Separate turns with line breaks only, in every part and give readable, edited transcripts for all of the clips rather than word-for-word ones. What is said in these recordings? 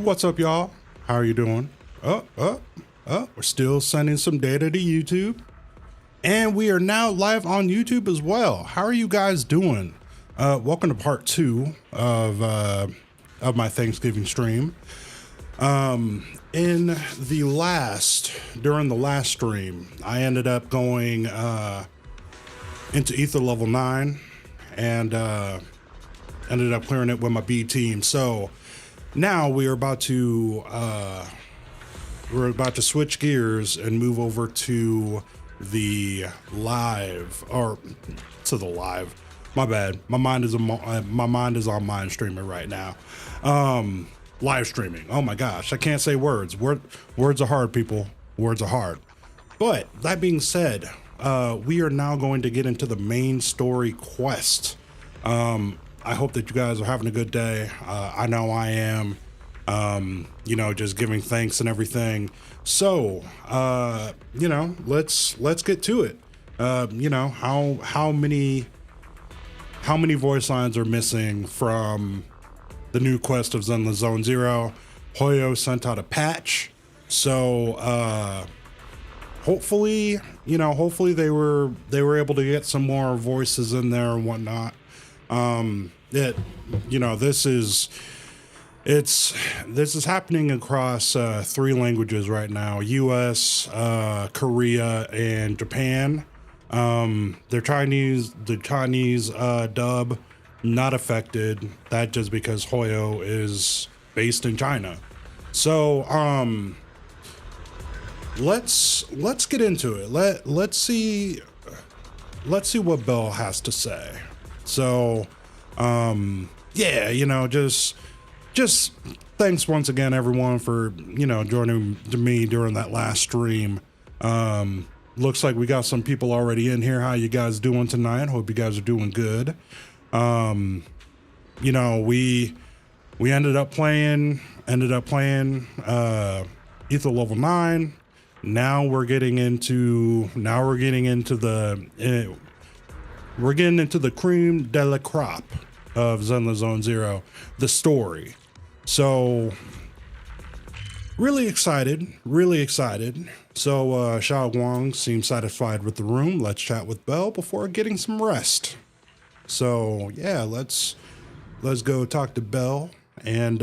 What's up, y'all? How are you doing? We're still sending some data to YouTube, and we are now live on YouTube as well. How are you guys doing? Welcome to part 2 of my Thanksgiving stream. During the last stream, I ended up going into Ether level 9 and ended up clearing it with my B team. So now we are about to switch gears and move over to the live, My bad. My mind is on mind streaming right now. Live streaming. Oh my gosh, I can't say words. Words are hard, people. Words are hard. But that being said, we are now going to get into the main story quest. I hope that you guys are having a good day. I know I am. Just giving thanks and everything. So, let's get to it. How many voice lines are missing from the new quest of Zenless Zone Zero? miHoYo sent out a patch. So, hopefully they were able to get some more voices in there and whatnot. This is happening across 3 languages right now: US, Korea, and Japan. The Chinese dub not affected. That just because miHoYo is based in China. So let's get into it. Let's see what Bell has to say. So just thanks once again, everyone, for joining me during that last stream. Looks like we got some people already in here. How you guys doing tonight? Hope you guys are doing good. We ended up playing Ether level 9. Now we're getting into the cream de la crop of Zenless Zone Zero, the story. So really excited. So Xiao Guang seems satisfied with the room. Let's chat with Bell before getting some rest. So yeah, let's go talk to Bell and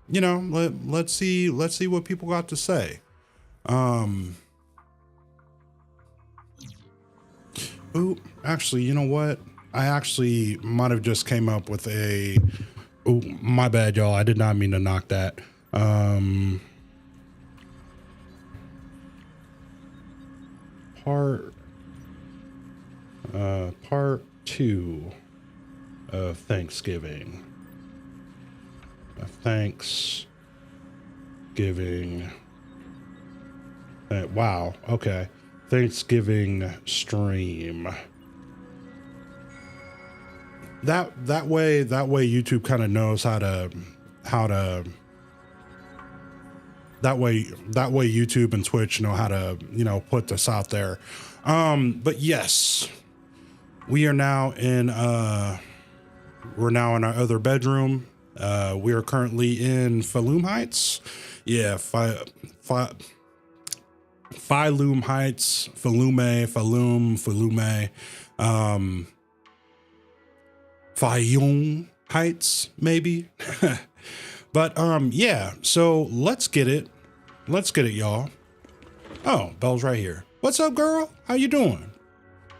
let's see what people got to say. Ooh, actually, you know what? I actually might have just came up with a... Oh, my bad, y'all. I did not mean to knock that. Part 2 of Thanksgiving. Wow. Okay. Thanksgiving stream. That way YouTube kind of knows how to that way YouTube and Twitch know how to put this out there. But yes, we are now in our other bedroom. We are currently in Falloom Heights. Yeah, Falloom Heights, Fallume. Fayoum Heights, maybe. But yeah, so let's get it, y'all. Oh, Belle's right here. What's up, girl? How you doing?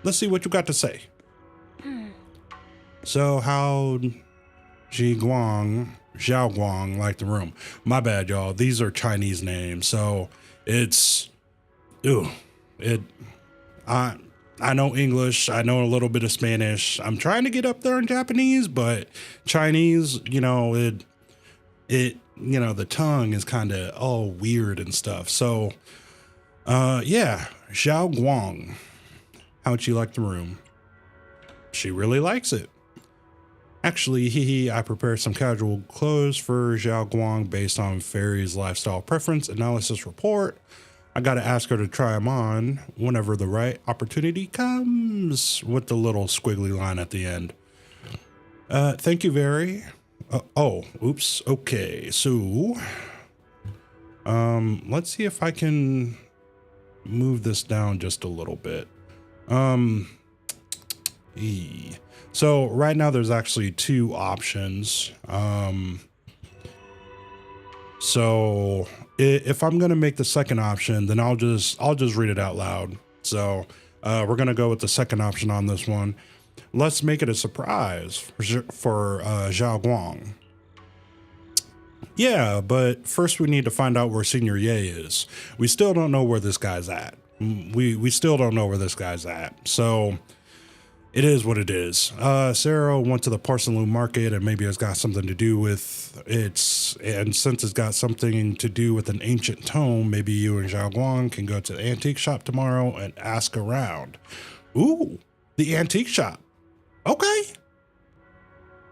Let's see what you got to say. So how Xiao Guang like the room? My bad, y'all. These are Chinese names, so it's I know English, I know a little bit of Spanish. I'm trying to get up there in Japanese, but Chinese, the tongue is kind of all weird and stuff. So, yeah, Xiao Guang, how'd she like the room? She really likes it. Actually, I prepared some casual clothes for Xiao Guang based on Fairy's lifestyle preference analysis report. I gotta ask her to try them on whenever the right opportunity comes, with the little squiggly line at the end. Thank you, Very. Oh, oops. Okay, so let's see if I can move this down just a little bit. So right now there's actually two options. So if I'm gonna make the second option, then I'll just read it out loud. So we're gonna go with the second option on this one. Let's make it a surprise for Zhao Guang. Yeah, but first we need to find out where Senior Ye is. We still don't know where this guy's at. We still don't know where this guy's at. So it is what it is. Sarah went to the Porcelain Market, and maybe it's got something to do with and since it's got something to do with an ancient tome, maybe you and Zhao Guang can go to the antique shop tomorrow and ask around. Ooh, the antique shop. Okay.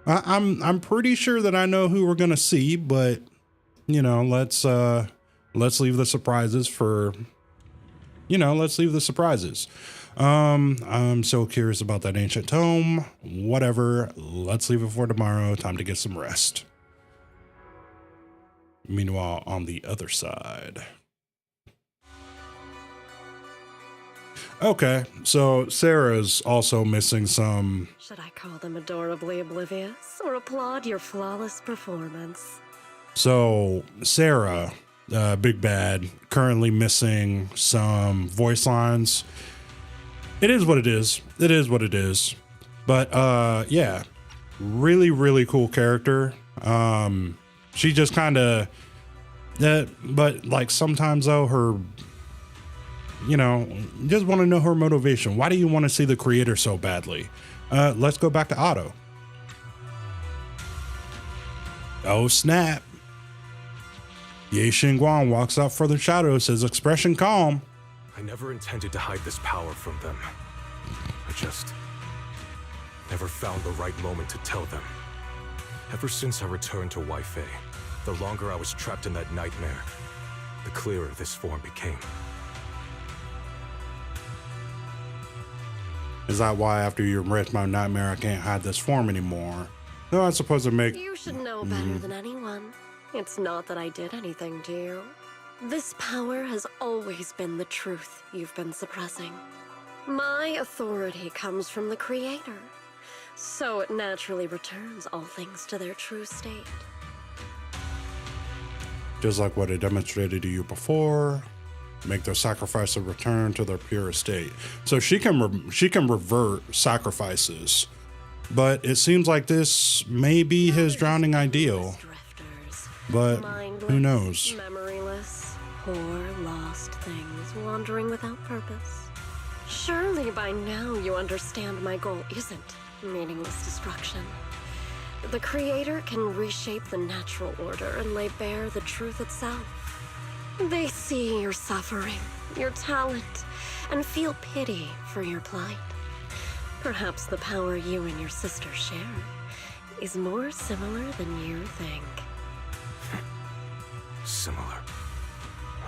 I'm pretty sure that I know who we're gonna see, but you know, let's leave the surprises for, let's leave the surprises. I'm so curious about that ancient tome. Whatever, let's leave it for tomorrow. Time to get some rest. Meanwhile, on the other side. Okay, so Sarah's also missing some.
Should I call them adorably oblivious or applaud your flawless performance?
So Sarah, Big Bad, currently missing some voice lines. It is what it is. It is what it is. But yeah, really, really cool character. She just kind of, but like sometimes though, her, just want to know her motivation. Why do you want to see the creator so badly? Let's go back to Otto. Oh snap. Ye Xingguang walks up for the shadows, his expression calm.
I never intended to hide this power from them. I just never found the right moment to tell them. Ever since I returned to Weifei, the longer I was trapped in that nightmare, the clearer this form became.
Is that why after you erased my nightmare I can't hide this form anymore? No, I'm supposed to make...
You should know better than anyone. It's not that I did anything to you. This power has always been the truth you've been suppressing. My authority comes from the Creator, so it naturally returns all things to their true state.
Just like what I demonstrated to you before, make their sacrifice a return to their pure state. So she can revert sacrifices, but it seems like this may be his drowning ideal. But who knows?
Memoryless, poor, lost things wandering without purpose. Surely by now you understand my goal isn't meaningless destruction. The Creator can reshape the natural order and lay bare the truth itself. They see your suffering, your talent, and feel pity for your plight. Perhaps the power you and your sister share is more similar than you think.
Similar.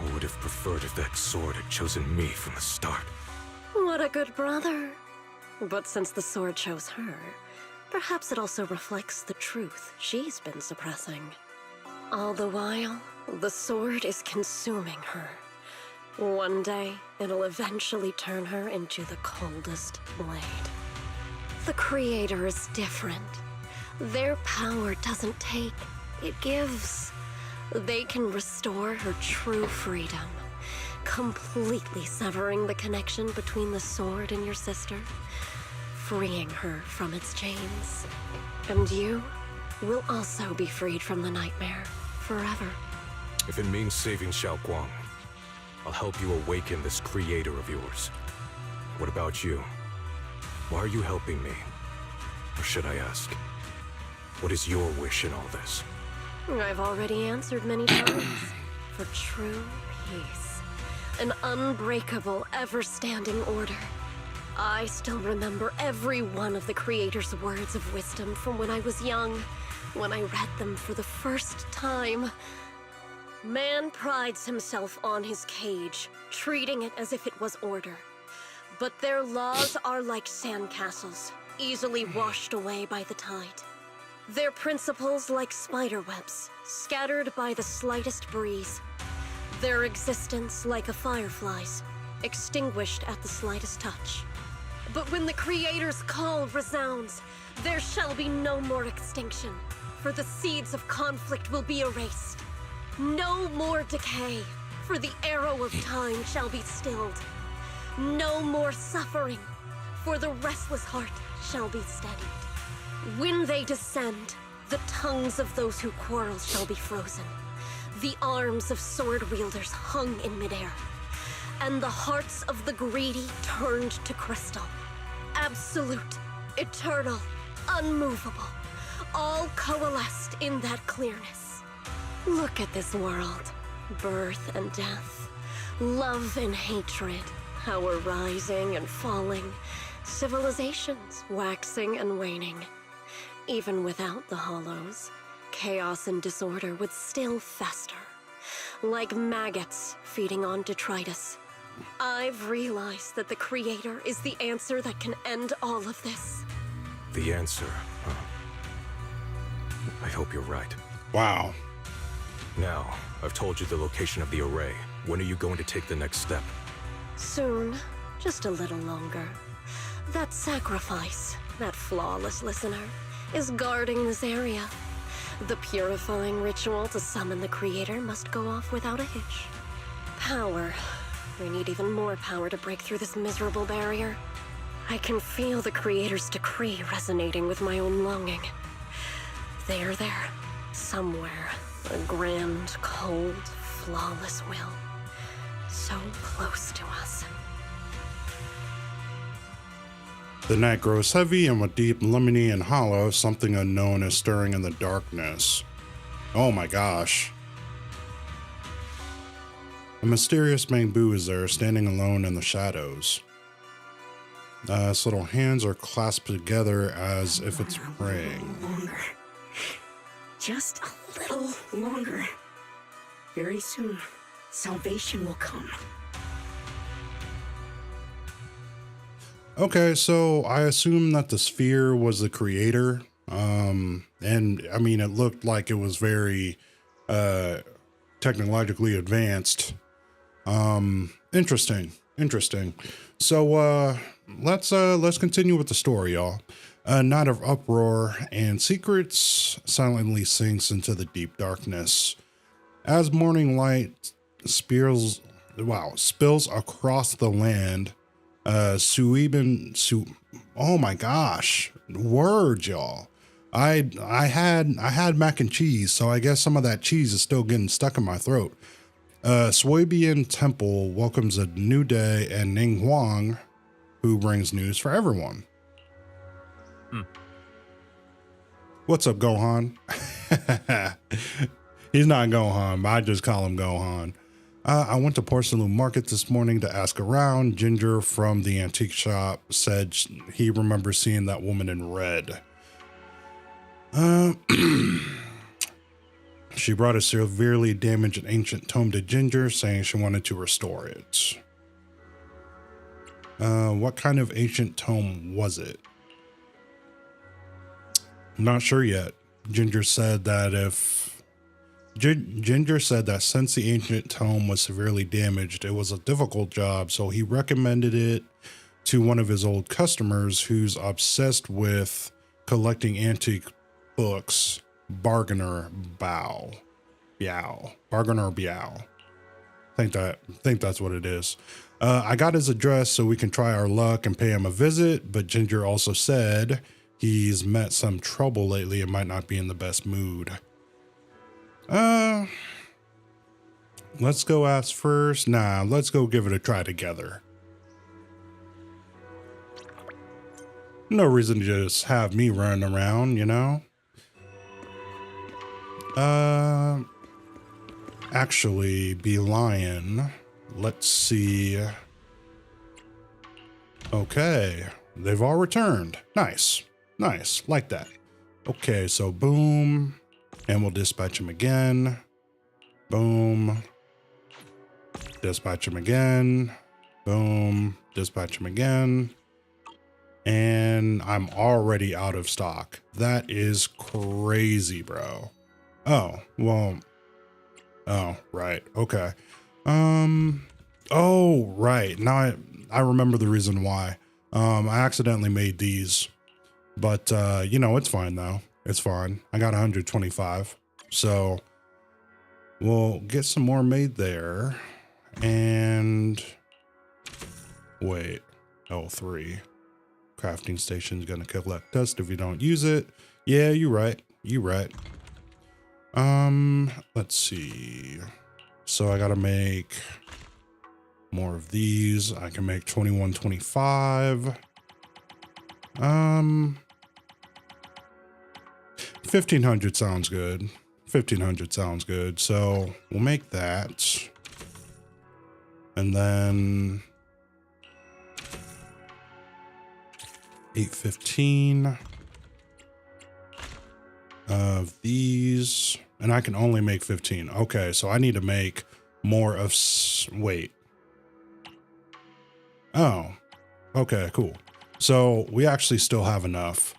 I would have preferred if that sword had chosen me from the start.
What a good brother. But since the sword chose her, perhaps it also reflects the truth she's been suppressing. All the while, the sword is consuming her. One day, it'll eventually turn her into the coldest blade. The Creator is different. Their power doesn't take, it gives. They can restore her true freedom, completely severing the connection between the sword and your sister, freeing her from its chains. And you will also be freed from the nightmare forever.
If it means saving Xiao Guang, I'll help you awaken this creator of yours. What about you? Why are you helping me? Or should I ask, what is your wish in all this?
I've already answered many times. For true peace. An unbreakable, ever-standing order. I still remember every one of the Creator's words of wisdom from when I was young, when I read them for the first time. Man prides himself on his cage, treating it as if it was order. But their laws are like sandcastles, easily washed away by the tide. Their principles like spiderwebs, scattered by the slightest breeze. Their existence like a firefly's, extinguished at the slightest touch. But when the Creator's call resounds, there shall be no more extinction, for the seeds of conflict will be erased. No more decay, for the arrow of time shall be stilled. No more suffering, for the restless heart shall be steadied. When they descend, the tongues of those who quarrel shall be frozen. The arms of sword wielders hung in midair, and the hearts of the greedy turned to crystal. Absolute, eternal, unmovable, all coalesced in that clearness. Look at this world, birth and death, love and hatred, power rising and falling, civilizations waxing and waning. Even without the hollows, chaos and disorder would still fester, like maggots feeding on detritus. I've realized that the Creator is the answer that can end all of this.
The answer, huh? I hope you're right.
Wow.
Now, I've told you the location of the array. When are you going to take the next step?
Soon, just a little longer. That sacrifice, that flawless listener, is guarding this area. The purifying ritual to summon the Creator must go off without a hitch. Power. I need even more power to break through this miserable barrier. I can feel the Creator's decree resonating with my own longing. They are there, somewhere. A grand, cold, flawless will. So close to us.
The night grows heavy, and with deep, lemony, and hollow, something unknown is stirring in the darkness. Oh my gosh. A mysterious bamboo is there, standing alone in the shadows. Its little hands are clasped together as if it's praying.
Longer. Just a little longer. Very soon, salvation will come.
Okay, so I assume that the sphere was the Creator. And I mean, it looked like it was very technologically advanced. Interesting. So let's continue with the story, y'all. A night of uproar and secrets silently sinks into the deep darkness. As morning light spills across the land, oh my gosh, words, y'all. I had mac and cheese, so I guess some of that cheese is still getting stuck in my throat. Swabian Temple welcomes a new day, and Ning Huang, who brings news for everyone. What's up, Gohan? He's not Gohan, but I just call him Gohan. I went to Porcelain Market this morning to ask around. Ginger from the antique shop said he remembers seeing that woman in red. She brought a severely damaged ancient tome to Ginger, saying she wanted to restore it. What kind of ancient tome was it? Not sure yet. Ginger said that since the ancient tome was severely damaged, it was a difficult job, so he recommended it to one of his old customers who's obsessed with collecting antique books, Bargainer Biao. I think that's what it is. I got his address so we can try our luck and pay him a visit, but Ginger also said he's met some trouble lately and might not be in the best mood. Let's go ask first. Nah, let's go give it a try together. No reason to just have me running around, you know? Actually, be lying. Let's see. Okay, they've all returned. Nice, like that. Okay, so boom, and we'll dispatch him again. Boom. Dispatch him again. Boom. Dispatch him again. and I'm already out of stock. That is crazy, bro. Oh, well, oh, right. Okay. Oh, right. Now I remember the reason why. I accidentally made these, but, you know, it's fine though. It's fine. I got 125. So we'll get some more made there. And wait, oh, 3. Crafting station's gonna collect dust if you don't use it. Yeah, you're right. You're right. Let's see. So I gotta make more of these. I can make 2125. 1500 sounds good. 1500 sounds good. So we'll make that. And then 815 of these, and I can only make 15. Okay, so I need to make more of, wait. Oh, okay, cool. So we actually still have enough.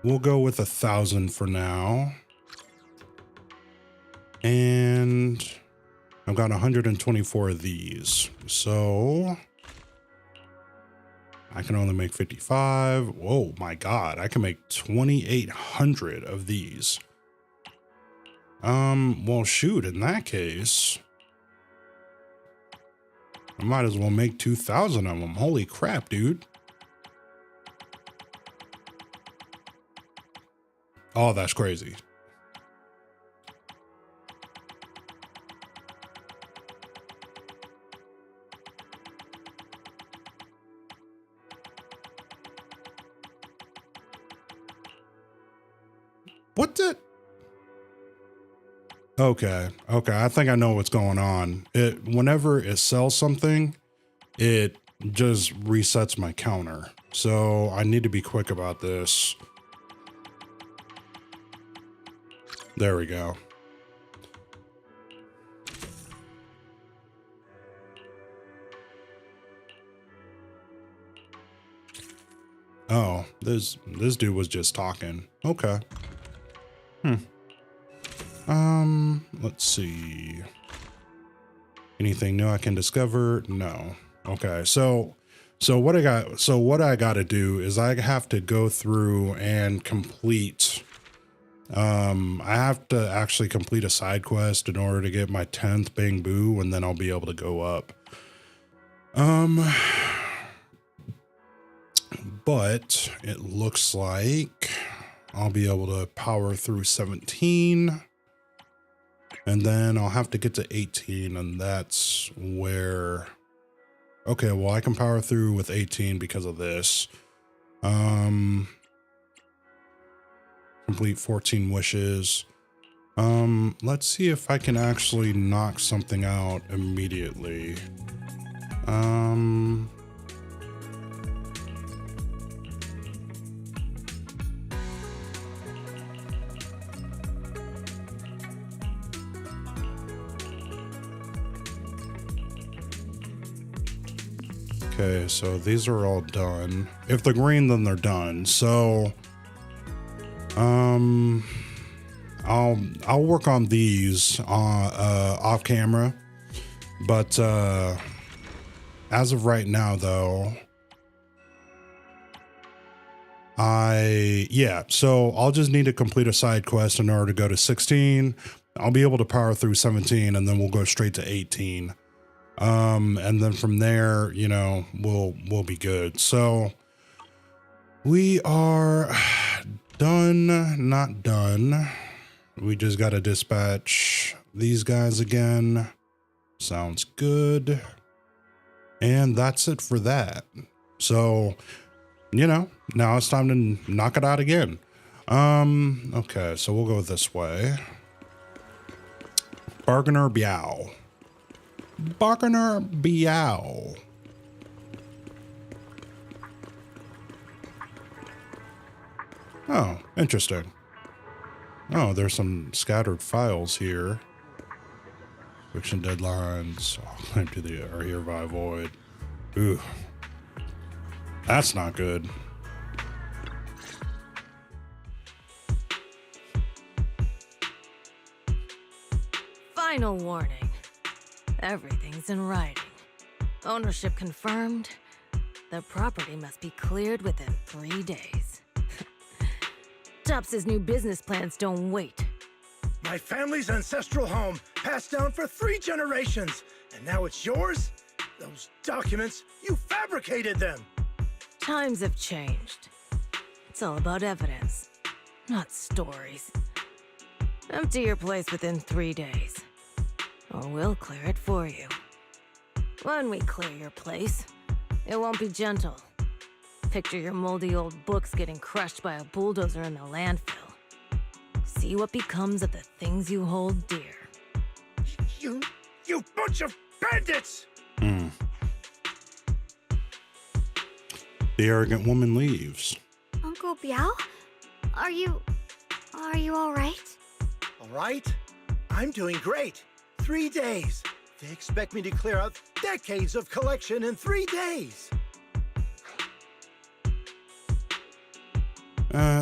We'll go with 1,000 for now. And I've got 124 of these. So I can only make 55. Whoa, my God. I can make 2,800 of these. Well, shoot, in that case, I might as well make 2,000 of them. Holy crap, dude. Oh, that's crazy. What the? Okay. Okay. I think I know what's going on. Whenever it sells something, it just resets my counter. So I need to be quick about this. There we go. Oh, this dude was just talking. Okay. Let's see. Anything new I can discover? No. Okay. So what I got to do is I have to go through and complete. I have to actually complete a side quest in order to get my 10th Bang Boo, and then I'll be able to go up. But it looks like I'll be able to power through 17, and then I'll have to get to 18, and that's where, okay, well, I can power through with 18 because of this. Complete 14 wishes. Let's see if I can actually knock something out immediately. Okay, so these are all done. If they're green, then they're done. So, I'll work on these off camera, but as of right now, though, so I'll just need to complete a side quest in order to go to 16. I'll be able to power through 17, and then we'll go straight to 18. And then from there, you know, we'll be good. So we are done, not done. We just got to dispatch these guys again. Sounds good. And that's it for that. So, you know, now it's time to knock it out again. Okay, so we'll go this way. Bargainer Biao. Bargainer Biao. Oh, interesting. Oh, there's some scattered files here. Fiction deadlines. Oh, claim to the are hereby void. Ooh. That's not good.
Final warning. Everything's in writing. Ownership confirmed. The property must be cleared within 3 days. Tops's new business plans don't wait.
My family's ancestral home, passed down for 3 generations, and now it's yours? Those documents, you fabricated them!
Times have changed. It's all about evidence, not stories. Empty your place within 3 days, or we'll clear it for you. When we clear your place, it won't be gentle. Picture your moldy old books getting crushed by a bulldozer in the landfill. See what becomes of the things you hold dear.
You bunch of bandits!
The arrogant woman leaves.
Uncle Biao? Are you all right?
All right, I'm doing great. 3 days. They expect me to clear out decades of collection in 3 days.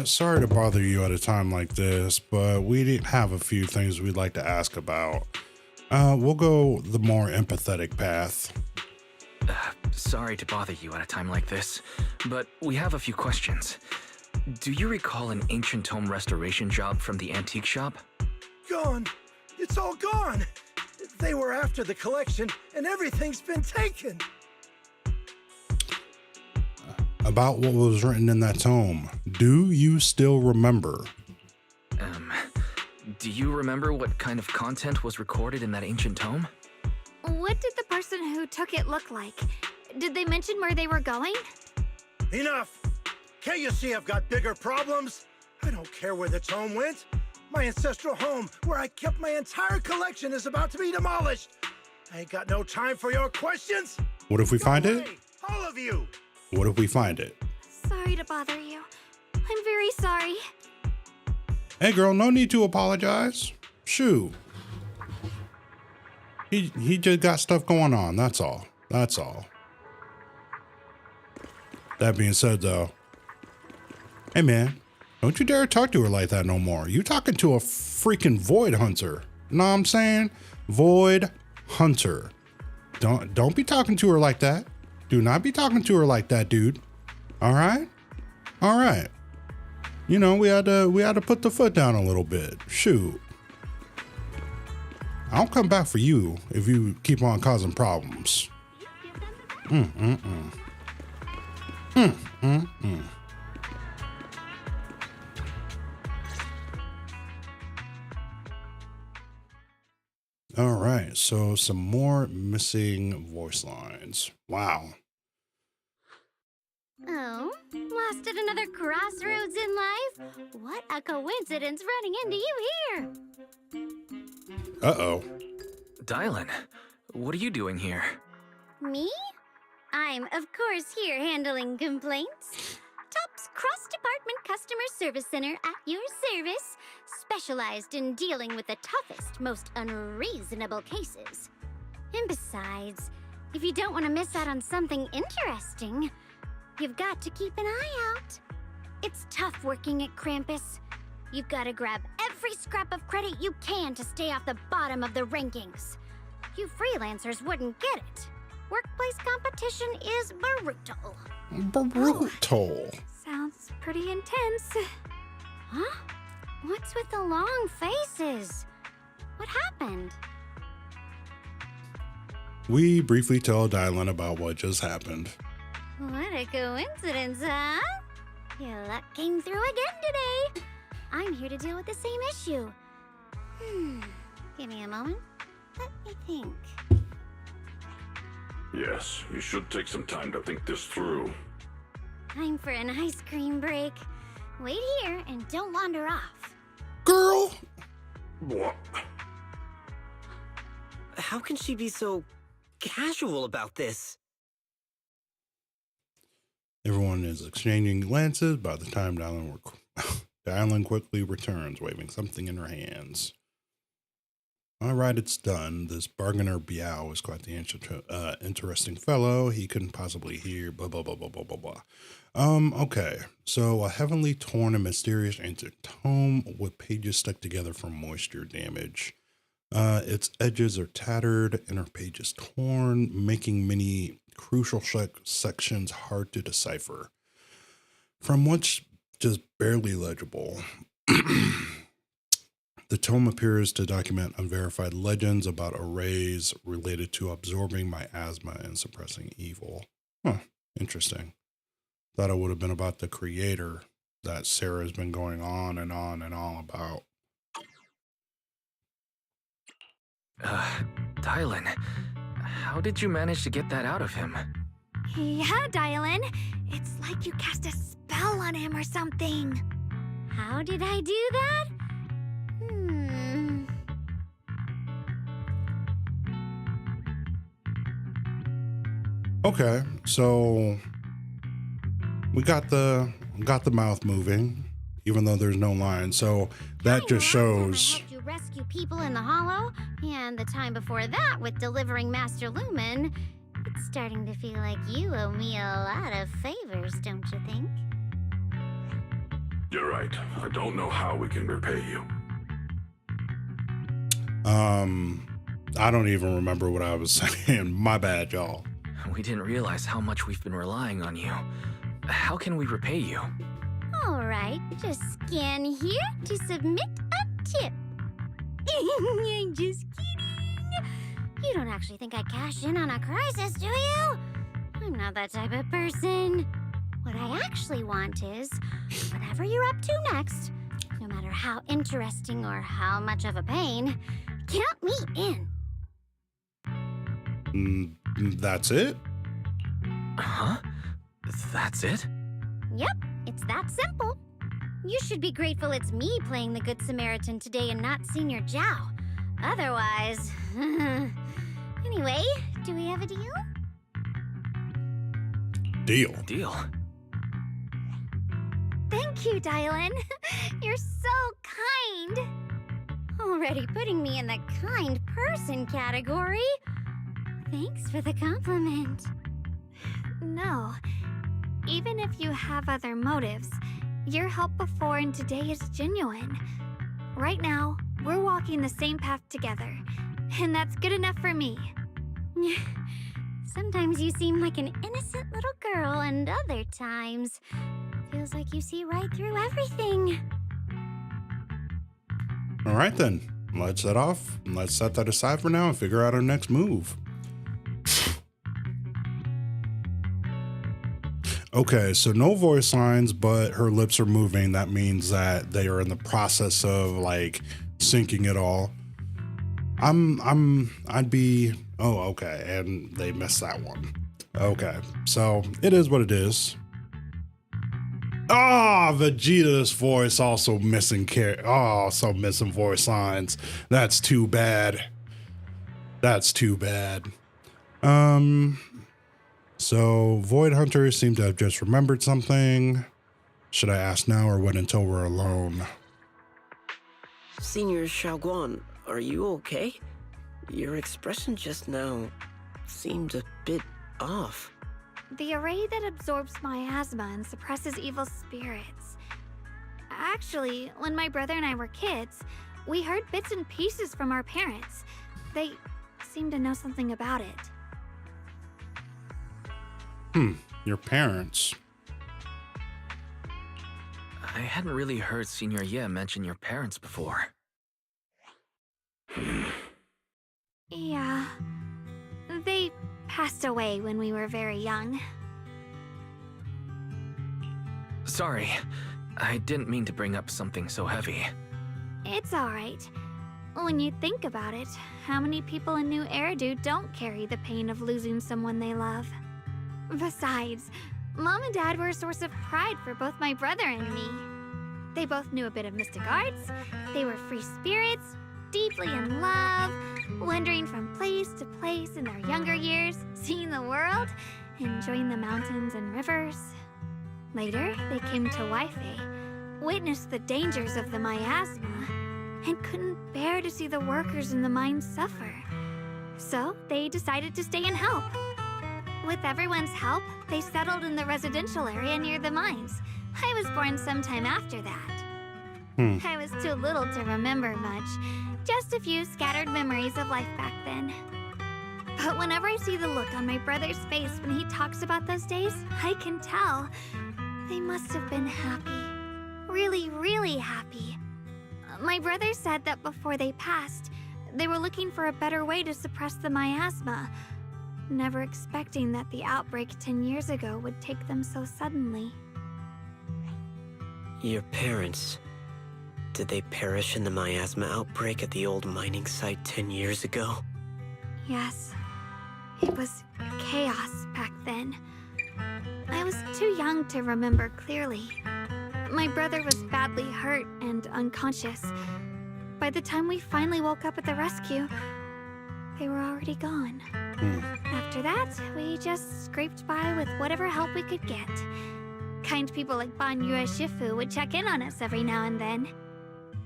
Sorry to bother you at a time like this, but we did have a few things we'd like to ask about. We'll go the more empathetic path.
Sorry to bother you at a time like this, but we have a few questions. Do you recall an ancient tome restoration job from the antique shop?
Gone. It's all gone. They were after the collection, and everything's been taken.
About what was written in that tome, do you still remember?
Do you remember what kind of content was recorded in that ancient tome?
What did the person who took it look like? Did they mention where they were going?
Enough! Can't you see I've got bigger problems? I don't care where the tome went. My ancestral home, where I kept my entire collection, is about to be demolished. I ain't got no time for your questions.
What if we find it?
All of you!
What if we find it?
Sorry to bother you. I'm very sorry.
Hey girl, no need to apologize. Shoo. He just got stuff going on, that's all. That's all. That being said though, hey man, don't you dare talk to her like that no more. You talking to a freaking void hunter. Know what I'm saying? Void hunter. Don't be talking to her like that. Do not be talking to her like that, dude. All right? All right. You know, we had to put the foot down a little bit. Shoot. I'll come back for you if you keep on causing problems. All right, so some more missing voice lines. Wow.
Oh, lost at another crossroads in life? What a coincidence running into you here.
Uh-oh.
Dylan, what are you doing here?
Me? I'm, of course, here handling complaints. Top's cross-department customer service center at your service, specialized in dealing with the toughest, most unreasonable cases. And besides, if you don't want to miss out on something interesting, you've got to keep an eye out. It's tough working at Krampus. You've got to grab every scrap of credit you can to stay off the bottom of the rankings. You freelancers wouldn't get it. Workplace competition is brutal.
Brutal.
Sounds pretty intense. Huh? What's with the long faces? What happened?
We briefly tell Dylan about what just happened.
What a coincidence, huh? Your luck came through again today. I'm here to deal with the same issue. Give me a moment. Let me think.
Yes, you should take some time to think this through.
Time for an ice cream break. Wait here and don't wander off.
Girl!
What?
How can she be so casual about this?
Everyone is exchanging glances. By the time Dylan quickly returns, waving something in her hands. All right, it's done. This bargainer Biao is quite the interesting fellow. He couldn't possibly hear, blah, blah, blah, blah, blah, blah, blah. Okay. So a heavily torn and mysterious ancient tome with pages stuck together from moisture damage. Its edges are tattered, inner pages torn, making many crucial sections hard to decipher. From what's just barely legible. The tome appears to document unverified legends about arrays related to absorbing miasma and suppressing evil. Huh, interesting. Thought it would have been about the creator that Sarah's been going on and on and on about.
Dylan, how did you manage to get that out of him?
Yeah, Dylan. It's like you cast a spell on him or something.
How did I do that?
Okay, so we got the mouth moving, even though there's no line. So that just shows.
I helped you rescue people in the Hollow, and the time before that with delivering Master Lumen. It's starting to feel like you owe me a lot of favors, don't you think?
You're right. I don't know how we can repay you.
I don't even remember what I was saying. My bad, y'all.
We didn't realize how much we've been relying on you. How can we repay you?
All right, just scan here to submit a tip. I'm just kidding. You don't actually think I'd cash in on a crisis, do you? I'm not that type of person. What I actually want is, whatever you're up to next, no matter how interesting or how much of a pain, count me in.
That's it?
Huh? That's it?
Yep, it's that simple. You should be grateful it's me playing the Good Samaritan today and not Senior Zhao. Otherwise... Anyway, do we have a deal?
Deal?
Thank you, Dylan. You're so kind.
Already putting me in the kind person category. Thanks for the compliment.
No. Even if you have other motives, your help before and today is genuine. Right now, we're walking the same path together, and that's good enough for me.
Sometimes you seem like an innocent little girl, and other times, feels like you see right through everything.
All right, then. Let's set off. Let's set that aside for now and figure out our next move. Okay, so no voice lines, but her lips are moving. That means that they are in the process of like syncing it all. I'd be, oh, okay. And they missed that one. Okay. So it is what it is. Ah, Vegeta's voice also missing so missing voice lines. That's too bad. That's too bad. So Void Hunters seem to have just remembered something. Should I ask now or wait until we're alone?
Senior Xiaoguan, are you okay? Your expression just now seemed a bit off.
The array that absorbs miasma and suppresses evil spirits. Actually, when my brother and I were kids, we heard bits and pieces from our parents. They seemed to know something about it.
Your parents.
I hadn't really heard Senior Ye mention your parents before.
Yeah. They passed away when we were very young.
Sorry, I didn't mean to bring up something so heavy.
It's alright. When you think about it, how many people in New Eridu don't carry the pain of losing someone they love? Besides, Mom and Dad were a source of pride for both my brother and me. They both knew a bit of mystic arts, they were free spirits, deeply in love, wandering from place to place in their younger years, seeing the world, enjoying the mountains and rivers. Later, they came to Wi-Fi, witnessed the dangers of the miasma, and couldn't bear to see the workers in the mines suffer. So they decided to stay and help. With everyone's help, they settled in the residential area near the mines. I was born sometime after that. I was too little to remember much, just a few scattered memories of life back then. But whenever I see the look on my brother's face when he talks about those days, I can tell they must have been happy. Really, really happy. My brother said that before they passed, they were looking for a better way to suppress the miasma, never expecting that the outbreak 10 years ago would take them so suddenly.
Your parents, did they perish in the miasma outbreak at the old mining site 10 years ago?
Yes. It was chaos back then. I was too young to remember clearly. My brother was badly hurt and unconscious. By the time we finally woke up at the rescue, they were already gone. After that, we just scraped by with whatever help we could get. Kind people like Banyue Shifu would check in on us every now and then.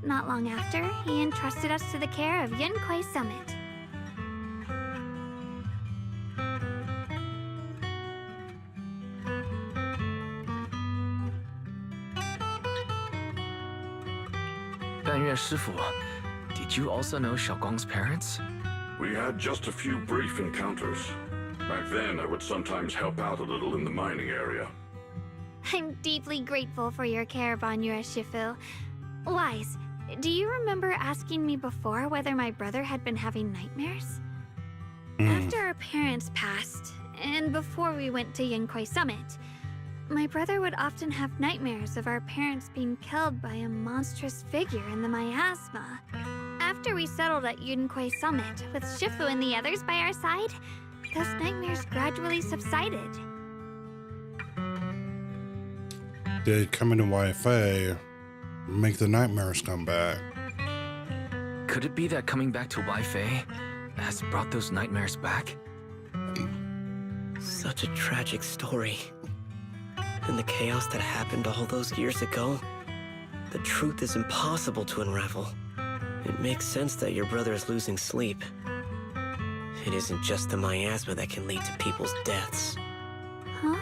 Not long after, he entrusted us to the care of Yunquei Summit.
Banyue Shifu, did you also know Xiaoguang's parents?
We had just a few brief encounters. Back then, I would sometimes help out a little in the mining area.
I'm deeply grateful for your care, Banyue Shifu. Wise, do you remember asking me before whether my brother had been having nightmares? After our parents passed, and before we went to Yunquei Summit, my brother would often have nightmares of our parents being killed by a monstrous figure in the miasma. After we settled at Yunquei Summit, with Shifu and the others by our side, those nightmares gradually subsided.
Did coming to Wi-Fi make the nightmares come back?
Could it be that coming back to Wi-Fi has brought those nightmares back?
Such a tragic story. And the chaos that happened all those years ago, the truth is impossible to unravel. It makes sense that your brother is losing sleep. It isn't just the miasma that can lead to people's deaths.
Huh?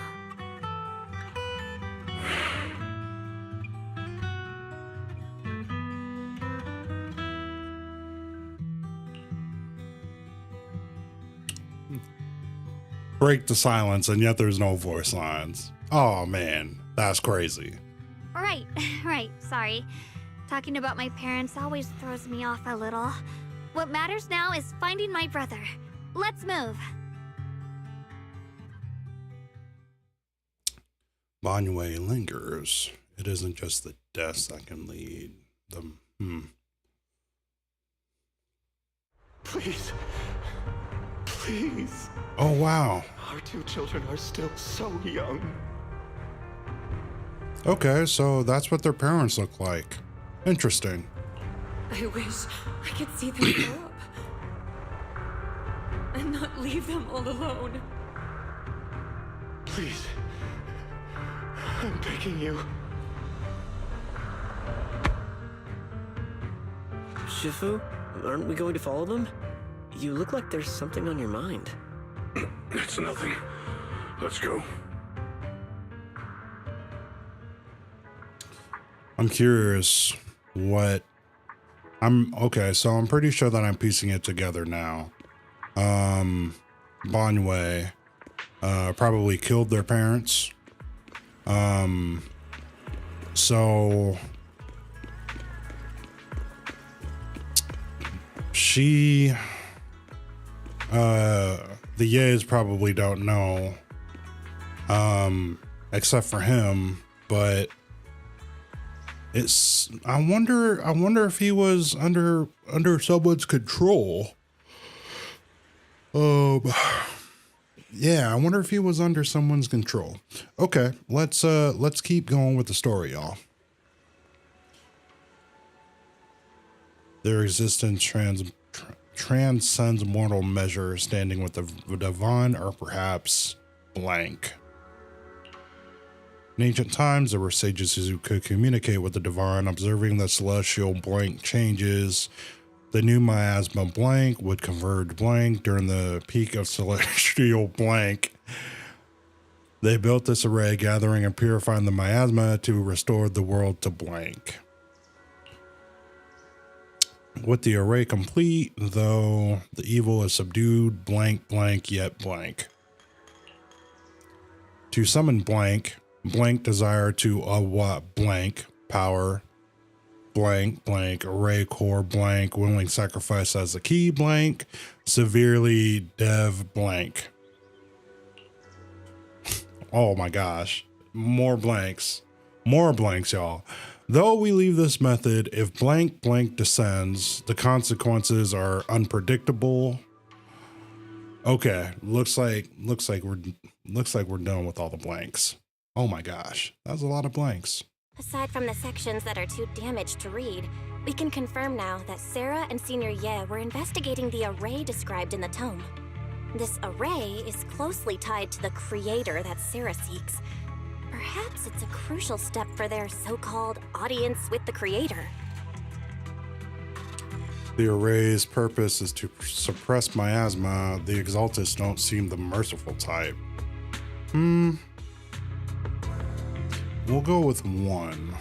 Break the silence, and yet there's no voice lines. Oh man, that's crazy.
Right, sorry. Talking about my parents always throws me off a little. What matters now is finding my brother. Let's move.
Banyue lingers. It isn't just the deaths that can lead them.
Please. Please.
Oh wow.
Our two children are still so young.
Okay, so that's what their parents look like. Interesting.
I wish I could see them grow up. And not leave them all alone.
Please. I'm begging you.
Shifu, aren't we going to follow them? You look like there's something on your mind.
It's nothing. Let's go.
I'm curious what okay, so I'm pretty sure that I'm piecing it together now. Banyue probably killed their parents. So she the Yeas probably don't know, except for him, but it's I wonder if he was under someone's control. Yeah, I wonder if he was under someone's control. Okay, let's keep going with the story, y'all. Their existence transcends mortal measure, standing with the divine, or perhaps blank. In ancient times, there were sages who could communicate with the divine, observing the celestial blank changes. The new miasma blank would converge blank during the peak of celestial blank. They built this array, gathering and purifying the miasma to restore the world to blank. With the array complete, though, the evil is subdued, blank, blank, yet blank. To summon blank, blank desire to what blank, power, blank, blank, array core, blank, willing sacrifice as the key, blank, severely dev, blank. Oh my gosh, more blanks, y'all. Though we leave this method, if blank blank descends, the consequences are unpredictable. Okay, looks like we're done with all the blanks. Oh my gosh, that's a lot of blanks.
Aside from the sections that are too damaged to read, we can confirm now that Sarah and Senior Ye were investigating the array described in the tome. This array is closely tied to the creator that Sarah seeks. Perhaps it's a crucial step for their so-called audience with the creator.
The array's purpose is to suppress miasma. The exaltists don't seem the merciful type. We'll go with 1.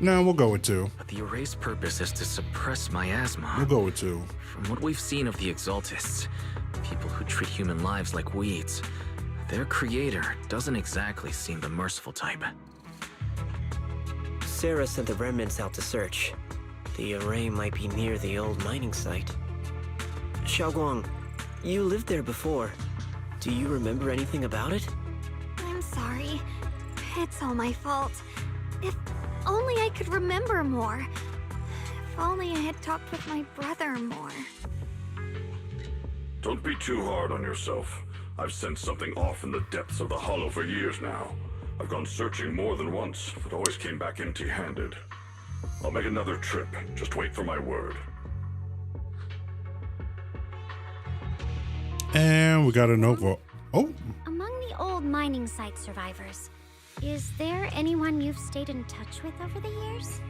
No, we'll go with 2.
But the array's purpose is to suppress miasma.
We'll go with 2.
From what we've seen of the exaltists, people who treat human lives like weeds, their creator doesn't exactly seem the merciful type.
Sarah sent the remnants out to search. The array might be near the old mining site. Xiaoguang, you lived there before. Do you remember anything about it?
I'm sorry. It's all my fault. If only I could remember more. If only I had talked with my brother more.
Don't be too hard on yourself. I've sensed something off in the depths of the hollow for years now. I've gone searching more than once, but always came back empty-handed. I'll make another trip. Just wait for my word.
And we got a note. Oh.
Among the old mining site survivors, is there anyone you've stayed in touch with over the years?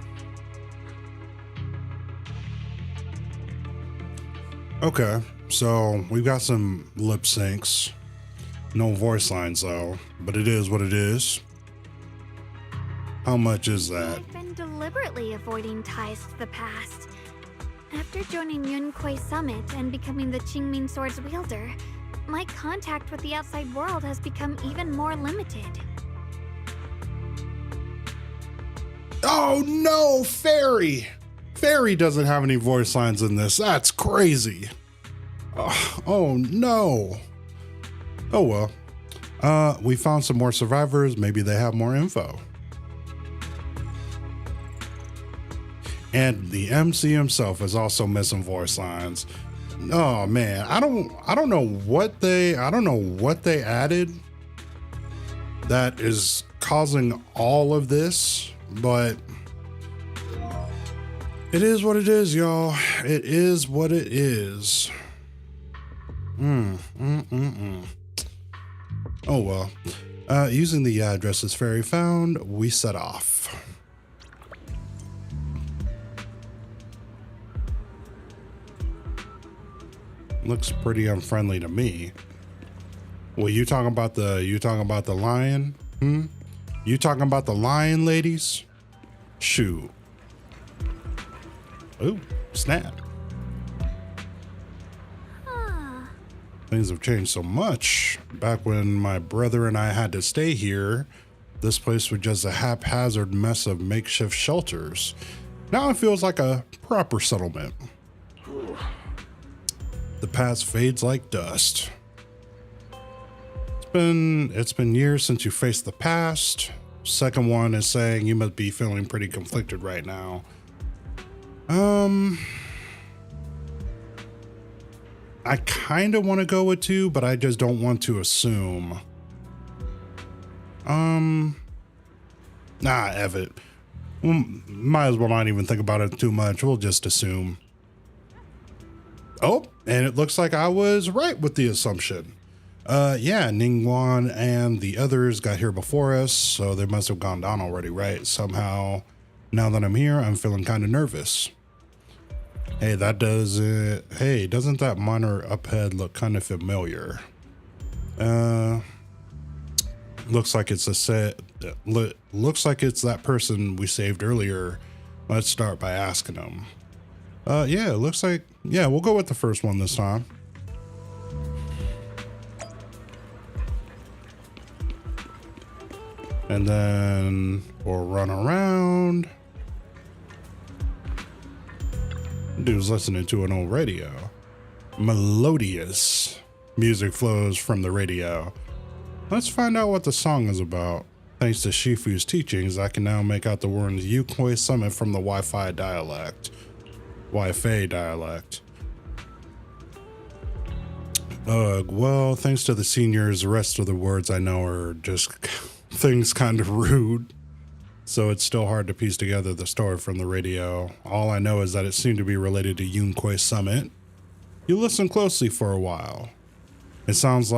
Okay, so we've got some lip syncs. No voice lines though, but it is what it is. How much is that?
I've been deliberately avoiding ties to the past. After joining Yunquei Summit and becoming the Qingming Sword's wielder, my contact with the outside world has become even more limited.
Oh no, Fairy! Fairy doesn't have any voice lines in this. That's crazy. Oh no. Oh well. We found some more survivors. Maybe they have more info. And the MC himself is also missing voice lines. Oh man, I don't know what they added that is causing all of this, but it is what it is, y'all. It is what it is. Oh well. Using the addresses Fairy found, we set off. Looks pretty unfriendly to me. Well, you talking about the lion? You talking about the lion, ladies? Shoot. Ooh, snap. Things have changed so much. Back when my brother and I had to stay here, this place was just a haphazard mess of makeshift shelters. Now it feels like a proper settlement. The past fades like dust. It's been years since you faced the past. Second one is saying you must be feeling pretty conflicted right now. I kind of want to go with 2, but I just don't want to assume. Nah, F it. Might as well not even think about it too much. We'll just assume. Oh, and it looks like I was right with the assumption. Yeah, Ningguang and the others got here before us, so they must have gone down already, right? Somehow, now that I'm here, I'm feeling kind of nervous. Hey, that does it. Hey, doesn't that miner up ahead look kind of familiar? Looks like it's a set. Looks like it's that person we saved earlier. Let's start by asking them. Yeah, it looks like, yeah, we'll go with the first one this time. And then we'll run around. Dude's listening to an old radio. Melodious music flows from the radio. Let's find out what the song is about. Thanks to Shifu's teachings, I can now make out the words Yukoi Summit from the Wi-Fi dialect. Well, thanks to the seniors, the rest of the words I know are just things kind of rude. So it's still hard to piece together the story from the radio. All I know is that it seemed to be related to Yukoi Summit. You listen closely for a while. It sounds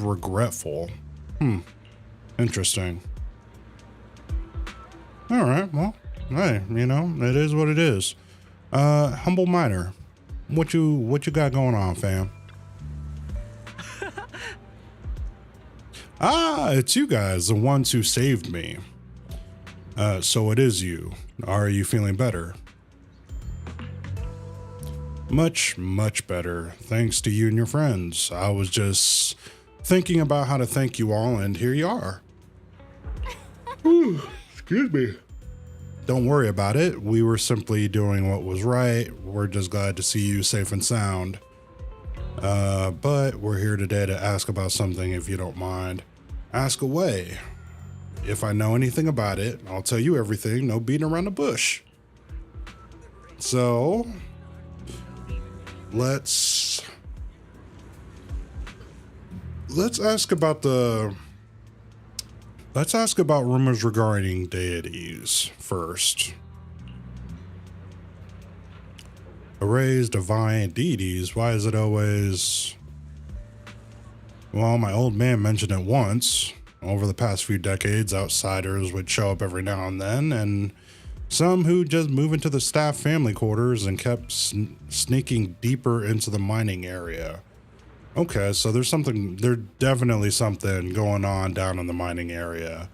regretful. Interesting. All right, well, hey, you know, it is what it is. Humble miner, what you got going on, fam? Ah, it's you guys, the ones who saved me. So it is you. Are you feeling better? Much, much better. Thanks to you and your friends. I was just thinking about how to thank you all, and here you are. Ooh, excuse me. Don't worry about it. We were simply doing what was right. We're just glad to see you safe and sound. But we're here today to ask about something, if you don't mind. Ask away. If I know anything about it, I'll tell you everything. No beating around the bush. So, let's ask about rumors regarding deities first. Arrays, divine deities. Why is it always? Well, my old man mentioned it once. Over the past few decades, outsiders would show up every now and then, and some who just move into the staff family quarters and kept sneaking deeper into the mining area. Okay, so there's definitely something going on down in the mining area.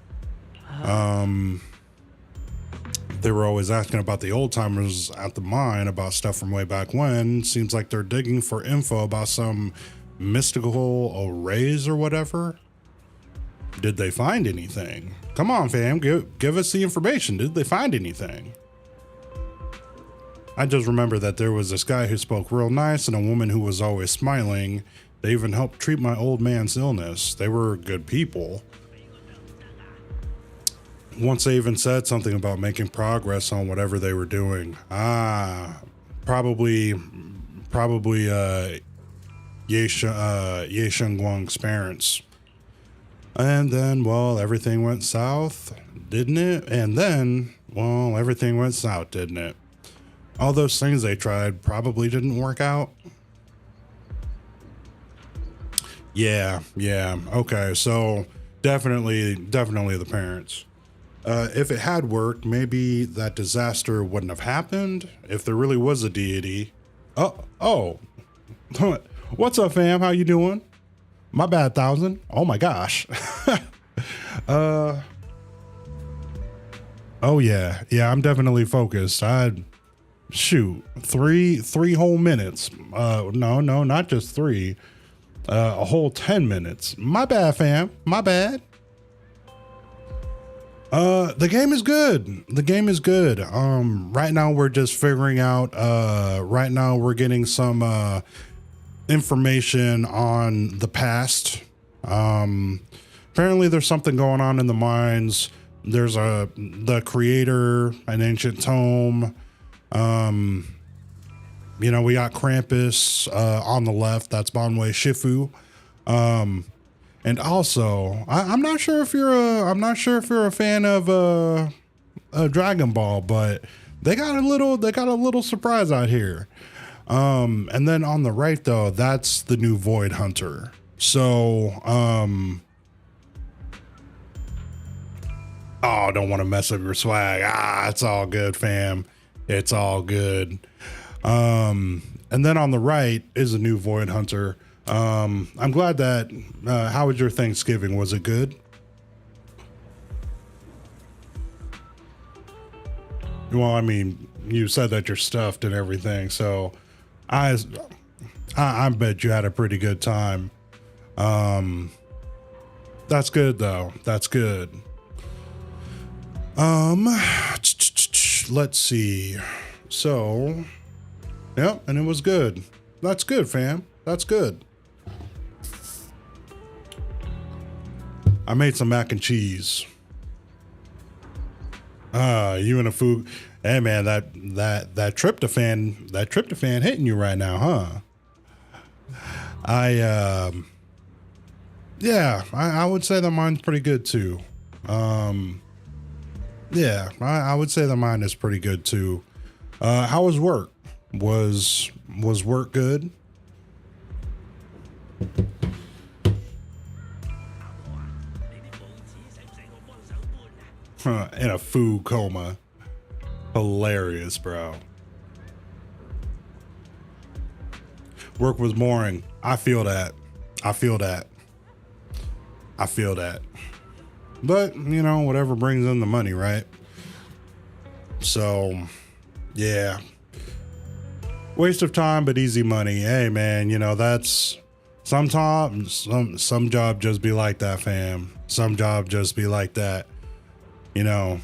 They were always asking about the old timers at the mine about stuff from way back when. Seems like they're digging for info about some mystical arrays or whatever. Did they find anything? Come on, fam, give us the information. Did they find anything? I just remember that there was this guy who spoke real nice and a woman who was always smiling. They even helped treat my old man's illness. They were good people. Once they even said something about making progress on whatever they were doing. Probably Ye Shengguang's parents. And then, well, everything went south, didn't it? And then, well, everything went south, didn't it? All those things they tried probably didn't work out. Yeah. Okay, so definitely the parents. If it had worked, maybe that disaster wouldn't have happened. If there really was a deity. Oh. What's up, fam? How you doing? My bad, 1,000. Oh my gosh. Oh yeah, I'm definitely focused. Shoot, three whole minutes. No, not just 3. A whole 10 minutes. My bad, fam. My bad. The game is good. Right now we're just figuring out. Right now we're getting some information on the past. Apparently there's something going on in the mines. There's the creator, an ancient tome. We got Krampus on the left. That's Banwei Shifu. And also, I'm not sure if you're a fan of Dragon Ball, but they got a little surprise out here. And then on the right though, that's the new Void Hunter. So, oh, don't want to mess up your swag. It's all good, fam. It's all good. And then on the right is a new Void Hunter. I'm glad that, how was your Thanksgiving? Was it good? Well, I mean, you said that you're stuffed and everything, so I bet you had a pretty good time. That's good though. That's good. Let's see. So, yep, and it was good. That's good, fam. That's good. I made some mac and cheese. You and a food. Hey man, that tryptophan hitting you right now, huh? I would say that mine's pretty good too. Yeah, I would say that mine is pretty good too. How was work? Was work good? In a food coma. Hilarious, bro. Work was boring. I feel that. I feel that. I feel that. But, you know, whatever brings in the money, right? So, yeah. Waste of time, but easy money. Hey, man, you know, that's sometimes some job just be like that, fam. Some job just be like that. You know,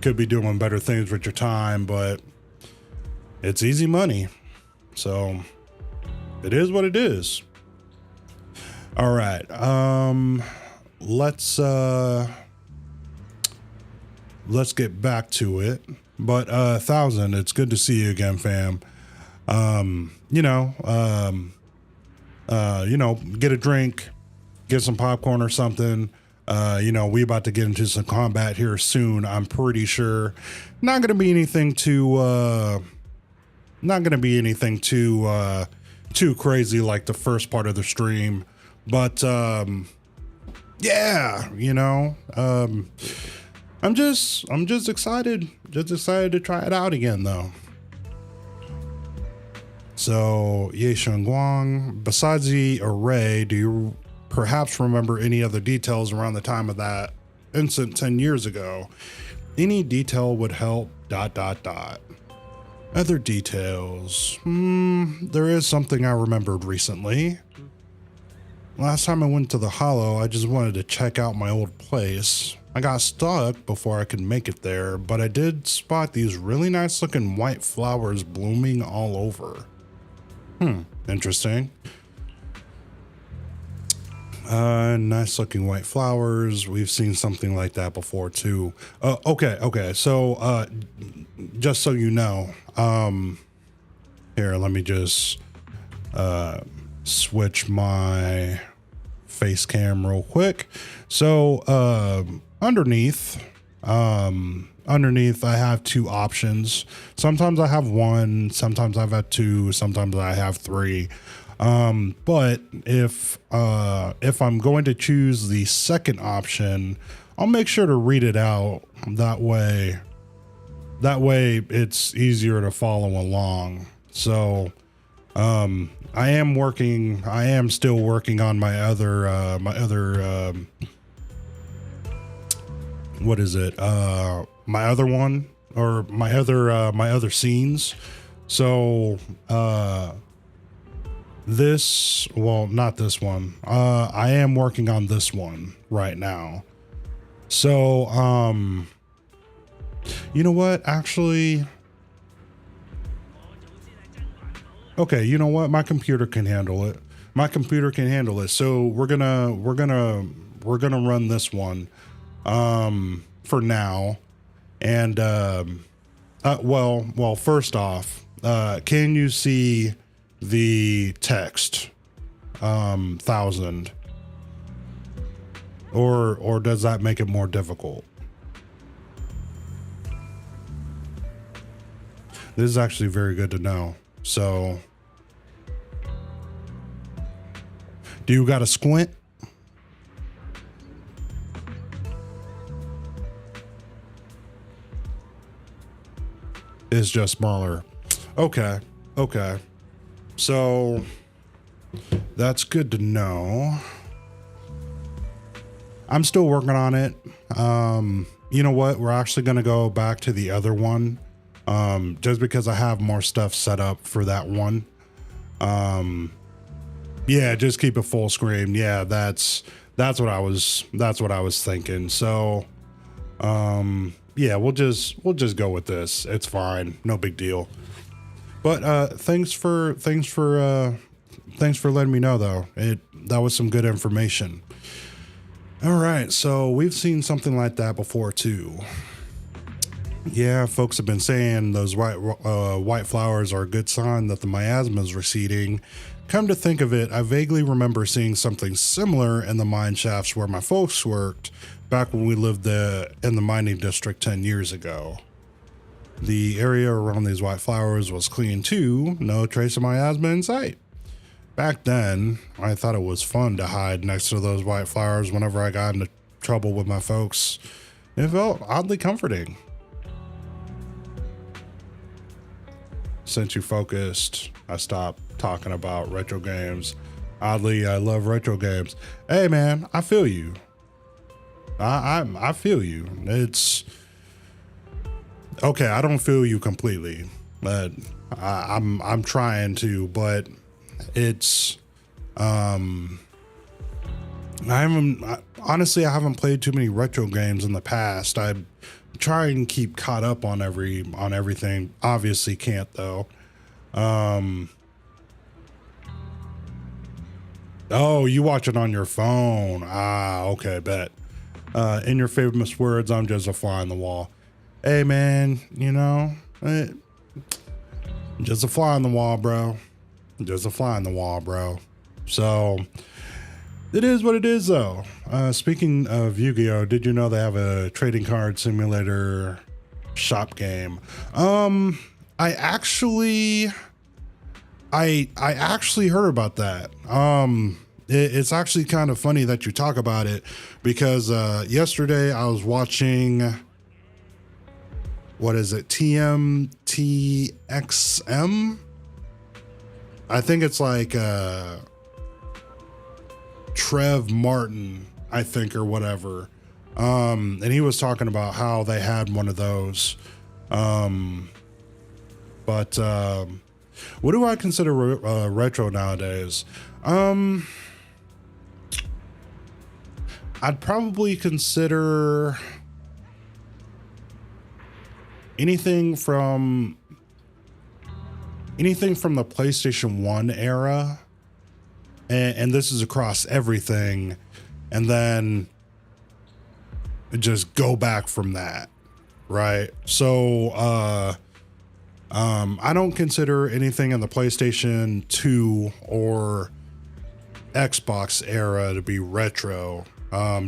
could be doing better things with your time, but it's easy money. So it is what it is. All right. Let's get back to it. But 1000, it's good to see you again, fam. You know, get a drink, get some popcorn or something. You know, we about to get into some combat here soon. I'm pretty sure not going to be anything too too crazy like the first part of the stream, but yeah, you know, I'm just excited to try it out again though. So Ye Guang, besides the array, do you perhaps remember any other details around the time of that incident 10 years ago? Any detail would help, ... Other details. There is something I remembered recently. Last time I went to the Hollow, I just wanted to check out my old place. I got stuck before I could make it there, but I did spot these really nice looking white flowers blooming all over. Interesting. Nice looking white flowers. We've seen something like that before too. Okay. So, just so you know, here, let me just, switch my face cam real quick. So, underneath I have two options. Sometimes I have one, sometimes I've had two, sometimes I have three. But if I'm going to choose the second option, I'll make sure to read it out. That way it's easier to follow along. So, I am still working on my other, what is it? My other one, or my other scenes. So, not this one. I am working on this one right now. So, you know what? Actually, okay, you know what? My computer can handle it. So we're gonna run this one, for now. And, well, first off, can you see the text, 1000, or does that make it more difficult? This is actually very good to know. So Do you got a squint? It's just smaller. Okay. Okay. So that's good to know. I'm still working on it. You know what? We're actually going to go back to the other one. Just because I have more stuff set up for that one. Yeah, just keep it full screen. Yeah, that's what I was thinking. So, yeah, we'll just go with this. It's fine. No big deal. But, thanks for letting me know though. That was some good information. All right. So we've seen something like that before too. Yeah, folks have been saying those white flowers are a good sign that the miasma is receding. Come to think of it, I vaguely remember seeing something similar in the mine shafts where my folks worked back when we lived in the mining district 10 years ago. The area around these white flowers was clean too, no trace of miasma in sight. Back then, I thought it was fun to hide next to those white flowers whenever I got into trouble with my folks. It felt oddly comforting. Since you focused, I stopped talking about retro games. Oddly, I love retro games. Hey man, I feel you. I feel you. It's okay. I don't feel you completely, but I'm trying to. But it's honestly, I haven't played too many retro games in the past. I try and keep caught up on everything. Obviously can't though. Oh, you watch it on your phone. Ah, okay, bet. In your famous words, I'm just a fly on the wall. Hey man, you know, just a fly on the wall, bro. Just a fly on the wall, bro. So it is what it is though. Speaking of Yu-Gi-Oh, did you know they have a trading card simulator shop game? I actually heard about that. It's actually kind of funny that you talk about it because yesterday I was watching, what is it, TMTXM? I think it's like Trev Martin, I think, or whatever. And he was talking about how they had one of those. But what do I consider retro nowadays? I'd probably consider anything from the PlayStation 1 era. And this is across everything. And then just go back from that. Right. So, I don't consider anything in the PlayStation 2 or Xbox era to be retro.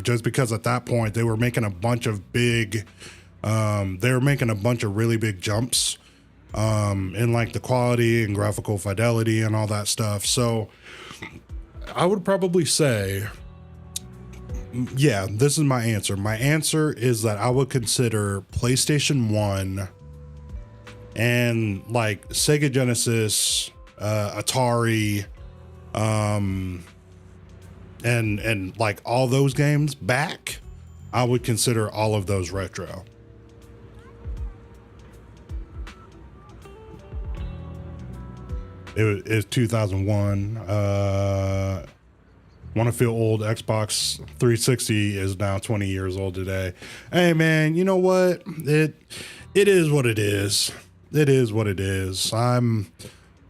Just because at that point they were making a bunch of really big jumps, in like the quality and graphical fidelity and all that stuff. So I would probably say, yeah, this is my answer. My answer is that I would consider PlayStation 1 and like Sega Genesis, Atari, and like all those games back, I would consider all of those retro. It's 2001. Want to feel old? Xbox 360 is now 20 years old today. Hey man, you know what? It is what it is. It is what it is. I'm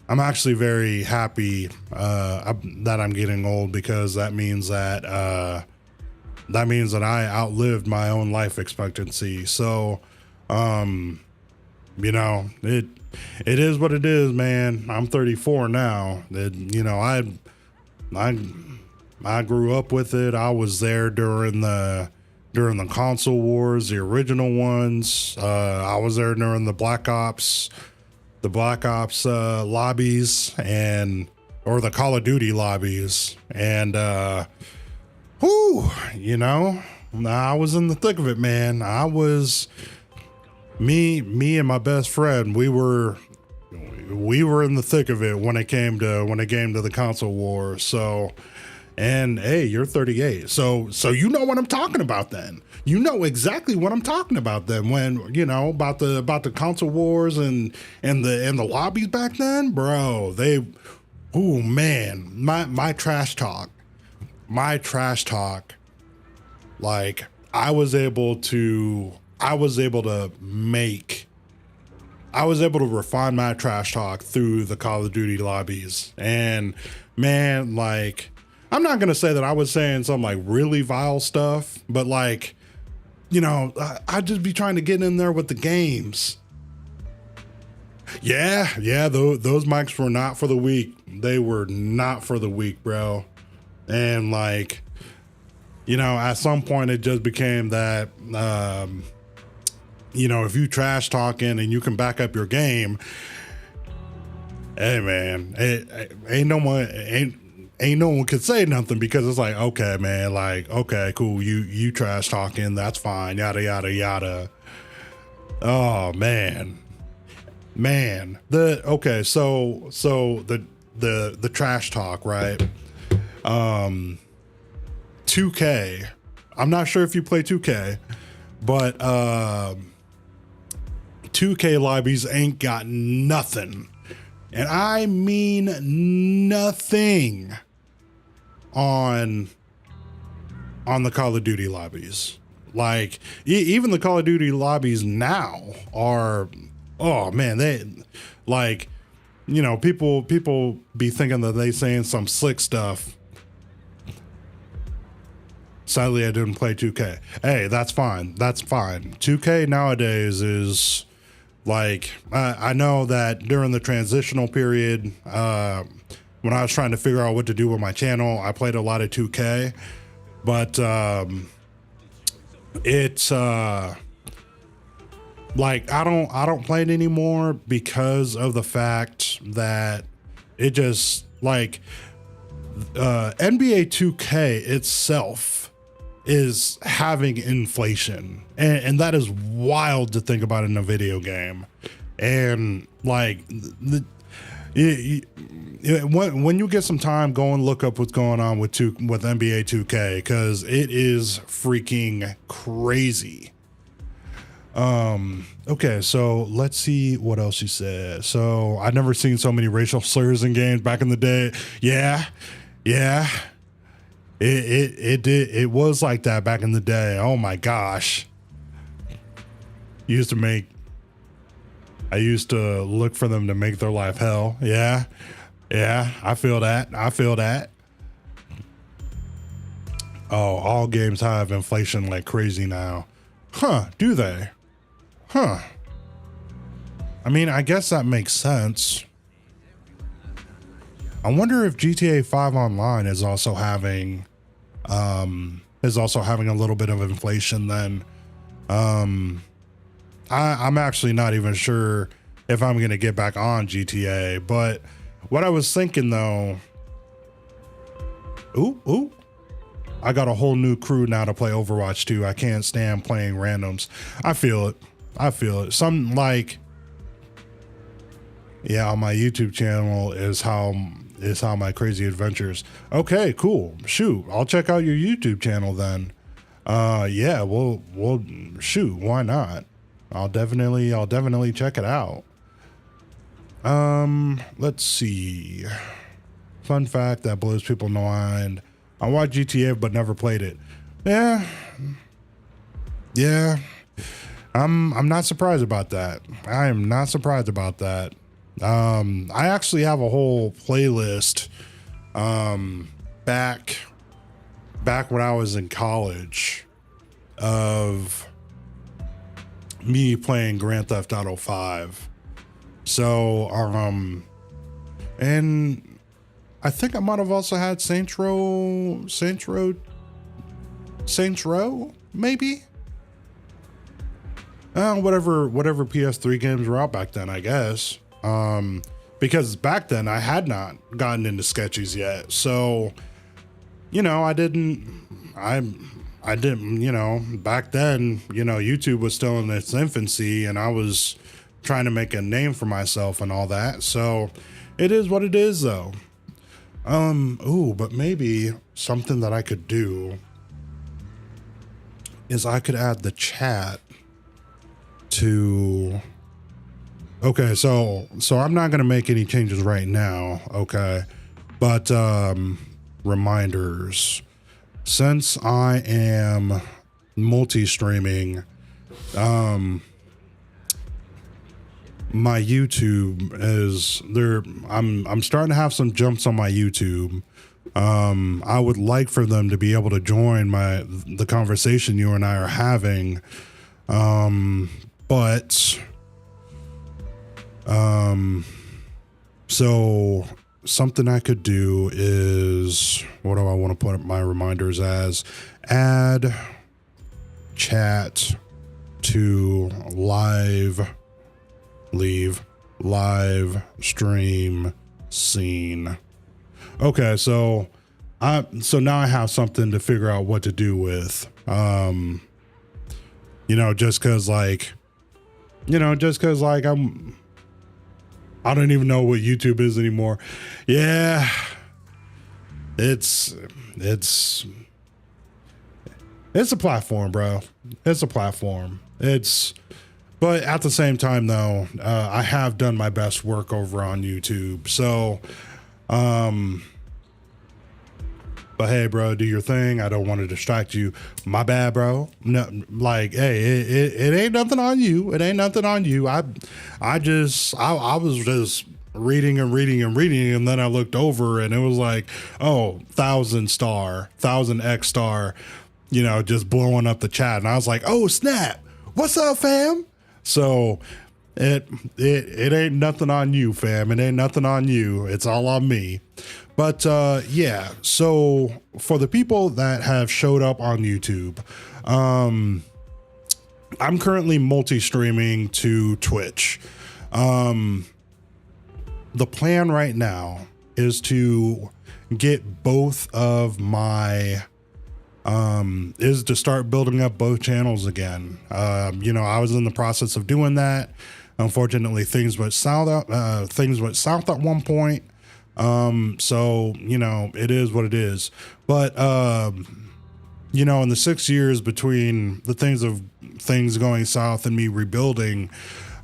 actually very happy that I'm getting old, because that means that I outlived my own life expectancy. So, you know, it is what it is, man. I'm 34 now. I grew up with it. I was there during the console wars, the original ones. I was there during the Black Ops lobbies, or the Call of Duty lobbies. And, whew, you know, I was in the thick of it, man. I was, me and my best friend, we were in the thick of it when it came to the console wars. So, and hey, you're 38. So you know what I'm talking about then. You know exactly what I'm talking about then when, you know, about the console wars and the lobbies back then, bro. Oh man, my trash talk, like I was able to refine my trash talk through the Call of Duty lobbies. And man, like, I'm not going to say that I was saying some like really vile stuff, but like, you know, I'd just be trying to get in there with the games. Yeah, those mics were not for the weak. They were not for the weak, bro. And like, you know, at some point it just became that, you know, if you trash talking and you can back up your game, hey man, ain't no one could say nothing, because it's like, okay, man, like, okay, cool, you trash talking, that's fine, yada yada yada. Oh man. So the trash talk, right? 2K. I'm not sure if you play 2K, but 2K lobbies ain't got nothing. And I mean nothing on the Call of Duty lobbies. Like even the Call of Duty lobbies now are, oh man, they like, you know, people be thinking that they saying some slick stuff. Sadly, I didn't play 2K. Hey, that's fine. 2K nowadays is like, I know that during the transitional period, when I was trying to figure out what to do with my channel, I played a lot of 2K, but it's like I don't play it anymore because of the fact that it just like NBA 2K itself is having inflation, and that is wild to think about in a video game. And like when you get some time, go and look up what's going on with NBA 2K, because it is freaking crazy. Okay, so let's see what else you said. So I've never seen so many racial slurs in games back in the day. Yeah. It was like that back in the day. Oh my gosh. I used to look for them to make their life hell. Yeah, I feel that. Oh, all games have inflation like crazy now. Huh, do they? Huh. I mean, I guess that makes sense. I wonder if GTA 5 Online is also having a little bit of inflation then. I'm actually not even sure if I'm going to get back on GTA, but what I was thinking though, ooh, I got a whole new crew now to play Overwatch 2. I can't stand playing randoms. I feel it. Some like, yeah, on my YouTube channel is how my crazy adventures. Okay, cool. Shoot, I'll check out your YouTube channel then. Yeah, we'll shoot, why not? I'll definitely check it out. Let's see. Fun fact that blows people's mind. I watched GTA but never played it. Yeah. I'm not surprised about that. I am not surprised about that. I actually have a whole playlist back when I was in college of me playing Grand Theft Auto 5. So and I think I might have also had Saints Row maybe. Whatever PS3 games were out back then, I guess. because back then I had not gotten into sketchies yet. So, you know, I didn't, you know, back then, you know, YouTube was still in its infancy and I was trying to make a name for myself and all that. So it is what it is though. Ooh, but maybe something that I could do is I could add the chat to, okay, so I'm not going to make any changes right now. Okay. But, reminders, since I am multi-streaming, my YouTube is there. I'm starting to have some jumps on my YouTube. I would like for them to be able to join the conversation you and I are having. So something I could do is, what do I want to put my reminders as? Add chat to leave live stream scene. Okay, so now I have something to figure out what to do with. You know, just cause like I don't even know what YouTube is anymore. Yeah. It's a platform, bro. It's a platform. But at the same time though, I have done my best work over on YouTube. So, but hey, bro, do your thing. I don't want to distract you. My bad, bro. No, like, hey, it ain't nothing on you. It ain't nothing on you. I was just reading, and then I looked over and it was like, oh, 1000X star, you know, just blowing up the chat. And I was like, oh, snap. What's up, fam? So it ain't nothing on you, fam. It ain't nothing on you. It's all on me. But yeah, so for the people that have showed up on YouTube, I'm currently multi-streaming to Twitch. The plan right now is to get both of my is to start building up both channels again. You know, I was in the process of doing that. Unfortunately, things went south at one point. So, you know, it is what it is. But, you know, in the 6 years between the things going south and me rebuilding,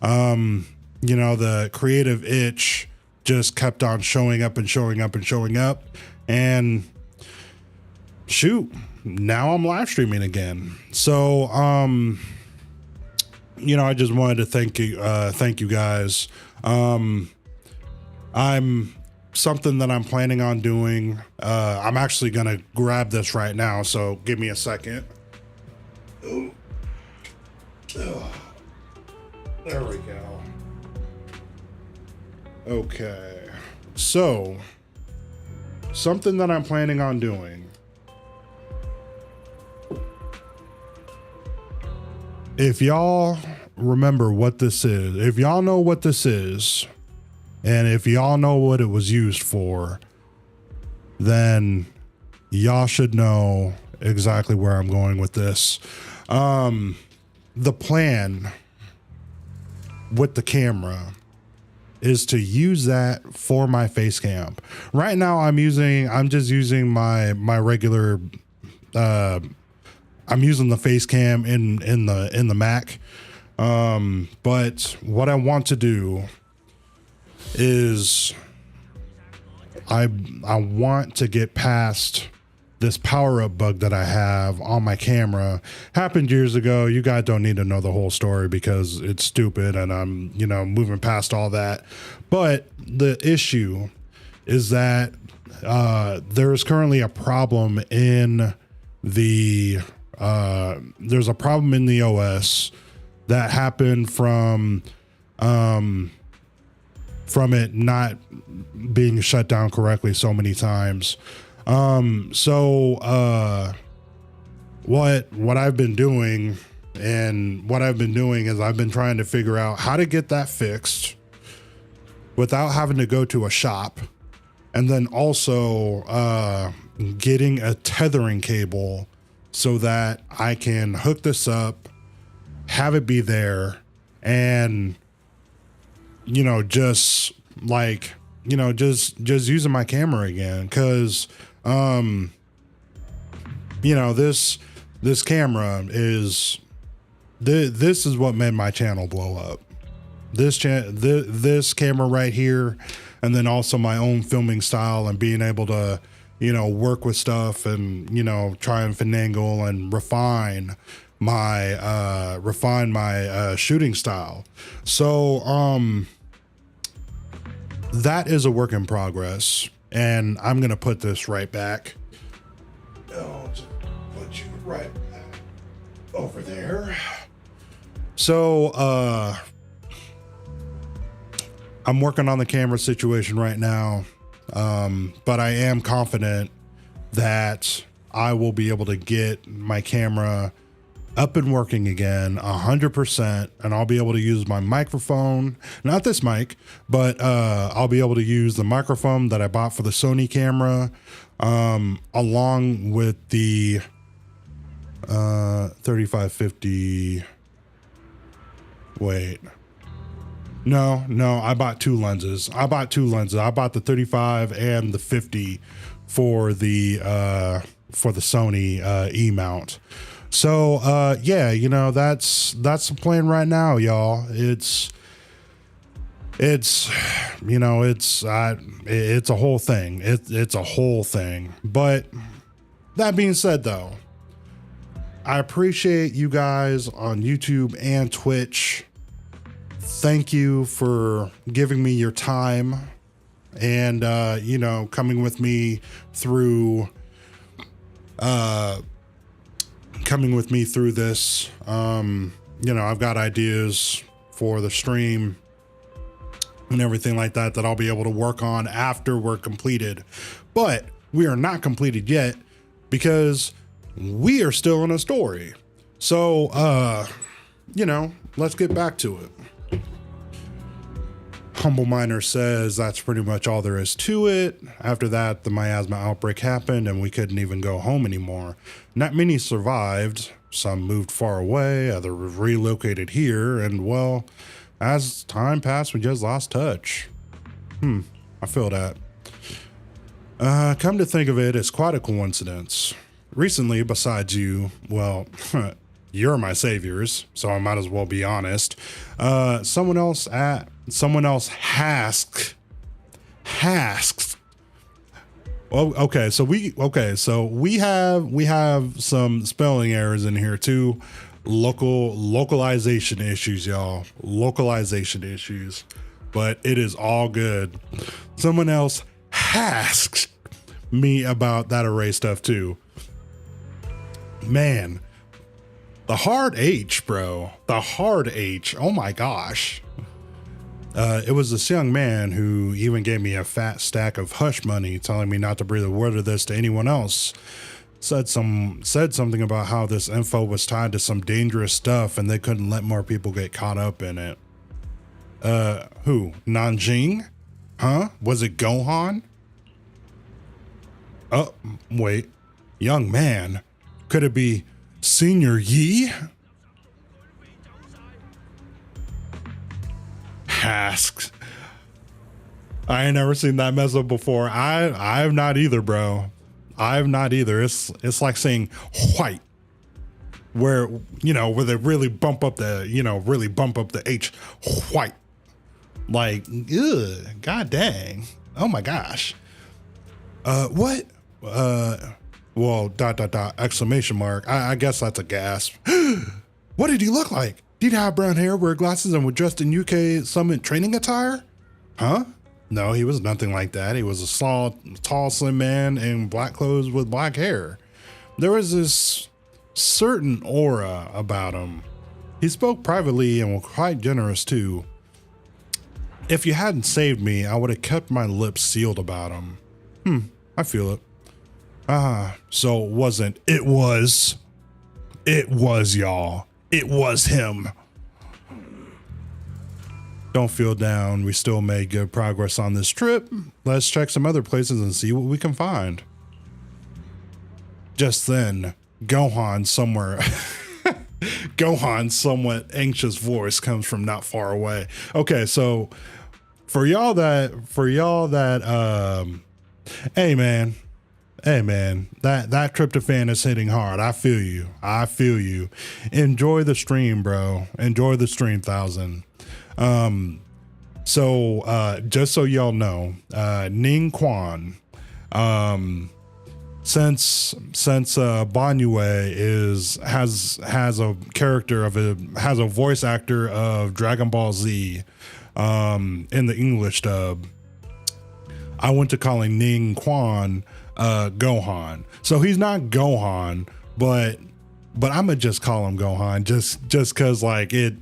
you know, the creative itch just kept on showing up. And shoot, now I'm live streaming again. So, you know, I just wanted to thank you guys. Something that I'm planning on doing. I'm actually gonna grab this right now, so give me a second. Ooh. Oh, there we go. Okay, so something that I'm planning on doing. If y'all remember what this is, if y'all know what this is, and if y'all know what it was used for, then y'all should know exactly where I'm going with this. The plan with the camera is to use that for my face cam. Right now I'm just using my regular, I'm using the face cam in the Mac. But what I want to do is I want to get past this power-up bug that I have on my camera. Happened years ago. You guys don't need to know the whole story because it's stupid and I'm, you know, moving past all that. But the issue is that there's currently a problem in the there's a problem in the OS that happened from it not being shut down correctly so many times. So what I've been doing is I've been trying to figure out how to get that fixed. without having to go to a shop, and then also getting a tethering cable so that I can hook this up, have it be there, and just using my camera again, because this camera is this is what made my channel blow up. This camera right here, and then also my own filming style and being able to work with stuff and try and finagle and refine my shooting style. So that is a work in progress, and I'm gonna put this right back. I'll just put you right over there. So I'm working on the camera situation right now, but I am confident that I will be able to get my camera up and working again 100%, and I'll be able to use my microphone, not this mic, but I'll be able to use the microphone that I bought for the Sony camera, along with the 3550. Wait, no, I bought two lenses. I bought the 35 and the 50 for the Sony E-mount. So yeah, that's the plan right now, y'all. It's a whole thing. It's a whole thing. But that being said, though, I appreciate you guys on YouTube and Twitch. Thank you for giving me your time and coming with me through this. I've got ideas for the stream and everything like that I'll be able to work on after we're completed. But we are not completed yet because we are still in a story. So, let's get back to it. Humble Miner says that's pretty much all there is to it. After that, the miasma outbreak happened and we couldn't even go home anymore. Not many survived. Some moved far away, others relocated here, and well, as time passed, we just lost touch. I feel that. Come to think of it, it's quite a coincidence. Recently, besides you, well, you're my saviors, so I might as well be honest. Someone else asked. Oh, okay, so we have some spelling errors in here too. Localization issues, y'all. Localization issues, but it is all good. Someone else asked me about that array stuff too. Man, the hard H, bro. The hard H. Oh my gosh. It was this young man who even gave me a fat stack of hush money, telling me not to breathe a word of this to anyone else. Said something about how this info was tied to some dangerous stuff and they couldn't let more people get caught up in it. Who? Nanjing? Huh? Was it Gohan? Oh, wait. Young man. Could it be Senior Yi? Asks. I ain't never seen that mess up before. I've not either, bro. I've not either. It's like saying white, where they really bump up the H. White. Like, ugh, god dang. Oh my gosh. What? Well, ... exclamation mark. I guess that's a gasp. What did he look like? Did he have brown hair, wear glasses, and was dressed in UK Summit training attire? Huh? No, he was nothing like that. He was a small, tall, slim man in black clothes with black hair. There was this certain aura about him. He spoke privately and was quite generous too. If you hadn't saved me, I would have kept my lips sealed about him. I feel it. So it wasn't. It was, y'all. It was him. Don't feel down. We still made good progress on this trip. Let's check some other places and see what we can find. Just then, Gohan's somewhat anxious voice comes from not far away. Okay, so for y'all that hey man, that tryptophan is hitting hard. I feel you. Enjoy the stream, bro. Enjoy the stream, 1000. So just so y'all know, Ning Quan, since Banyue has a character has a voice actor of Dragon Ball Z in the English dub, I went to calling Ning Quan Gohan. So he's not Gohan, but I'm gonna just call him Gohan just cause like it's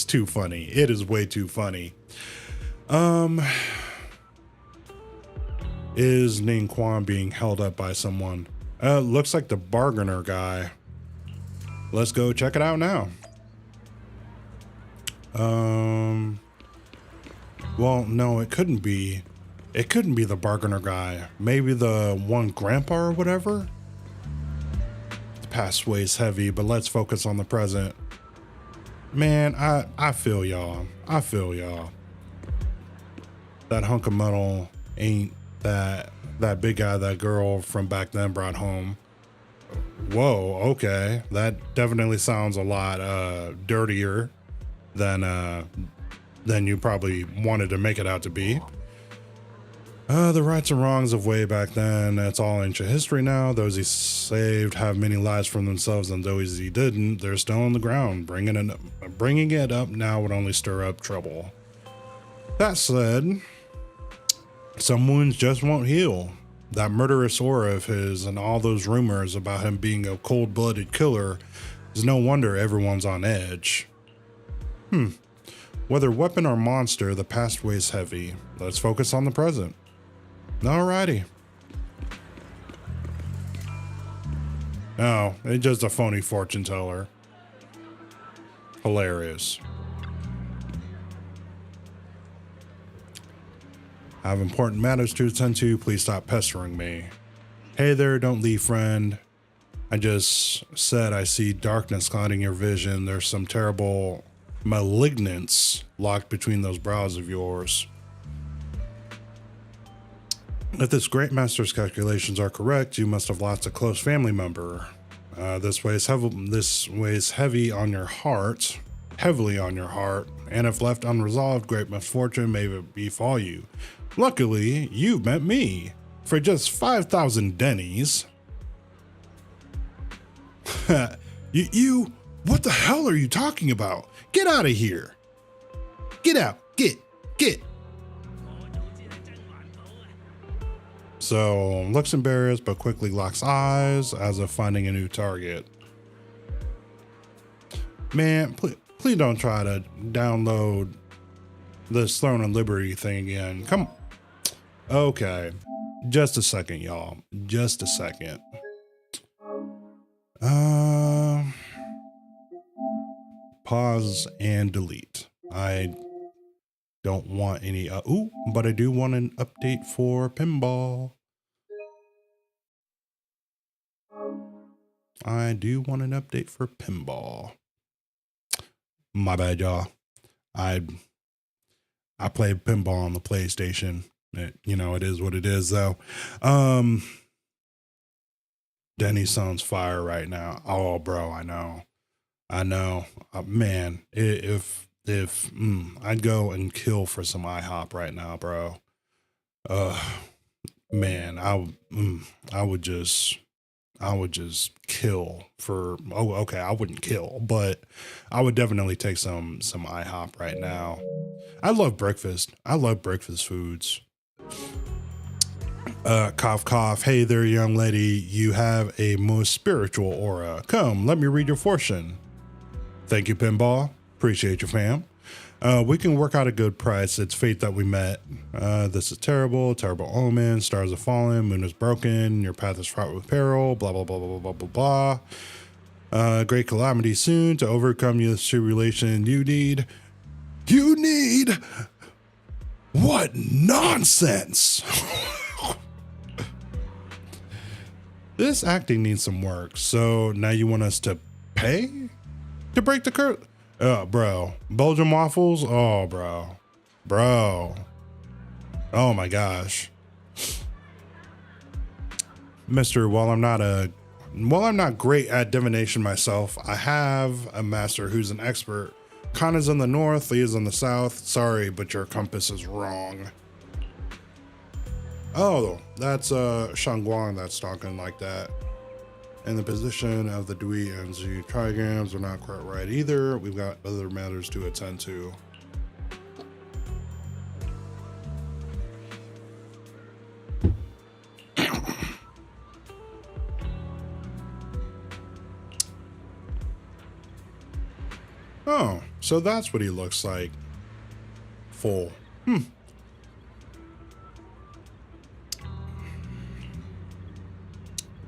too funny. It is way too funny. Is Ning Quan being held up by someone? Looks like the bargainer guy. Let's go check it out now. Well, no, it couldn't be. It couldn't be the bargainer guy. Maybe the one grandpa or whatever. The past weighs heavy, but let's focus on the present. Man, I feel y'all. That hunk of metal ain't that big guy that girl from back then brought home. Whoa, okay. That definitely sounds a lot dirtier than you probably wanted to make it out to be. The rights and wrongs of way back then, that's all ancient history now. Those he saved have many lives from themselves, and those he didn't, they're still on the ground. Bringing it up now would only stir up trouble. That said, some wounds just won't heal. That murderous aura of his and all those rumors about him being a cold-blooded killer is no wonder everyone's on edge. Whether weapon or monster, the past weighs heavy. Let's focus on the present. Alrighty. Oh, it's just a phony fortune teller. Hilarious. I have important matters to attend to. Please stop pestering me. Hey there, don't leave, friend. I just said I see darkness clouding your vision. There's some terrible malignance locked between those brows of yours. If this great master's calculations are correct, you must have lost a close family member. This weighs heavy on your heart, heavily on your heart, and if left unresolved, great misfortune may befall you. Luckily, you've met me. For just 5,000 dennies. You, what the hell are you talking about? Get out of here. Get out, get. So, looks embarrassed, but quickly locks eyes as if finding a new target. Man, please don't try to download this Throne of Liberty thing again. Come on. Okay. Just a second, y'all. Just a second. Pause and delete. I don't want any, but I do want an update for pinball. I do want an update for pinball. My bad, y'all. I played pinball on the PlayStation. It is what it is, though. Denny sounds fire right now. Oh, bro, I know. Man, if I'd go and kill for some IHOP right now, bro. Man, I would just kill for. Oh, okay, I wouldn't kill, but I would definitely take some IHOP right now. I love breakfast. I love breakfast foods. Cough, cough. Hey there, young lady. You have a most spiritual aura. Come, let me read your fortune. Thank you, Pinball. Appreciate you, fam. We can work out a good price. It's fate that we met. This is terrible omen. Stars have fallen. Moon is broken. Your path is fraught with peril. Blah, blah, blah, blah, blah, blah, blah. Great calamity soon. To overcome this tribulation you need. You need... What nonsense! This acting needs some work. So now you want us to pay to break the curse? Oh, bro. Belgian waffles? Oh, bro. Bro. Oh my gosh. Mister, while I'm not great at divination myself, I have a master who's an expert. Kana's in the north, Leah's in the south. Sorry, but your compass is wrong. Oh, that's Shangguang that's talking like that. And the position of the Dui and Z trigrams are not quite right either. We've got other matters to attend to. Oh, so that's what he looks like. Full.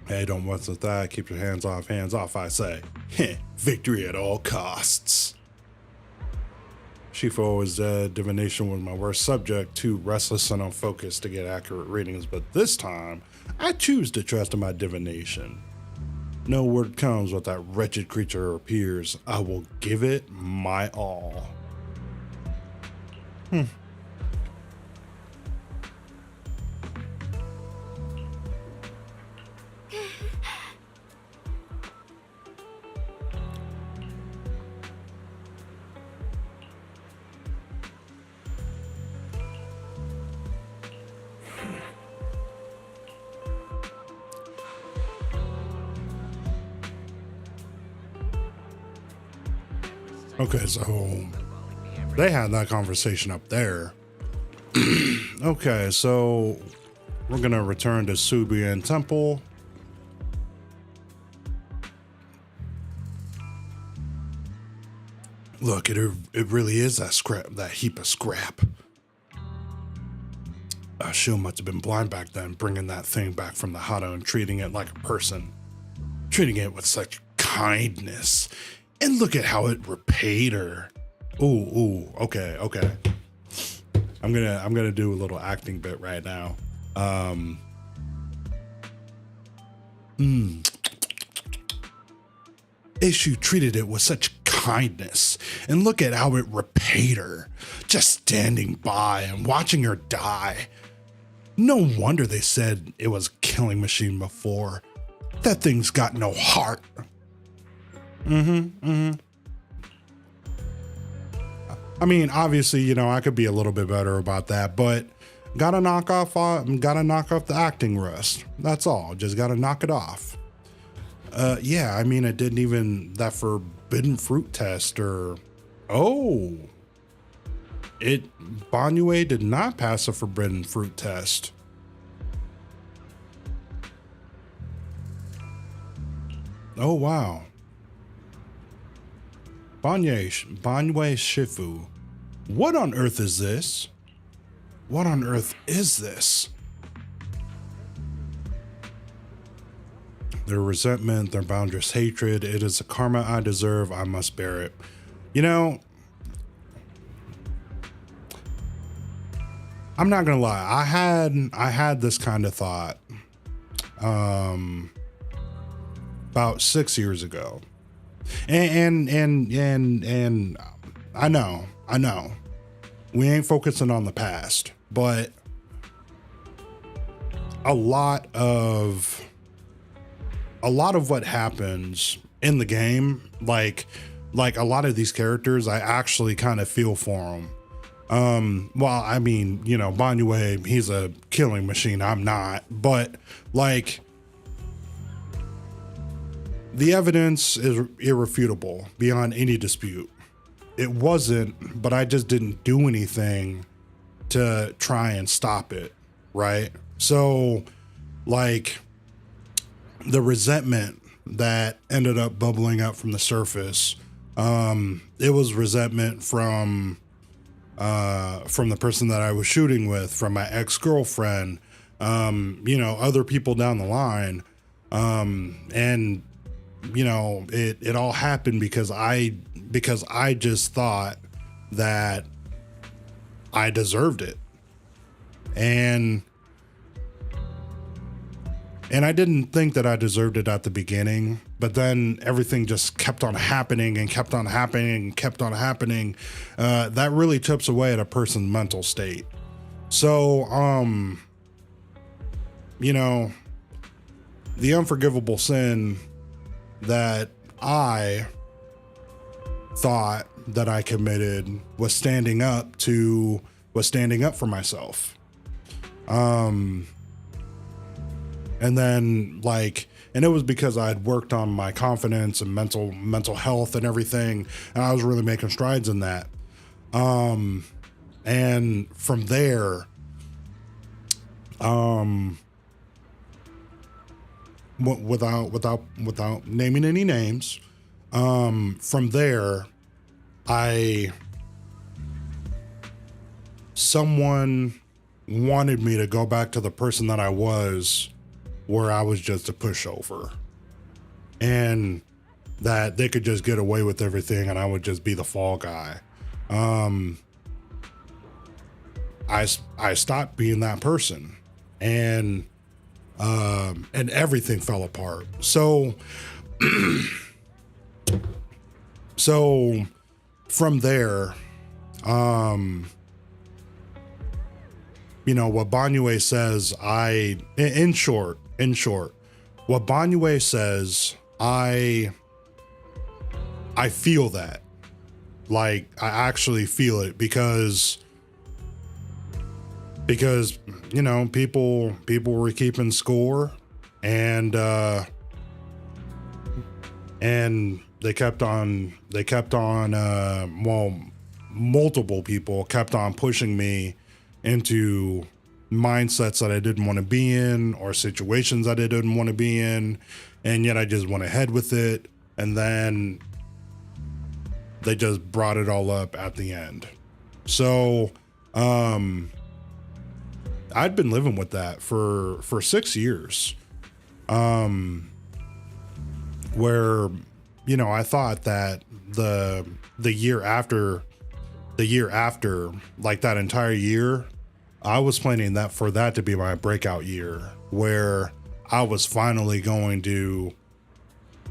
Hey, don't mess with that. Keep your hands off, I say. Victory at all costs. Shifu was dead. Divination was my worst subject. Too restless and unfocused to get accurate readings, but this time, I choose to trust in my divination. No word comes what that wretched creature appears. I will give it my all. Okay, so they had that conversation up there. Okay, so we're gonna return to Subian Temple. Look, it really is that heap of scrap. Shil must have been blind back then, bringing that thing back from the Hado and treating it like a person. Treating it with such kindness. And look at how it repaid her. Ooh, okay. I'm gonna do a little acting bit right now. Ishu treated it with such kindness, and look at how it repaid her. Just standing by and watching her die. No wonder they said it was a killing machine before. That thing's got no heart. I mean, obviously, you know, I could be a little bit better about that, but gotta knock off the acting rust. That's all. Just gotta knock it off. Yeah, I mean, it didn't even that forbidden fruit test or Banyue did not pass a forbidden fruit test. Oh wow. Banyue Shifu. What on earth is this? What on earth is this? Their resentment, their boundless hatred, it is a karma I deserve, I must bear it. You know, I'm not gonna lie, I had this kind of thought about 6 years ago. And I know we ain't focusing on the past, but a lot of what happens in the game, like a lot of these characters, I actually kind of feel for them. Well, I mean, you know, Banyue, he's a killing machine. I'm not, but like, the evidence is irrefutable beyond any dispute. It wasn't, but I just didn't do anything to try and stop it, right? So, like, the resentment that ended up bubbling up from the surface, it was resentment from the person that I was shooting with, from my ex-girlfriend, you know, other people down the line, and you know, it all happened because I just thought that I deserved it. And I didn't think that I deserved it at the beginning, but then everything just kept on happening and kept on happening and kept on happening. That really chips away at a person's mental state. So, you know, the unforgivable sin that I thought that I committed was standing up for myself. And then and it was because I had worked on my confidence and mental health and everything. And I was really making strides in that. And from there, without naming any names, from there, someone wanted me to go back to the person that I was, where I was just a pushover, and that they could just get away with everything and I would just be the fall guy. I stopped being that person, and everything fell apart. So from there, you know, what Banyue says, in short, what Banyue says, I feel that. Like, I actually feel it because, you know, people were keeping score, and they kept on, multiple people kept on pushing me into mindsets that I didn't want to be in, or situations that I didn't want to be in, and yet I just went ahead with it. And then they just brought it all up at the end. So I'd been living with that for 6 years, where, you know, I thought that the year after, like that entire year, I was planning that for that to be my breakout year, where I was finally going to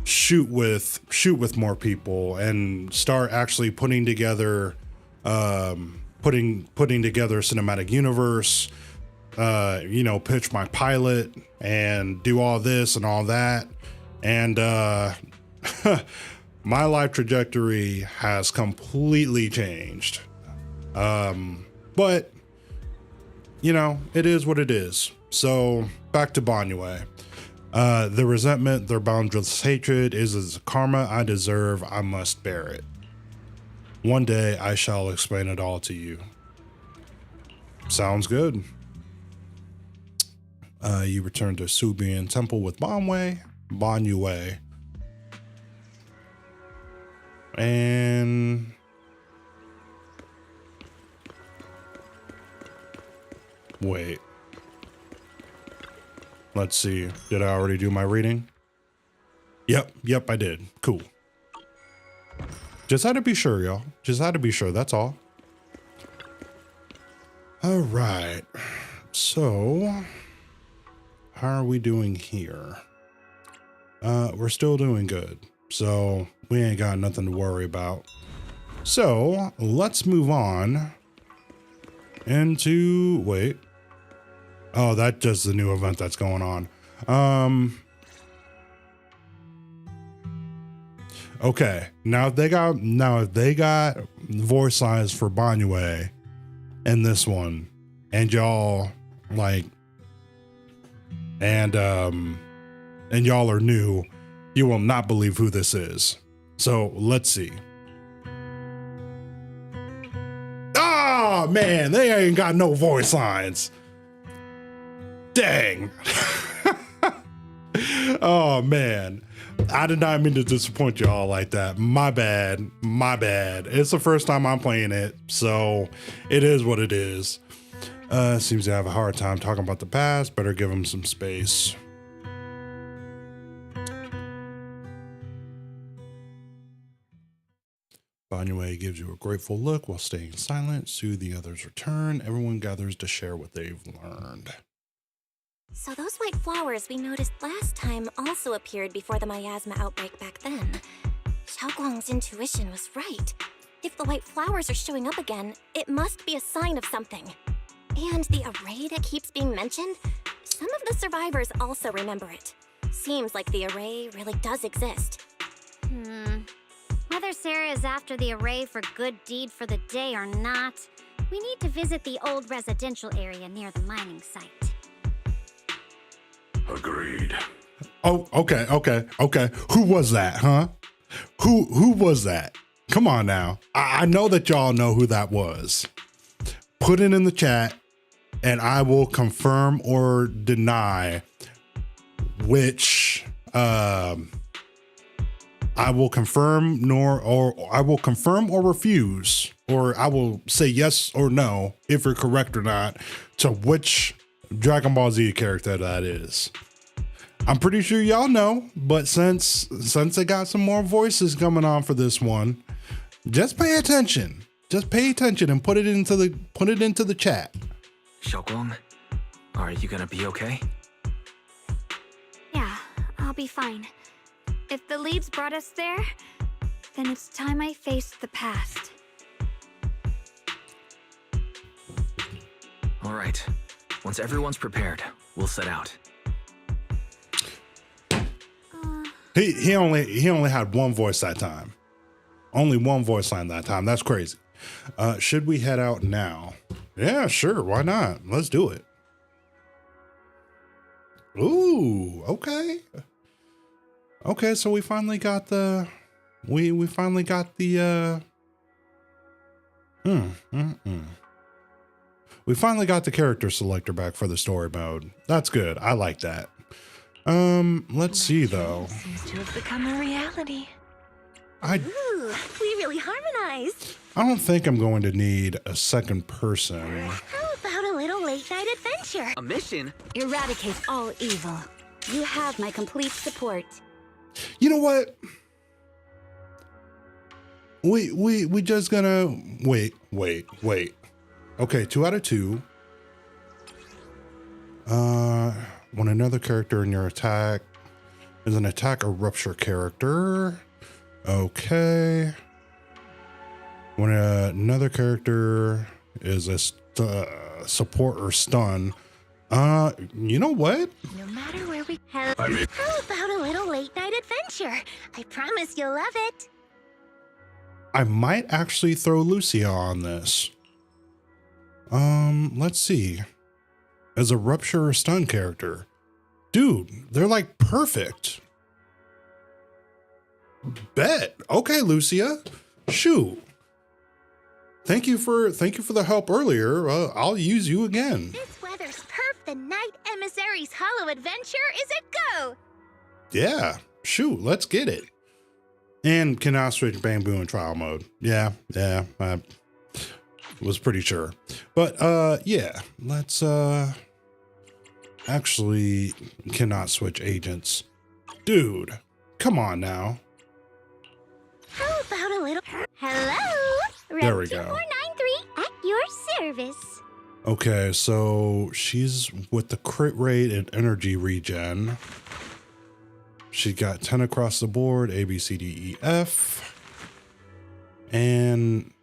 shoot with more people and start actually putting together a cinematic universe, you know, pitch my pilot and do all this and all that. And my life trajectory has completely changed. But you know, it is what it is. So back to Banyue. The resentment, their boundless hatred is karma I deserve. I must bear it. One day I shall explain it all to you. Sounds good. You return to Subian Temple with Banyue. And wait. Let's see. Did I already do my reading? Yep, I did. Cool. Just had to be sure, y'all. Just had to be sure, that's all. All right. So, how are we doing here? We're still doing good. So, we ain't got nothing to worry about. So, let's move on into, wait. Oh, that's just the new event that's going on. Okay, now if they got voice lines for Banyue in this one, and y'all like, and y'all are new, you will not believe who this is. So let's see. Oh man, they ain't got no voice lines. Dang. Oh man, I did not mean to disappoint y'all like that. My bad. It's the first time I'm playing it, so it is what it is. Seems to have a hard time talking about the past. Better give him some space. Banyue gives you a grateful look while staying silent. Soon the others return. Everyone gathers to share what they've learned.
So those white flowers we noticed last time also appeared before the miasma outbreak back then. Xiaoguang's intuition was right. If the white flowers are showing up again, it must be a sign of something. And the array that keeps being mentioned, some of the survivors also remember it. Seems like the array really does exist.
Whether Sarah is after the array for good deed for the day or not, we need to visit the old residential area near the mining site.
Agreed.
Oh, okay. Who was that, huh? Who was that? Come on now. I know that y'all know who that was. Put it in the chat and I will confirm or deny which I will confirm I will confirm or refuse, or I will say yes or no if you're correct or not to which Dragon Ball Z character that is. I'm pretty sure y'all know, but since I got some more voices coming on for this one, just pay attention. Just pay attention and put it into the chat.
Xiaoguang, are you gonna be okay?
Yeah, I'll be fine. If the leads brought us there, then it's time I faced the past.
All right. Once everyone's prepared, we'll set out.
He only had one voice that time. Only one voice line that time. That's crazy. Should we head out now? Yeah, sure. Why not? Let's do it. Ooh, okay. Okay, so we finally got the we finally got the we finally got the character selector back for the story mode. That's good. I like that. Let's see though.
Seems to have become a reality.
Ooh, we really harmonized.
I don't think I'm going to need a second person.
How about a little late-night adventure?
A mission?
Eradicate all evil. You have my complete support.
You know what? We just gonna wait. Okay, 2 out of 2. When another character in your attack is an attack or rupture character. Okay. When another character is a support or stun. You know what?
No matter where we How about a little late-night adventure? I promise you'll love it.
I might actually throw Lucia on this. Let's see. As a rupture or stun character. Dude, they're like perfect. Bet. Okay, Lucia. Shoot. Thank you for the help earlier. I'll use you again.
This weather's perf. The Night Emissary's Hollow Adventure is a go.
Yeah. Shoot, let's get it. And cannot switch bamboo in trial mode. Yeah, I was pretty sure. But yeah, let's actually cannot switch agents. Dude, come on now.
How about a little Hello?
There we go.
2493 at your service.
Okay, so she's with the crit rate and energy regen. She got 10 across the board, A, B, C, D, E, F. And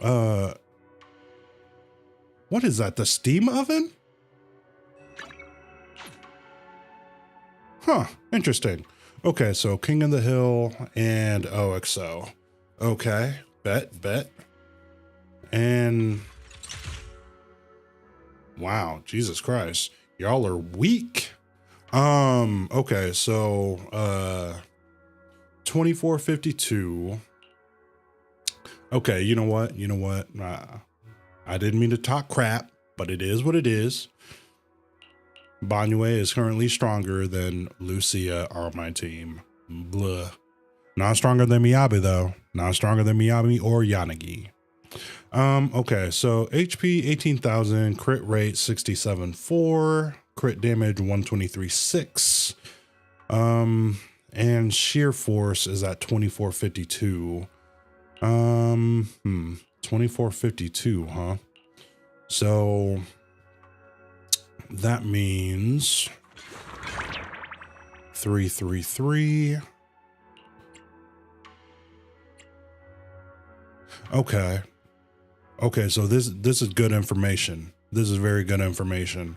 what is that? The steam oven? Huh, interesting. Okay, so King of the Hill and OXO. Okay, bet. And wow, Jesus Christ. Y'all are weak. Okay, so 2452. Okay, you know what? I didn't mean to talk crap, but it is what it is. Banyue is currently stronger than Lucia on my team. Blah. Not stronger than Miyabi though. Not stronger than Miyabi or Yanagi. Okay, so HP 18,000, crit rate 67.4, crit damage 123.6. And sheer force is at 2452. 2452, huh? So that means 333. Okay. Okay, so this is good information. This is very good information.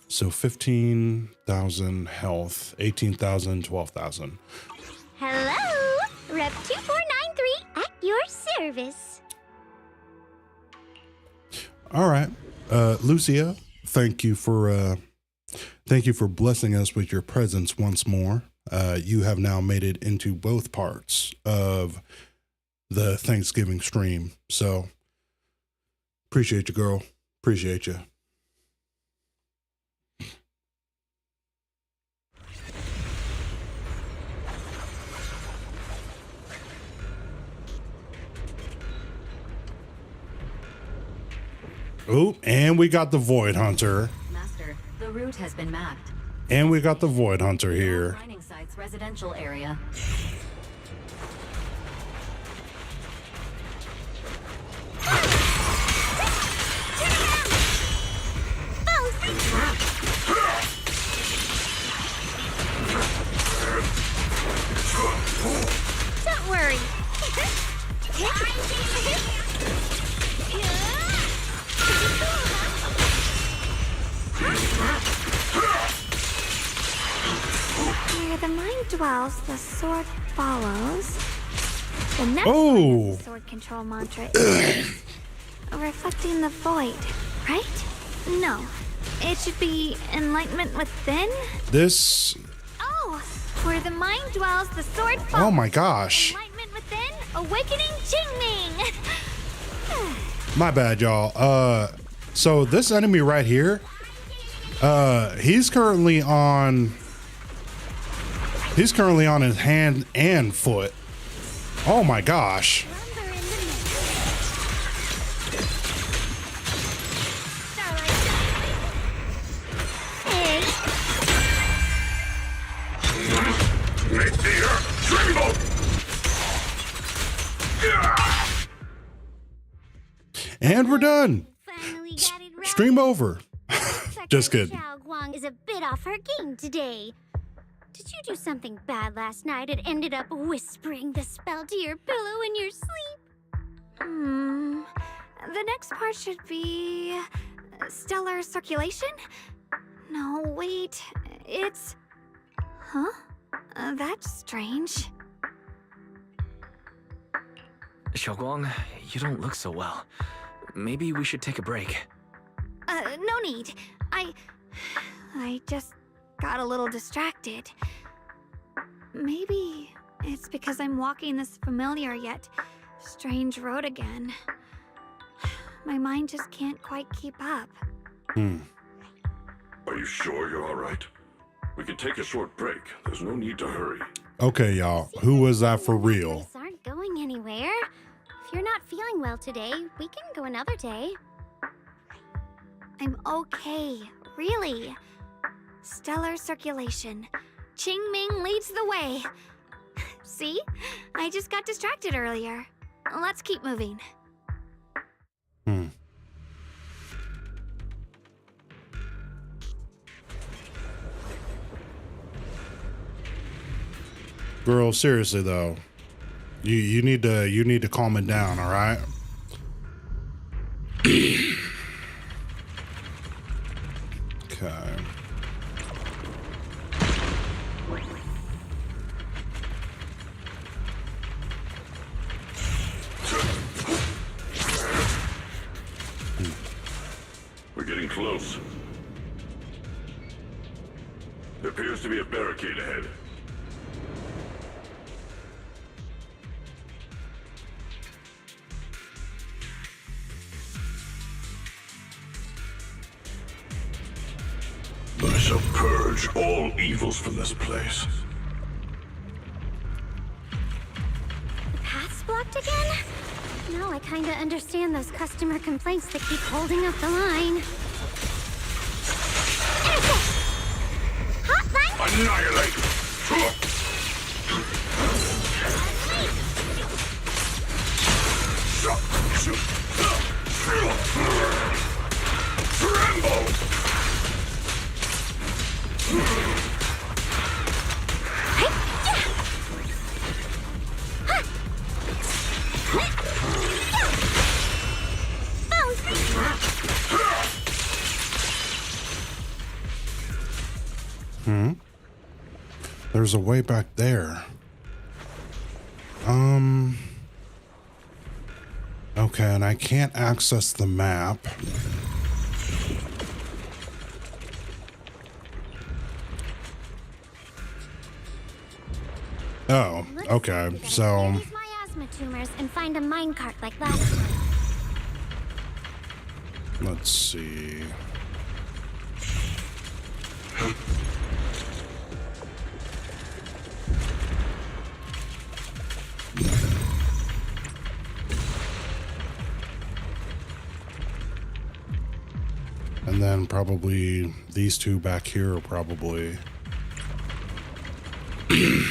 So 15,000 health, 18,000, 12,000.
Hello, Rep 2493 at your service.
All right, Lucia, thank you for blessing us with your presence once more. You have now made it into both parts of the Thanksgiving stream. So appreciate you, girl. Appreciate you. Oh, and we got the Void Hunter.
Master, the route has been mapped.
And we got the Void Hunter here.
Mining site's residential area.
Don't worry. Where the mind dwells, the sword follows. The next line of the sword control mantra is reflecting the void, right? No. It should be enlightenment within?
This...
Oh! Where the mind dwells, the sword follows.
Oh my gosh.
Enlightenment within, awakening Qingming!
My bad, y'all. So this enemy right here, he's currently on his hand and foot. Oh my gosh. And we're done. Stream over. Just kidding.
Xiao Guang is a bit off her game today. Did you do something bad last night and ended up whispering the spell to your pillow in your sleep?
The next part should be stellar circulation? No, wait. It's... Huh? That's strange.
Xiaoguang, you don't look so well. Maybe we should take a break.
No need. I just got a little distracted. Maybe it's because I'm walking this familiar yet strange road again. My mind just can't quite keep up.
Are you sure you're all right? We can take a short break. There's no need to hurry.
Okay, y'all. Who was that for real?
These aren't going anywhere. If you're not feeling well today, we can go another day.
I'm okay, really. Stellar circulation. Qingming leads the way. See? I just got distracted earlier. Let's keep moving.
Girl, seriously though. You need to calm it down, all right? Okay.
We're getting close. There appears to be a barricade ahead. I shall purge all evils from this place.
The path's blocked again? Now I kinda understand those customer complaints that keep holding up the line. Hotline!
Annihilate!
There's a way back there. Okay, and I can't access the map. Oh, okay, so...
These miasma tumors and find a minecart like last time.
Let's see... And then probably these two back here are probably...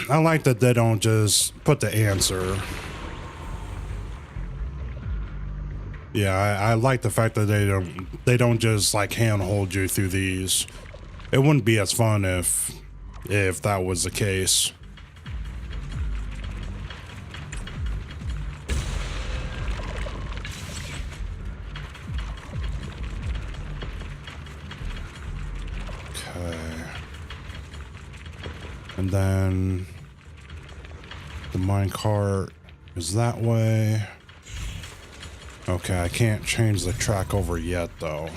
I like that they don't just put the answer. Yeah, I like the fact that they don't just like handhold you through these. It wouldn't be as fun if that was the case. And then the minecart is that way. Okay, I can't change the track over yet though.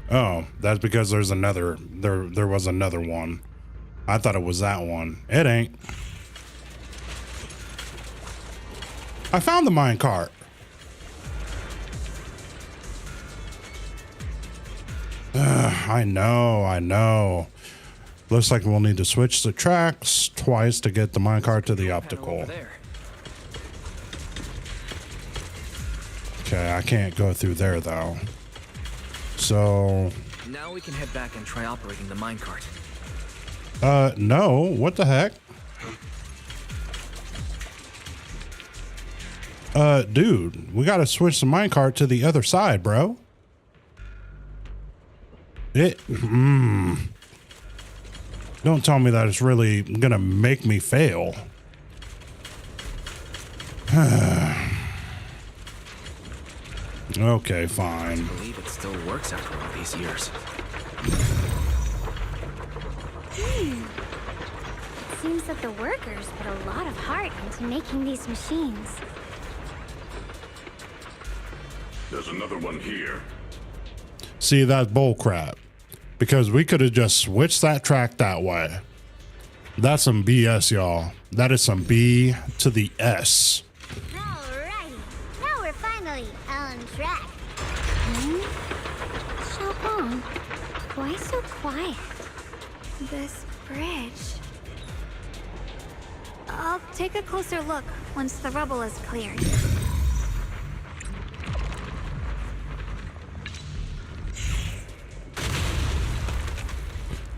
Oh, that's because there's another, there was another one. I thought it was that one. It ain't. I found the minecart. I know. Looks like we'll need to switch the tracks twice to get the minecart to the optical. Okay, I can't go through there though. So...
Now we can head back and try operating the minecart.
No. What the heck? Dude, we gotta switch the minecart to the other side, bro. Don't tell me that it's really gonna make me fail. Okay, fine.
I believe it still works after all these years.
It seems that the workers put a lot of heart into making these machines.
There's another one here.
See, that's bullcrap. Because we could have just switched that track that way. That's some BS, y'all. That is some B to the S.
Alrighty, now we're finally on track. Xiaobong, why so quiet?
This bridge. I'll take a closer look once the rubble is cleared.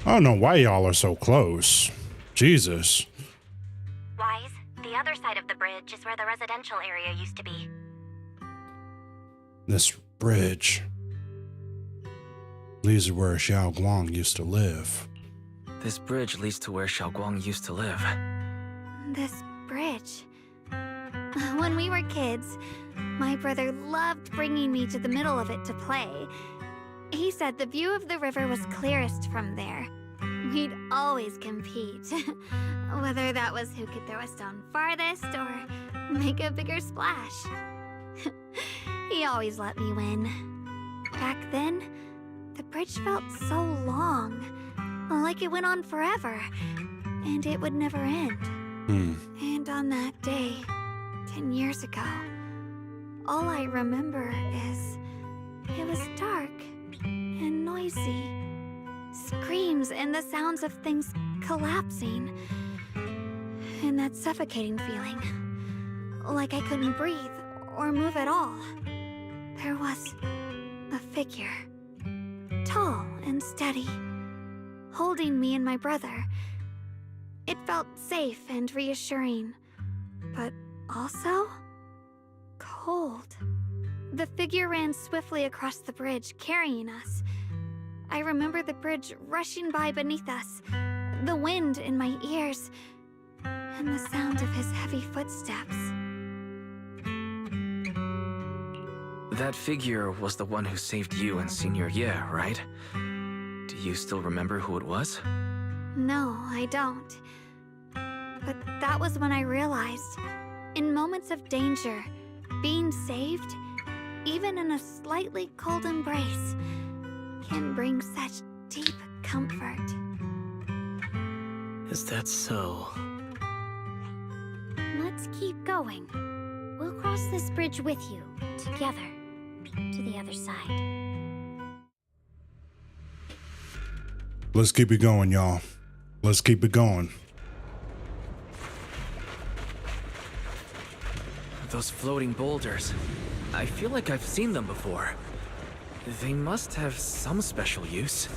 I don't know why y'all are so close. Jesus.
Wise, the other side of the bridge is where the residential area used to be.
This bridge leads to where Xiao Guang used to live.
This bridge leads to where Xiao Guang used to live.
This bridge. When we were kids, my brother loved bringing me to the middle of it to play. He said the view of the river was clearest from there. We'd always compete. Whether that was who could throw a stone farthest or make a bigger splash. He always let me win. Back then, the bridge felt so long. Like it went on forever. And it would never end. And on that day, 10 years ago, all I remember is it was dark and noisy. Screams and the sounds of things collapsing. And that suffocating feeling. Like I couldn't breathe or move at all. There was a figure. Tall and steady. Holding me and my brother. It felt safe and reassuring, but also cold. The figure ran swiftly across the bridge, carrying us. I remember the bridge rushing by beneath us, the wind in my ears, and the sound of his heavy footsteps.
That figure was the one who saved you and Senior Ye, right? Do you still remember who it was?
No, I don't. But that was when I realized, in moments of danger, being saved, even in a slightly cold embrace, can bring such deep comfort.
Is that so?
Let's keep going. We'll cross this bridge with you, together, to the other side.
Let's keep it going, y'all. Let's keep it going.
Those floating boulders. I feel like I've seen them before. They must have some special use.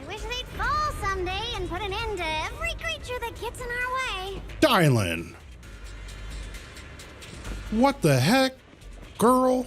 I wish they'd fall someday and put an end to every creature that gets in our way.
Dylan! What the heck, girl?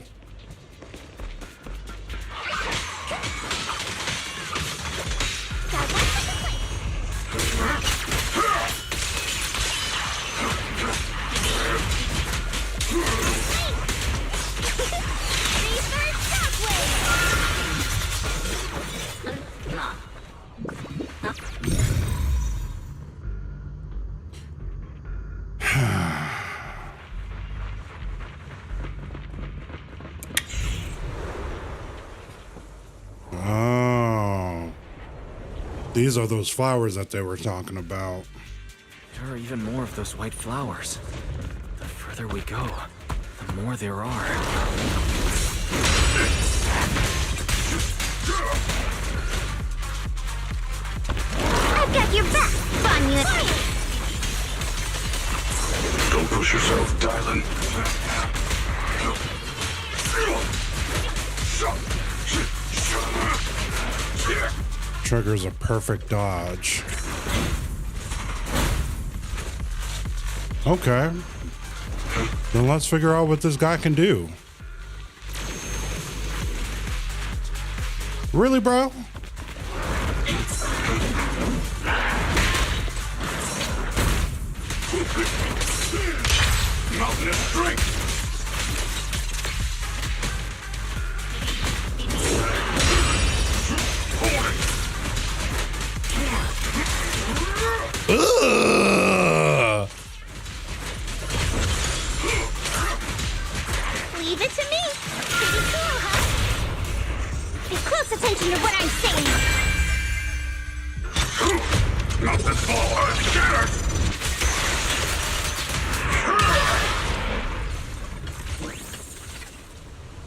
Oh, these are those flowers that they were talking about.
There are even more of those white flowers. The further we go, the more there are.
I've got your back, Banya.
Don't push yourself, Dylan.
Triggers a perfect dodge. Okay. Then let's figure out what this guy can do. Really, bro?
Mountainous strength.
Ugh.
Leave it to me. Pretty cool, huh? Pay close attention to what I'm saying.
Not this ball, I'm scared.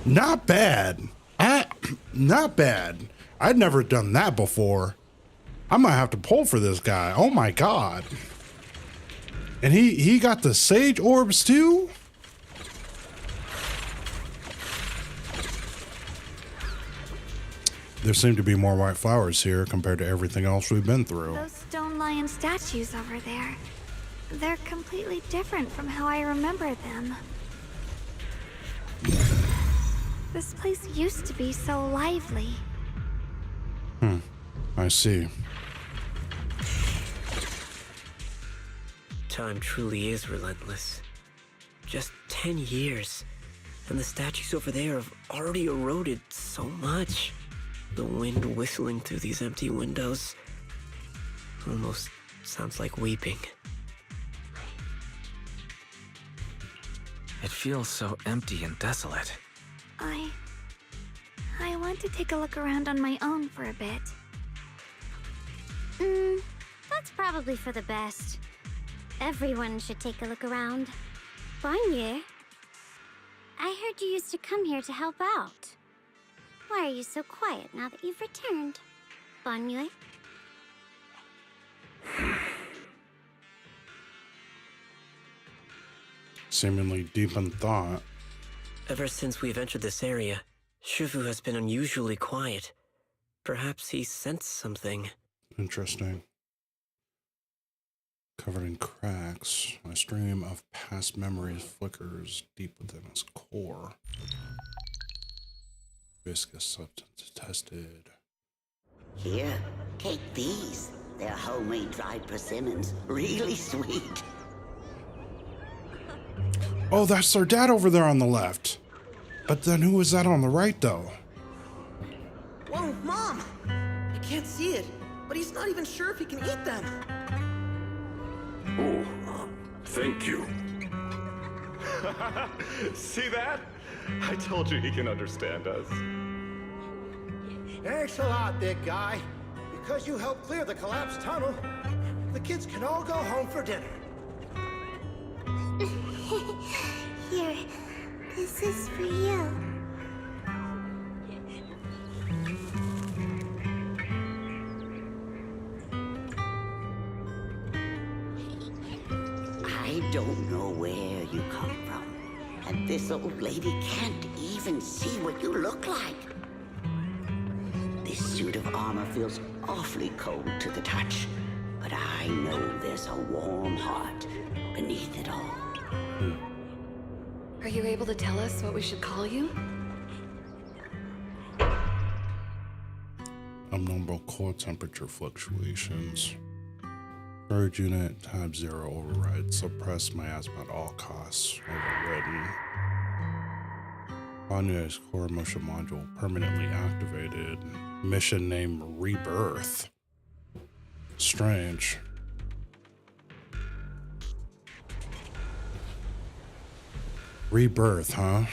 Not bad. Not bad. I'd never done that before. I might have to pull for this guy. Oh my god. And he got the sage orbs too? There seem to be more white flowers here compared to everything else we've been through.
Those stone lion statues over there, they're completely different from how I remember them. This place used to be so lively.
I see.
Time truly is relentless. Just 10 years, and the statues over there have already eroded so much. The wind whistling through these empty windows almost sounds like weeping.
It feels so empty and desolate.
I want to take a look around on my own for a bit.
That's probably for the best. Everyone should take a look around. Banya, I heard you used to come here to help out. Why are you so quiet now that you've returned, Banya?
Seemingly deep in thought.
Ever since we've entered this area, Shifu has been unusually quiet. Perhaps he sensed something.
Interesting. covered in cracks. A stream of past memories flickers deep within its core. Viscous substance tested.
Here, take these. They're homemade dried persimmons. Really sweet.
Oh, that's their dad over there on the left. But then who is that on the right, though?
Whoa, Mom! I can't see it, but he's not even sure if he can eat them.
Oh, thank you.
See that? I told you he can understand us.
Thanks a lot, big guy. Because you helped clear the collapsed tunnel, the kids can all go home for dinner.
Here, this is for you.
I don't know where you come from, and this old lady can't even see what you look like. This suit of armor feels awfully cold to the touch, but I know there's a warm heart beneath it all.
Are you able to tell us what we should call you?
Abnormal core temperature fluctuations. Storage unit type 0 override. Suppress miasma at all costs. Overridden. Anya's core motion module permanently activated. Mission name Rebirth. Strange. Rebirth, huh?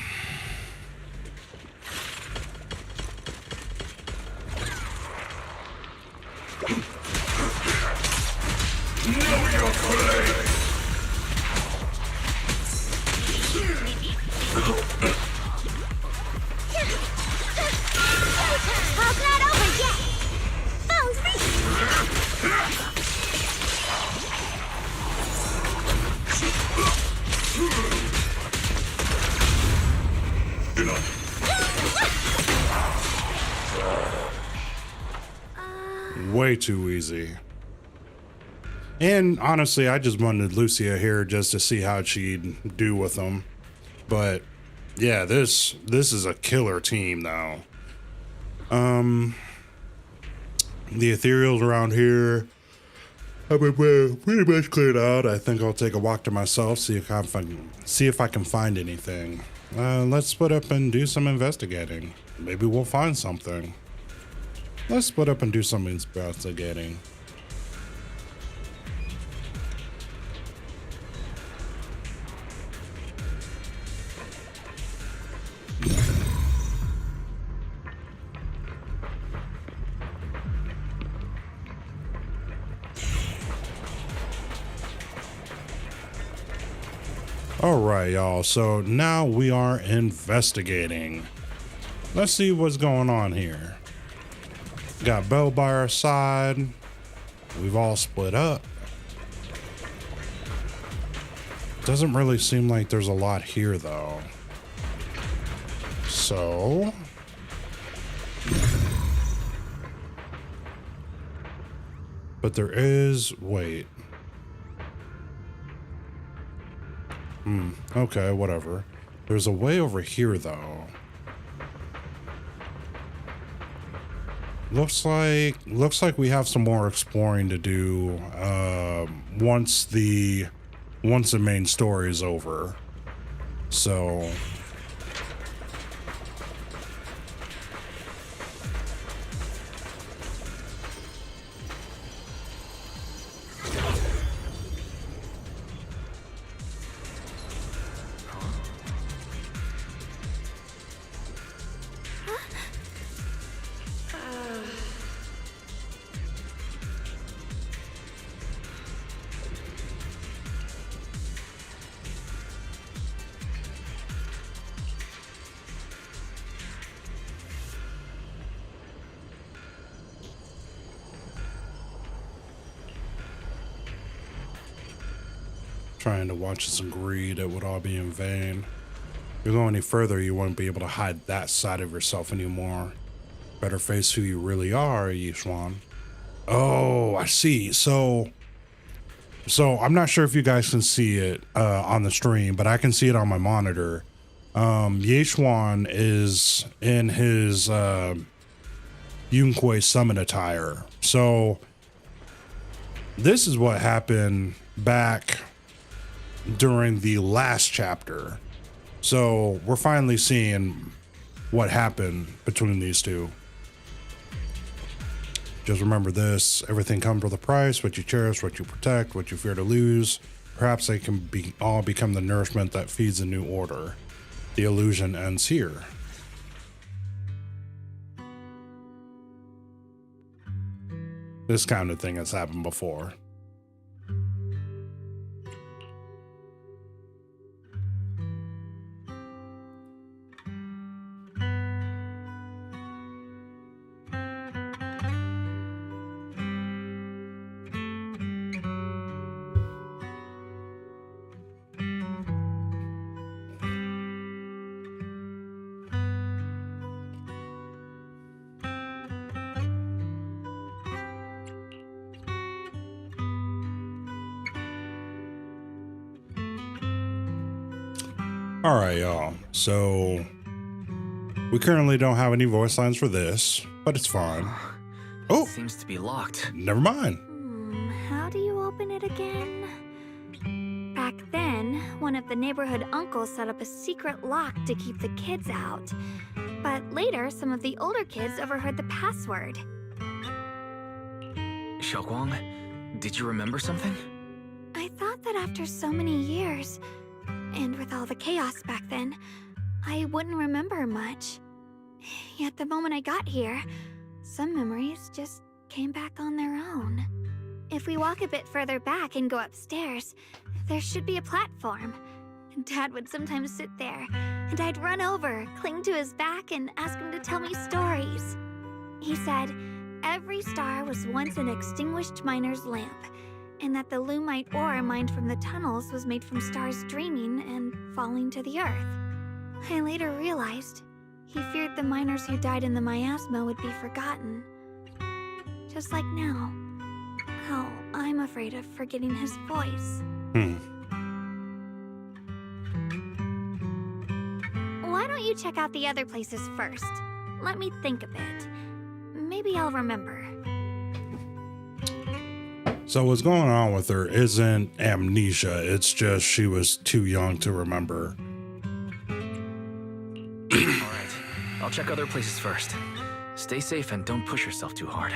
Know your place!
All's not over yet! Phone's
Way too easy. And honestly, I just wanted Lucia here just to see how she'd do with them. But yeah, this is a killer team though. The Ethereals around here have been pretty much cleared out. I think I'll take a walk to myself, see if I can find anything. Let's split up and do some investigating. Maybe we'll find something. Let's split up and do some investigating. All right, y'all. So now we are investigating. Let's see what's going on here. Got Belle by our side. We've all split up. Doesn't really seem like there's a lot here, though. So... but there is... wait. Okay, whatever. There's a way over here, though. Looks like we have some more exploring to do once the main story is over. So trying to watch this and greed, it would all be in vain. If you go any further, you won't be able to hide that side of yourself anymore. Better face who you really are, Yishuan. Oh, I see. So So I'm not sure if you guys can see it on the stream, but I can see it on my monitor. Yeshuan is in his Yunquei summon attire. So this is what happened back during the last chapter. So we're finally seeing what happened between these two. Just remember this: everything comes with a price. What you cherish, what you protect, what you fear to lose. Perhaps they can all become the nourishment that feeds a new order. The illusion ends here. This kind of thing has happened before. All right, y'all. So we currently don't have any voice lines for this, but it's fine. Oh,
it seems to be locked.
Never mind.
How do you open it again? Back then, one of the neighborhood uncles set up a secret lock to keep the kids out. But later, some of the older kids overheard the password.
Xiaoguang, did you remember something?
I thought that after so many years, and with all the chaos back then, I wouldn't remember much. Yet the moment I got here, some memories just came back on their own. If we walk a bit further back and go upstairs, there should be a platform. Dad would sometimes sit there, and I'd run over, cling to his back, and ask him to tell me stories. He said every star was once an extinguished miner's lamp, and that the lumite ore mined from the tunnels was made from stars dreaming and falling to the earth. I later realized he feared the miners who died in the miasma would be forgotten. Just like now, how I'm afraid of forgetting his voice. Why don't you check out the other places first? Let me think a bit. Maybe I'll remember.
So what's going on with her isn't amnesia. It's just she was too young to remember.
All right, I'll check other places first. Stay safe and don't push yourself too hard.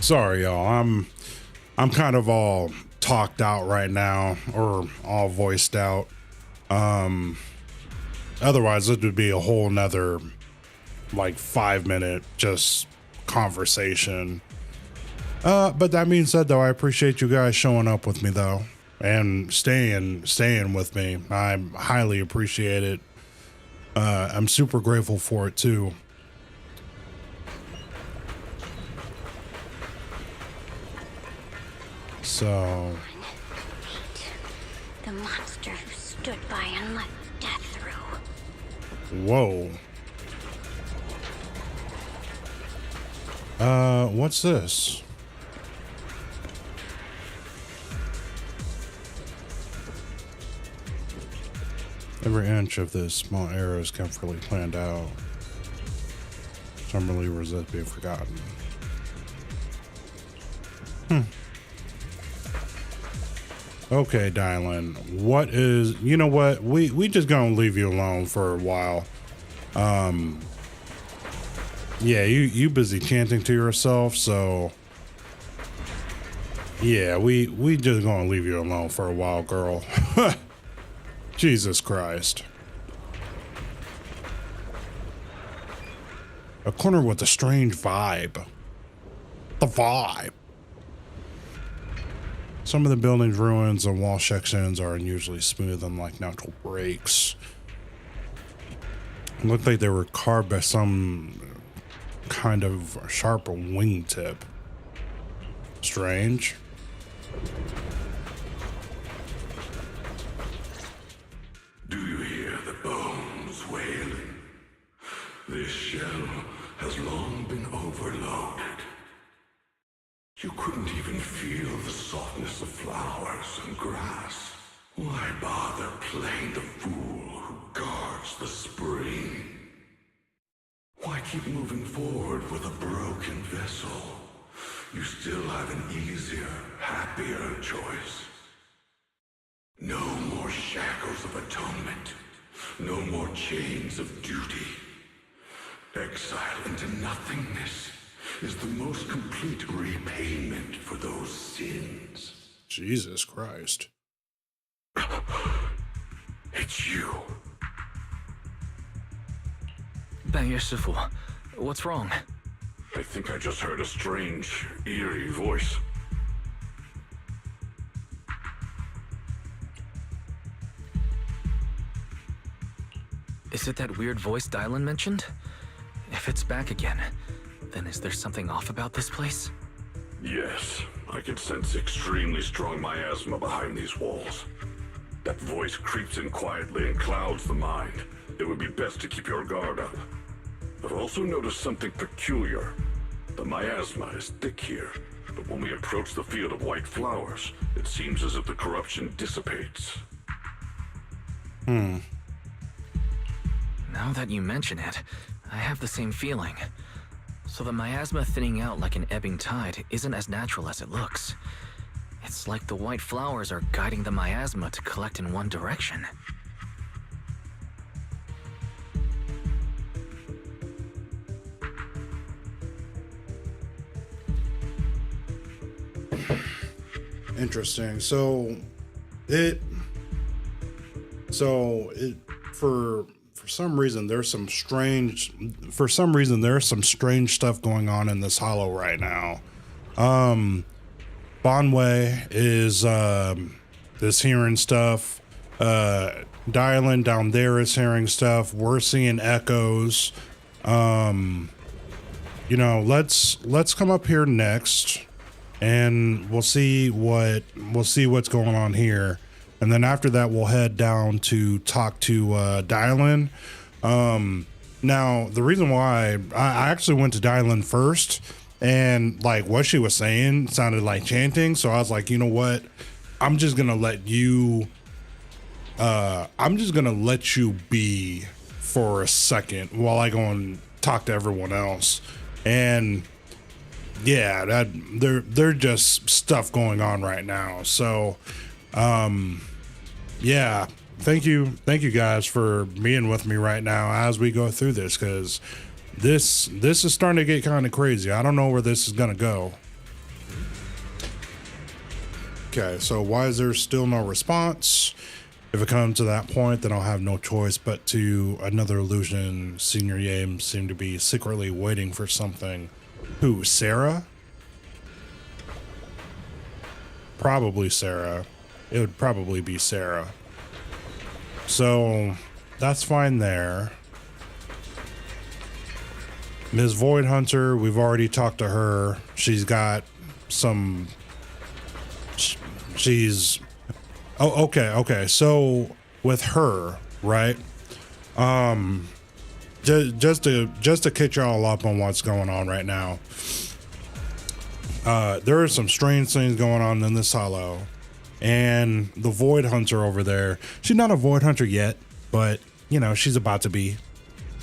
Sorry, y'all. I'm kind of all talked out right now, or all voiced out. Otherwise, it would be a whole nother like 5-minute just conversation. But that being said, though, I appreciate you guys showing up with me, though, and staying with me. I highly appreciate it. I'm super grateful for it too. So,
The monster who stood by and let death through.
whoa. What's this? Every inch of this small area is carefully planned out. Some believers that be forgotten. Okay, Dylan, what is, you know what? We just gonna leave you alone for a while. Yeah, you busy chanting to yourself, so yeah, we just gonna leave you alone for a while, girl. Jesus Christ. A corner with a strange vibe. The vibe. Some of the building's ruins and wall sections are unusually smooth, unlike natural breaks. It looked like they were carved by some kind of sharp wingtip. Strange.
Do you hear the bones wailing? This shell has long been overloaded. You couldn't even feel the softness of flowers and grass. Why bother playing the fool who guards the spring? Why keep moving forward with a broken vessel? You still have an easier, happier choice. No more shackles of atonement. No more chains of duty. Exile into nothingness is the most complete repayment for those sins.
Jesus Christ.
It's you.
半月师傅, what's wrong?
I think I just heard a strange, eerie voice.
Is it that weird voice Dylan mentioned? If it's back again, then is there something off about this place?
Yes, I can sense extremely strong miasma behind these walls. That voice creeps in quietly and clouds the mind. It would be best to keep your guard up. I've also noticed something peculiar. The miasma is thick here, but when we approach the field of white flowers, it seems as if the corruption dissipates.
Now that you mention it, I have the same feeling. So the miasma thinning out like an ebbing tide isn't as natural as it looks. It's like the white flowers are guiding the miasma to collect in one direction.
Interesting. For some reason there's some strange stuff going on in this hollow right now. Bonway is hearing stuff. Dylan down there is hearing stuff. We're seeing echoes. You know, let's come up here next and we'll see what's going on here. And then after that, we'll head down to talk to Dylan. Now, the reason why I actually went to Dylan first, and like what she was saying sounded like chanting. So I was like, you know what? I'm just gonna let you be for a second while I go and talk to everyone else. And yeah, there's just stuff going on right now. So yeah, thank you guys for being with me right now as we go through this, because this is starting to get kind of crazy. I don't know where this is gonna go. Okay, so why is there still no response? If it comes to that point, then I'll have no choice but to another illusion. Senior Yame seemed to be secretly waiting for something. Who, Sarah? Probably Sarah. It would probably be Sarah. So that's fine there. Ms. Void Hunter, we've already talked to her. She's got some... She's... Oh, okay. So with her, right? Just to catch y'all up on what's going on right now. There are some strange things going on in this hollow, and the Void Hunter over there. She's not a Void Hunter yet, but you know she's about to be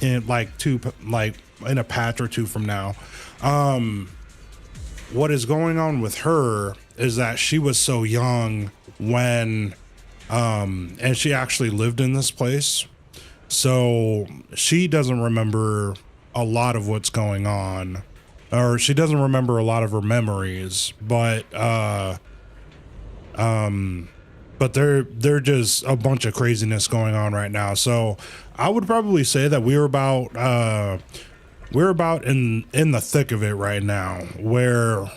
in in a patch or two from now. What is going on with her is that she was so young when and she actually lived in this place, so she doesn't remember a lot of what's going on, or she doesn't remember a lot of her memories, but they're just a bunch of craziness going on right now. So I would probably say that we're about in the thick of it right now, where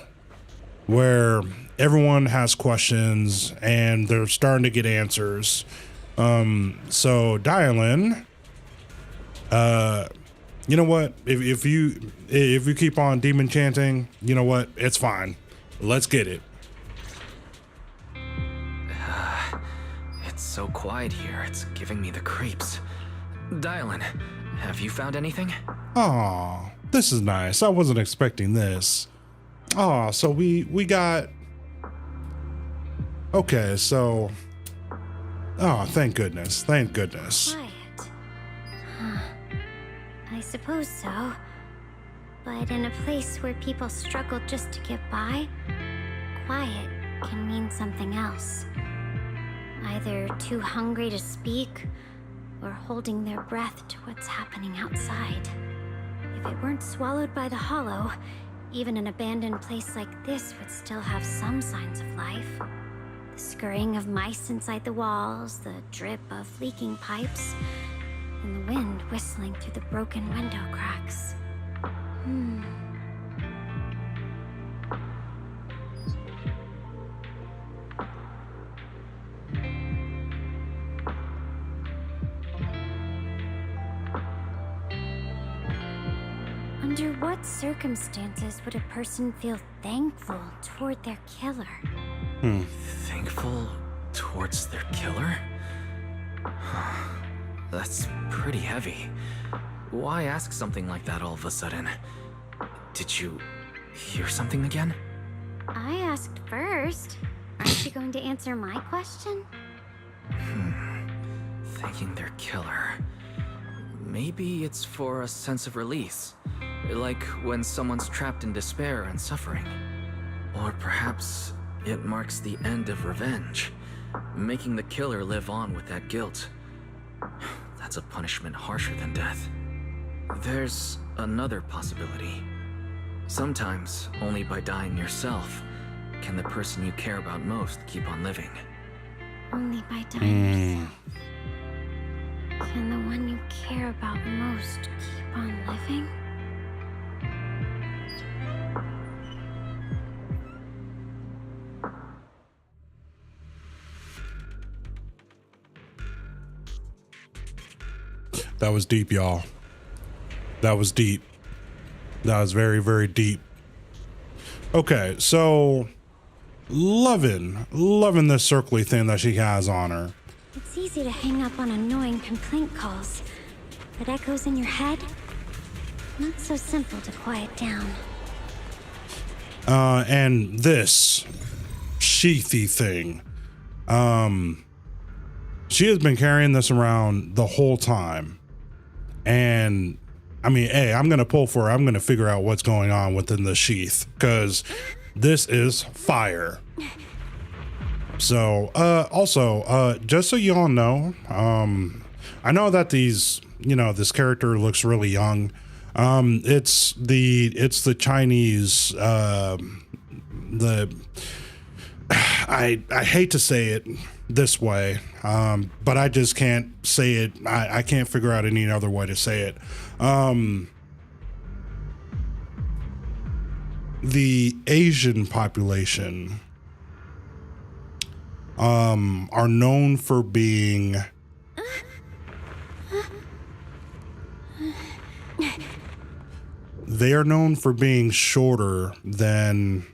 everyone has questions and they're starting to get answers. So Dialyn, you know what? If you keep on demon chanting, you know what? It's fine. Let's get it.
It's so quiet here. It's giving me the creeps. Dialyn, have you found anything?
Aw, this is nice. I wasn't expecting this. Aw, so we got... Okay, so... Oh, thank goodness. Thank goodness.
Quiet. Huh. I suppose so. But in a place where people struggle just to get by, quiet can mean something else. Either too hungry to speak, or holding their breath to what's happening outside. If it weren't swallowed by the hollow, even an abandoned place like this would still have some signs of life. The scurrying of mice inside the walls, the drip of leaking pipes, and the wind whistling through the broken window cracks. Under what circumstances would a person feel thankful toward their killer?
Thankful towards their killer? That's pretty heavy. Why ask something like that all of a sudden? Did you hear something again?
I asked first. Aren't you going to answer my question?
Thanking their killer. Maybe it's for a sense of release. Like when someone's trapped in despair and suffering. Or perhaps it marks the end of revenge, making the killer live on with that guilt. That's a punishment harsher than death. There's another possibility. Sometimes, only by dying yourself, can the person you care about most keep on living.
Only by dying yourself. Can the one you care about most keep on living?
That was deep, y'all. That was deep. That was very, very deep. Okay, so loving this circly thing that she has on her.
It's easy to hang up on annoying complaint calls, but echoes in your head? Not so simple to quiet down.
And this sheathy thing. She has been carrying this around the whole time. And I mean, hey, I'm gonna pull for her. I'm gonna figure out what's going on within the sheath, because this is fire. So also just so you all know, I know that these, you know, this character looks really young. It's the Chinese, I hate to say it this way, but I just can't say it. I can't figure out any other way to say it. The Asian population are known for being shorter than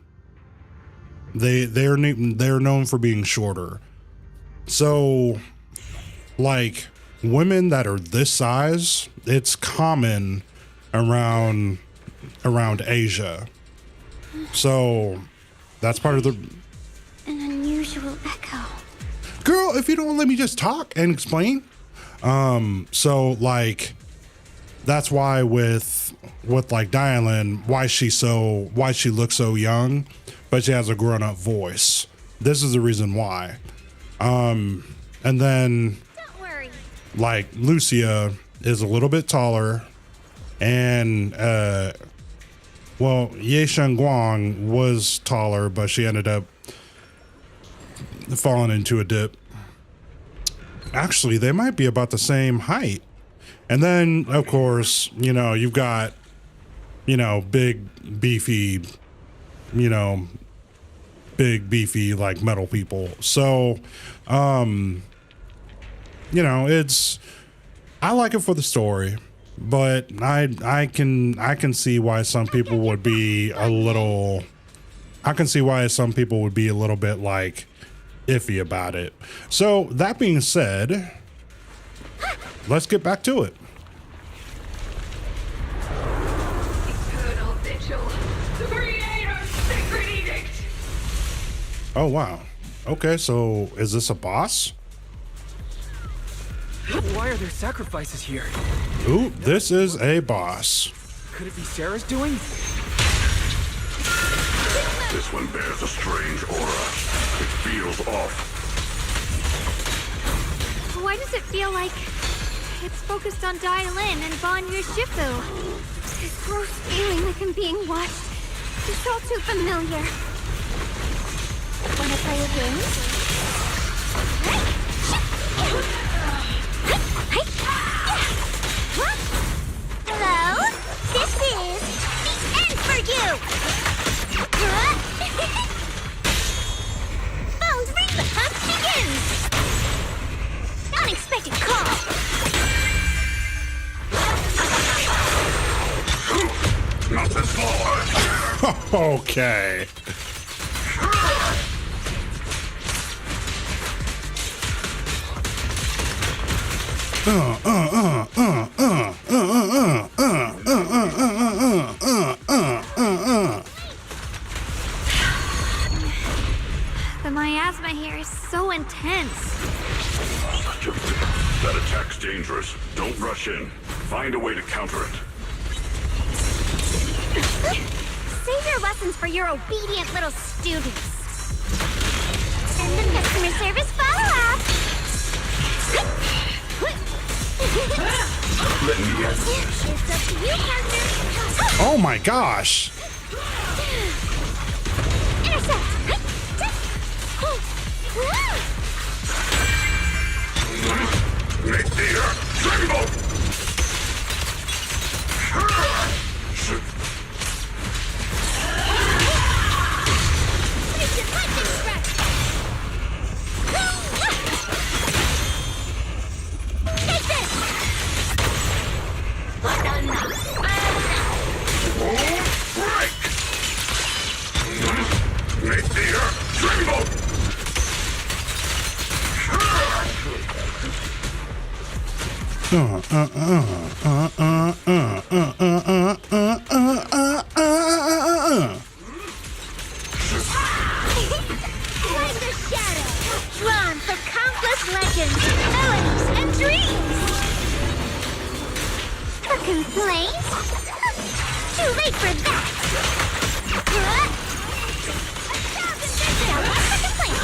they're known for being shorter. So like women that are this size, it's common around Asia. So that's part of the...
An unusual echo.
Girl, if you don't let me just talk and explain. So like that's why with like Dialyn, why she looks so young, but she has a grown-up voice. This is the reason why. And then like Lucia is a little bit taller, and well, Ye Shengguang was taller, but she ended up falling into a dip. Actually, they might be about the same height. And then, of course, you know, you've got, you know, big beefy like metal people. So, you know, I like it for the story, but I can see why some people would be a little, bit like iffy about it. So that being said, let's get back to it.
Eternal vigil, the creator's sacred edict.
Oh wow. Okay, so is this a boss?
Why are there sacrifices here?
Ooh, this is a boss.
Could it be Sarah's doing?
This one bears a strange aura. It feels off.
Why does it feel like it's focused on Dai-Lin and Ban Yushifu?
This gross feeling like I'm being watched. It's all too familiar. Wanna play a game? Hello? This is the end for you! Phone's ring, the hunt begins! Unexpected call!
Not this far!
Okay.
The miasma here is so intense.
That attack's dangerous. Don't rush in. Find a way to counter it.
Save your lessons for your obedient little students. And the customer service follow-up.
Let me answer.
It's up to you, partner.
Oh my gosh.
Intercept.
Make the earth tremble!
Take this!
Break! Make the earth tremble!
Like the shadow, drawn from countless legends, melodies, and dreams. A complaint? Too late for that. Now what's the complaint?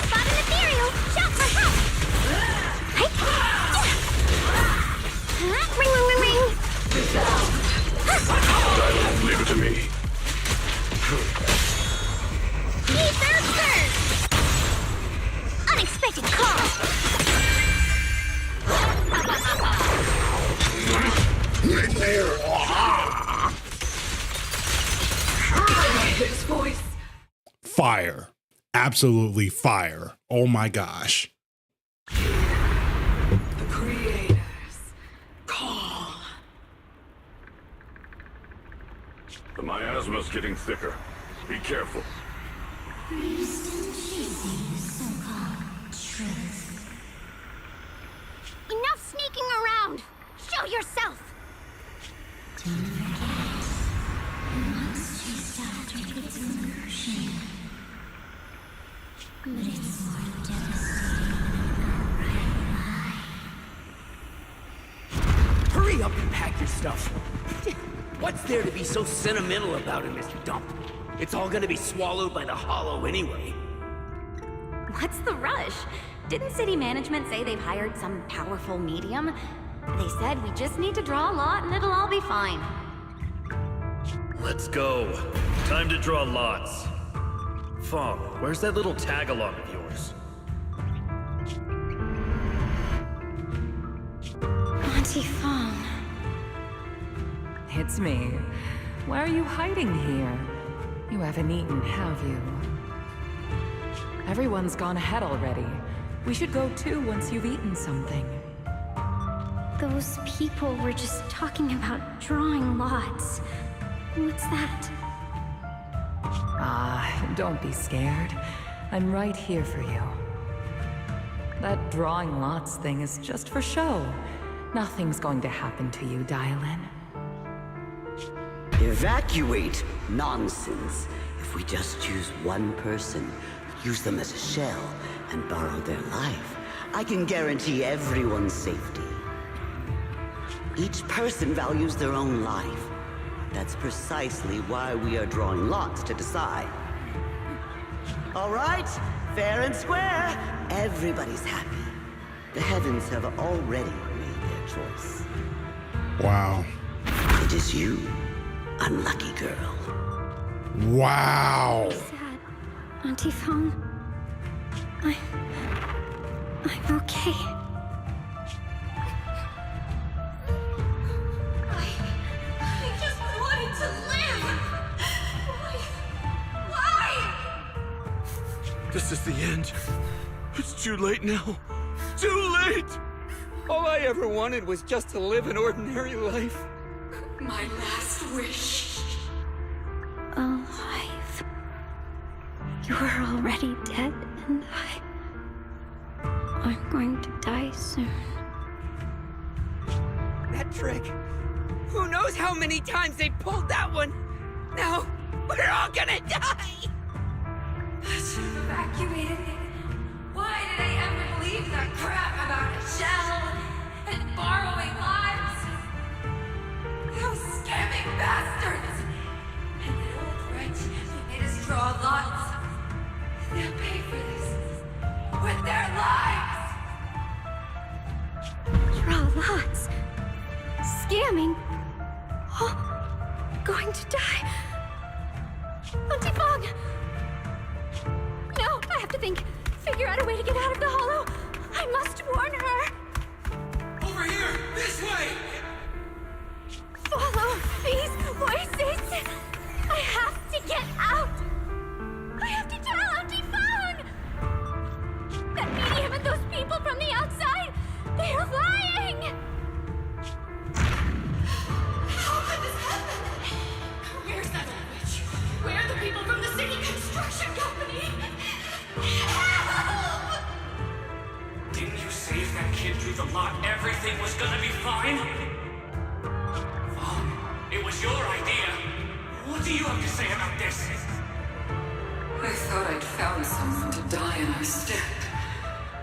Spot an ethereal, shout for help. Ring, ring, ring, ring.
Leave it to me.
Ether burst. Unexpected call.
Make the earth.
His voice.
Fire. Absolutely fire. Oh my gosh.
The creators call.
The miasma's getting thicker. Be careful.
Enough sneaking around. Show yourself.
Hurry up and pack your stuff. What's there to be so sentimental about in this dump? It's all gonna be swallowed by the hollow anyway.
What's the rush? Didn't city management say they've hired some powerful medium? They said we just need to draw a lot and it'll all be fine.
Let's go. Time to draw lots. Fong, where's that little tag-along of yours?
Auntie Fong.
It's me. Why are you hiding here? You haven't eaten, have you? Everyone's gone ahead already. We should go too once you've eaten something.
Those people were just talking about drawing lots. What's that?
Don't be scared. I'm right here for you. That drawing lots thing is just for show. Nothing's going to happen to you, Dylan.
Evacuate? Nonsense. If we just choose one person, use them as a shell, and borrow their life, I can guarantee everyone's safety. Each person values their own life. That's precisely why we are drawing lots to decide. All right, fair and square. Everybody's happy. The heavens have already made their choice.
Wow.
It is you, unlucky girl.
Wow.
Sad. Auntie Fong. I'm okay.
I just wanted to live! Why?
This is the end. It's too late now. Too late! All I ever wanted was just to live an ordinary life.
My last wish.
Alive. You were already dead, and I'm going to die soon.
That trick. Who knows how many times they pulled that one? Now, we're all gonna die!
I should have evacuated it. Why did I ever believe that crap about a shell and borrowing lives? Those scamming bastards! And that old wretch who made us draw lots. They'll pay for this with their lives!
Draw lots. Scamming. Oh, going to die. Auntie Fong! No, I have to figure out a way to get out of the hollow. I must warn her.
Over here! This way!
Follow these voices. I have to get out. I have to tell Auntie Fong. That medium and those people from the outside, they're lying.
How could this happen? Where's that old witch? Where are the people from the city construction company? Help!
Didn't you save that kid through the lot? Everything was gonna be fine? Vaughn, it was your idea. What do you have to say about this?
I thought I'd found someone to die in our stead.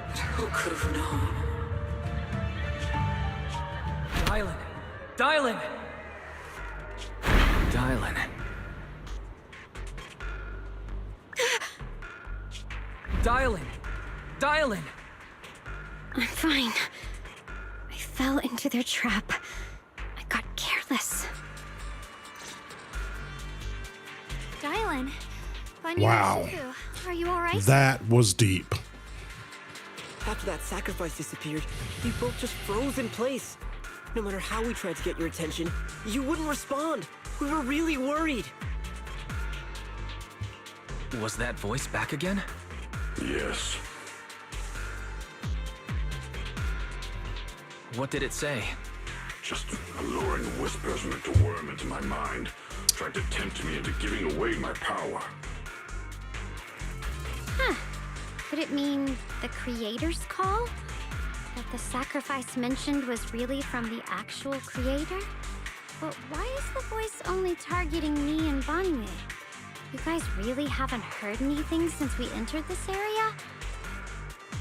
But who could have known?
Dylan! Dylan!
Dylan.
Dylan! Dylan!
I'm fine. I fell into their trap. I got careless.
Dylan, funny
Wow.
too. Are you alright?
That was deep.
After that sacrifice disappeared, you both just froze in place. No matter how we tried to get your attention, you wouldn't respond. We were really worried.
Was that voice back again?
Yes.
What did it say?
Just alluring whispers meant to worm into my mind. Tried to tempt me into giving away my power.
Huh. Could it mean the creator's call? That the sacrifice mentioned was really from the actual creator? But why is the voice only targeting me and Bonnie? You guys really haven't heard anything since we entered this area?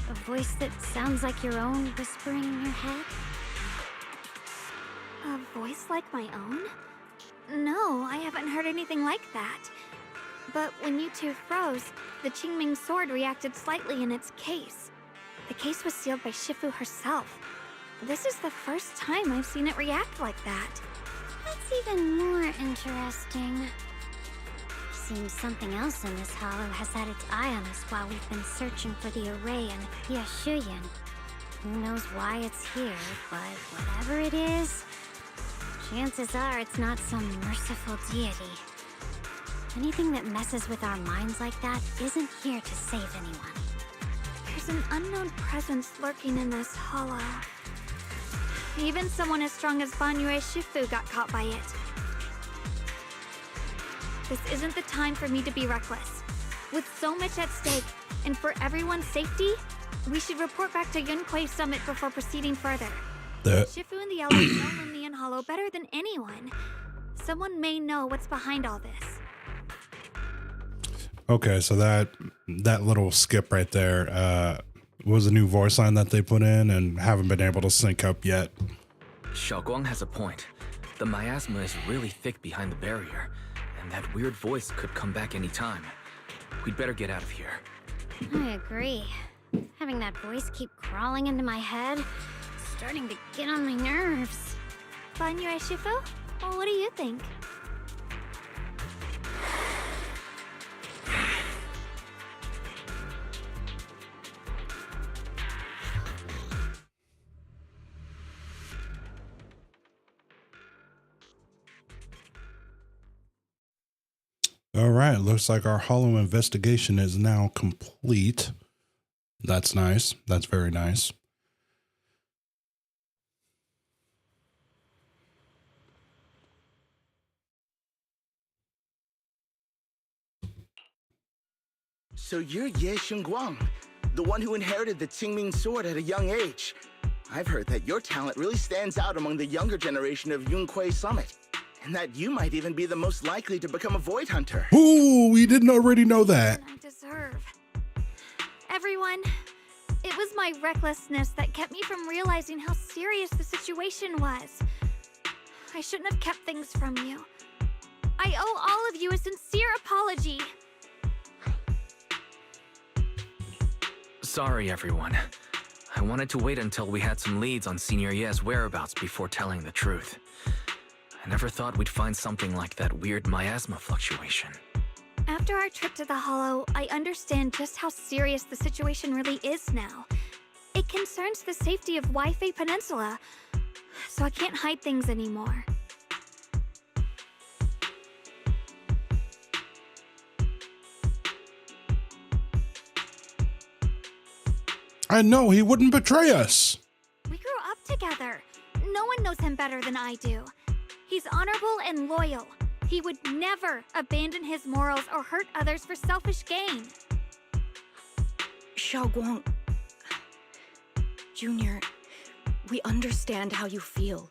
A voice that sounds like your own whispering in your head?
A voice like my own? No, I haven't heard anything like that. But when you two froze, the Qingming sword reacted slightly in its case. The case was sealed by Shifu herself. This is the first time I've seen it react like that.
That's even more interesting. Seems something else in this hollow has had its eye on us while we've been searching for the array in Yashuyan. Who knows why it's here, but whatever it is, chances are it's not some merciful deity. Anything that messes with our minds like that isn't here to save anyone.
There's an unknown presence lurking in this hollow. Even someone as strong as Banyue Shifu got caught by it. This isn't the time for me to be reckless. With so much at stake, and for everyone's safety, we should report back to Yunquei Summit before proceeding further. Shifu and the elders know Lumnian Hollow better than anyone. Someone may know what's behind all this.
Okay, so that little skip right there was a new voice line that they put in and haven't been able to sync up yet.
Xiaoguang has a point. The miasma is really thick behind the barrier, and that weird voice could come back any time. We'd better get out of here.
I agree. Having that voice keep crawling into my head, starting to get on my nerves.
Banyue Shifu? Well, what do you think?
All right, looks like our hollow investigation is now complete. That's nice. That's very nice.
So you're Ye Xingguang, the one who inherited the Qingming sword at a young age. I've heard that your talent really stands out among the younger generation of Yunquei Summit, and that you might even be the most likely to become a void hunter.
Ooh, we didn't already know that.
I deserve. Everyone, it was my recklessness that kept me from realizing how serious the situation was. I shouldn't have kept things from you. I owe all of you a sincere apology.
Sorry, everyone. I wanted to wait until we had some leads on Senior Ye's whereabouts before telling the truth. I never thought we'd find something like that weird miasma fluctuation.
After our trip to the Hollow, I understand just how serious the situation really is now. It concerns the safety of Waifei Peninsula, so I can't hide things anymore.
I know he wouldn't betray us.
We grew up together. No one knows him better than I do. He's honorable and loyal. He would never abandon his morals or hurt others for selfish gain.
Xiaoguang, Junior, we understand how you feel.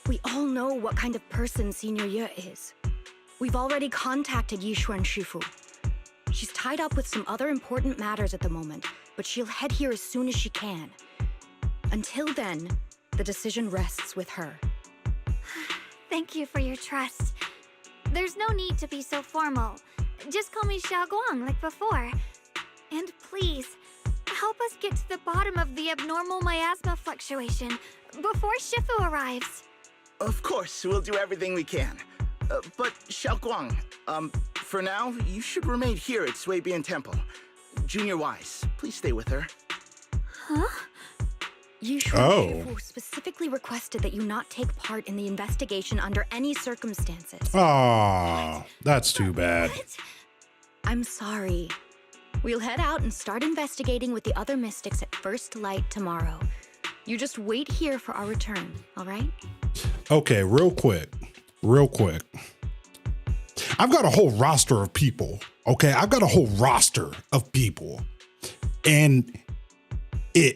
We all know what kind of person Senior Ye is. We've already contacted Yishuan Shifu. She's tied up with some other important matters at the moment, but she'll head here as soon as she can. Until then, the decision rests with her.
Thank you for your trust. There's no need to be so formal. Just call me Xiaoguang like before. And please, help us get to the bottom of the abnormal miasma fluctuation before Shifu arrives.
Of course, we'll do everything we can. But Xiaoguang, for now, you should remain here at Suibian Temple. Junior Wise, please stay with her.
Huh? Yishuan Shifu specifically requested that you not take part in the investigation under any circumstances.
Aw, that's too bad.
I'm sorry. We'll head out and start investigating with the other mystics at first light tomorrow. You just wait here for our return, all right?
Okay, real quick. I've got a whole roster of people, okay? I've got a whole roster of people. And they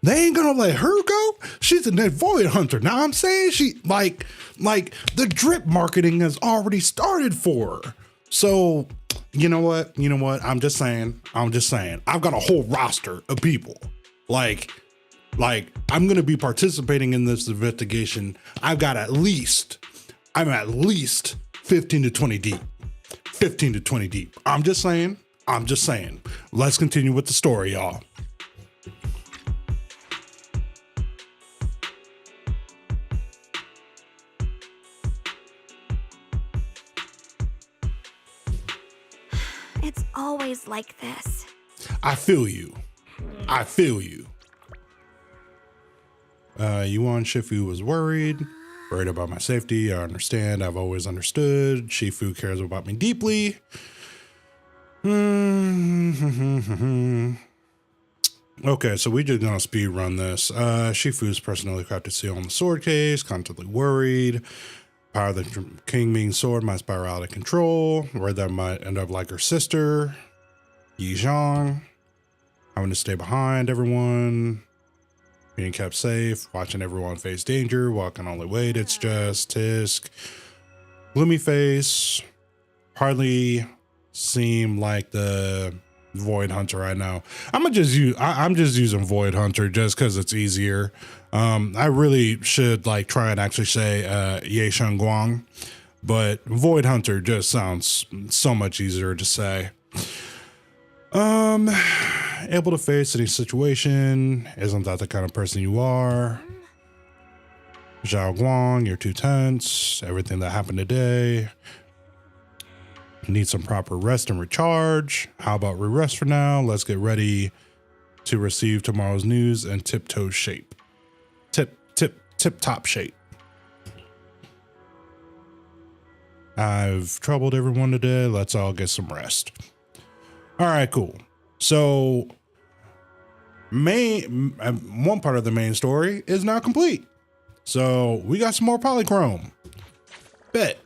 ain't gonna let her go. She's a void hunter. Now I'm saying she, like the drip marketing has already started for her. So, you know what? I'm just saying, I've got a whole roster of people. Like, I'm gonna be participating in this investigation. I'm at least 15 to 20 deep. 15 to 20 deep. I'm just saying. Let's continue with the story, y'all.
It's always like this.
I feel you. Yuan Shifu was worried about my safety. I understand. I've always understood. Shifu cares about me deeply. Okay, so we just gonna speed run this. Shifu's personally crafted seal on the sword case, constantly worried. Power of the King Ming sword might spiral out of control, where that might end up like her sister, Yi Zhang. Having to stay behind everyone, being kept safe, watching everyone face danger, while I can only wait. It's just Tisk. Gloomy face, hardly seem like the Void Hunter right now. I'm just using Void Hunter just because it's easier. I really should like try and actually say Ye Shen Guang, but Void Hunter just sounds so much easier to say. Able to face any situation. Isn't that the kind of person you are? Zhao Guang, you're too tense. Everything that happened today. Need some proper rest and recharge. How about we rest for now? Let's get ready to receive tomorrow's news in tip-toe shape. Tip-top shape. I've troubled everyone today. Let's all get some rest. All right, cool. So one part of the main story is now complete. So we got some more polychrome. Bet.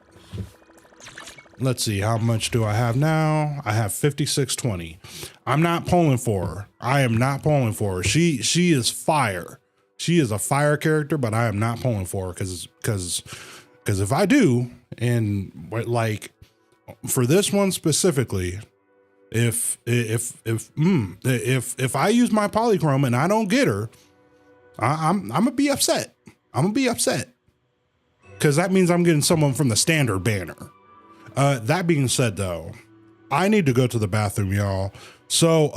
Let's see, how much do I have now? I have 5620. I'm not pulling for her. I am not pulling for her. She is fire. She is a fire character, but I am not pulling for her because if I do, and like for this one specifically, if I use my polychrome and I don't get her, I'm gonna be upset. Because that means I'm getting someone from the standard banner. That being said, though, I need to go to the bathroom, y'all. So,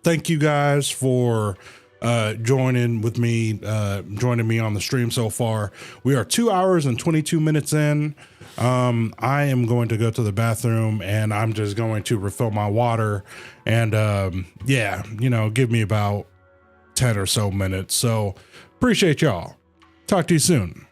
thank you guys for joining me on the stream so far. We are 2 hours and 22 minutes in. I am going to go to the bathroom and I'm just going to refill my water and, yeah, give me about 10 or so minutes. So appreciate y'all. Talk to you soon.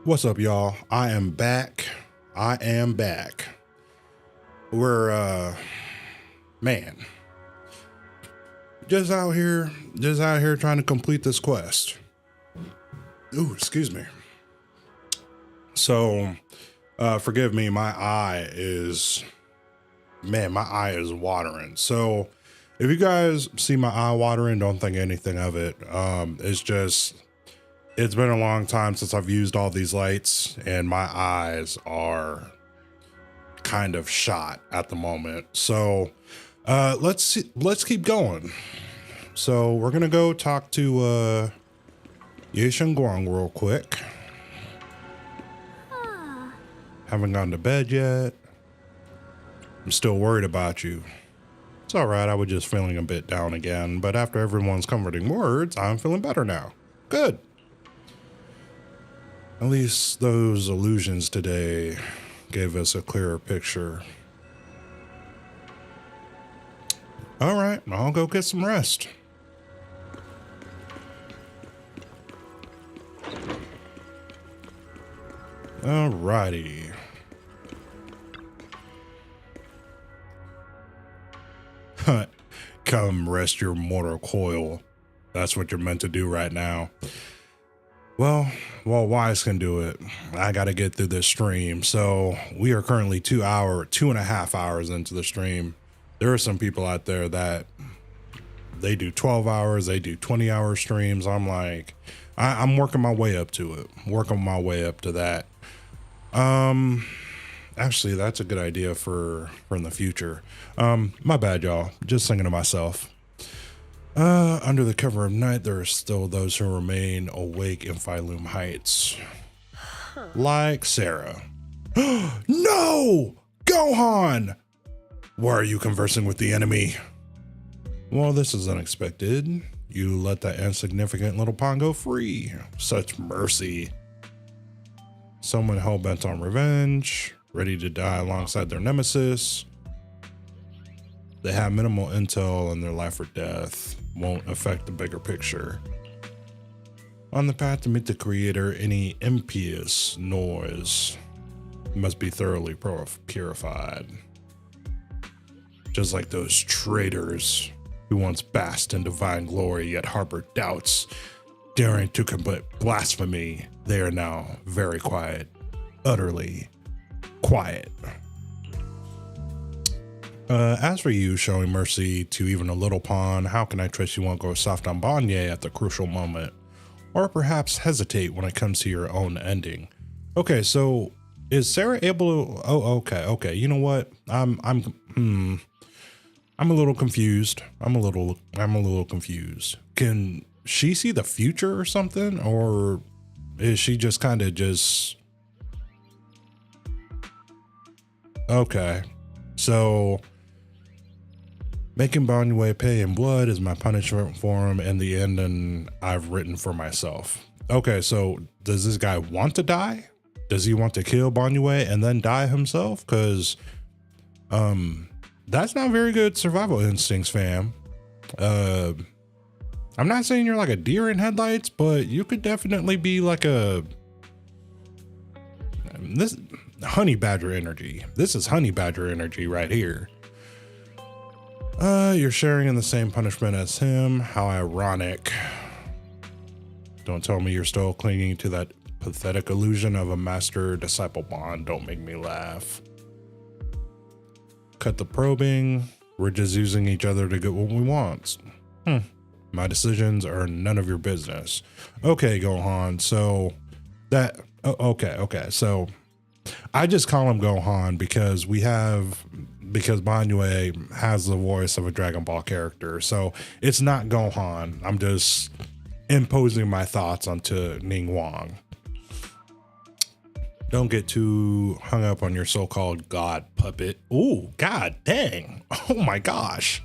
What's up, y'all? I am back. We're man, just out here trying to complete this quest. Ooh, excuse me. So forgive me, my eye is watering. So if you guys see my eye watering, don't think anything of it. It's been a long time since I've used all these lights, and my eyes are kind of shot at the moment. So let's keep going. So we're gonna go talk to Yeshun Guang real quick. Haven't gone to bed yet. I'm still worried about you. It's all right. I was just feeling a bit down again, but after everyone's comforting words, I'm feeling better now. Good. At least those illusions today gave us a clearer picture. All right, I'll go get some rest. All righty. Come rest your mortal coil. That's what you're meant to do right now. Well, Wise can do it. I got to get through this stream. So we are currently 2.5 hours into the stream. There are some people out there that they do 12 hours, they do 20-hour streams. I'm like, I'm working my way up to it. Working my way up to that. Actually, that's a good idea for in the future. My bad, y'all. Just thinking to myself. Under the cover of night, there are still those who remain awake in Phylum Heights. Like Sarah. No! Gohan! Why are you conversing with the enemy? Well, this is unexpected. You let that insignificant little pawn go free. Such mercy. Someone hell-bent on revenge, ready to die alongside their nemesis. They have minimal intel and their life or death won't affect the bigger picture. On the path to meet the creator, any impious noise must be thoroughly purified. Just like those traitors who once basked in divine glory yet harbored doubts, daring to commit blasphemy, they are now very quiet, utterly quiet. As for you showing mercy to even a little pawn, how can I trust you won't go soft on Banye at the crucial moment? Or perhaps hesitate when it comes to your own ending? Okay, so is Sarah able to, okay. You know what? I'm a little confused. I'm a little confused. Can she see the future or something? Or is she just kind of just, okay. So making Banye pay in blood is my punishment for him and the ending I've written for myself. Okay, so does this guy want to die? Does he want to kill Banye and then die himself? Because that's not very good survival instincts, fam. I'm not saying you're like a deer in headlights, but you could definitely be like this honey badger energy. This is honey badger energy right here. You're sharing in the same punishment as him. How ironic. Don't tell me you're still clinging to that pathetic illusion of a master-disciple bond. Don't make me laugh. Cut the probing. We're just using each other to get what we want. My decisions are none of your business. Okay, Gohan. So that, okay. So I just call him Gohan because Banye has the voice of a Dragon Ball character. So it's not Gohan. I'm just imposing my thoughts onto Ning Wang. Don't get too hung up on your so-called God puppet. Ooh, God dang. Oh my gosh.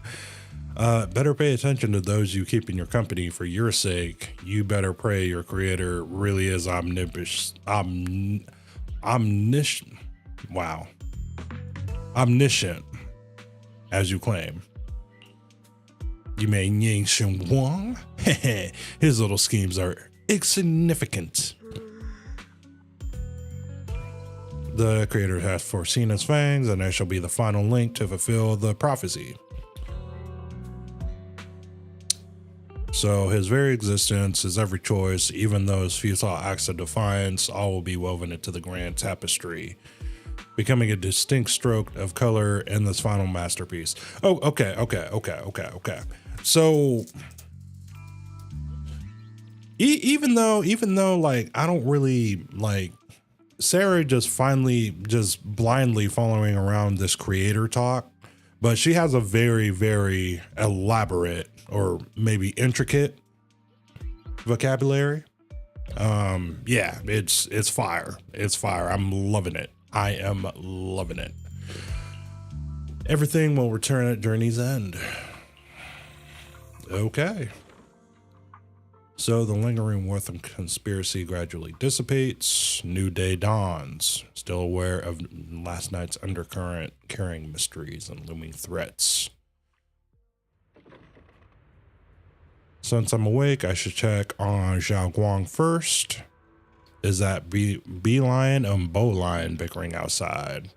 Better pay attention to those you keep in your company for your sake. You better pray your creator really is omniscient. Wow. Omniscient, as you claim. You mean Ying Shen Wang? His little schemes are insignificant. The creator has foreseen its fangs, and they shall be the final link to fulfill the prophecy. So his very existence, his every choice, even those futile acts of defiance, all will be woven into the grand tapestry, becoming a distinct stroke of color in this final masterpiece. Oh, okay. So even though like I don't really like Sarah just blindly following around this creator talk, but she has a very, very elaborate or maybe intricate vocabulary. Yeah, it's fire. It's fire. I'm loving it. I am loving it. Everything will return at journey's end. Okay. So the lingering worth of conspiracy gradually dissipates. New day dawns. Still aware of last night's undercurrent, carrying mysteries and looming threats. Since I'm awake, I should check on Xiao Guang first. Is that bee lion and bow lion bickering outside?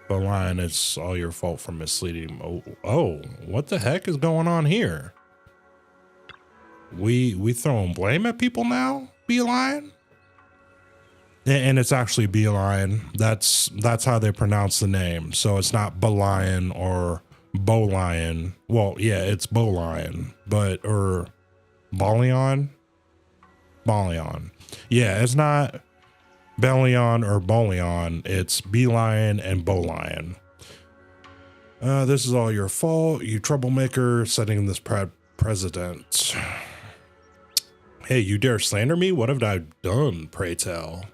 Bow lion, it's all your fault for misleading. Oh, what the heck is going on here? We throwing blame at people now, bee lion? And it's actually Beeline. That's how they pronounce the name. So it's not Belion or Bolion. Well, yeah, it's Bolion, or Bolion. Yeah, it's not Bellion or Bolion. It's Beeline and Bolion. This is all your fault, you troublemaker, setting this president. Hey, you dare slander me? What have I done, pray tell?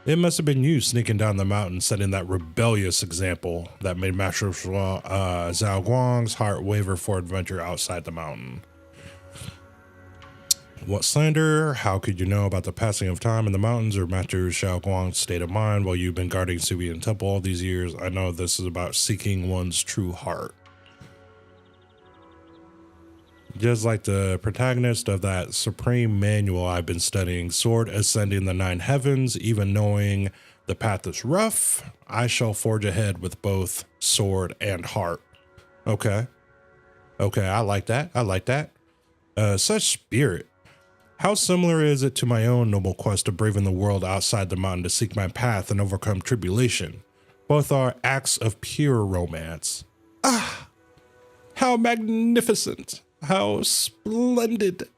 It must have been you sneaking down the mountain, setting that rebellious example that made Master Xiao Guang's heart waver for adventure outside the mountain. What slander? How could you know about the passing of time in the mountains or Master Xiao Guang's state of mind while you've been guarding Subian Temple all these years? I know this is about seeking one's true heart. Just like the protagonist of that supreme manual I've been studying, Sword Ascending the Nine Heavens, even knowing the path is rough, I shall forge ahead with both sword and heart. Okay, I like that. Such spirit. How similar is it to my own noble quest of braving the world outside the mountain to seek my path and overcome tribulation? Both are acts of pure romance. Ah, how magnificent. How splendid.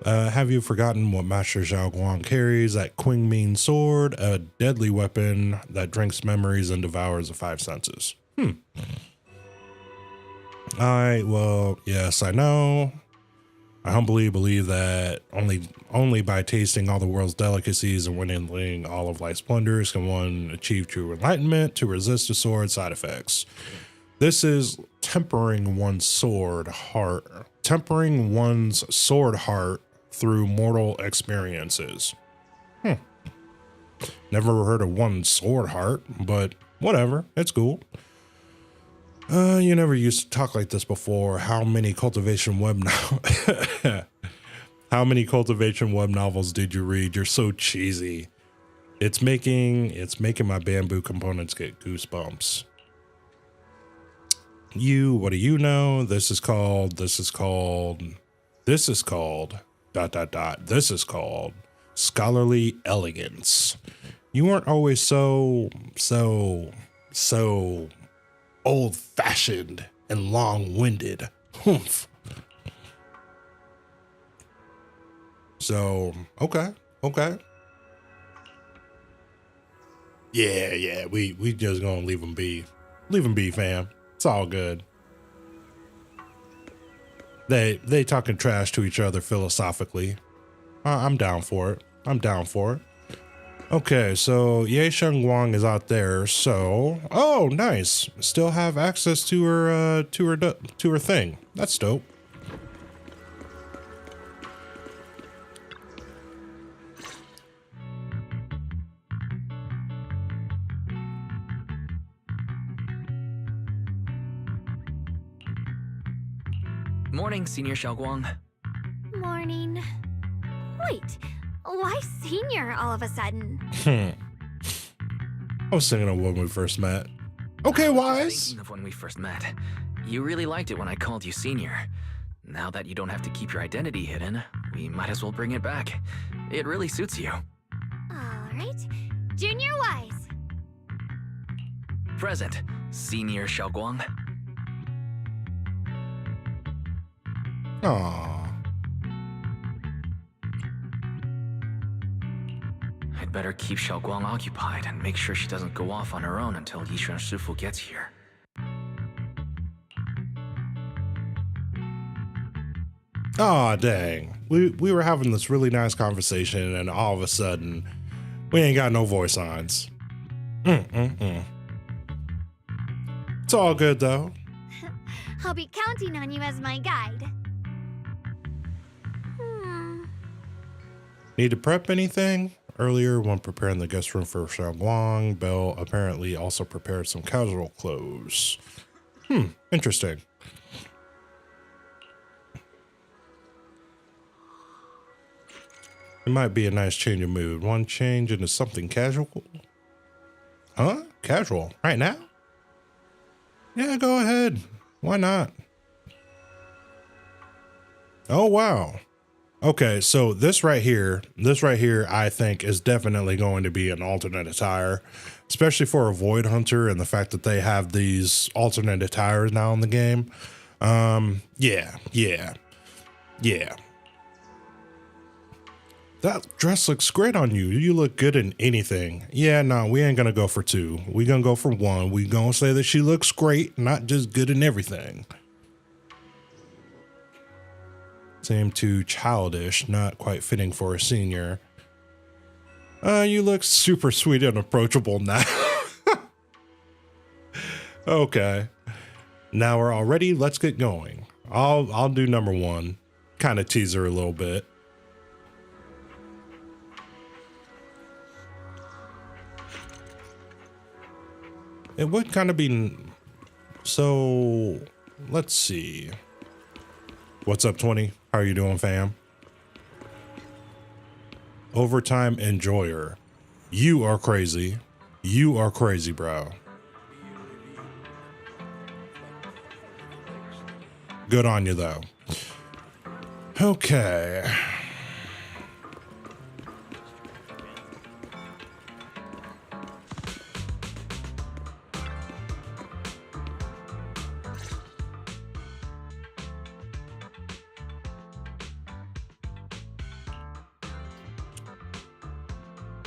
Have you forgotten what Master Xiao Guang carries? That Qingming sword, a deadly weapon that drinks memories and devours the five senses. Well, yes, I know. I humbly believe that only by tasting all the world's delicacies and witnessing all of life's splendors can one achieve true enlightenment to resist the sword's side effects. This is tempering one's sword heart through mortal experiences. Never heard of one sword heart, but whatever, it's cool. You never used to talk like this before. How many cultivation web novels did you read? You're so cheesy. It's making my bamboo components get goosebumps. What do you know? This is called scholarly elegance. You weren't always so old-fashioned and long-winded. Humph. So, okay. Yeah, we just gonna leave them be. Leave them be, fam. It's all good. They talking trash to each other philosophically. I'm down for it. Okay, so Ye Shengguang is out there. So, oh, nice. Still have access to her thing. That's dope.
Morning, Senior Xiaoguang.
Morning. Wait, why senior all of a sudden?
I was thinking of when we first met. Okay, Wise.
Thinking of when we first met. You really liked it when I called you Senior. Now that you don't have to keep your identity hidden, we might as well bring it back. It really suits you.
Alright. Junior Wise.
Present, Senior Xiaoguang.
Aww.
I'd better keep Xiaoguang occupied and make sure she doesn't go off on her own until Yishuan Shifu gets here.
Aw, dang. We were having this really nice conversation, and all of a sudden, we ain't got no voice lines. It's all good, though.
I'll be counting on you as my guide.
Need to prep anything? Earlier, when preparing the guest room for Xiaoguang, Belle apparently also prepared some casual clothes. Interesting. It might be a nice change of mood. One change into something casual? Huh? Casual? Right now? Yeah, go ahead. Why not? Oh, wow. Okay, so this right here, I think is definitely going to be an alternate attire, especially for a Void Hunter and the fact that they have these alternate attires now in the game. Yeah. That dress looks great on you. You look good in anything. Yeah, no, we ain't gonna go for 2. We gonna go for 1. We gonna say that she looks great, not just good in everything. Seem too childish, not quite fitting for a senior. You look super sweet and approachable now. Okay. Now we're all ready. Let's get going. I'll do number 1. Kind of tease her a little bit. It would kind of be... So, let's see. What's up, 20? How are you doing, fam? Overtime enjoyer. You are crazy. You are crazy, bro. Good on you, though. Okay.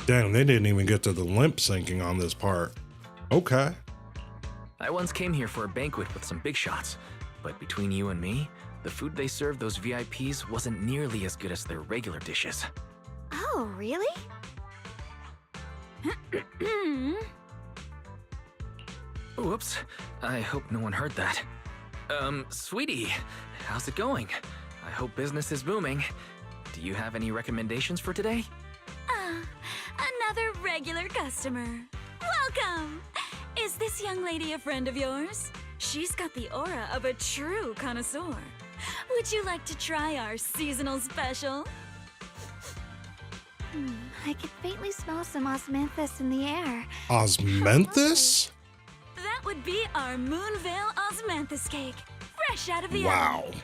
Damn, they didn't even get to the limp syncing on this part. Okay.
I once came here for a banquet with some big shots, but between you and me, the food they served those VIPs wasn't nearly as good as their regular dishes.
Oh, really?
Whoops, I hope no one heard that. Sweetie, how's it going? I hope business is booming. Do you have any recommendations for today?
Another regular customer. Welcome! Is this young lady a friend of yours? She's got the aura of a true connoisseur. Would you like to try our seasonal special?
I could faintly smell some osmanthus in the air.
Osmanthus?
That would be our Moonveil Osmanthus cake, fresh out of the
Wow.
oven.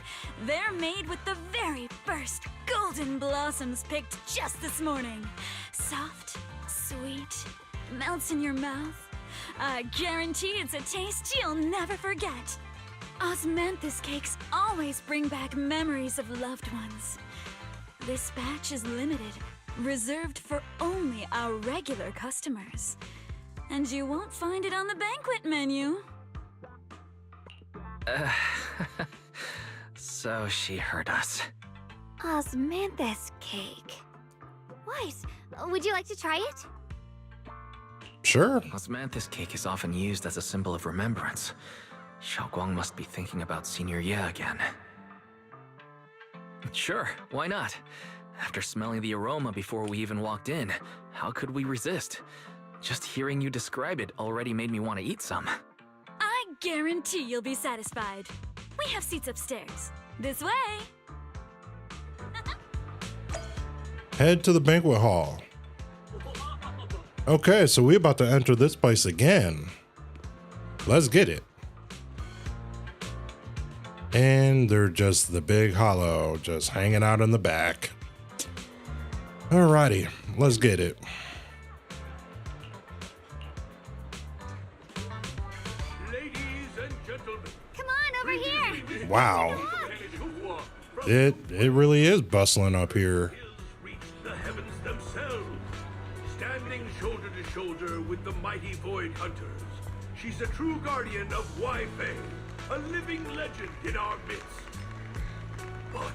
They're made with the very first golden blossoms picked just this morning. Soft, sweet, melts in your mouth. I guarantee it's a taste you'll never forget. Osmanthus cakes always bring back memories of loved ones. This batch is limited, reserved for only our regular customers. And you won't find it on the banquet menu.
So she heard us.
Osmanthus cake. Wise, would you like to try it?
Sure.
Osmanthus cake is often used as a symbol of remembrance. Xiaoguang must be thinking about Senior Ye again. Sure, why not? After smelling the aroma before we even walked in, how could we resist? Just hearing you describe it already made me want to eat some.
I guarantee you'll be satisfied. We have seats upstairs. This way.
Head to the banquet hall. Okay, so we're about to enter this place again. Let's get it. And they're just the big hollow, just hanging out in the back. Alrighty, let's get it.
Ladies and gentlemen.
Come on, over here.
Wow. It really is bustling up here.
The heavens themselves, standing shoulder to shoulder with the mighty void hunters. She's a true guardian of Wi-Fei, a living legend in our midst. But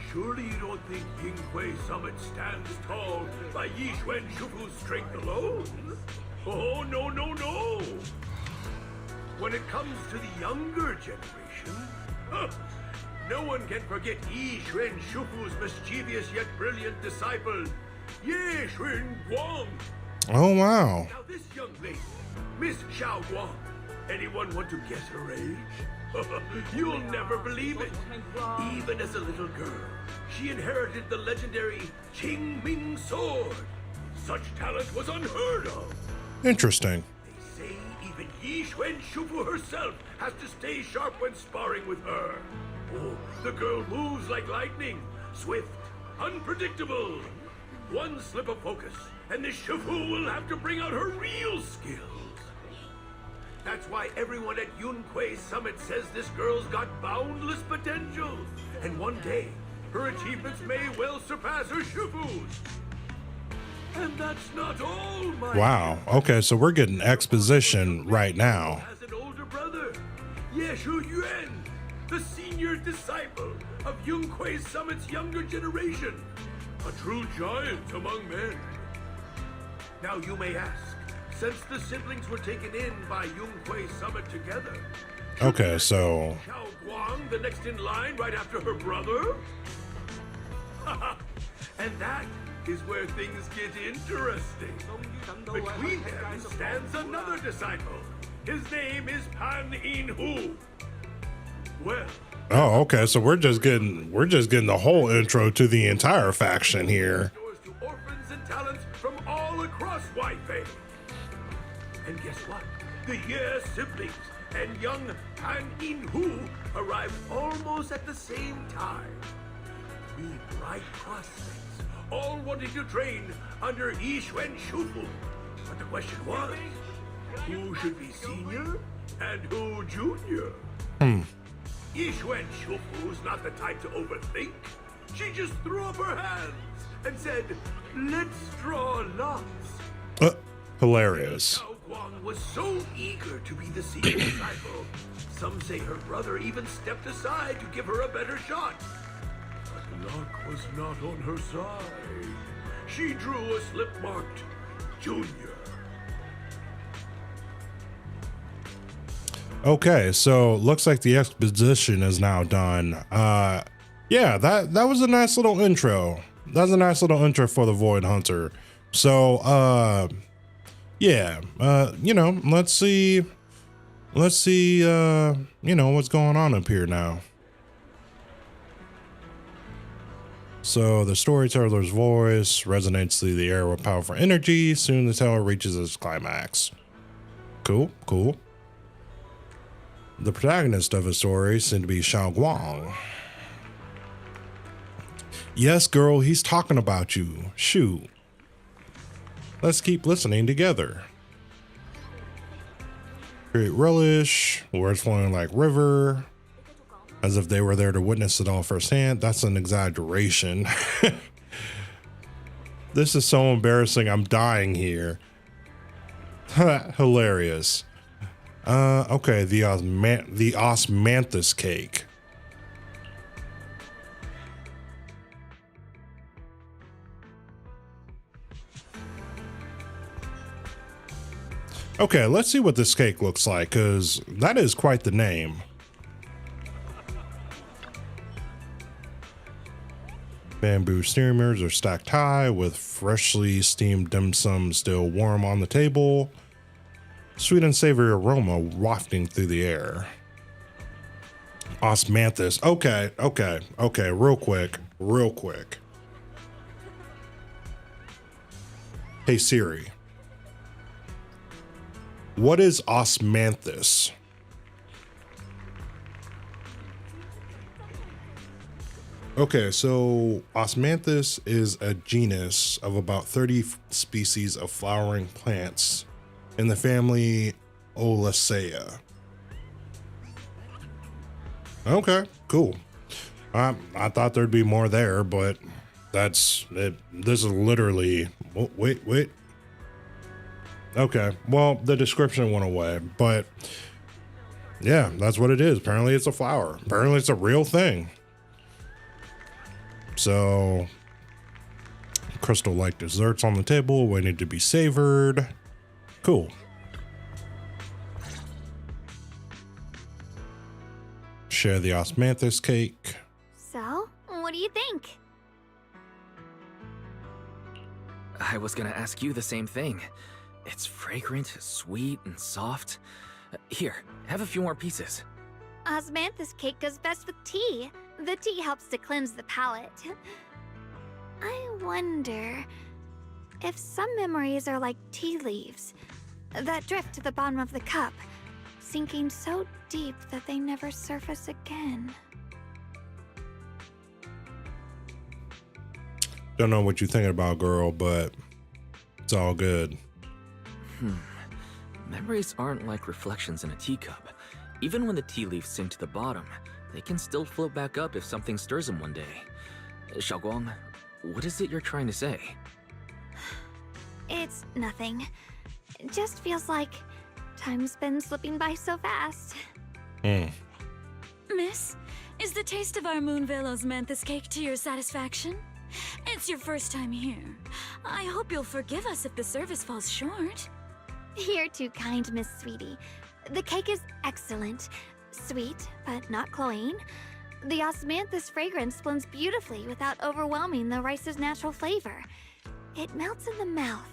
surely you don't think Yinghui Summit stands tall by Yixuan Shufu's strength alone? Oh, no, no, no! When it comes to the younger generation, no one can forget Yixuan Shufu's mischievous yet brilliant disciple, Ye Xun Guang.
Oh, wow.
Now this young lady, Miss Xiao Guang, anyone want to guess her age? You'll never believe it. Even as a little girl, she inherited the legendary Qingming sword. Such talent was unheard of.
Interesting.
They say even Yixuan Shufu herself has to stay sharp when sparring with her. Oh, the girl moves like lightning, swift, unpredictable. One slip of focus, and the Shufu will have to bring out her real skills. That's why everyone at Yunhui Summit says this girl's got boundless potential. And one day, her achievements may well surpass her Shufu's. And that's not all, my
Wow. Okay, so we're getting exposition right now.
has an older brother, Yeshu Yuan, the senior disciple of Yunhui Summit's younger generation. A true giant among men. Now you may ask, since the siblings were taken in by Yunhui Summit together,
Okay, so
Xiao Guang the next in line right after her brother? And that is where things get interesting. Between them stands another disciple. His name is Pan In Hu. Well,
oh, okay, so we're just getting the whole intro to the entire faction here.
to orphans and talents from all across Wi-Fi. And guess what? The Ye siblings and young Han In Hu arrived almost at the same time. 3 bright prospects, all wanting to train under Yixuan Shufu. But the question was, who should be senior and who junior? Yixuan Shufu's not the type to overthink. She just threw up her hands and said, let's draw lots.
Hilarious.
Xiao Guang was so eager to be the senior disciple. Some say her brother even stepped aside to give her a better shot. But luck was not on her side. She drew a slip marked Junior.
Okay, so looks like the exposition is now done. Yeah, that was a nice little intro. That's a nice little intro for the Void Hunter. So, yeah, you know, let's see, you know, what's going on up here now. So the storyteller's voice resonates through the air with powerful energy. Soon the tale reaches its climax. Cool, cool. The protagonist of the story seemed to be Xiao Guang. Yes, girl, he's talking about you. Shoot. Let's keep listening together. Great relish, words flowing like river, as if they were there to witness it all firsthand. That's an exaggeration. This is so embarrassing. I'm dying here. Hilarious. Okay, the osmanthus cake. Okay, let's see what this cake looks like, because that is quite the name. Bamboo steamers are stacked high with freshly steamed dim sum still warm on the table. Sweet and savory aroma wafting through the air. Osmanthus. Okay. Real quick. Hey Siri. What is Osmanthus? Okay, so Osmanthus is a genus of about 30 species of flowering plants in the family Olaceae. Okay, cool. I thought there'd be more there, but that's it. This is literally, oh, wait. Okay, well, the description went away, but yeah, that's what it is. Apparently it's a flower. Apparently it's a real thing. So, crystal-like desserts on the table, waiting to be savored. Cool. Share the Osmanthus cake.
So, what do you think?
I was gonna ask you the same thing. It's fragrant, sweet, and soft. Here, have a few more pieces.
Osmanthus cake goes best with tea. The tea helps to cleanse the palate. I wonder if some memories are like tea leaves that drift to the bottom of the cup, sinking so deep that they never surface again.
Don't know what you're thinking about, girl, but it's all good.
Memories aren't like reflections in a teacup. Even when the tea leaves sink to the bottom, they can still float back up if something stirs them one day. Xiaoguang, what is it you're trying to say?
It's nothing. It just feels like time's been slipping by so fast.
Miss, is the taste of our Moonvale Osmanthus cake to your satisfaction? It's your first time here. I hope you'll forgive us if the service falls short.
You're too kind, Miss Sweetie. The cake is excellent. Sweet, but not cloying. The osmanthus fragrance blends beautifully without overwhelming the rice's natural flavor. It melts in the mouth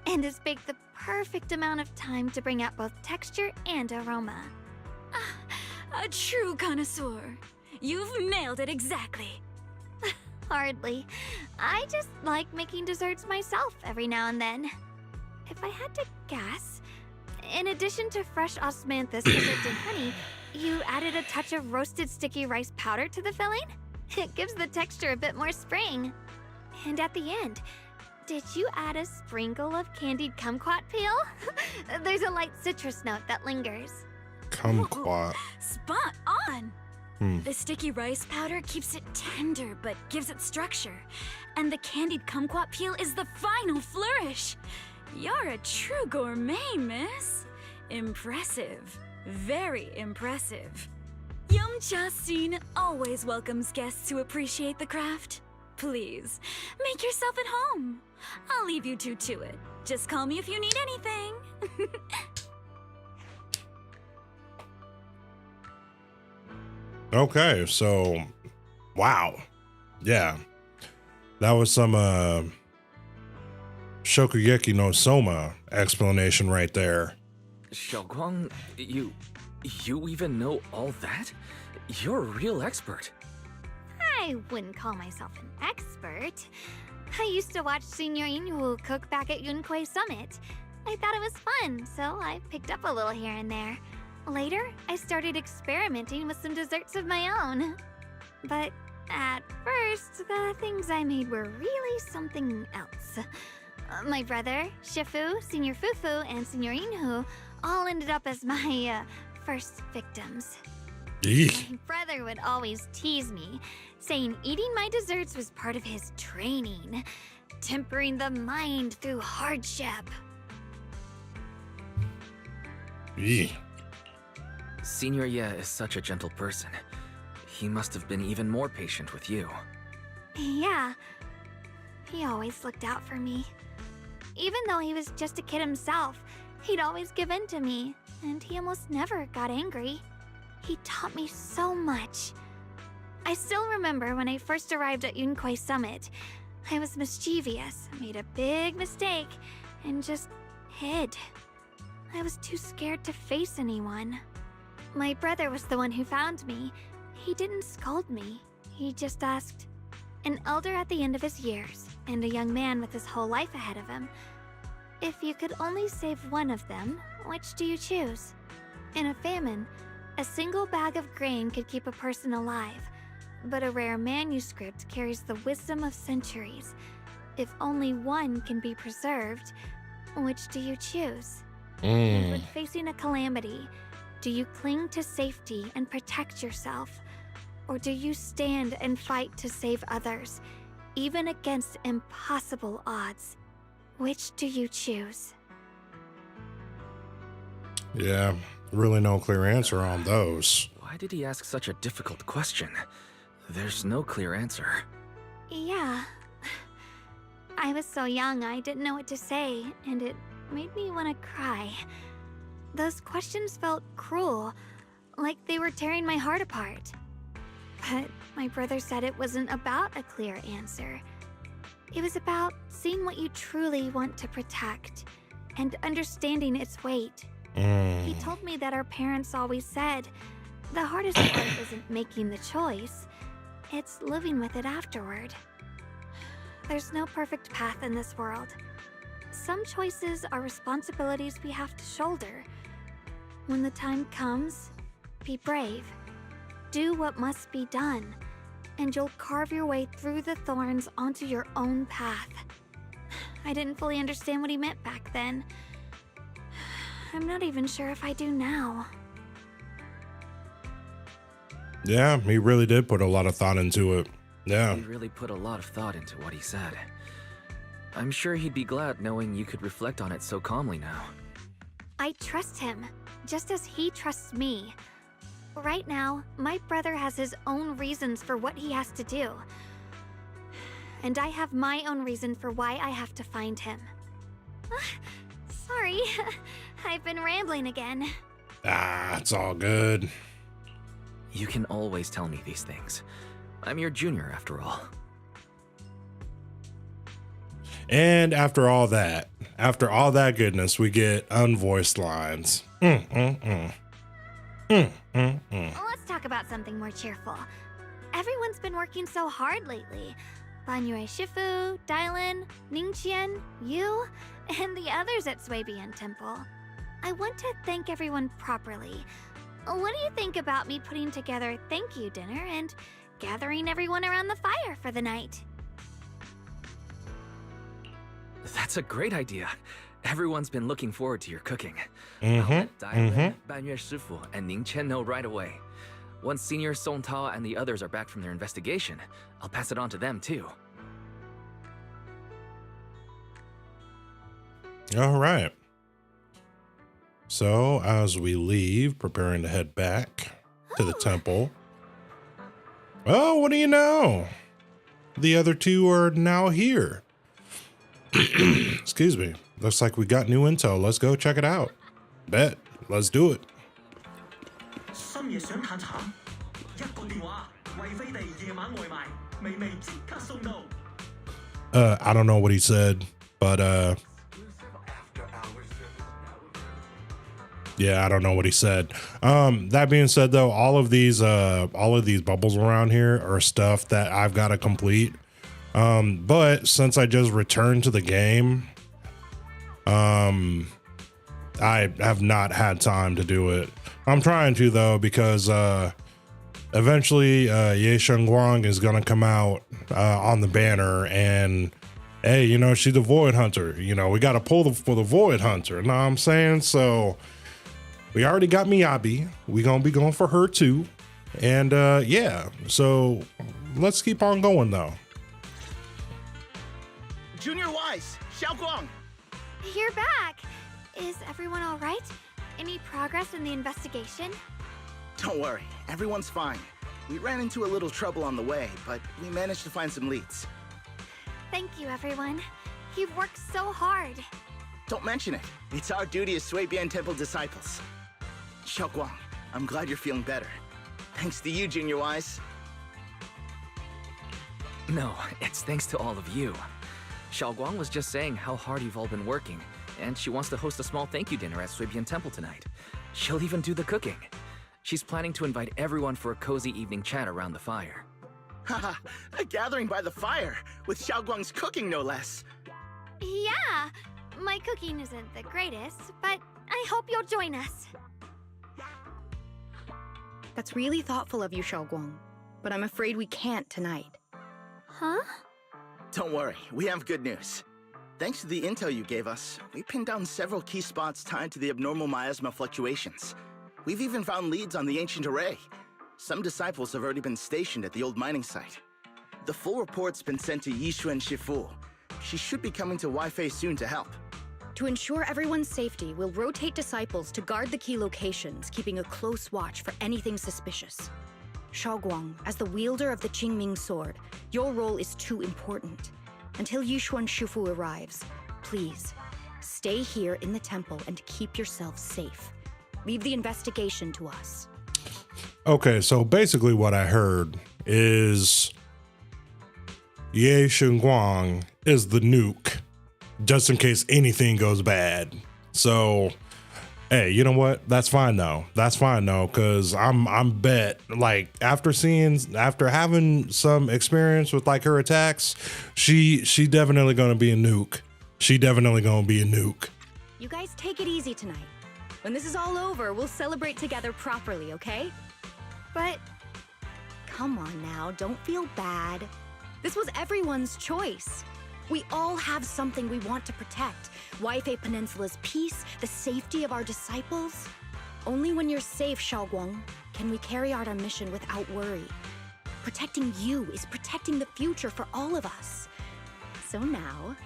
and is baked the perfect amount of time to bring out both texture and aroma.
A true connoisseur. You've nailed it exactly.
Hardly. I just like making desserts myself every now and then. If I had to guess, in addition to fresh osmanthus dipped in honey, you added a touch of roasted sticky rice powder to the filling? It gives the texture a bit more spring. And at the end, did you add a sprinkle of candied kumquat peel? There's a light citrus note that lingers.
Kumquat.
Spot on! The sticky rice powder keeps it tender but gives it structure. And the candied kumquat peel is the final flourish. You're a true gourmet, miss. Impressive. Very impressive. Yumcha Scene always welcomes guests who appreciate the craft. Please, make yourself at home. I'll leave you two to it. Just call me if you need anything.
Okay, so wow. Yeah. That was some Shokugeki no Soma explanation right there.
Xiaoguang, you even know all that? You're a real expert.
I wouldn't call myself an expert. I used to watch Senior Inhu cook back at Yunquay Summit. I thought it was fun, so I picked up a little here and there. Later, I started experimenting with some desserts of my own. But at first, the things I made were really something else. My brother, Shifu, Senior Fufu, and Senior Inhu all ended up as my first victims.
Eek.
My brother would always tease me, saying eating my desserts was part of his training, tempering the mind through hardship.
Eek.
Senior Ye is such a gentle person. He must have been even more patient with you.
Yeah, he always looked out for me. Even though he was just a kid himself, he'd always give in to me, and he almost never got angry. He taught me so much. I still remember when I first arrived at Yunquay Summit. I was mischievous, made a big mistake, and just hid. I was too scared to face anyone. My brother was the one who found me. He didn't scold me. He just asked, an elder at the end of his years, and a young man with his whole life ahead of him. If you could only save one of them, which do you choose? In a famine, a single bag of grain could keep a person alive, but a rare manuscript carries the wisdom of centuries. If only one can be preserved, which do you choose? And when facing a calamity, do you cling to safety and protect yourself? Or do you stand and fight to save others, even against impossible odds? Which do you choose?
Yeah, really no clear answer on those.
Why did he ask such a difficult question? There's no clear answer.
Yeah. I was so young, I didn't know what to say, and it made me want to cry. Those questions felt cruel, like they were tearing my heart apart. But my brother said it wasn't about a clear answer. It was about seeing what you truly want to protect and understanding its weight. He told me that our parents always said, the hardest part isn't making the choice, it's living with it afterward. There's no perfect path in this world. Some choices are responsibilities we have to shoulder. When the time comes, be brave. Do what must be done, and you'll carve your way through the thorns onto your own path. I didn't fully understand what he meant back then. I'm not even sure if I do now.
Yeah, he really did put a lot of thought into it. Yeah.
He really put a lot of thought into what he said. I'm sure he'd be glad knowing you could reflect on it so calmly now.
I trust him, just as he trusts me. Right now, my brother has his own reasons for what he has to do. And I have my own reason for why I have to find him. Sorry, I've been rambling again.
It's all good.
You can always tell me these things. I'm your junior, after all.
And after all that goodness, we get unvoiced lines.
Let's talk about something more cheerful. Everyone's been working so hard lately. Banyue Shifu, Dylan, Ningqian, you, and the others at Swabian Temple. I want to thank everyone properly. What do you think about me putting together a thank you dinner and gathering everyone around the fire for the night?
That's a great idea. Everyone's been looking forward to your cooking. I'll let Dylan, Banyue Shifu, and Ning Chen know right away. Once Senior Song Tao and the others are back from their investigation, I'll pass it on to them too.
All right. So as we leave, preparing to head back to the temple. Oh, what do you know? The other two are now here. Excuse me. Looks like we got new intel. Let's go check it out. Bet. Let's do it. I don't know what he said, but yeah, I don't know what he said. That being said, though, all of these bubbles around here are stuff that I've got to complete. But since I just returned to the game, I have not had time to do it. I'm trying to, though, because eventually Ye Shengguang is gonna come out on the banner, and hey, you know, she's a void hunter. You know, we got to pull for the void hunter. Know what I'm saying? So we already got Miyabi. We gonna be going for her too, and yeah. So let's keep on going, though.
Junior Wise, Xiaoguang.
You're back. Is everyone all right? Any progress in the investigation?
Don't worry, everyone's fine. We ran into a little trouble on the way, but we managed to find some leads.
Thank you, everyone. You've worked so hard.
Don't mention it. It's our duty as Swabian Temple disciples. Xiaoguang, I'm glad you're feeling better. Thanks to you, Junior Wise.
No, it's thanks to all of you. Xiaoguang was just saying how hard you've all been working, and she wants to host a small thank you dinner at Swabian Temple tonight. She'll even do the cooking. She's planning to invite everyone for a cozy evening chat around the fire.
Haha, a gathering by the fire, with Xiaoguang's cooking no less.
Yeah, my cooking isn't the greatest, but I hope you'll join us.
That's really thoughtful of you, Xiaoguang, but I'm afraid we can't tonight.
Huh?
Don't worry, we have good news. Thanks to the intel you gave us, we pinned down several key spots tied to the abnormal miasma fluctuations. We've even found leads on the ancient array. Some disciples have already been stationed at the old mining site. The full report's been sent to Yixuan Shifu. She should be coming to Wi-Fi soon to help.
To ensure everyone's safety, we'll rotate disciples to guard the key locations, keeping a close watch for anything suspicious. Xiaoguang, as the wielder of the Qingming sword, your role is too important. Until Yixuan Shifu arrives, please, stay here in the temple and keep yourself safe. Leave the investigation to us.
Okay, so basically what I heard is Ye Xinguang is the nuke, just in case anything goes bad. So, hey, you know what? That's fine though. That's fine though, because I'm bet, like, after having some experience with like her attacks, she definitely gonna be a nuke. She definitely gonna be a nuke.
You guys take it easy tonight. When this is all over, we'll celebrate together properly, okay? But come on now, don't feel bad. This was everyone's choice. We all have something we want to protect. Wi-Fi Peninsula's peace, the safety of our disciples. Only when you're safe, Xiaoguang, can we carry out our mission without worry. Protecting you is protecting the future for all of us. So now,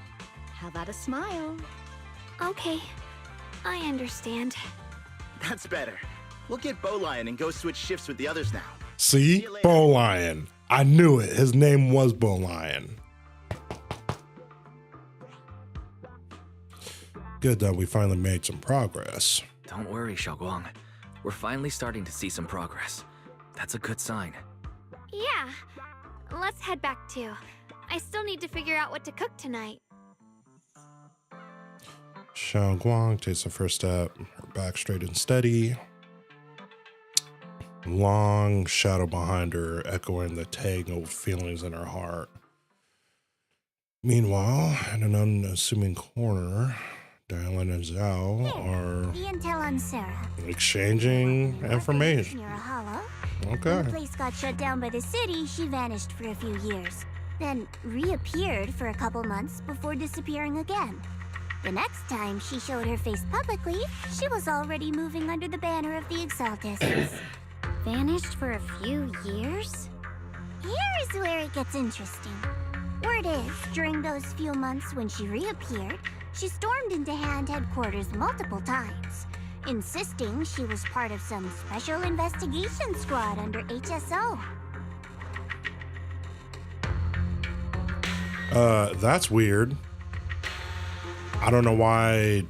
how about a smile?
Okay, I understand.
That's better. We'll get Bowlion and go switch shifts with the others now.
See? Bowlion. I knew it. His name was Bowlion. Good that we finally made some progress.
Don't worry, Xiaoguang. We're finally starting to see some progress. That's a good sign.
Yeah, let's head back too. I still need to figure out what to cook tonight.
Xiaoguang takes the first step, her back straight and steady. Long shadow behind her, echoing the tangled feelings in her heart. Meanwhile, in an unassuming corner, Dylan and Zhao are
The intel on Sarah.
exchanging information.
Near a hollow.
Okay.
When the place got shut down by the city, she vanished for a few years. Then reappeared for a couple months before disappearing again. The next time she showed her face publicly, she was already moving under the banner of the Exaltists. Vanished for a few years? Here's where it gets interesting. Word is, during those few months when she reappeared, she stormed into Hand headquarters multiple times, insisting she was part of some special investigation squad under HSO.
That's weird. I don't know why.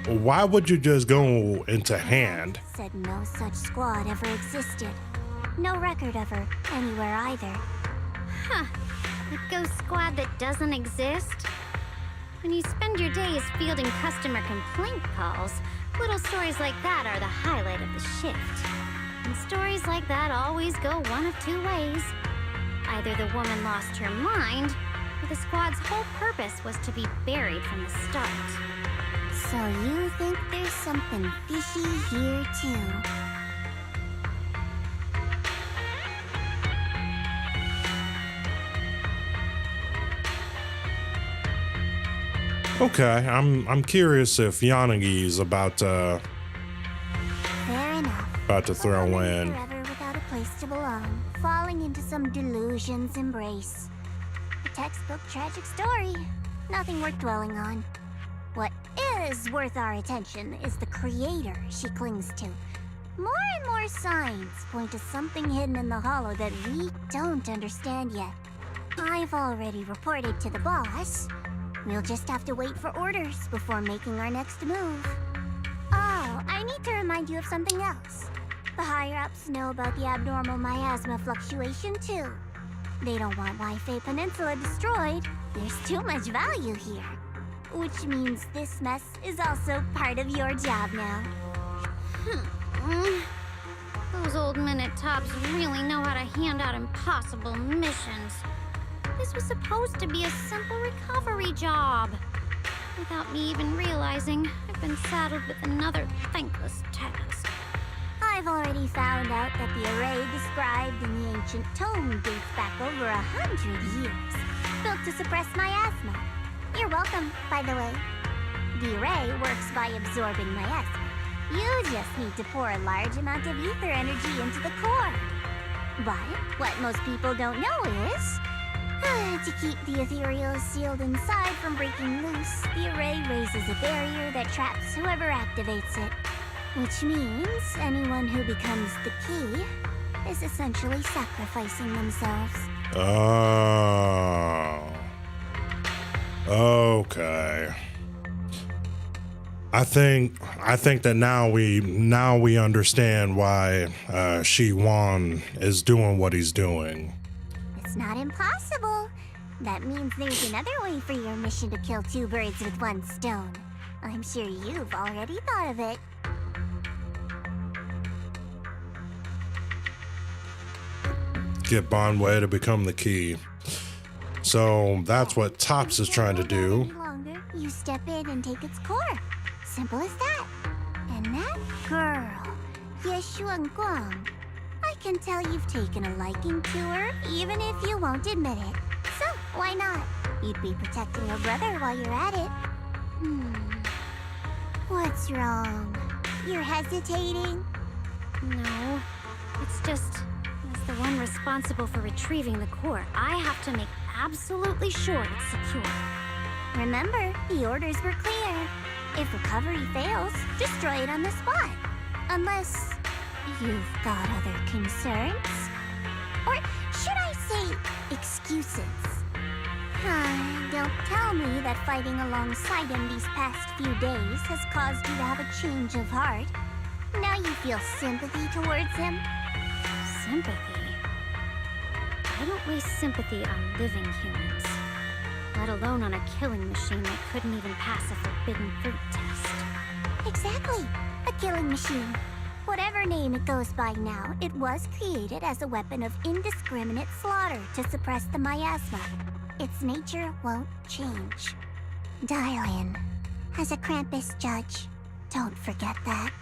Why would you just go into Hand?
Said no such squad ever existed. No record of her anywhere either. Huh. A ghost squad that doesn't exist? When you spend your days fielding customer complaint calls, little stories like that are the highlight of the shift. And stories like that always go one of two ways. Either the woman lost her mind, or the squad's whole purpose was to be buried from the start. So you think there's something fishy here too?
Okay, I'm curious if Yanagi's about to
Fair enough.
throw in.
Forever without a place to belong, falling into some delusion's embrace. A textbook tragic story. Nothing worth dwelling on. What is worth our attention is the creator she clings to. More and more signs point to something hidden in the hollow that we don't understand yet. I've already reported to the boss. We'll just have to wait for orders before making our next move. Oh, I need to remind you of something else. The higher-ups know about the abnormal miasma fluctuation, too. They don't want Wi-Fi Peninsula destroyed. There's too much value here. Which means this mess is also part of your job now. Those old minute tops really know how to hand out impossible missions. This was supposed to be a simple recovery job. Without me even realizing, I've been saddled with another thankless task.
I've already found out that the array described in the ancient tome dates back over 100 years, built to suppress miasma. You're welcome, by the way. The array works by absorbing miasma. You just need to pour a large amount of ether energy into the core. But what most people don't know is, to keep the Ethereals sealed inside from breaking loose, the array raises a barrier that traps whoever activates it. Which means anyone who becomes the key is essentially sacrificing themselves.
Oh. Okay. I think that now we understand why Shi Wan is doing what he's doing.
It's not impossible. That means there's another way for your mission to kill two birds with one stone. I'm sure you've already thought of it.
Get Bonway to become the key. So that's what Tops is trying to do.
Longer, you step in and take its core. Simple as that. And that girl, Yeshuan Guang, I can tell you've taken a liking to her, even if you won't admit it. So, why not? You'd be protecting your brother while you're at it. What's wrong? You're hesitating?
No, it's just, as the one responsible for retrieving the core, I have to make absolutely sure it's secure.
Remember, the orders were clear. If recovery fails, destroy it on the spot. Unless you've got other concerns. Or should I say, excuses? Don't tell me that fighting alongside him these past few days has caused you to have a change of heart. Now you feel sympathy towards him?
Sympathy? I don't waste sympathy on living humans, let alone on a killing machine that couldn't even pass a forbidden fruit test.
Exactly, a killing machine. Whatever name it goes by now, it was created as a weapon of indiscriminate slaughter to suppress the miasma. Its nature won't change. Dial in. As a Krampus judge, don't forget that.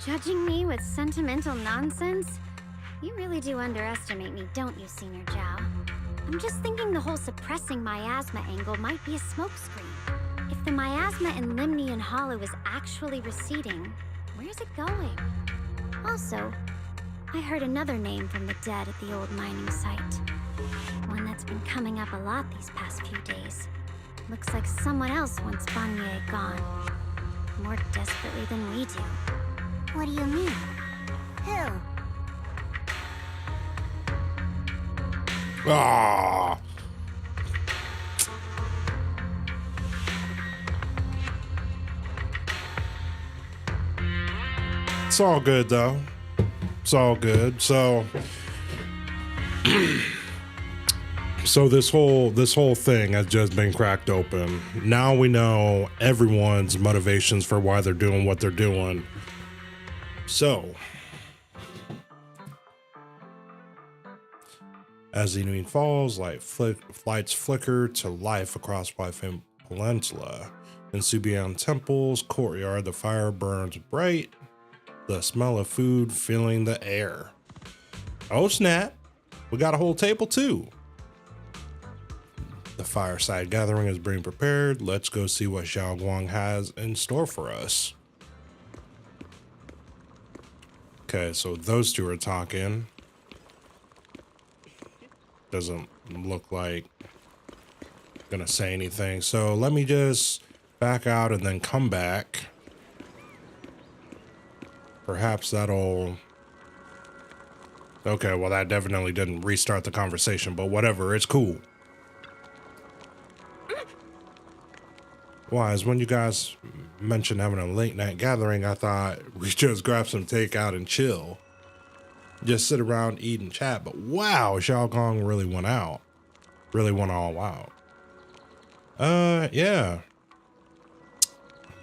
Judging me with sentimental nonsense? You really do underestimate me, don't you, Senior Zhao? I'm just thinking the whole suppressing miasma angle might be a smokescreen. If the miasma in Limnian Hollow is actually receding, where's it going? Also, I heard another name from the dead at the old mining site. One that's been coming up a lot these past few days. Looks like someone else wants Banye gone. More desperately than we do.
What do you mean? Who?
Ah. It's all good though. It's all good. So this whole thing has just been cracked open. Now we know everyone's motivations for why they're doing what they're doing. So as the evening falls, lights flicker to life across Waifeng Peninsula. In Subian Temple's courtyard, the fire burns bright, the smell of food filling the air. Oh snap, we got a whole table too. The fireside gathering is being prepared. Let's go see what Xiao Guang has in store for us. Okay, so those two are talking. Doesn't look like gonna say anything. So let me just back out and then come back. Perhaps that'll... Okay, well that definitely didn't restart the conversation, but whatever, it's cool. Wise, when you guys mentioned having a late night gathering, I thought we just grab some takeout and chill. Just sit around, eat and chat, but wow, Xiao Gong really went out. Really went all out. Yeah.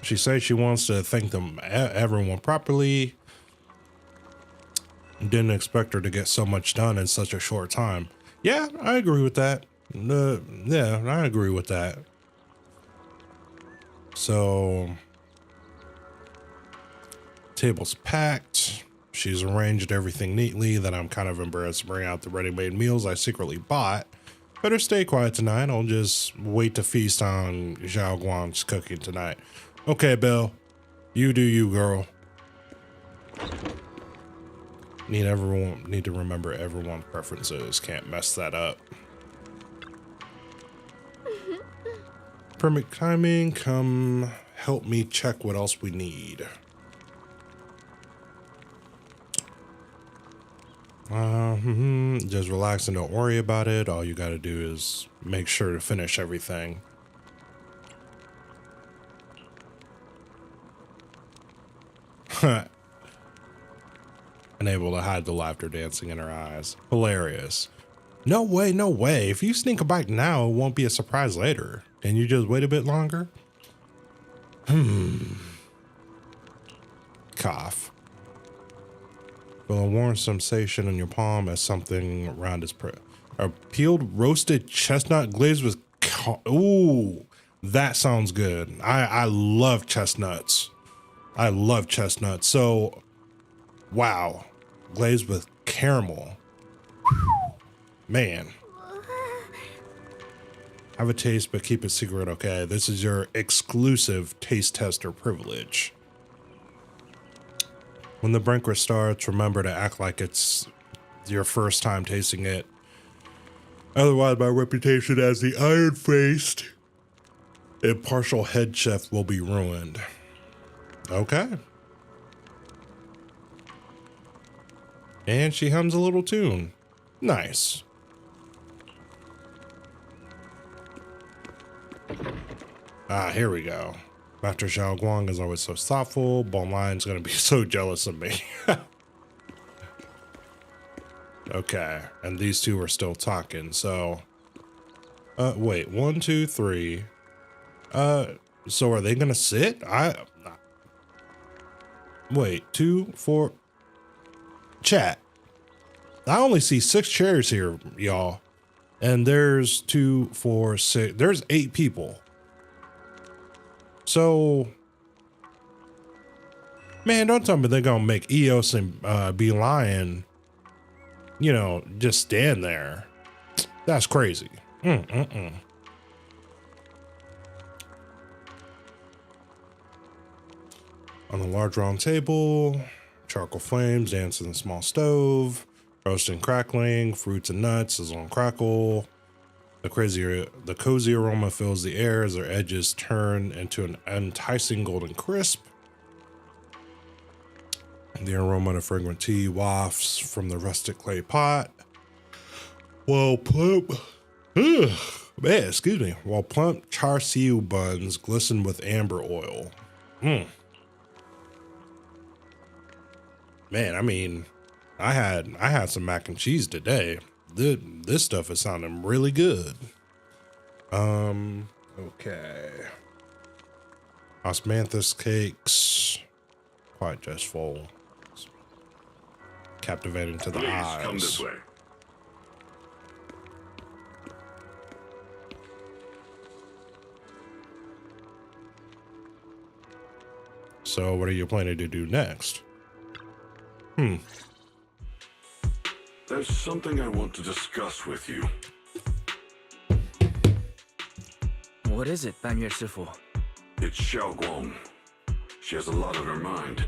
She says she wants to thank everyone properly. Didn't expect her to get so much done in such a short time. Yeah, I agree with that. Yeah, I agree with that. So, table's packed. She's arranged everything neatly that I'm kind of embarrassed to bring out the ready-made meals I secretly bought. Better stay quiet tonight. I'll just wait to feast on Zhao Guang's cooking tonight. Okay, Bill. You do you, girl. Need to remember everyone's preferences. Can't mess that up. Perfect timing. Come help me check what else we need. Just relax and don't worry about it. All you gotta do is make sure to finish everything. Unable to hide the laughter dancing in her eyes. Hilarious. No way, no way. If you sneak a bite now, it won't be a surprise later. Can you just wait a bit longer? Cough. Feel a warm sensation in your palm as something around is a peeled roasted chestnut glazed with ooh, that sounds good. I love chestnuts. I love chestnuts. So, wow, glazed with caramel. Man. Have a taste, but keep it secret, okay? This is your exclusive taste tester privilege. When the banquet starts, remember to act like it's your first time tasting it. Otherwise, my reputation as the iron-faced, impartial head chef will be ruined. Okay. And she hums a little tune. Nice. Ah, here we go. Master Zhao Guang is always so thoughtful. Bon Lion's gonna be so jealous of me. Okay, and these two are still talking, so... wait, 1, 2, 3. So are they gonna sit? Wait, 2, 4... Chat. I only see 6 chairs here, y'all. And there's 2, 4, 6... There's 8 people. So... Man, don't tell me they're gonna make Eos and be Lion, you know, just stand there. That's crazy. On the large round table, charcoal flames dance in the small stove, roasting crackling, fruits and nuts is on crackle. The cozy aroma fills the air as their edges turn into an enticing golden crisp. The aroma of fragrant tea wafts from the rustic clay pot. While plump char siu buns glisten with amber oil. Man, I mean, I had some mac and cheese today. This stuff is sounding really good. Okay. Osmanthus cakes, quite just full. Captivating to the eyes.
Come this way.
So what are you planning to do next?
There's something I want to discuss with you.
What is it, Banyue Shifu?
It's Xiao Guang. She has a lot on her mind.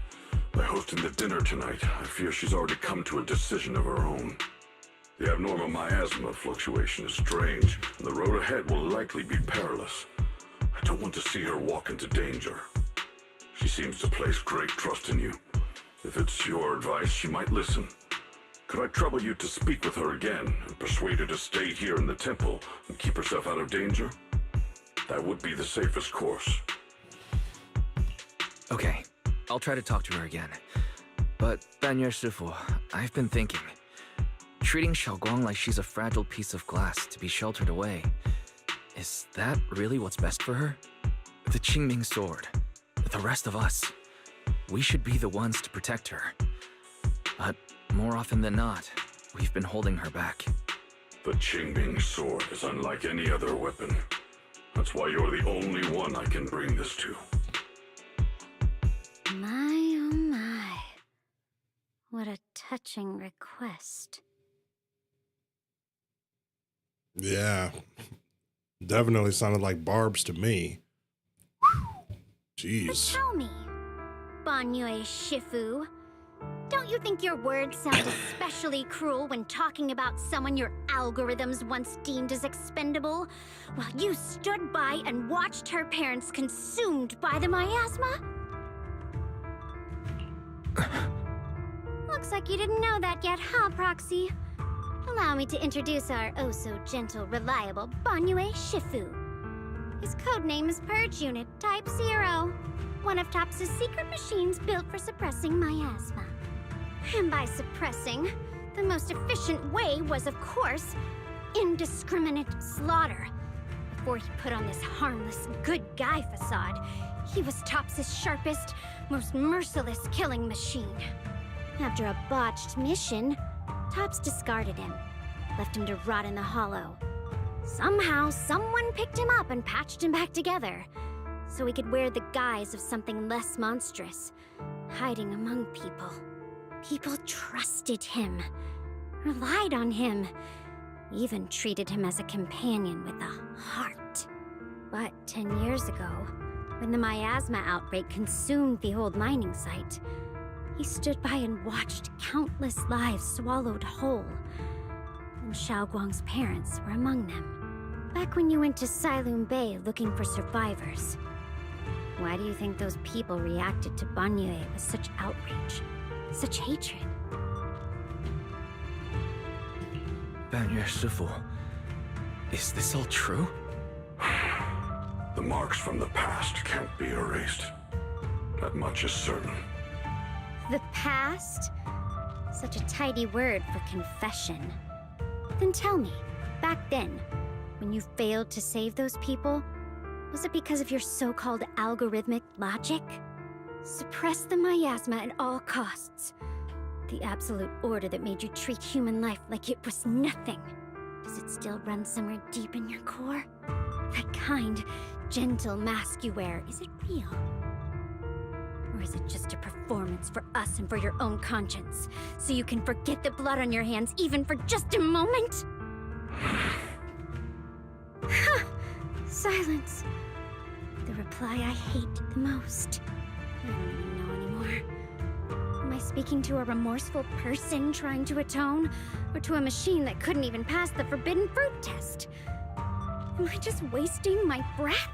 By hosting the dinner tonight, I fear she's already come to a decision of her own. The abnormal miasma fluctuation is strange, and the road ahead will likely be perilous. I don't want to see her walk into danger. She seems to place great trust in you. If it's your advice, she might listen. Could I trouble you to speak with her again and persuade her to stay here in the temple and keep herself out of danger? That would be the safest course.
Okay, I'll try to talk to her again. But, Banyue Shifu, I've been thinking. Treating Xiaoguang like she's a fragile piece of glass to be sheltered away. Is that really what's best for her? The Qingming sword. The rest of us. We should be the ones to protect her. But More often than not, we've been holding her back.
The Qingming sword is unlike any other weapon. That's why you're the only one I can bring this to.
My, oh my. What a touching request.
Yeah. Definitely sounded like barbs to me. Jeez.
But tell me, Banyue Shifu, don't you think your words sound especially cruel when talking about someone your algorithms once deemed as expendable, while you stood by and watched her parents consumed by the miasma? Looks like you didn't know that yet, huh, Proxy? Allow me to introduce our oh-so-gentle, reliable Banyue Shifu. His codename is Purge Unit Type 0, one of TOPS' secret machines built for suppressing miasma. And by suppressing, the most efficient way was, of course, indiscriminate slaughter. Before he put on this harmless, good guy facade, he was TOPS' sharpest, most merciless killing machine. After a botched mission, TOPS discarded him, left him to rot in the hollow. Somehow, someone picked him up and patched him back together, so he could wear the guise of something less monstrous, hiding among people. People trusted him, relied on him, even treated him as a companion with a heart. But 10 years ago, when the miasma outbreak consumed the old mining site, he stood by and watched countless lives swallowed whole. And Xiaoguang's parents were among them. Back when you went to Silum Bay looking for survivors. Why do you think those people reacted to Banyue with such outrage, such hatred?
Banyue Shifu, is this all true?
The marks from the past can't be erased. That much is certain.
The past? Such a tidy word for confession. Then tell me, back then, when you failed to save those people, was it because of your so-called algorithmic logic? Suppress the miasma at all costs. The absolute order that made you treat human life like it was nothing. Does it still run somewhere deep in your core? That kind, gentle mask you wear, is it real? Or is it just a performance for us and for your own conscience? So you can forget the blood on your hands even for just a moment? Silence. The reply I hate the most. I don't even know anymore. Am I speaking to a remorseful person trying to atone? Or to a machine that couldn't even pass the forbidden fruit test? Am I just wasting my breath?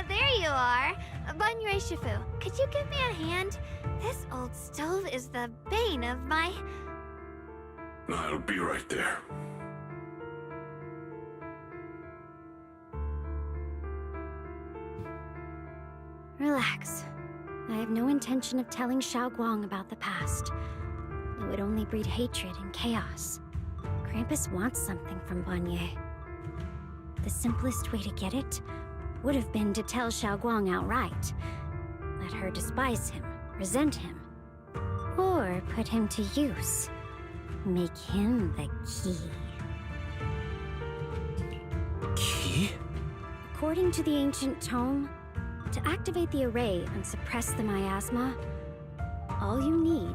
There you are. Banyue Shifu, could you give me a hand? This old stove is the bane of my...
I'll be right there.
Relax. I have no intention of telling Xiaoguang about the past. It would only breed hatred and chaos. Krampus wants something from Banyue. The simplest way to get it would have been to tell Xiaoguang outright. Let her despise him, resent him, or put him to use. Make him the key.
Key?
According to the ancient tome, to activate the array and suppress the miasma, all you need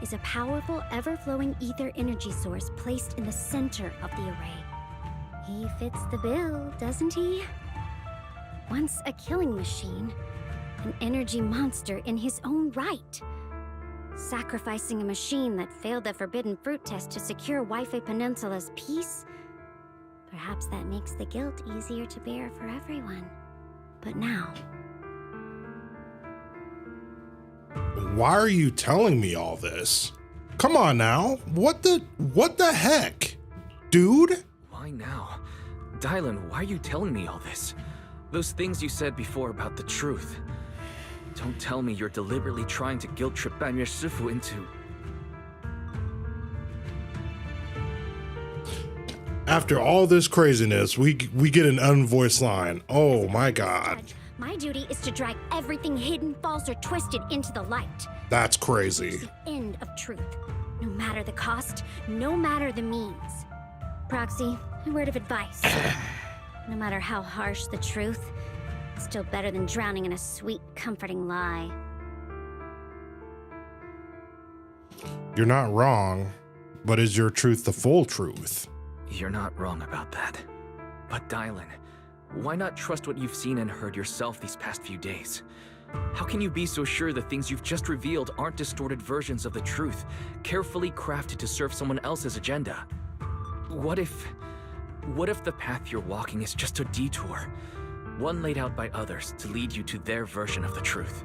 is a powerful, ever-flowing ether energy source placed in the center of the array. He fits the bill, doesn't he? Once a killing machine, an energy monster in his own right. Sacrificing a machine that failed the forbidden fruit test to secure Wi-Fi Peninsula's peace? Perhaps that makes the guilt easier to bear for everyone. But now...
Why are you telling me all this? Come on now. What the heck? Dude?
Why now? Dylan, why are you telling me all this? Those things you said before about the truth. Don't tell me you're deliberately trying to guilt-trip Banyue Shifu into...
After all this craziness, we get an unvoiced line. Oh my god.
My duty is to drag everything hidden, false, or twisted into the light.
That's crazy.
It's the end of truth. No matter the cost, no matter the means. Proxy, a word of advice. No matter how harsh the truth, it's still better than drowning in a sweet, comforting lie.
You're not wrong, but is your truth the full truth?
You're not wrong about that. But Dylan, why not trust what you've seen and heard yourself these past few days? How can you be so sure the things you've just revealed aren't distorted versions of the truth, carefully crafted to serve someone else's agenda? What if the path you're walking is just a detour, one laid out by others to lead you to their version of the truth?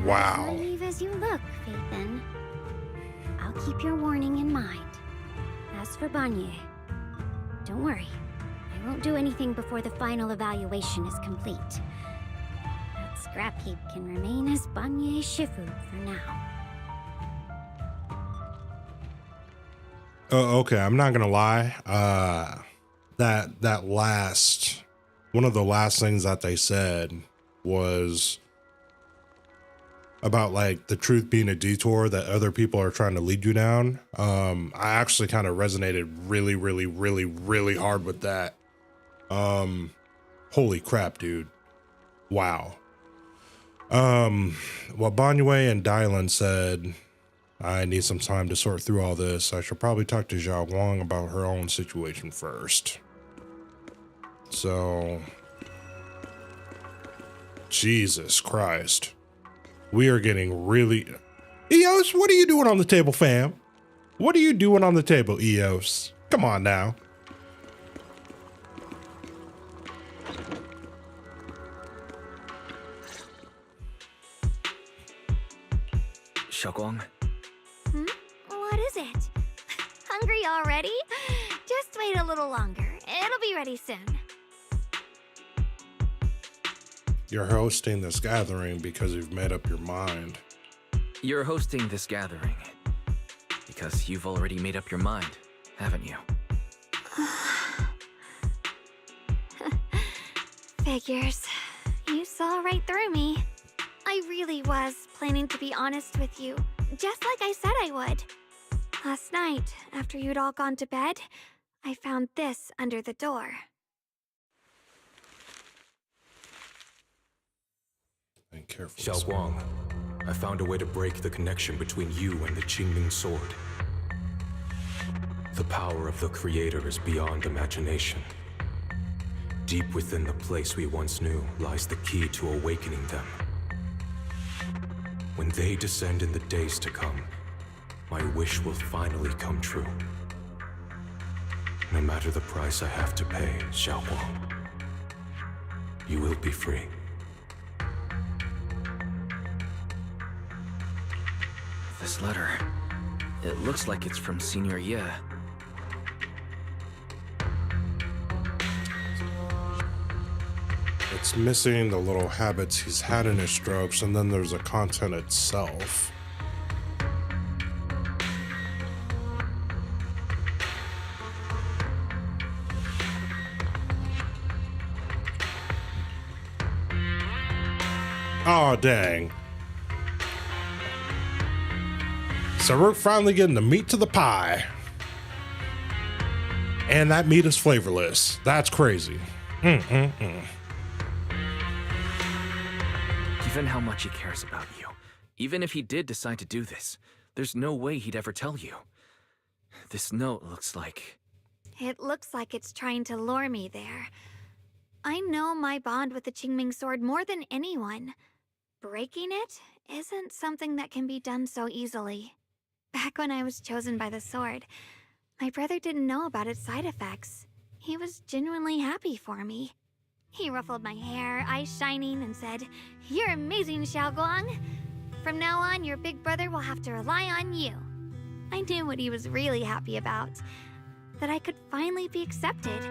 Wow.
As naive as you look, Phaethon. I'll keep your warning in mind. As for Banye, don't worry. I won't do anything before the final evaluation is complete. That scrap heap can remain as Banye Shifu for now.
Okay, I'm not gonna lie. One of the last things that they said was about like the truth being a detour that other people are trying to lead you down. I actually kind of resonated really hard with that. Holy crap, dude. Wow. Well, Banyue and Dylan said, I need some time to sort through all this. I should probably talk to Xiao Guang about her own situation first. So, Jesus Christ. We are getting really... Eos, what are you doing on the table, fam? What are you doing on the table, Eos? Come on now.
Xiaoguang?
What is it? Hungry already? Just wait a little longer. It'll be ready soon.
You're hosting this gathering because you've made up your mind.
You're hosting this gathering because you've already made up your mind, haven't you?
Figures. You saw right through me. I really was planning to be honest with you, just like I said I would. Last night, after you'd all gone to bed, I found this under the door.
Xiao Guang, I found a way to break the connection between you and the Qingming sword. The power of the Creator is beyond imagination. Deep within the place we once knew lies the key to awakening them. When they descend in the days to come, my wish will finally come true. No matter the price I have to pay, Xiao Guang, you will be free.
This letter, it looks like it's from Senior Ye.
It's missing the little habits he's had in his strokes, and then there's the content itself. Oh, dang. So we're finally getting the meat to the pie. And that meat is flavorless. That's crazy.
Given how much he cares about you, even if he did decide to do this, there's no way he'd ever tell you. This note looks like...
It looks like it's trying to lure me there. I know my bond with the Qingming sword more than anyone. Breaking it isn't something that can be done so easily. Back when I was chosen by the sword, my brother didn't know about its side effects. He was genuinely happy for me. He ruffled my hair, eyes shining, and said, "You're amazing, Xiao Guang. From now on, your big brother will have to rely on you." I knew what he was really happy about. That I could finally be accepted,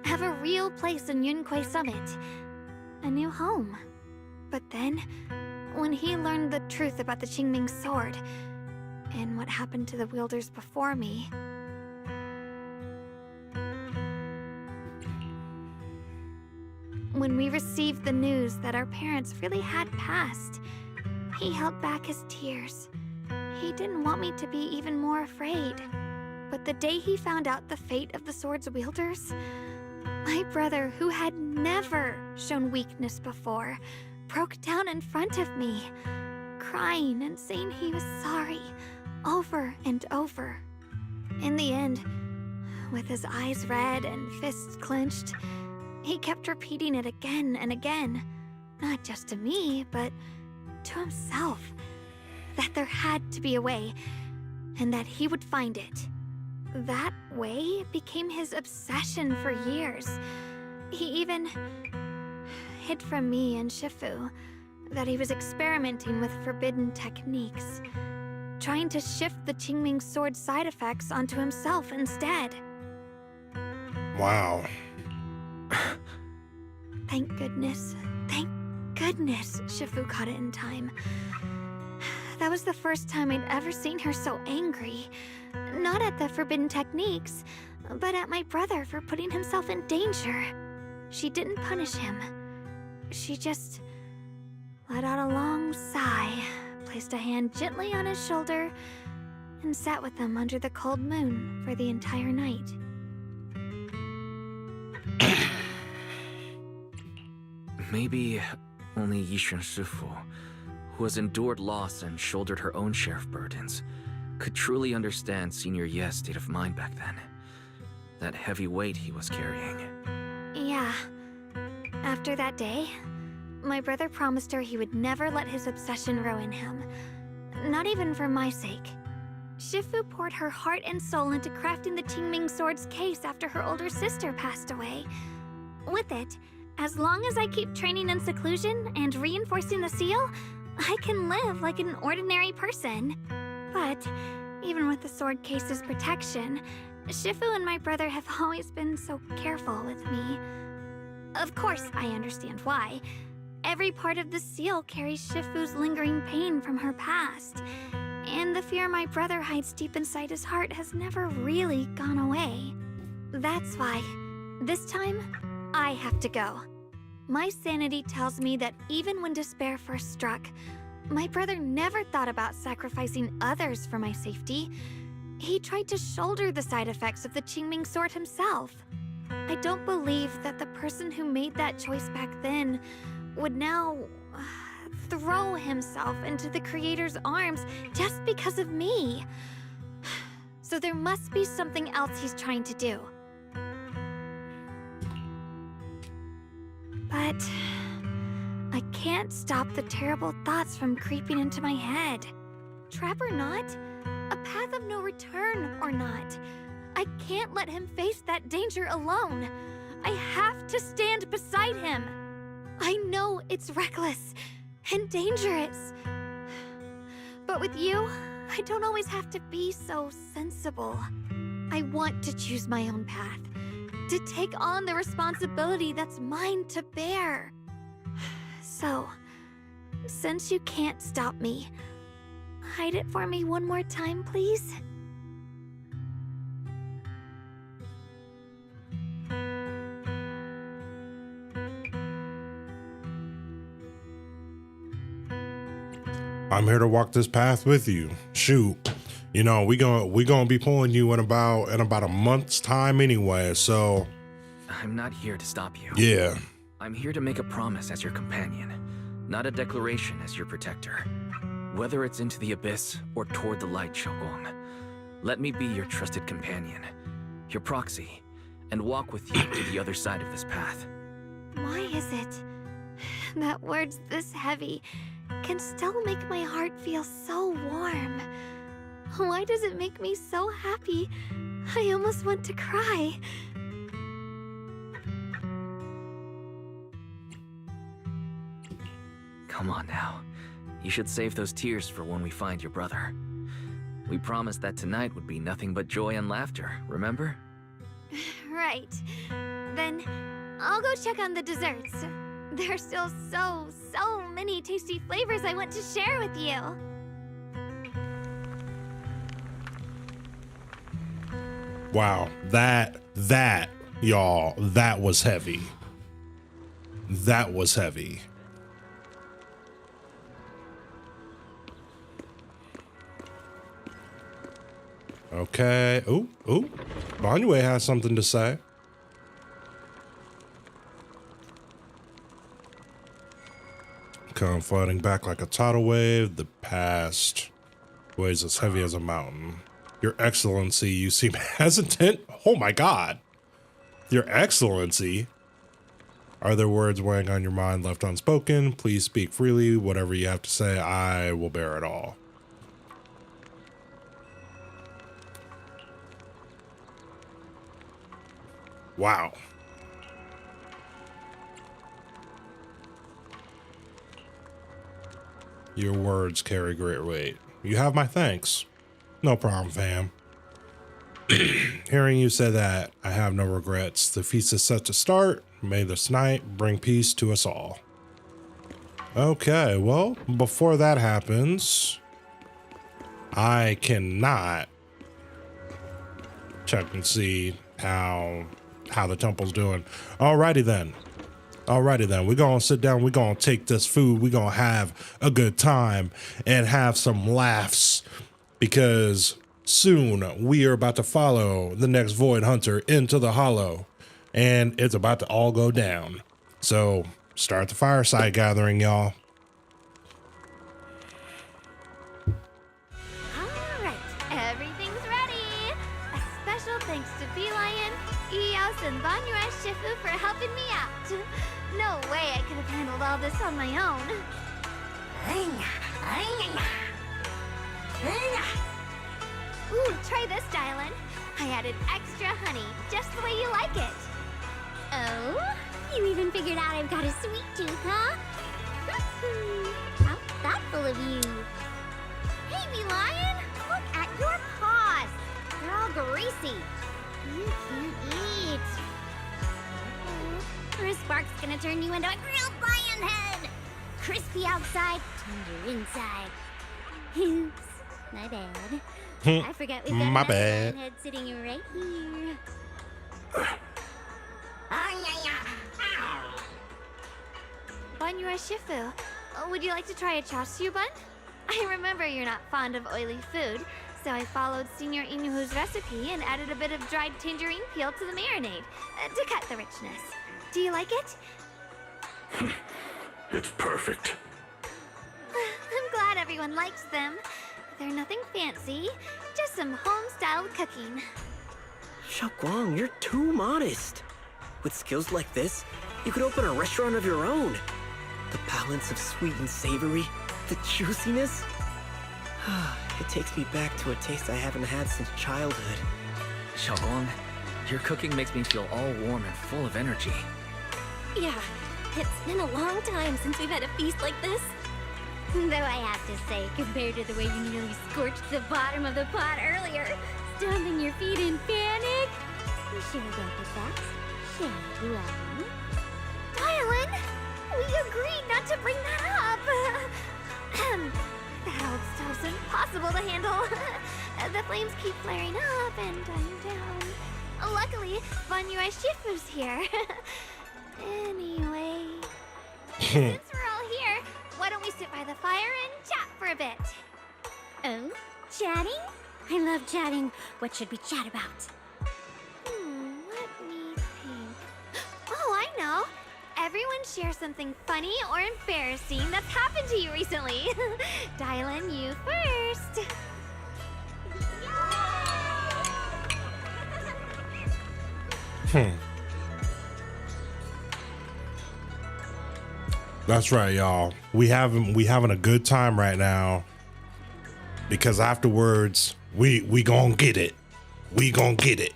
have a real place in Yunquay Summit. A new home. But then, when he learned the truth about the Qingming sword, and what happened to the wielders before me,
When we received the news that our parents really had passed, he held back his tears. He didn't want me to be even more afraid. But the day he found out the fate of the sword's wielders, my brother, who had never shown weakness before, broke down in front of me, crying and saying he was sorry, over and over. In the end, with his eyes red and fists clenched, he kept repeating it again and again, not just to me, but to himself, that there had to be a way, and that he would find it. That way became his obsession for years. He even hid from me and Shifu that he was experimenting with forbidden techniques, trying to shift the Qingming sword side effects onto himself instead.
Wow.
Thank goodness Shifu caught it in time. That was the first time I'd ever seen her so angry. Not at the forbidden techniques, but at my brother for putting himself in danger. She didn't punish him. She just let out a long sigh, placed a hand gently on his shoulder, and sat with him under the cold moon for the entire night.
Maybe only Yixuan Shifu, who has endured loss and shouldered her own share of burdens, could truly understand Senior Ye's state of mind back then. That heavy weight he was carrying.
Yeah. After that day, my brother promised her he would never let his obsession ruin him. Not even for my sake. Shifu poured her heart and soul into crafting the Qingming sword's case after her older sister passed away. With it, as long as I keep training in seclusion and reinforcing the seal, I can live like an ordinary person. But even with the sword case's protection, Shifu and my brother have always been so careful with me. Of course, I understand why. Every part of the seal carries Shifu's lingering pain from her past, and the fear my brother hides deep inside his heart has never really gone away. That's why, this time, I have to go. My sanity tells me that even when despair first struck, my brother never thought about sacrificing others for my safety. He tried to shoulder the side effects of the Qingming sword himself. I don't believe that the person who made that choice back then would now throw himself into the Creator's arms just because of me. So there must be something else he's trying to do. But I can't stop the terrible thoughts from creeping into my head. Trap or not, a path of no return or not, I can't let him face that danger alone. I have to stand beside him. I know it's reckless and dangerous. But with you, I don't always have to be so sensible. I want to choose my own path, to take on the responsibility that's mine to bear. So, since you can't stop me, hide it for me one more time, please?
I'm here to walk this path with you. Shoot, you know, we gonna be pulling you in about a month's time anyway, so.
I'm not here to stop you.
Yeah.
I'm here to make a promise as your companion, not a declaration as your protector. Whether it's into the abyss or toward the light, Xiaogong, let me be your trusted companion, your proxy, and walk with you to the other side of this path.
Why is it that words this heavy can still make my heart feel so warm? Why does it make me so happy? I almost want to cry.
Come on now. You should save those tears for when we find your brother. We promised that tonight would be nothing but joy and laughter, remember?
Right. Then I'll go check on the desserts. There are still so many tasty flavors I want to share with you.
Wow, that y'all, that was heavy. That was heavy. Okay. Ooh. Banyue has something to say. Come floating back like a tidal wave. The past weighs as heavy as a mountain. Your Excellency, you seem hesitant. Oh my God. Your Excellency. Are there words weighing on your mind left unspoken? Please speak freely. Whatever you have to say, I will bear it all. Wow. Your words carry great weight. You have my thanks. No problem, fam. Hearing you say that, I have no regrets. The feast is set to start. May this night bring peace to us all. Okay, well, before that happens, I cannot check and see how the temple's doing. Alrighty then. We're gonna sit down, we're gonna take this food, we're gonna have a good time and have some laughs, because soon we are about to follow the next Void Hunter into the Hollow, and it's about to all go down. So start the fireside gathering, y'all.
Alright, everything's ready. A special thanks to Beelion, Eos, and Banyue Shifu for helping me out. No way I could have handled all this on my own. Ooh, try this, Dylan. I added extra honey, just the way you like it.
Oh? You even figured out I've got a sweet tooth, huh? How thoughtful of you.
Hey, Beelion, look at your paws. They're all greasy.
You can't eat. Or a spark's gonna turn you into a grilled lion head. Crispy outside, tender inside. Oops, my bad. I forgot we've got
My
another
bad.
lion head sitting right here.
Banyue Shifu, would you like to try a chashu bun? I remember you're not fond of oily food, so I followed Senior Inuhu's recipe and added a bit of dried tangerine peel to the marinade to cut the richness. Do you like it?
It's perfect.
I'm glad everyone likes them. They're nothing fancy, just some home-style cooking.
Xiaoguang, you're too modest. With skills like this, you could open a restaurant of your own. The balance of sweet and savory, the juiciness. It takes me back to a taste I haven't had since childhood.
Xiaoguang, your cooking makes me feel all warm and full of energy.
Yeah, it's been a long time since we've had a feast like this. Though I have to say, compared to the way you nearly scorched the bottom of the pot earlier, stomping your feet in panic, we should have dealt with that. Xiaoguang.
Dylan, we agreed not to bring that up. That old stove's impossible to handle. The flames keep flaring up and dying down. Luckily, Banyue Shifu's here. Anyway, since we're all here, why don't we sit by the fire and chat for a bit?
Oh, chatting? I love chatting. What should we chat about?
Let me think. Oh, I know. Everyone share something funny or embarrassing that's happened to you recently. Dylan, you first.
That's right, y'all. We having a good time right now, because afterwards we gonna get it. We gonna get it.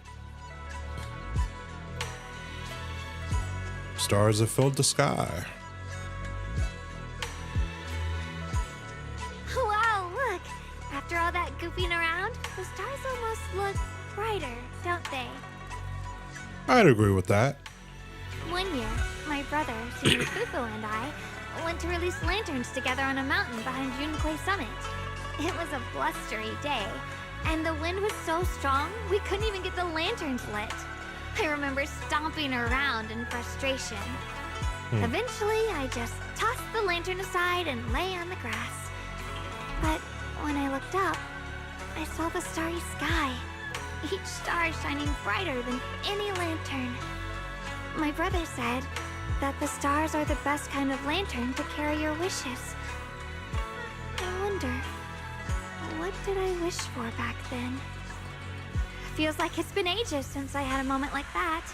Stars have filled the sky.
Wow, look. After all that goofing around, the stars almost look brighter, don't they?
I'd agree with that.
One year, my brother, Senior Fufu, and I went to release lanterns together on a mountain behind Yunquay Summit. It was a blustery day, and the wind was so strong we couldn't even get the lanterns lit. I remember stomping around in frustration. Eventually, I just tossed the lantern aside and lay on the grass. But when I looked up, I saw the starry sky, each star shining brighter than any lantern. My brother said that the stars are the best kind of lantern to carry your wishes. I wonder, what did I wish for back then? Feels like it's been ages since I had a moment like that.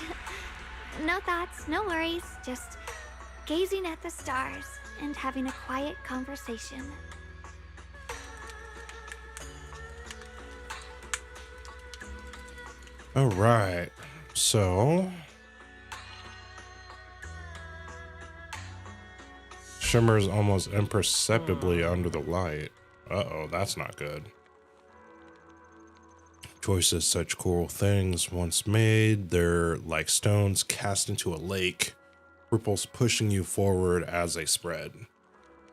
No thoughts, no worries, just gazing at the stars and having a quiet conversation.
All right, so shimmers almost imperceptibly under the light. Uh-oh, that's not good. Choices, such cool things once made, they're like stones cast into a lake, ripples pushing you forward as they spread.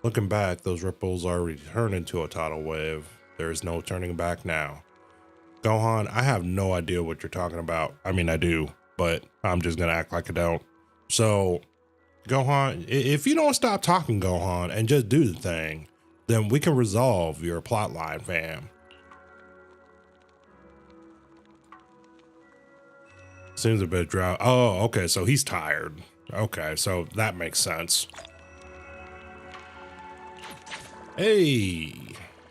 Looking back, those ripples already turned into a tidal wave. There is no turning back now. Gohan, I have no idea what you're talking about. I mean, I do, but I'm just gonna act like I don't. So, Gohan, if you don't stop talking, Gohan, and just do the thing, then we can resolve your plotline, fam. Seems a bit dry. Oh, okay, so he's tired. Okay, so that makes sense. Hey,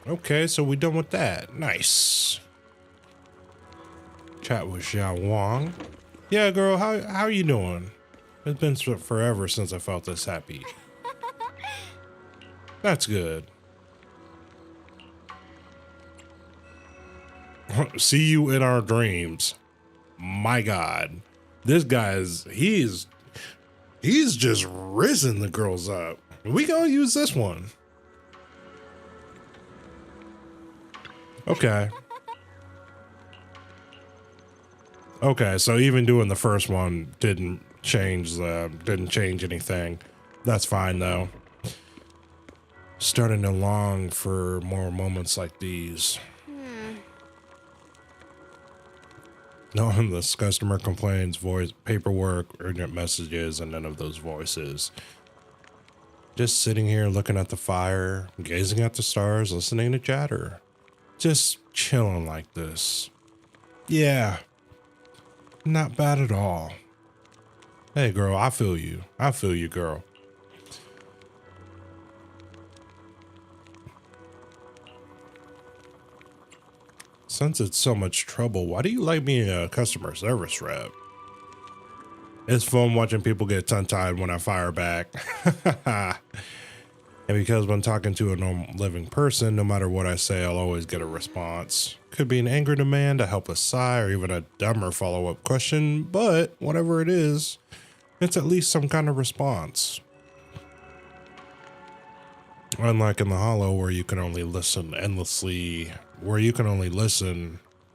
okay, so we done with that. Nice. Chat with Xiao Wang. Yeah, girl, how you doing? It's been forever since I felt this happy. That's good. See you in our dreams. My God, this guy's he's just risen the girls up. We gonna use this one. Okay. Okay, so even doing the first one didn't change anything. That's fine though. Starting to long for more moments like these. Knowing this customer complains, voice, paperwork, urgent messages, and none of those voices. Just sitting here looking at the fire, gazing at the stars, listening to chatter. Just chilling like this. Yeah. Not bad at all. Hey girl, I feel you. I feel you, girl. Since it's so much trouble, why do you like being a customer service rep? It's fun watching people get tongue-tied when I fire back. And because when talking to a normal living person, no matter what I say, I'll always get a response. Could be an angry demand, a helpless sigh, or even a dumber follow-up question, but whatever it is, it's at least some kind of response. Unlike in the Hollow, where you can only listen endlessly,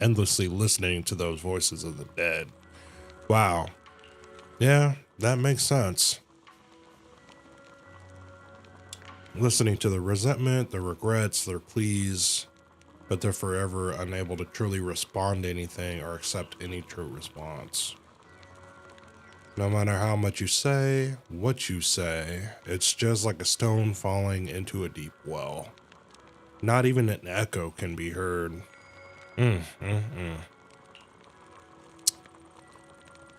endlessly listening to those voices of the dead. Wow. Yeah, that makes sense. Listening to the resentment, the regrets, their pleas, but they're forever unable to truly respond to anything or accept any true response. No matter how much you say, what you say, it's just like a stone falling into a deep well. Not even an echo can be heard.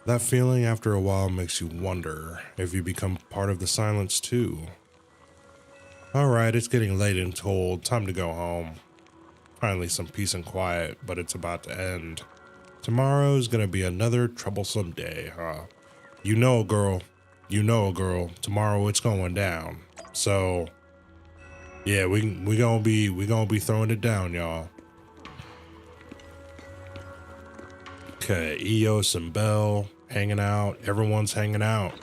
That feeling after a while makes you wonder if you become part of the silence too. Alright, it's getting late and cold. Time to go home. Finally some peace and quiet, but it's about to end. Tomorrow's gonna be another troublesome day, huh? You know, girl. Tomorrow it's going down. So, yeah, we gonna be throwing it down, y'all. Okay, Eos and Belle hanging out. Everyone's hanging out.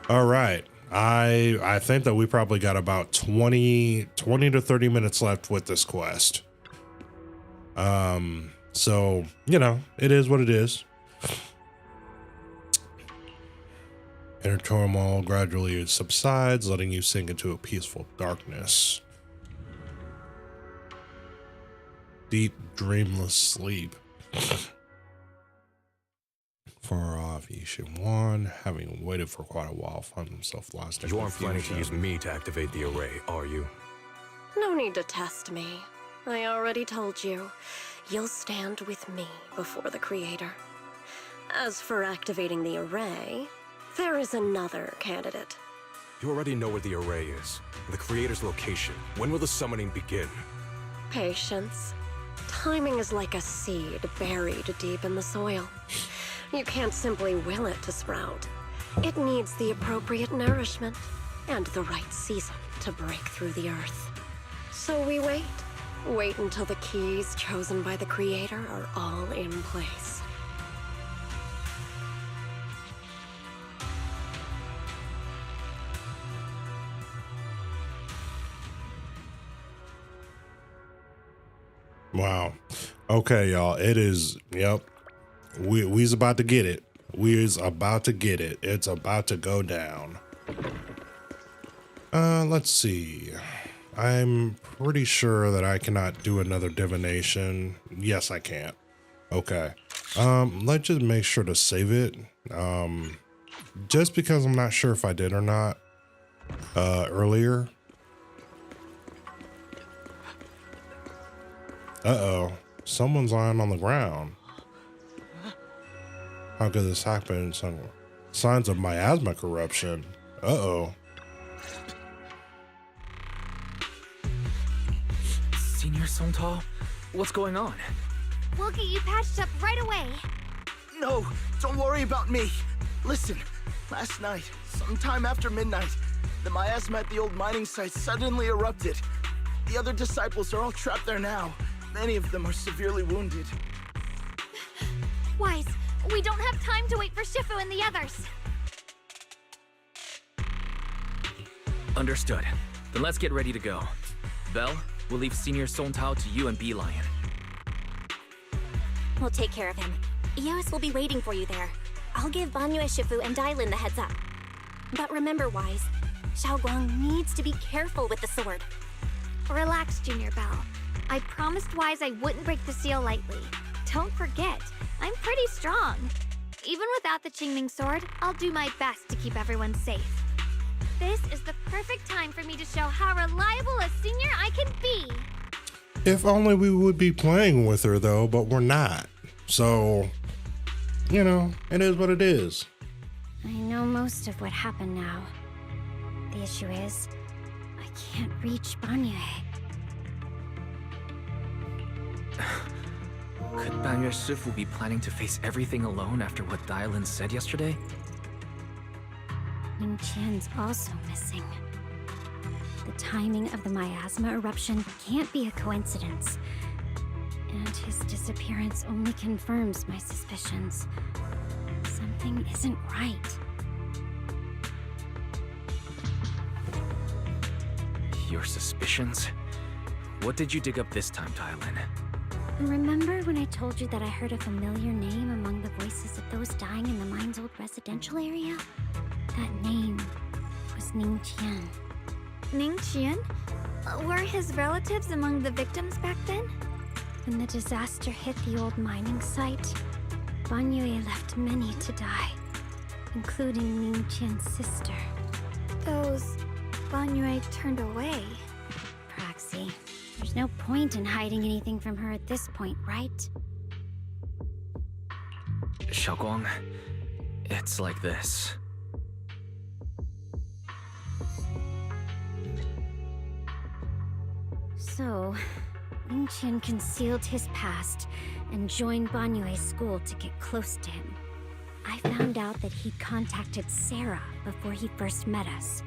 All right. I think that we probably got about 20 to 30 minutes left with this quest. So, you know, it is what it is. Inner turmoil gradually subsides, letting you sink into a peaceful darkness. Deep, dreamless sleep. Far off Yishin 1, having waited for quite a while, found himself lost in
You aren't planning to
confusion.
use me to activate the array, are you?
No need to test me. I already told you. You'll stand with me before the Creator. As for activating the array, there is another candidate.
You already know where the array is, the Creator's location. When will the summoning begin?
Patience. Timing is like a seed buried deep in the soil. You can't simply will it to sprout. It needs the appropriate nourishment and the right season to break through the earth. So we wait. Wait until the keys chosen by the Creator are all in place.
Wow. Okay, y'all. It is, yep. We's about to get it. We's about to get it. It's about to go down. Let's see. I'm pretty sure that I cannot do another divination. Yes, I can. Okay. Let's just make sure to save it. Just because I'm not sure if I did or not earlier. Uh-oh. Someone's lying on the ground. How could this happen? Some signs of miasma corruption. Uh-oh.
Senior Songtao, what's going on?
We'll get you patched up right away.
No, don't worry about me. Listen, last night, sometime after midnight, the miasma at the old mining site suddenly erupted. The other disciples are all trapped there now. Many of them are severely wounded.
Wise, we don't have time to wait for Shifu and the others.
Understood. Then let's get ready to go. Belle, we'll leave Senior Songtao to you and Bee Lion.
We'll take care of him. Eos will be waiting for you there. I'll give Banyue, Shifu, and Dailin the heads up. But remember, Wise, Xiaoguang needs to be careful with the sword.
Relax, Junior Belle. I promised Wise I wouldn't break the seal lightly. Don't forget, I'm pretty strong. Even without the Qingming sword, I'll do my best to keep everyone safe. This is the perfect time for me to show how reliable a senior I can be.
If only we would be playing with her, though, but we're not. So, you know, it is what it is.
I know most of what happened now. The issue is, I can't reach Banyue.
Could Banyue Shifu be planning to face everything alone after what Dailin said yesterday?
Ning Qian's also missing. The timing of the miasma eruption can't be a coincidence. And his disappearance only confirms my suspicions. Something isn't right.
Your suspicions? What did you dig up this time, Dailin?
Remember when I told you that I heard a familiar name among the voices of those dying in the mine's old residential area? That name was Ning Qian.
Ning Qian? Were his relatives among the victims back then?
When the disaster hit the old mining site, Banyue left many to die, including Ning Qian's sister.
Those Banyue turned away.
Praxi, there's no point in hiding anything from her at this point, right?
Xiaoguang, it's like this.
So, Ning Qian concealed his past and joined Banyue's school to get close to him. I found out that he'd contacted Sarah before he first met us.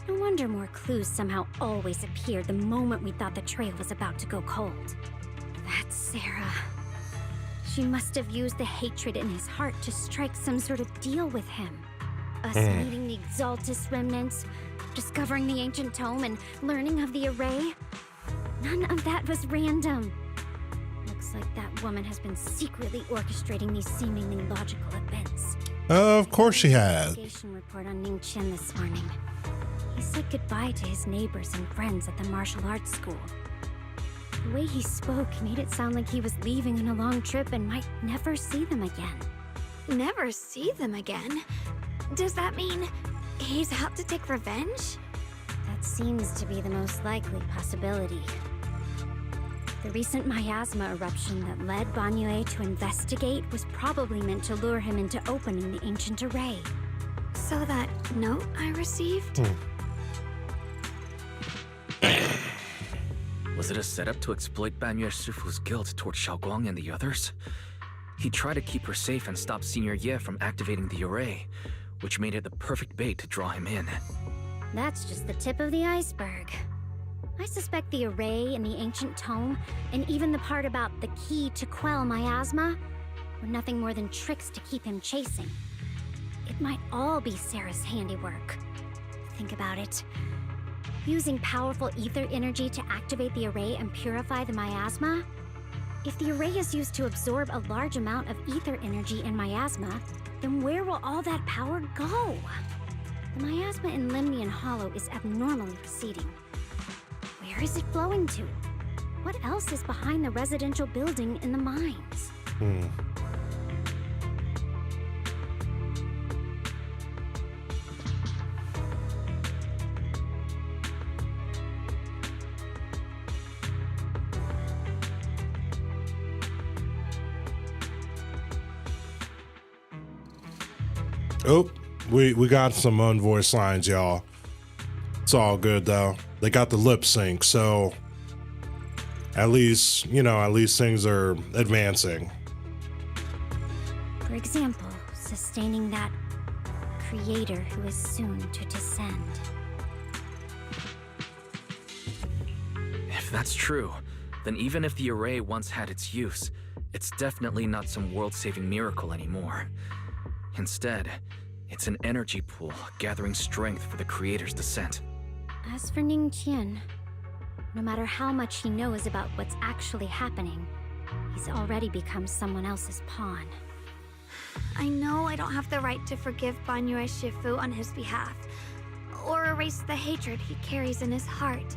No wonder more clues somehow always appeared the moment we thought the trail was about to go cold. That's Sarah. She must have used the hatred in his heart to strike some sort of deal with him. Us meeting the Exaltus remnants, discovering the ancient tome, and learning of the array. None of that was random. Looks like that woman has been secretly orchestrating these seemingly logical events.
Of course she has.
Investigation report on Ning Qian this morning. He said goodbye to his neighbors and friends at the martial arts school. The way he spoke made it sound like he was leaving on a long trip and might never see them again.
never see them again. Does that mean he's out to take revenge?
That seems to be the most likely possibility. The recent miasma eruption that led Banyue to investigate was probably meant to lure him into opening the ancient array.
So that note I received?
Was it a setup to exploit Banyue Shifu's guilt toward Xiaoguang and the others? He tried to keep her safe and stop Senior Ye from activating the array, which made it the perfect bait to draw him in.
That's just the tip of the iceberg. I suspect the array and the ancient tome, and even the part about the key to quell miasma, were nothing more than tricks to keep him chasing. It might all be Sarah's handiwork. Think about it. Using powerful ether energy to activate the array and purify the miasma? If the array is used to absorb a large amount of ether energy in miasma, then where will all that power go? The miasma in Limnian Hollow is abnormally receding. Where is it flowing to? What else is behind the residential building in the mines?
Oh, we got some unvoiced lines, y'all. It's all good though. They got the lip sync, so at least, you know, at least things are advancing.
For example, sustaining that creator who is soon to descend.
If that's true, then even if the array once had its use, it's definitely not some world-saving miracle anymore. Instead, it's an energy pool gathering strength for the creator's descent.
As for Ningqian, no matter how much he knows about what's actually happening, he's already become someone else's pawn.
I know I don't have the right to forgive Banyue Shifu on his behalf, or erase the hatred he carries in his heart.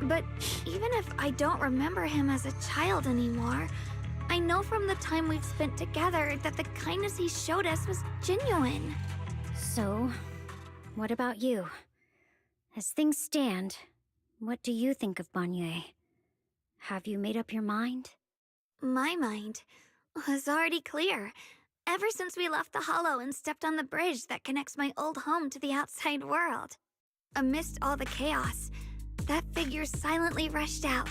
But even if I don't remember him as a child anymore, I know from the time we've spent together that the kindness he showed us was genuine.
So, what about you? As things stand, what do you think of Banyue? Have you made up your mind?
My mind was already clear, ever since we left the Hollow and stepped on the bridge that connects my old home to the outside world. Amidst all the chaos, that figure silently rushed out,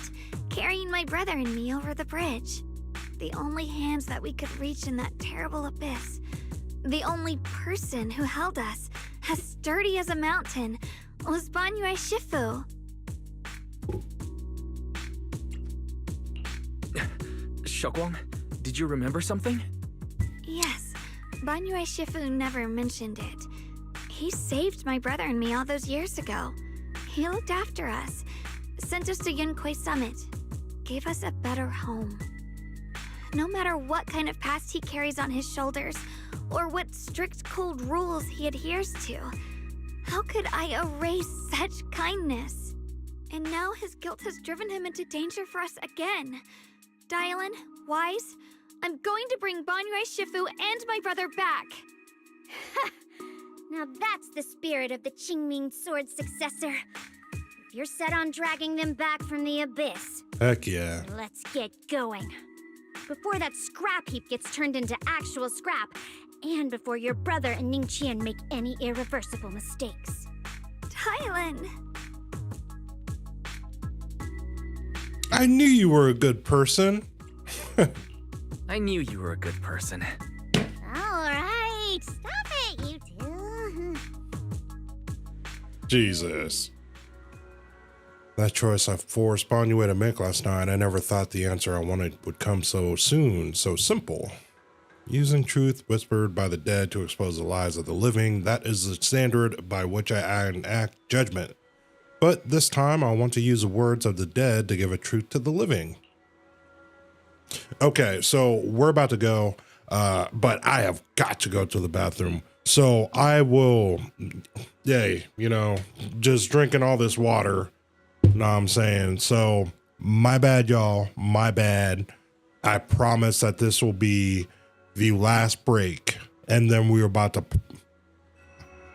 carrying my brother and me over the bridge. The only hands that we could reach in that terrible abyss. The only person who held us, as sturdy as a mountain, was Banyue Shifu.
Xiaoguang, did you remember something?
Yes, Banyue Shifu never mentioned it. He saved my brother and me all those years ago. He looked after us, sent us to Yunquei Summit, gave us a better home. No matter what kind of past he carries on his shoulders, or what strict cold rules he adheres to, how could I erase such kindness? And now his guilt has driven him into danger for us again. Dylan, Wise, I'm going to bring Banyue Shifu and my brother back.
Now that's the spirit of the Qingming sword successor. If you're set on dragging them back from the abyss,
Heck yeah.
let's get going. Before that scrap heap gets turned into actual scrap, and before your brother and Ningqian make any irreversible mistakes.
Dylan!
I knew you were a good person.
I knew you were a good person.
Alright, stop it, you two.
Jesus. That choice I forced Banyue to make last night, I never thought the answer I wanted would come so soon, so simple. Using truth whispered by the dead to expose the lies of the living, that is the standard by which I enact judgment. But this time I want to use the words of the dead to give a truth to the living. Okay, so we're about to go, but I have got to go to the bathroom. So I will, just drinking all this water. Know what I'm saying? So my bad, y'all. My bad. I promise that this will be the last break. And then we were about to,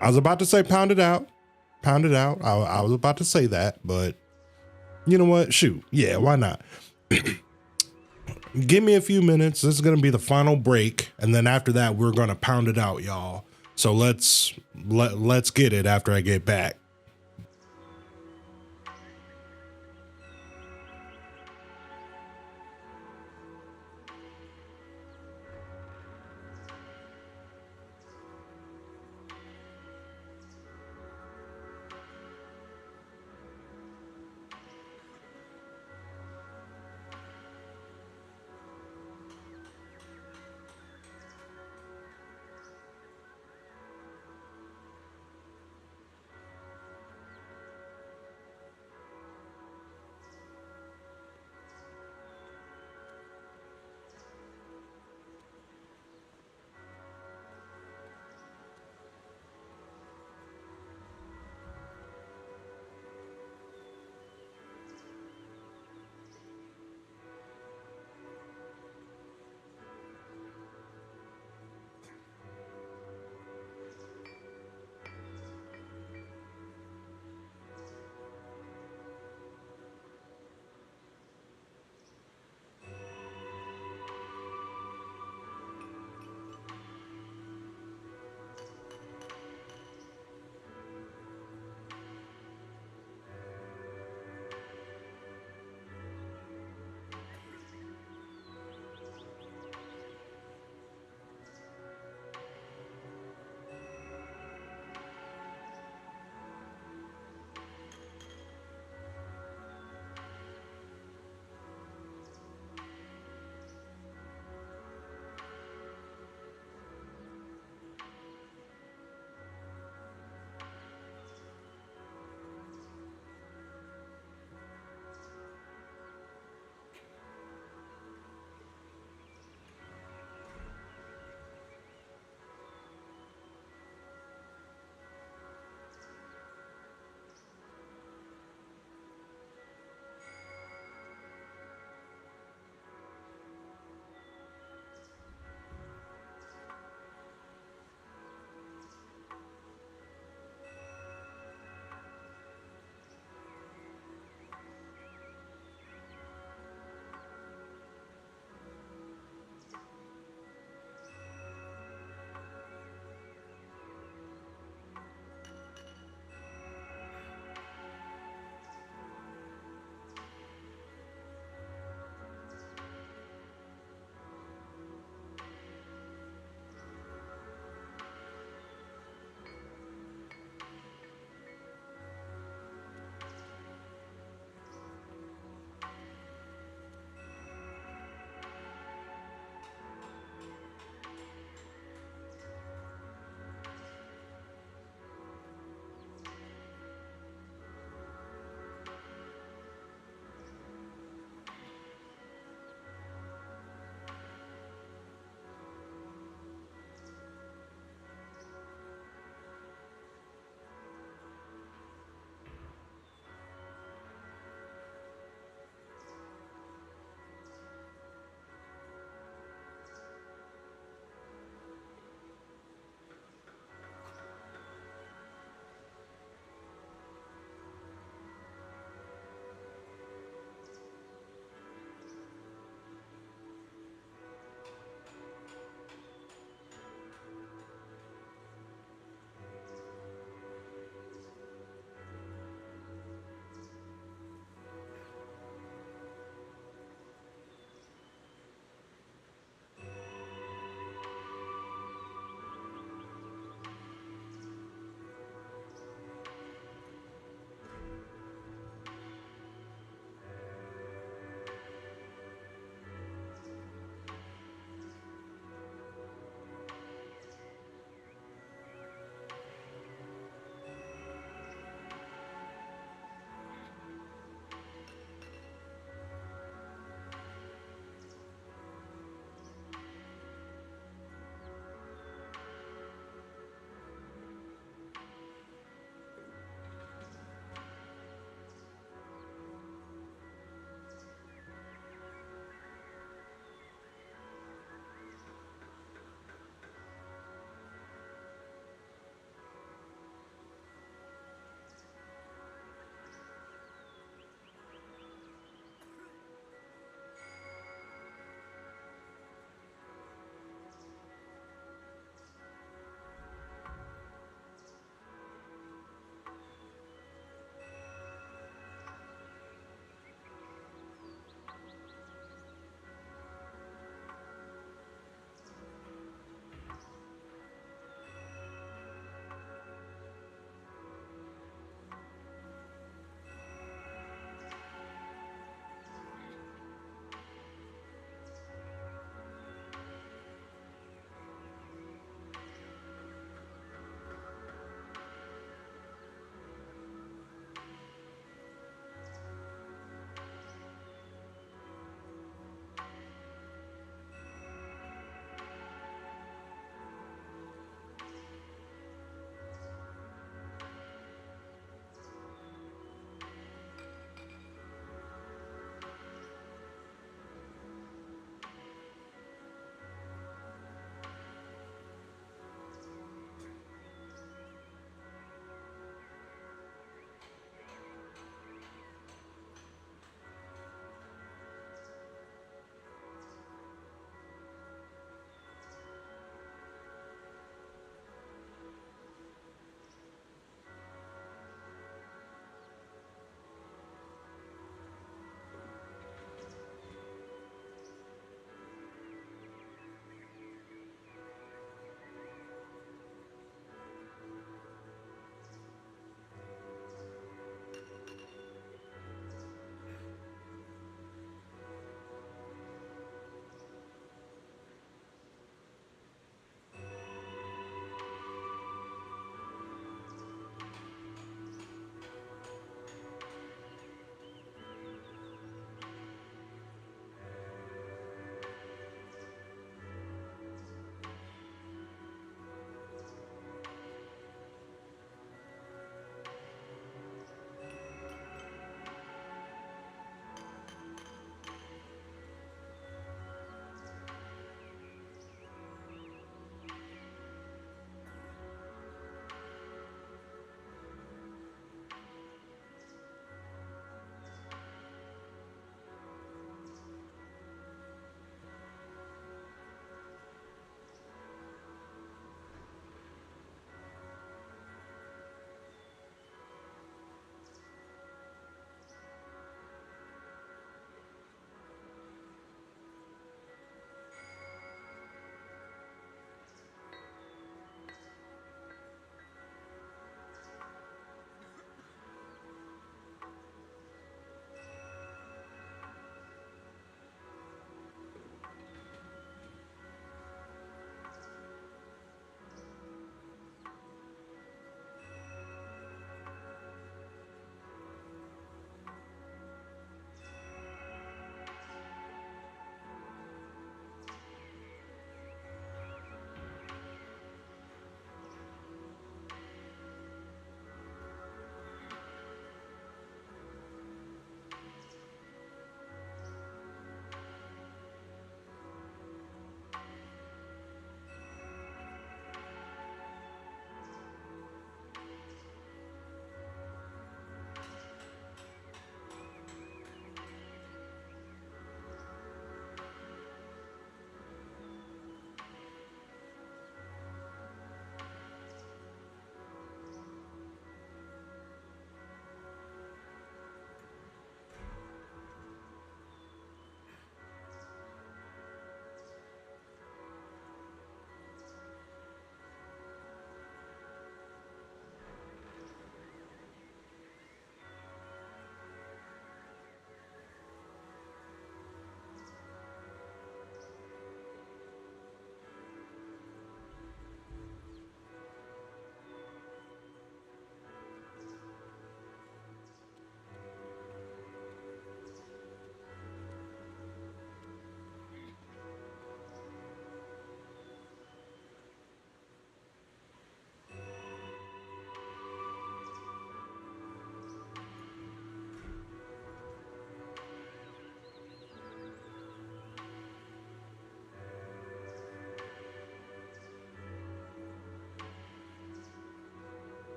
I was about to say pound it out. I was about to say that, but you know what? Shoot. Yeah, why not? Give me a few minutes. This is going to be the final break. And then after that, we're going to pound it out, y'all. So let's get it after I get back.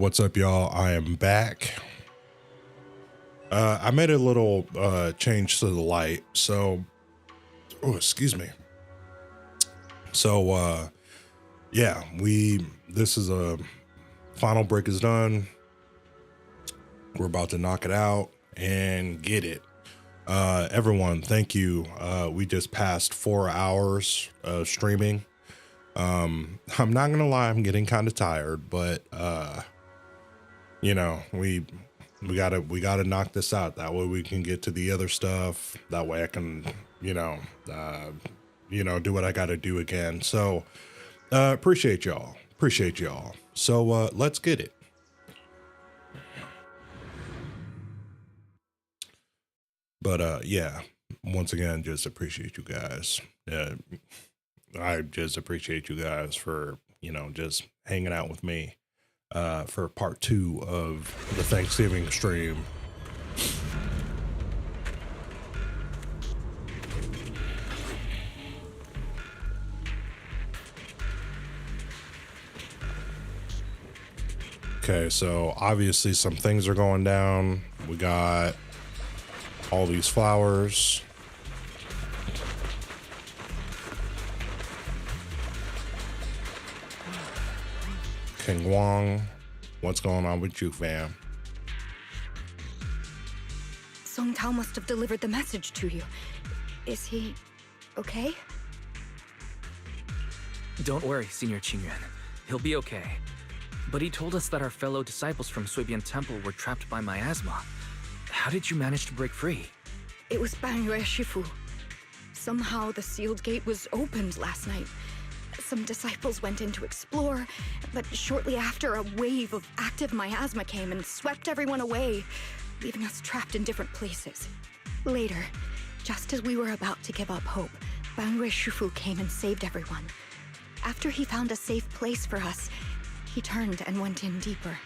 What's up, y'all? I am back. I made a little change to the light, so excuse me. So yeah, this is a final break is done. We're about to knock it out and get it. Everyone, thank you. We just passed 4 hours of streaming. I'm not gonna lie, I'm getting kind of tired, but you know, we gotta knock this out. That way we can get to the other stuff. That way I can, you know, do what I gotta do again. So appreciate y'all. So let's get it. But yeah, once again, just appreciate you guys. I just appreciate you guys for, you know, just hanging out with me for part 2 of the Thanksgiving stream. Okay, so obviously some things are going down. We got all these flowers. King Wong, what's going on with you, fam?
Song Tao must have delivered the message to you. Is he okay?
Don't worry, Senior Qingyuan. He'll be okay. But he told us that our fellow disciples from Suibian Temple were trapped by miasma. How did you manage to break free?
It was Bangyue Shifu. Somehow the sealed gate was opened last night. Some disciples went in to explore, but shortly after, a wave of active miasma came and swept everyone away, leaving us trapped in different places. Later, just as we were about to give up hope, Bangyue Shifu came and saved everyone. After he found a safe place for us, he turned and went in deeper.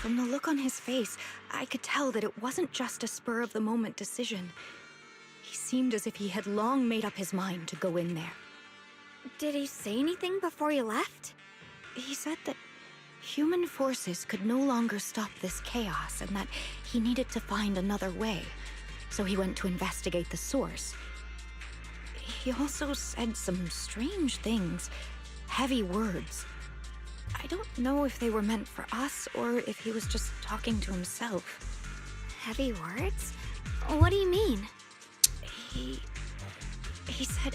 From the look on his face, I could tell that it wasn't just a spur-of-the-moment decision. He seemed as if he had long made up his mind to go in there.
Did he say anything before you left?
He said that human forces could no longer stop this chaos and that he needed to find another way. So he went to investigate the source. He also said some strange things, heavy words. I don't know if they were meant for us or if he was just talking to himself.
Heavy words? What do you mean?
He said,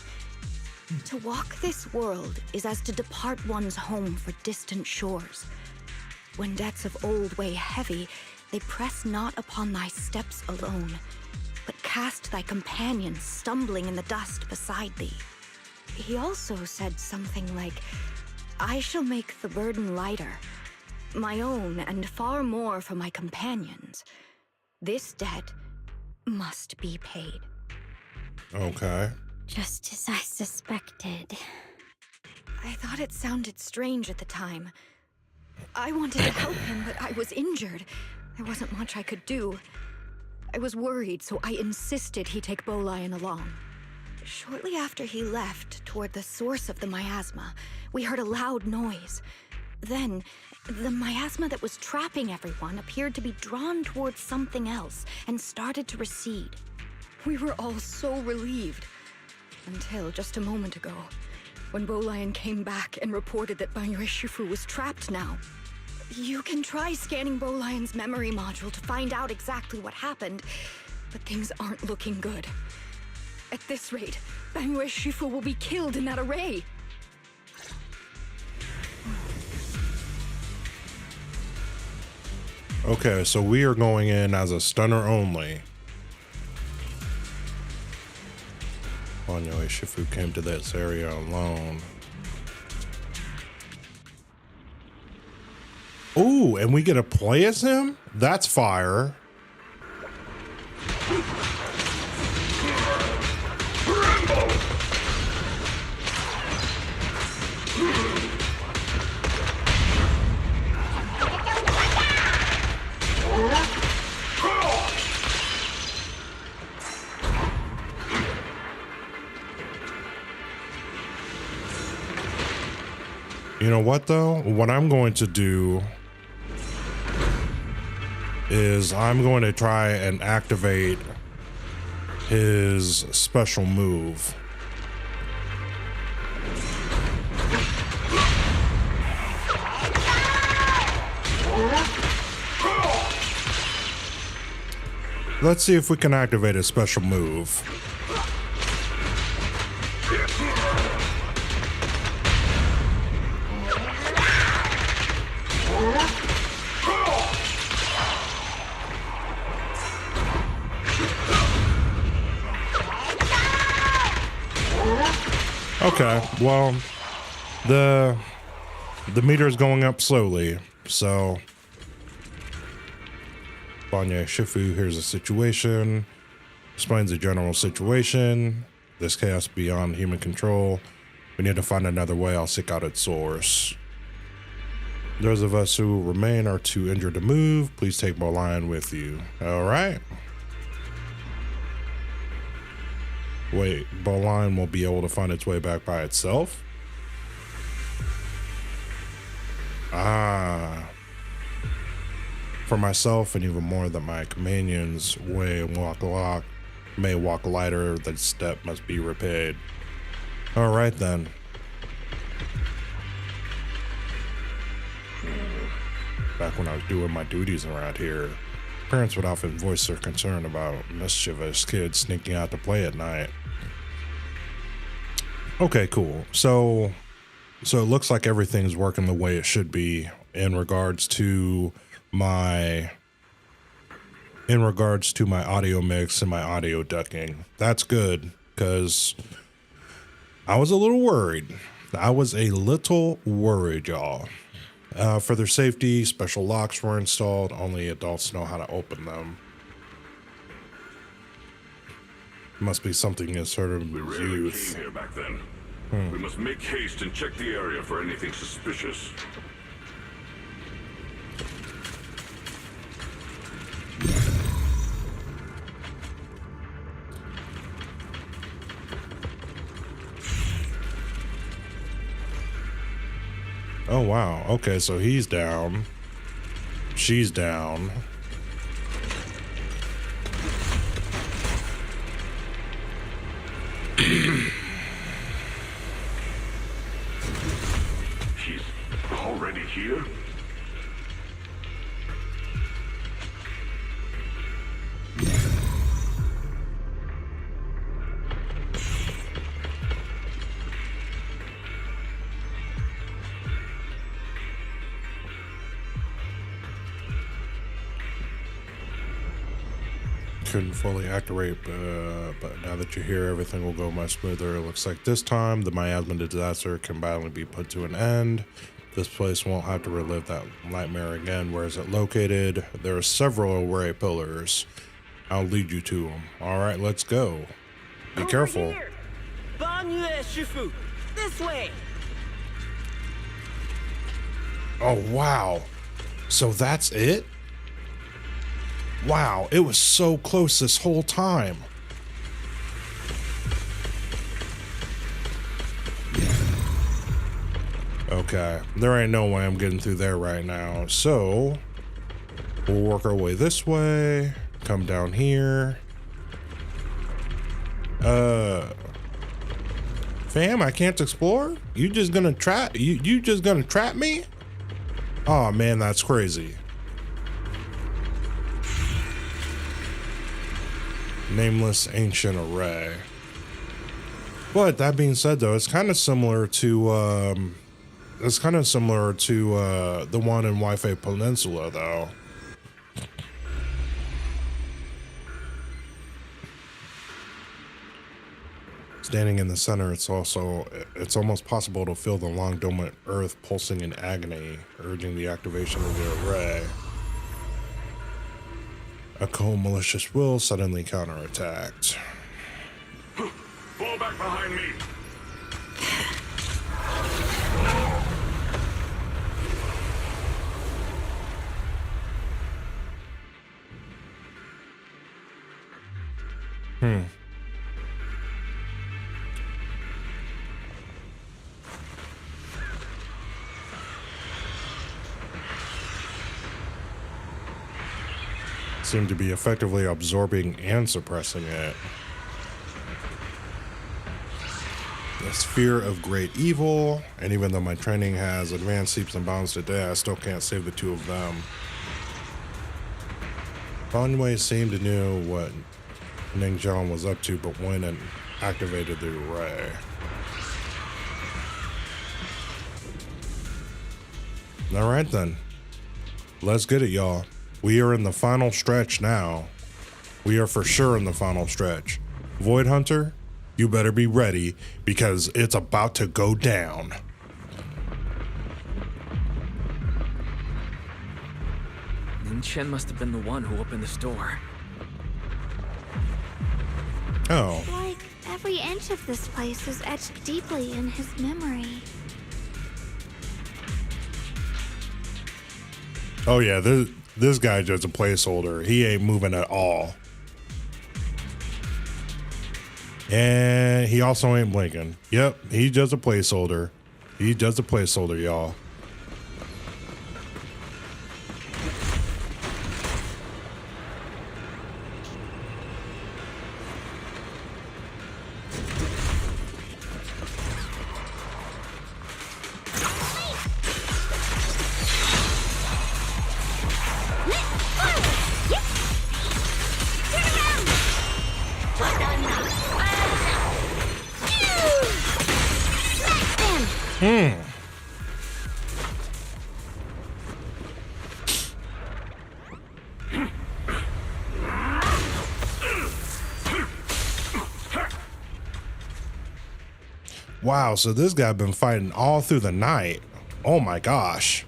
to walk this world is as to depart one's home for distant shores. When debts of old weigh heavy, they press not upon thy steps alone, but cast thy companions stumbling in the dust beside thee. He also said something like, I shall make the burden lighter, my own and far more for my companions. This debt must be paid.
Okay.
Just as I suspected.
I thought it sounded strange at the time. I wanted to help him, but I was injured. There wasn't much I could do. I was worried, so I insisted he take Bolian along. Shortly after he left, toward the source of the miasma, we heard a loud noise. Then, the miasma that was trapping everyone appeared to be drawn towards something else and started to recede. We were all so relieved. Until just a moment ago, when Bolian came back and reported that Bangyue Shifu was trapped now. You can try scanning Bolian's memory module to find out exactly what happened, but things aren't looking good. At this rate, Bangyue Shifu will be killed in that array.
Okay, so we are going in as a stunner only. Bangyue Shifu came to this area alone. Ooh, and we get to play as him? That's fire. You know what though? What I'm going to do is I'm going to try and activate his special move. Let's see if we can activate a special move. Okay, well, the meter's going up slowly, so Banya Shifu, here's the situation. Explains the general situation. This chaos beyond human control. We need to find another way. I'll seek out its source. Those of us who remain are too injured to move. Please take Lion with you. All right. Wait, Lion won't be able to find its way back by itself? Ah. For myself and even more than my companions may walk lighter, that step must be repaid. All right then. Back when I was doing my duties around here, parents would often voice their concern about mischievous kids sneaking out to play at night. Okay, cool. So it looks like everything's working the way it should be in regards to my audio mix and my audio ducking. That's good, because I was a little worried. Y'all. For their safety, special locks were installed. Only adults know how to open them. Must be something as sort of
We rarely
youth.
came here back then. We must make haste and check the area for anything suspicious.
Oh wow. Okay, so he's down. She's down.
He's already here?
Couldn't fully activate, but now that you're here, everything will go much smoother. It looks like this time the miasma disaster can finally be put to an end. This place won't have to relive that nightmare again. Where is it located? There are several array pillars. I'll lead you to them. All right, let's go. Be careful.
Banya Shifu, this way.
Oh wow, so that's it? Wow, it was so close this whole time. Okay, there ain't no way I'm getting through there right now. So we'll work our way this way, come down here. Fam, I can't explore? You just gonna trap you just gonna trap me? Oh man, that's crazy. Nameless ancient array. But that being said, though, it's kind of similar to the one in Wi-Fi Peninsula, though. Standing in the center, it's almost possible to feel the long dormant earth pulsing in agony, urging the activation of the array. A cold, malicious will suddenly counterattacked.
Fall back behind me!
seem to be effectively absorbing and suppressing it. The sphere of great evil, and even though my training has advanced leaps and bounds today, I still can't save the two of them. Banwei seemed to know what Ningzhong was up to, but went and activated the array. Alright then. Let's get it, y'all. We are in the final stretch now. We are for sure in the final stretch. Void Hunter, you better be ready because it's about to go down.
Ning Chen must have been the one who opened this door.
Oh.
Like every inch of this place is etched deeply in his memory.
Oh yeah, this guy's just a placeholder. He ain't moving at all. And he also ain't blinking. Yep, he's just a placeholder. He's just a placeholder, y'all. Wow, so this guy been fighting all through the night. Oh my gosh.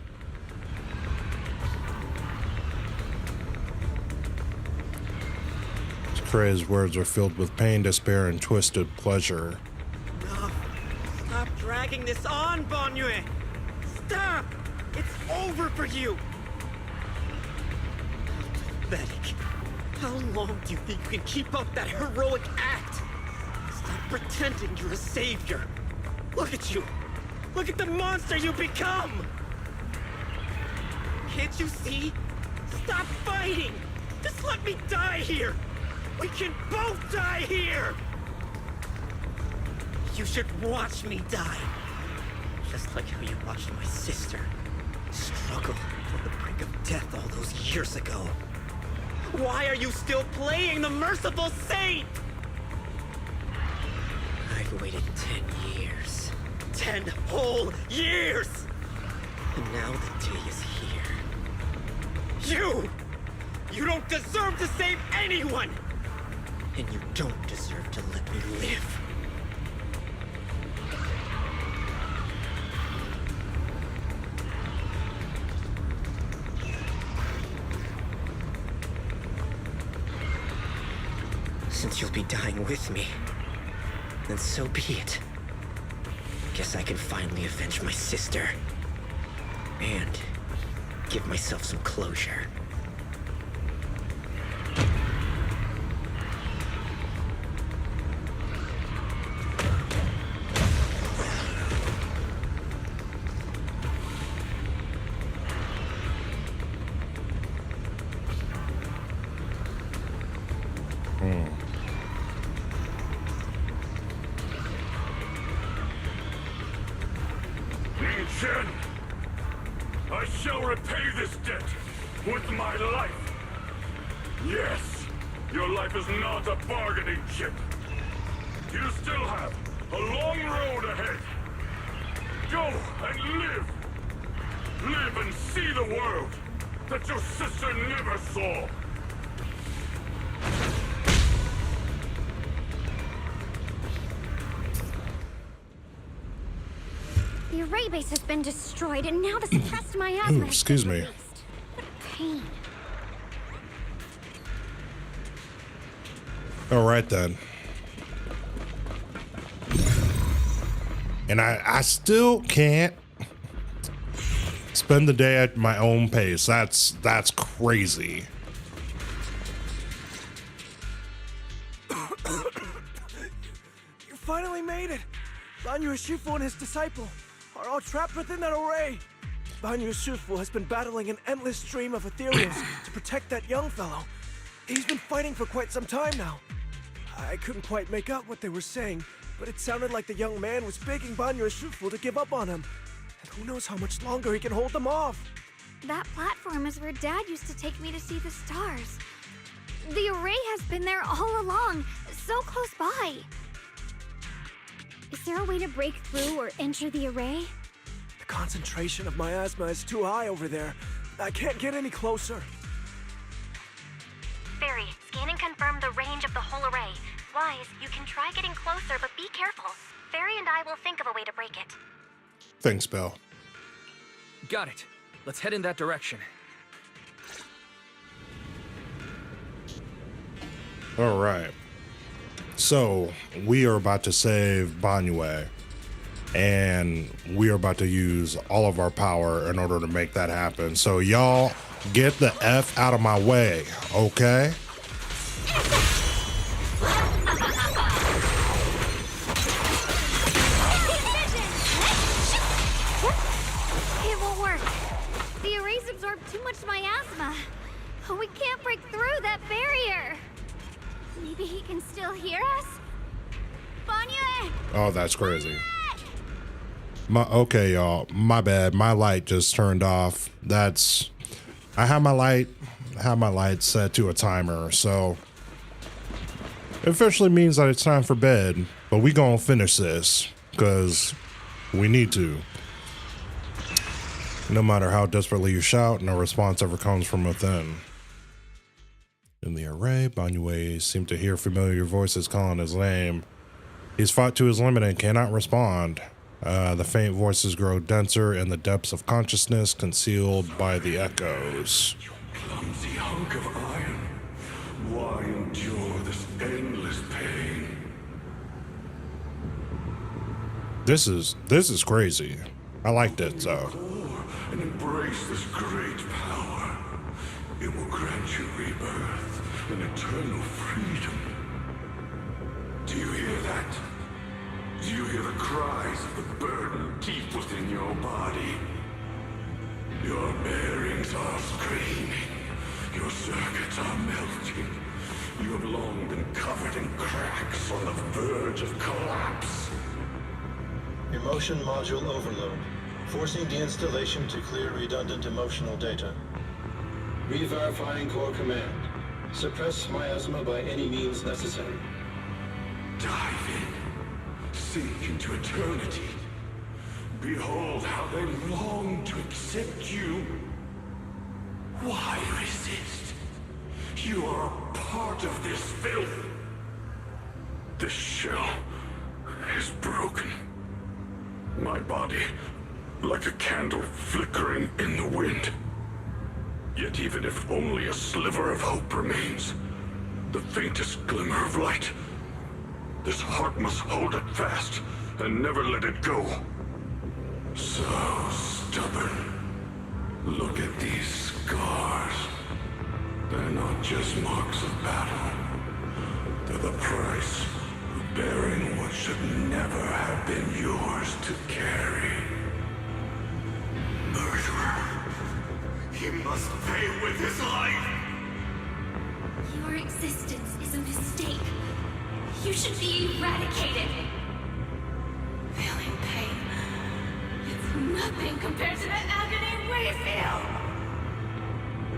Craig's words are filled with pain, despair, and twisted pleasure.
No. Stop dragging this on, Banwei. Stop! It's over for you! Pathetic. How long do you think you can keep up that heroic act? Stop pretending you're a savior. Look at you. Look at the monster you become. Can't you see? Stop fighting. Just let me die here. We can both die here. You should watch me die. Just like how you watched my sister struggle on the brink of death all those years ago. Why are you still playing the merciful saint? I've waited 10 years. 10 whole years! And now the day is here. You don't deserve to save anyone! And you don't deserve to let me live. Since you'll be dying with me, then so be it. Guess I can finally avenge my sister. And give myself some closure.
Chen, I shall repay this debt with my life. Yes, your life is not a bargaining chip. You still have a long road ahead. Go and live. Live and see the world that your sister never saw.
The array base has been destroyed, and now the suppressed miasma.
Ooh, excuse me.
What a pain.
All right then. And I still can't spend the day at my own pace. That's crazy.
You finally made it. Banyu Shifu and his disciple are all trapped within that array. Banyu Shifu has been battling an endless stream of Ethereals to protect that young fellow, He's been fighting for quite some time now. I couldn't quite make out what they were saying, but it sounded like the young man was begging Banyo Shufu to give up on him. And who knows how much longer he can hold them off.
That platform is where Dad used to take me to see the stars. The array has been there all along, so close by.
Is there a way to break through or enter the array?
The concentration of miasma is too high over there. I can't get any closer.
Fairy, scan and confirm the range of the whole array. Wise, you can try getting closer, but be careful. Fairy and I will think of a way to break it.
Thanks, Belle.
Got it. Let's head in that direction.
All right. So we are about to save Banyo, and we are about to use all of our power in order to make that happen. So y'all get the F out of my way, okay?
It won't work. The arrays absorb too much miasma. We can't break through that barrier.
Maybe he can still hear us? Banyo!
Oh, that's crazy. Okay, y'all. My bad. My light just turned off. I have my light set to a timer, so it officially means that it's time for bed. But we gonna finish this because we need to. No matter how desperately you shout, no response ever comes from within. In the array, Banyo seemed to hear familiar voices calling his name. He's fought to his limit and cannot respond. The faint voices grow denser in the depths of consciousness, concealed by the echoes.
You clumsy hunk of iron. Why endure this endless pain?
This is crazy. I liked it, so.
And embrace this great power. It will grant you rebirth and eternal freedom. Do you hear that? Do you hear the cries of the burden deep within your body? Your bearings are screaming. Your circuits are melting. You have long been covered in cracks on the verge of collapse.
Emotion module overload. Forcing deinstallation to clear redundant emotional data. Re-verifying core command. Suppress miasma by any means necessary.
Dive in. Sink into eternity. Behold how they long to accept you. Why resist? You are a part of this filth. This shell is broken. My body, like a candle flickering in the wind. Yet even if only a sliver of hope remains, the faintest glimmer of light, this heart must hold it fast and never let it go. So stubborn. Look at these scars. They're not just marks of battle. They're the price of bearing what should never have been yours to carry. Murderer. He must pay with his life.
Your existence is a mistake. You should be eradicated. Feeling pain. It's nothing compared to the agony we feel.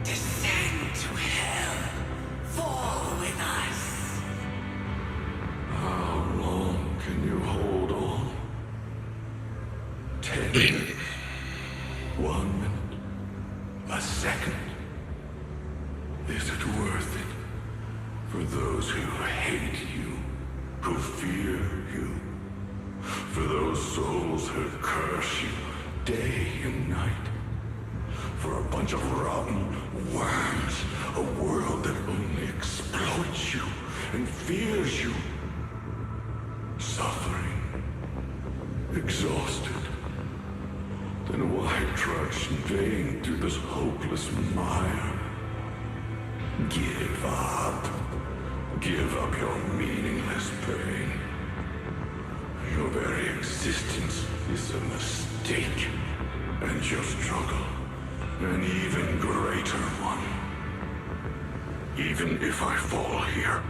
Descend to hell. Fall with us. How long can you hold on? 10 minutes. 1 minute. A second. Is it worth it? For those who hate you, who fear you, for those souls who curse you day and night, for a bunch of rotten worms, a world that only exploits you and fears you, suffering, exhausted. Then why trudge in vain through this hopeless mire? Give up. Give up your meaningless pain. Your very existence is a mistake, and your struggle, an even greater one. Even if I fall here,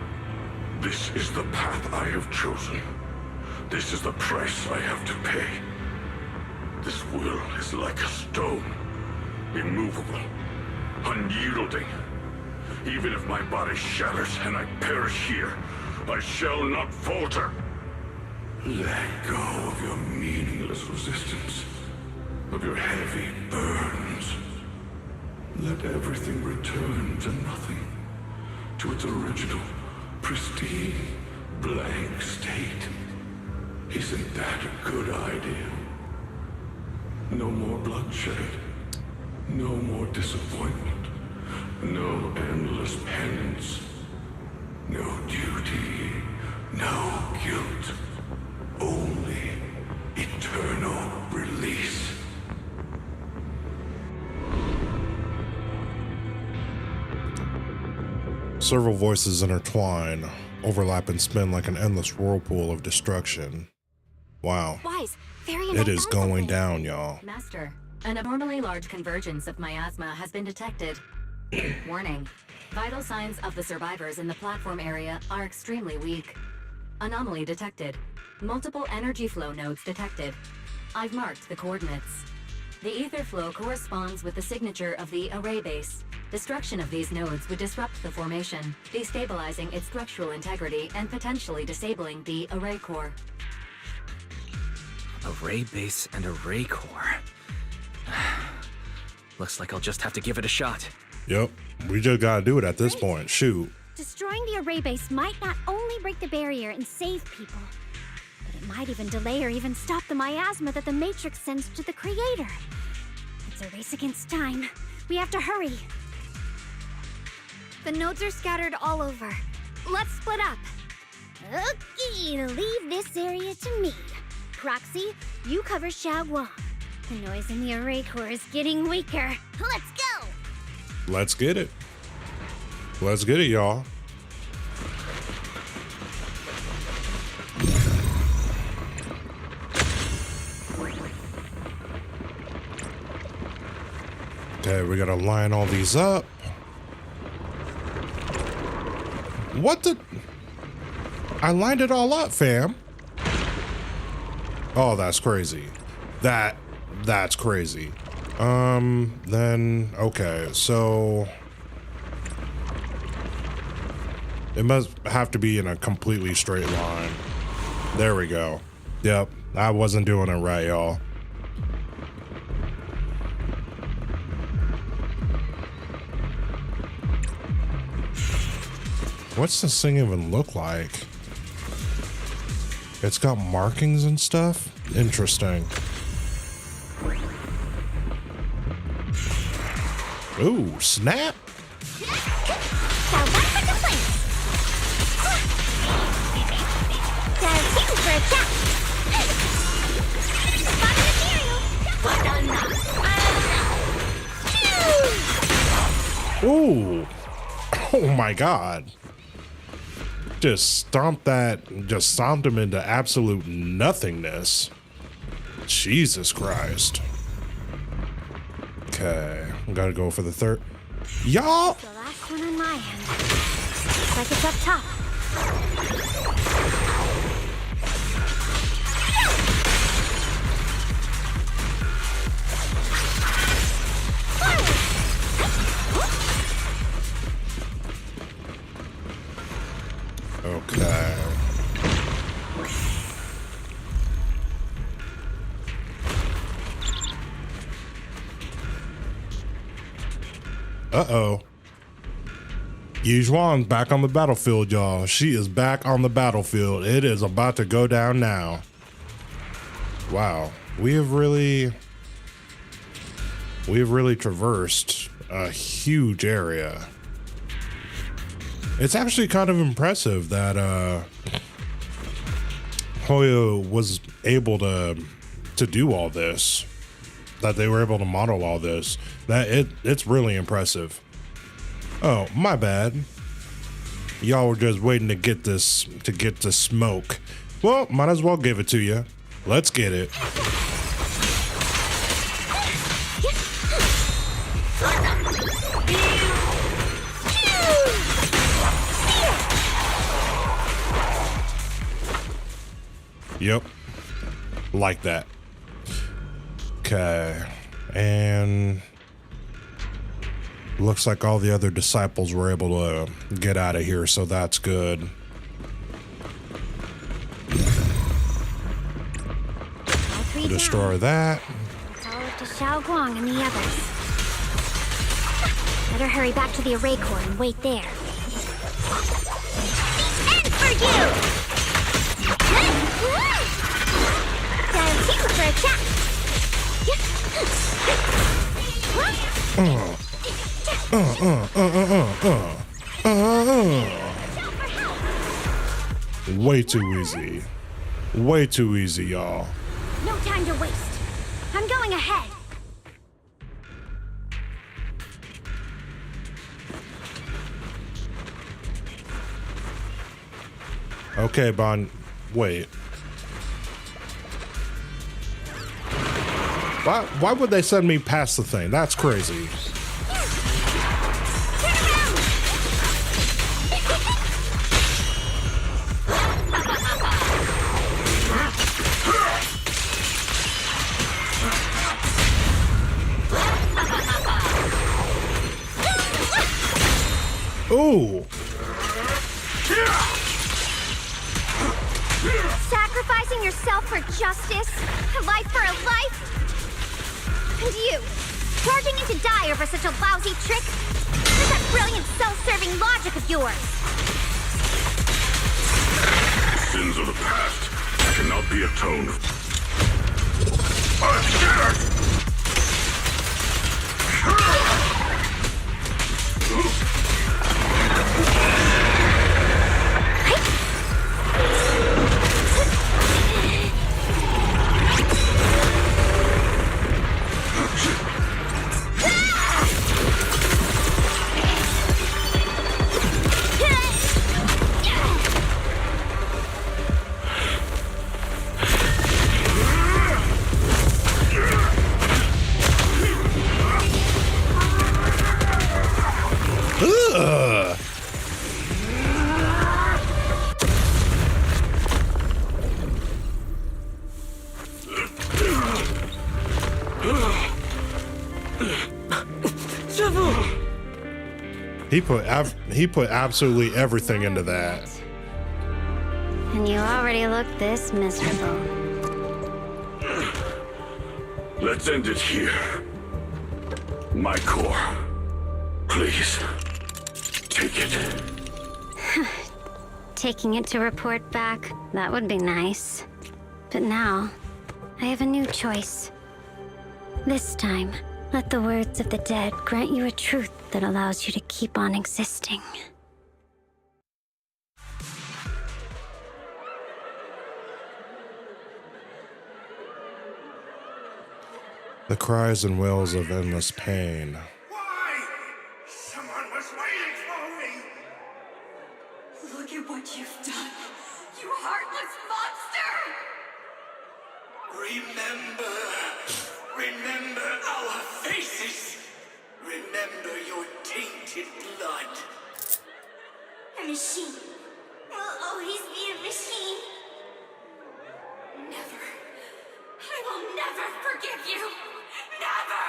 this is the path I have chosen. This is the price I have to pay. This will is like a stone, immovable, unyielding. Even if my body shatters and I perish here, I shall not falter. Let go of your meaningless resistance, of your heavy burdens. Let everything return to nothing, to its original, pristine, blank state. Isn't that a good idea? No more bloodshed, no more disappointment, no endless penance, no duty, no guilt, only eternal release.
Several voices intertwine, overlap and spin like an endless whirlpool of destruction. Wow.
Wise,
it is going down, y'all.
Master, an abnormally large convergence of miasma has been detected. Warning. Vital signs of the survivors in the platform area are extremely weak. Anomaly detected. Multiple energy flow nodes detected. I've marked the coordinates. The ether flow corresponds with the signature of the array base. Destruction of these nodes would disrupt the formation, destabilizing its structural integrity and potentially disabling the array core.
Array base and array core. Looks like I'll just have to give it a shot.
Yep, we just gotta do it at this point. Shoot.
Destroying the array base might not only break the barrier and save people, but it might even delay or even stop the miasma that the Matrix sends to the Creator. It's a race against time. We have to hurry.
The nodes are scattered all over. Let's split up.
Okay, leave this area to me. Proxy, you cover Xiaoguang. The noise in the array core is getting weaker. Let's go!
Let's get it. Let's get it, y'all. Okay, we gotta line all these up. What the? I lined it all up, fam. Oh, that's crazy. That's crazy. Then, okay, so it must have to be in a completely straight line. There we go. Yep, I wasn't doing it right, y'all. What's this thing even look like? It's got markings and stuff? Interesting. Ooh, snap! Ooh! Oh my god. Just stomped him into absolute nothingness. Jesus Christ. Okay, we gotta go for the third. Y'all!
The last one on my end. Looks like it's up top.
Okay. Uh-oh. Yizhuan's back on the battlefield, y'all. She is back on the battlefield. It is about to go down now. Wow. We have really traversed a huge area. It's actually kind of impressive that miHoYo was able to do all this. That they were able to model all this. It's really impressive. Oh, my bad. Y'all were just waiting to get this smoke. Well, might as well give it to you. Let's get it. Yep. Like that. Okay. And looks like all the other disciples were able to get out of here, so that's good. Destroy that.
It's all up to Xiao Guang and the others. Better hurry back to the array core and wait there. And for you! Dial 2 for a chat.
Way too easy. Way too easy, y'all.
No time to waste. I'm going ahead.
Okay, Bon. Wait. Why would they send me past the thing? That's crazy. Ooh.
Sacrificing yourself for justice? A life for a life? And you, charging in to die over such a lousy trick? Where's that brilliant self-serving logic of yours?
Sins of the past cannot be atoned. I'm scared! He put absolutely everything into that.
And you already look this miserable.
Let's end it here. My core. Please. Take it.
Taking it to report back, that would be nice. But now, I have a new choice. This time, let the words of the dead grant you a truth that allows you to keep on existing.
The cries and wails of endless pain.
Someone was waiting for me!
Look at what you've done, you heartless monster!
Remember our faces! Remember your tainted blood!
A machine will always be a machine.
Never. I will never forgive you! Never!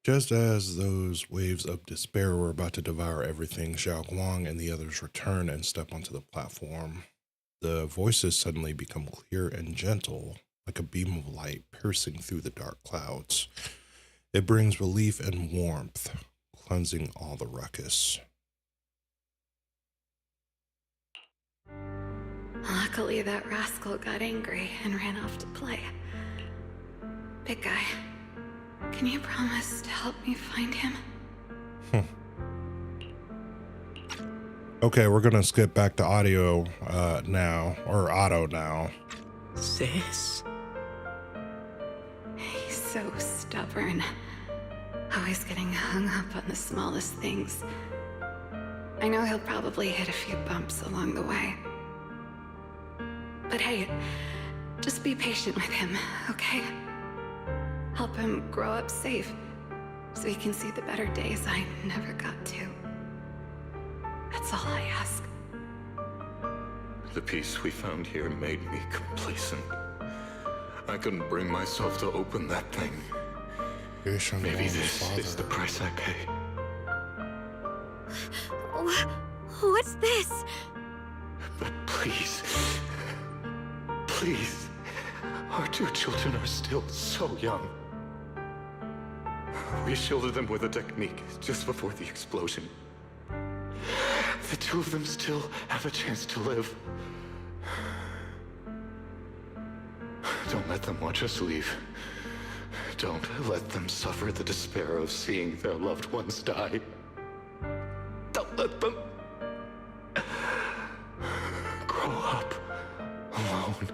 Just as those waves of despair were about to devour everything, Xiao Guang and the others return and step onto the platform. The voices suddenly become clear and gentle, like a beam of light piercing through the dark clouds. It brings relief and warmth, cleansing all the ruckus.
Luckily, that rascal got angry and ran off to play. Big guy, can you promise to help me find him?
Okay, we're gonna skip back to audio now, or auto now.
Sis?
He's so stubborn. Always getting hung up on the smallest things. I know he'll probably hit a few bumps along the way. But hey, just be patient with him, okay? Help him grow up safe. so you can see the better days I never got to. That's all I ask.
The peace we found here made me complacent. I couldn't bring myself to open that thing. Maybe this is the price I pay.
What's this?
But please, please, our two children are still so young. We shielded them with a technique just before the explosion. The two of them still have a chance to live. Don't let them watch us leave. Don't let them suffer the despair of seeing their loved ones die. Don't let them grow up alone.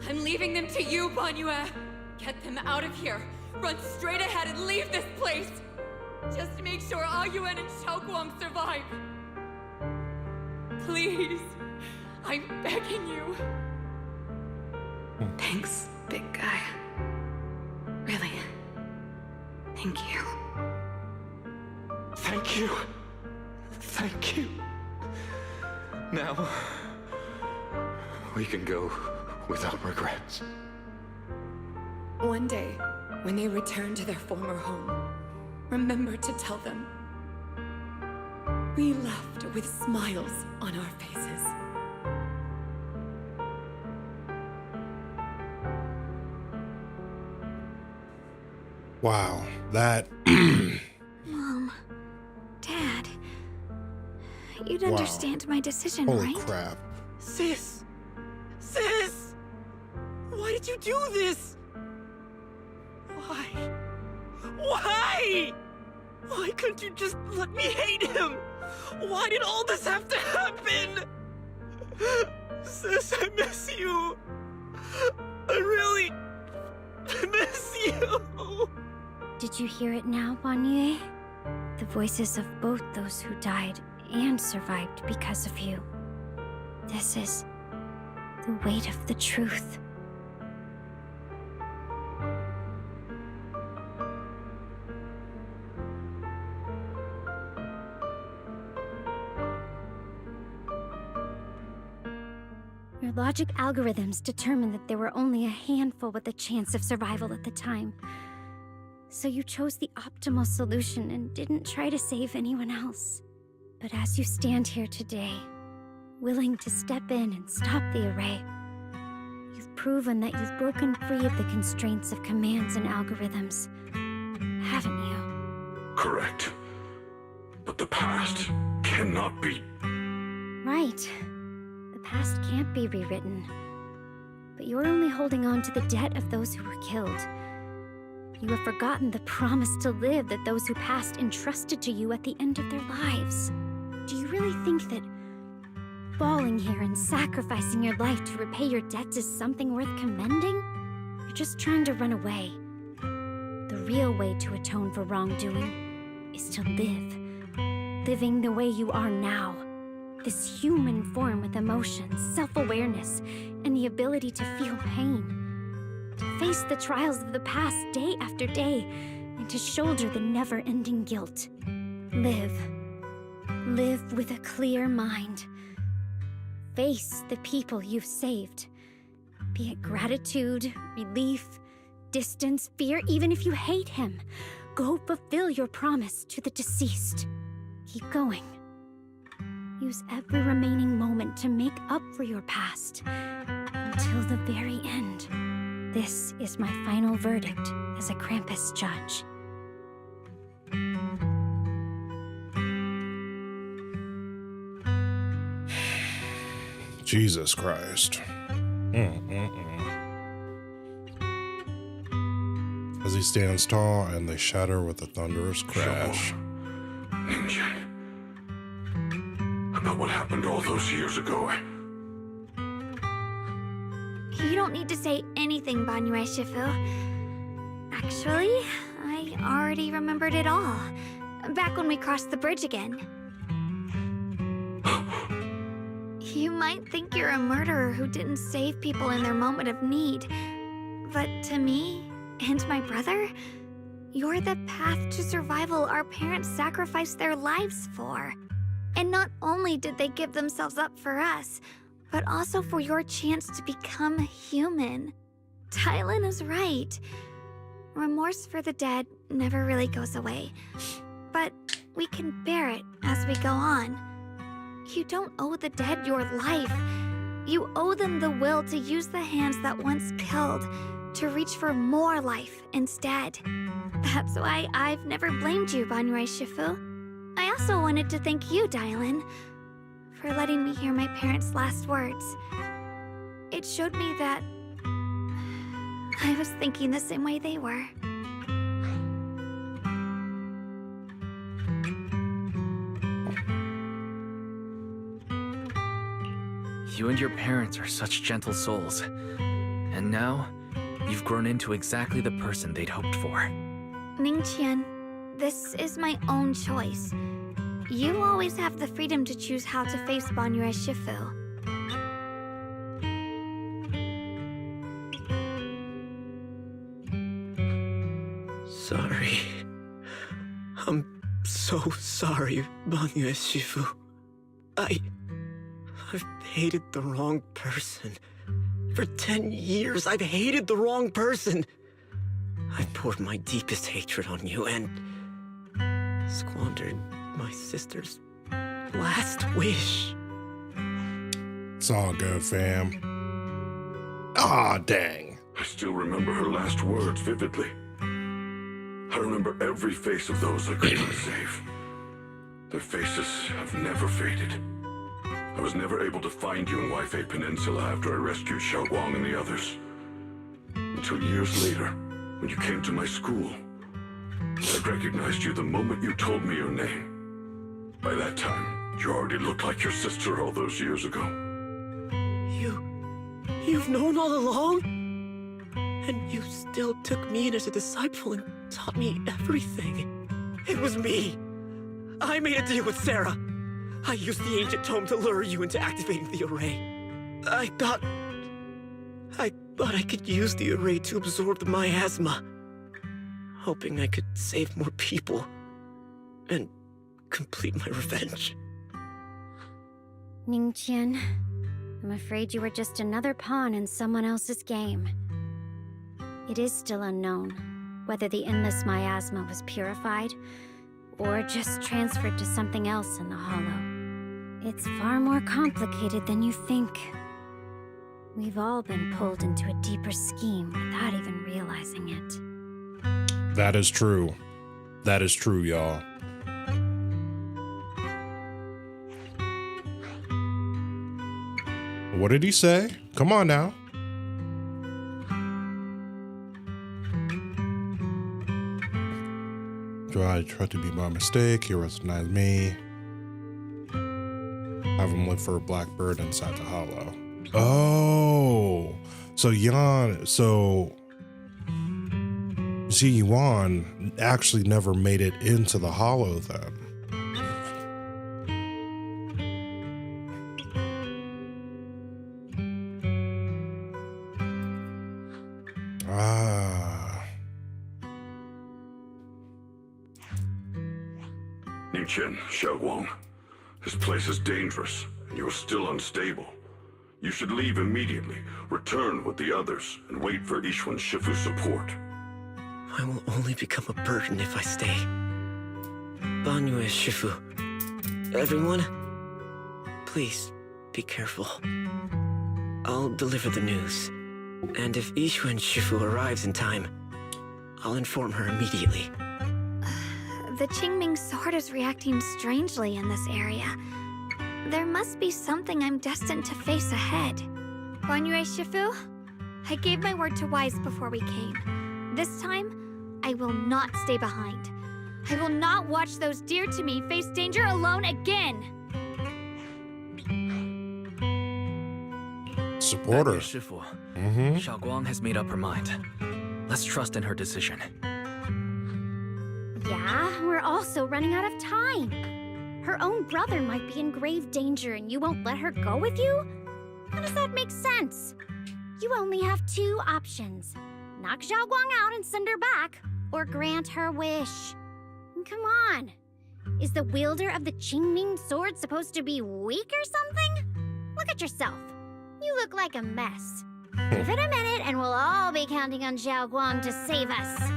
I'm leaving them to you, Banyue. Get them out of here. Run straight ahead and leave this place. Just to make sure Ayuan and Xiaoguang survive. Please. I'm begging you.
Thanks, big guy. Really. Thank you.
Thank you. Thank you. Now, we can go without regrets.
One day, when they return to their former home, remember to tell them we left with smiles on our faces.
Wow, that.
Mom, Dad, you'd
Wow.
understand my decision,
Holy
right?
crap.
Sis! Sis! Why did you do this? Why? Why? Why couldn't you just let me hate him? Why did all this have to happen? Sis, I miss you. I really miss you.
Did you hear it now, Banyue? The voices of both those who died and survived because of you. This is the weight of the truth. Your logic algorithms determined that there were only a handful with a chance of survival at the time. So you chose the optimal solution and didn't try to save anyone else. But as you stand here today, willing to step in and stop the array, you've proven that you've broken free of the constraints of commands and algorithms, haven't you?
Correct. But the past cannot be.
Right. The past can't be rewritten. But you're only holding on to the debt of those who were killed. You have forgotten the promise to live that those who passed entrusted to you at the end of their lives. Do you really think that falling here and sacrificing your life to repay your debts is something worth commending? You're just trying to run away. The real way to atone for wrongdoing is to live. Living the way you are now. This human form with emotions, self-awareness, and the ability to feel pain. To face the trials of the past day after day, and to shoulder the never-ending guilt. Live. Live with a clear mind. Face the people you've saved. Be it gratitude, relief, distance, fear, even if you hate him. Go fulfill your promise to the deceased. Keep going. Use every remaining moment to make up for your past. Until the very end. This is my final verdict as a Krampus judge.
Jesus Christ. As he stands tall and they shatter with a thunderous crash.
Ninja. About what happened all those years ago.
You don't need to say anything, Banyue Shifu. Actually, I already remembered it all. Back when we crossed the bridge again. You might think you're a murderer who didn't save people in their moment of need. But to me, and my brother, You're the path to survival our parents sacrificed their lives for. And not only did they give themselves up for us, but also for your chance to become human. Tylin is right. Remorse for the dead never really goes away. But we can bear it as we go on. You don't owe the dead your life. You owe them the will to use the hands that once killed to reach for more life instead. That's why I've never blamed you, Banyue Shifu. I also wanted to thank you, Dylan, for letting me hear my parents' last words. It showed me that I was thinking the same way they were.
You and your parents are such gentle souls. And now, you've grown into exactly the person they'd hoped for.
Ningqian, this is my own choice. You always have the freedom to choose how to face Banyue Shifu.
Sorry. I'm so sorry, Banyue Shifu. I've hated the wrong person. For 10 years, I've hated the wrong person. I poured my deepest hatred on you and squandered my sister's last wish.
It's all good, fam. Aw, dang.
I still remember her last words vividly. I remember every face of those I could not save. Their faces have never faded. I was never able to find you in Waifei Peninsula after I rescued Xiaoguang and the others. Until years later, when you came to my school, I recognized you the moment you told me your name. By that time, you already looked like your sister all those years ago.
You've known all along? And you still took me in as a disciple and taught me everything. It was me. I made a deal with Sarah. I used the ancient tome to lure you into activating the array. I thought I could use the array to absorb the miasma, hoping I could save more people and complete my revenge.
Ningqian, I'm afraid you were just another pawn in someone else's game. It is still unknown whether the endless miasma was purified or just transferred to something else in the Hollow. It's far more complicated than you think. We've all been pulled into a deeper scheme without even realizing it.
That is true. That is true, y'all. What did he say? Come on now. I tried to be my mistake. He recognized me. Have him look for a blackbird inside the hollow. Oh, so Yuan actually never made it into the hollow then.
Ningqian, Xiaoguang, this place is dangerous, and you are still unstable. You should leave immediately, return with the others, and wait for Yixuan Shifu's support.
I will only become a burden if I stay. Banyue Shifu, everyone, please be careful. I'll deliver the news, and if Yixuan Shifu arrives in time, I'll inform her immediately.
The Qingming sword is reacting strangely in this area. There must be something I'm destined to face ahead. Banyue Shifu, I gave my word to Wise before we came. This time, I will not stay behind. I will not watch those dear to me face danger alone again.
Supporter.
Shifu. Xiaoguang has made up her mind. Let's trust in her decision.
Yeah, we're also running out of time. Her own brother might be in grave danger and you won't let her go with you? How does that make sense? You only have two options. Knock Xiaoguang out and send her back, or grant her wish. Come on. Is the wielder of the Qingming sword supposed to be weak or something? Look at yourself. You look like a mess. Give it a minute and we'll all be counting on Xiao Guang to save us.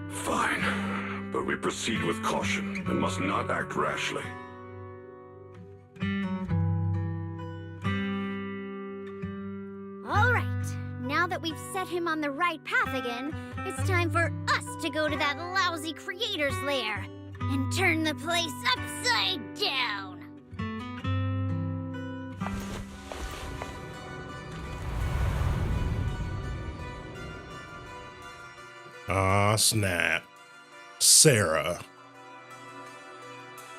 Fine, but we proceed with caution and must not act rashly.
All right, now that we've set him on the right path again, it's time for us to go to that lousy creator's lair and turn the place upside down.
Ah, snap. Sarah.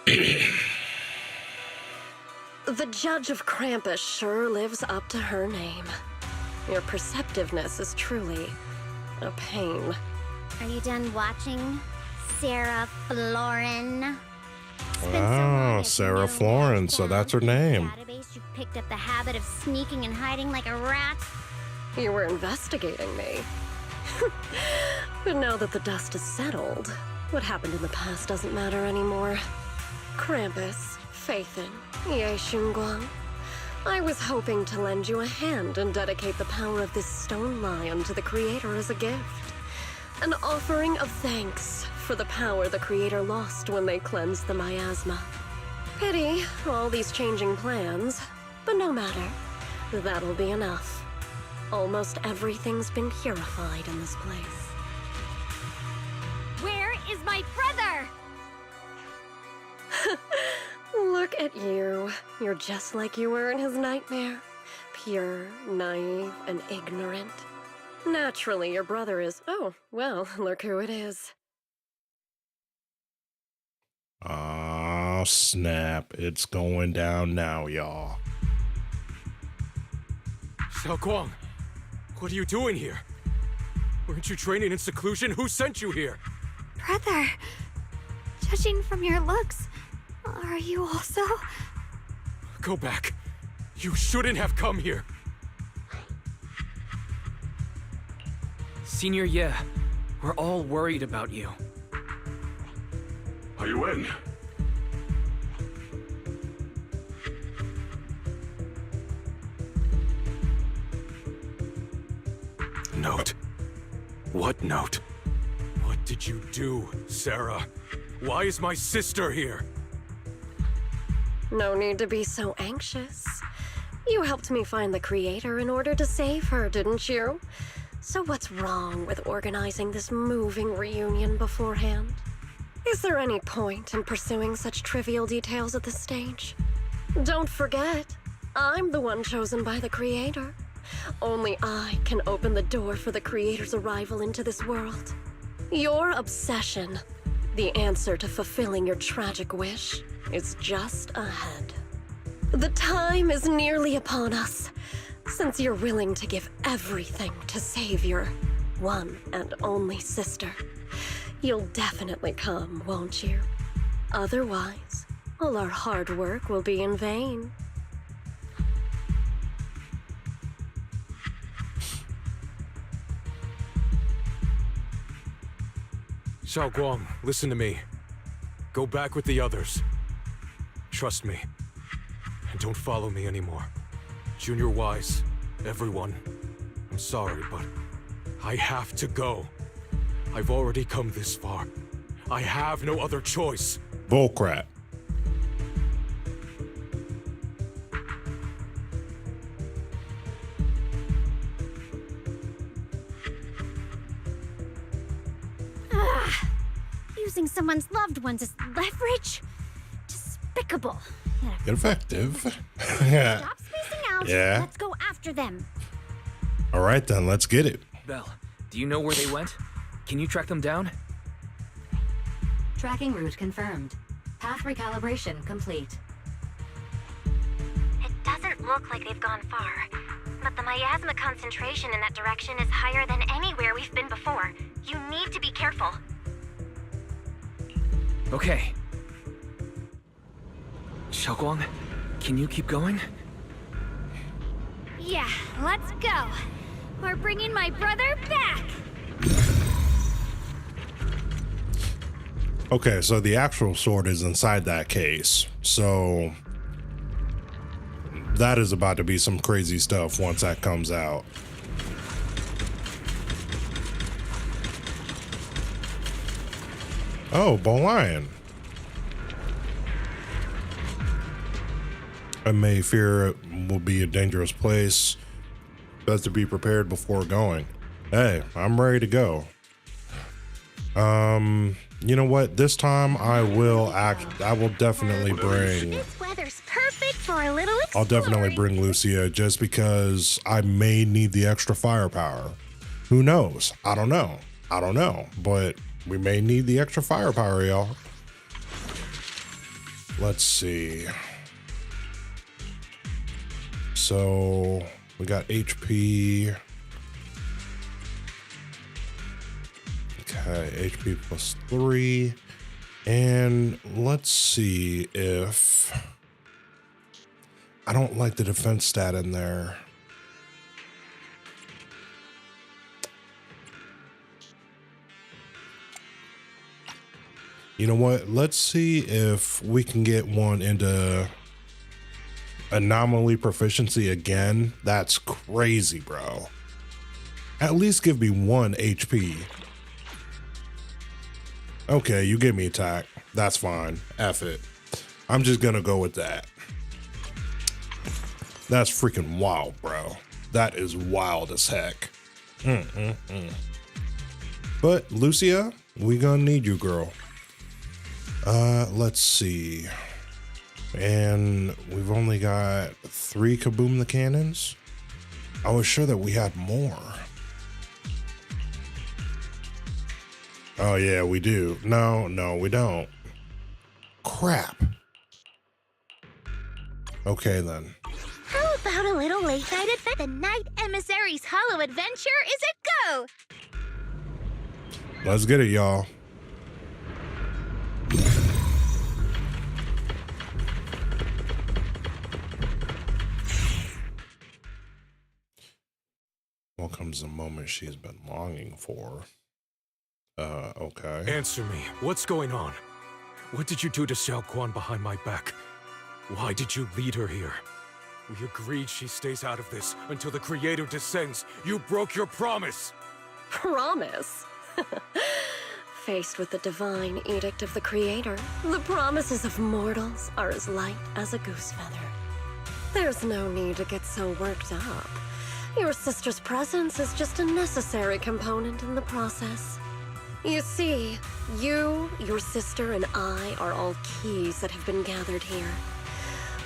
The Judge of Krampus sure lives up to her name. Your perceptiveness is truly a pain.
Are you done watching, Sarah Florin?
Oh, Sarah Florin, so that's her name.
Database, you picked up the habit of sneaking and hiding like a rat.
You were investigating me. But now that the dust has settled, what happened in the past doesn't matter anymore. Krampus, Faithin, Ye Xunguang. I was hoping to lend you a hand and dedicate the power of this stone lion to the Creator as a gift. An offering of thanks for the power the Creator lost when they cleansed the miasma. Pity, all these changing plans, but no matter. That'll be enough. Almost everything's been purified in this place.
Where is my brother?
Look at you. You're just like you were in his nightmare. Pure, naive, and ignorant. Naturally, your brother is... Oh, well, look who it is.
Oh, snap. It's going down now, y'all.
Xiao Guang, what are you doing here? Weren't you training in seclusion? Who sent you here?
Brother, judging from your looks, are you also?
Go back. You shouldn't have come here.
Senior Ye, we're all worried about you.
Are you in?
Note? What note? What did you do, Sarah? Why is my sister here?
No need to be so anxious. You helped me find the Creator in order to save her, didn't you? So what's wrong with organizing this moving reunion beforehand? Is there any point in pursuing such trivial details at this stage? Don't forget, I'm the one chosen by the Creator. Only I can open the door for the Creator's arrival into this world. Your obsession, the answer to fulfilling your tragic wish, is just ahead. The time is nearly upon us. Since you're willing to give everything to save your one and only sister, you'll definitely come, won't you? Otherwise, all our hard work will be in vain.
Xiao Guang, listen to me. Go back with the others. Trust me. And don't follow me anymore. Junior Wise, everyone. I'm sorry, but I have to go. I've already come this far. I have no other choice.
Bullcrap.
Using someone's loved ones as leverage? Despicable.
Effective.
Stop spacing out.
Yeah.
Let's go after them.
All right, then. Let's get it.
Belle, do you know where they went? Can you track them down?
Tracking route confirmed. Path recalibration complete.
It doesn't look like they've gone far, but the miasma concentration in that direction is higher than anywhere we've been before. You need to be careful.
Okay. Xiao Guang, can you keep going?
Yeah, let's go. We're bringing my brother back.
Okay, so the actual sword is inside that case. So that is about to be some crazy stuff once that comes out. Oh, Bull Lion. I may fear it will be a dangerous place. Best to be prepared before going. Hey, I'm ready to go. You know what? This time I will definitely bring.
This weather's perfect for a little
I'll definitely bring Lucia just because I may need the extra firepower. Who knows? I don't know. But we may need the extra firepower, y'all. Let's see. So we got HP. Okay, HP +3. And let's see if I don't like the defense stat in there. You know what? Let's see if we can get one into anomaly proficiency again. That's crazy, bro. At least give me 1 HP. Okay, you give me attack. That's fine. F it. I'm just gonna go with that. That's freaking wild, bro. That is wild as heck. But Lucia, we gonna need you, girl. Let's see. And we've only got 3 Kaboom the Cannons. I was sure that we had more. Oh yeah, we do. No, we don't. Crap. Okay then.
How about a little late night adventure? The Night Emissary's Hollow Adventure is a go!
Let's get it, y'all. Well comes the moment she's been longing for. Okay.
Answer me. What's going on? What did you do to Xiao Quan behind my back? Why did you lead her here? We agreed she stays out of this until the Creator descends. You broke your promise!
Promise? Faced with the divine edict of the Creator, the promises of mortals are as light as a goose feather. There's no need to get so worked up. Your sister's presence is just a necessary component in the process. You see, you, your sister, and I are all keys that have been gathered here.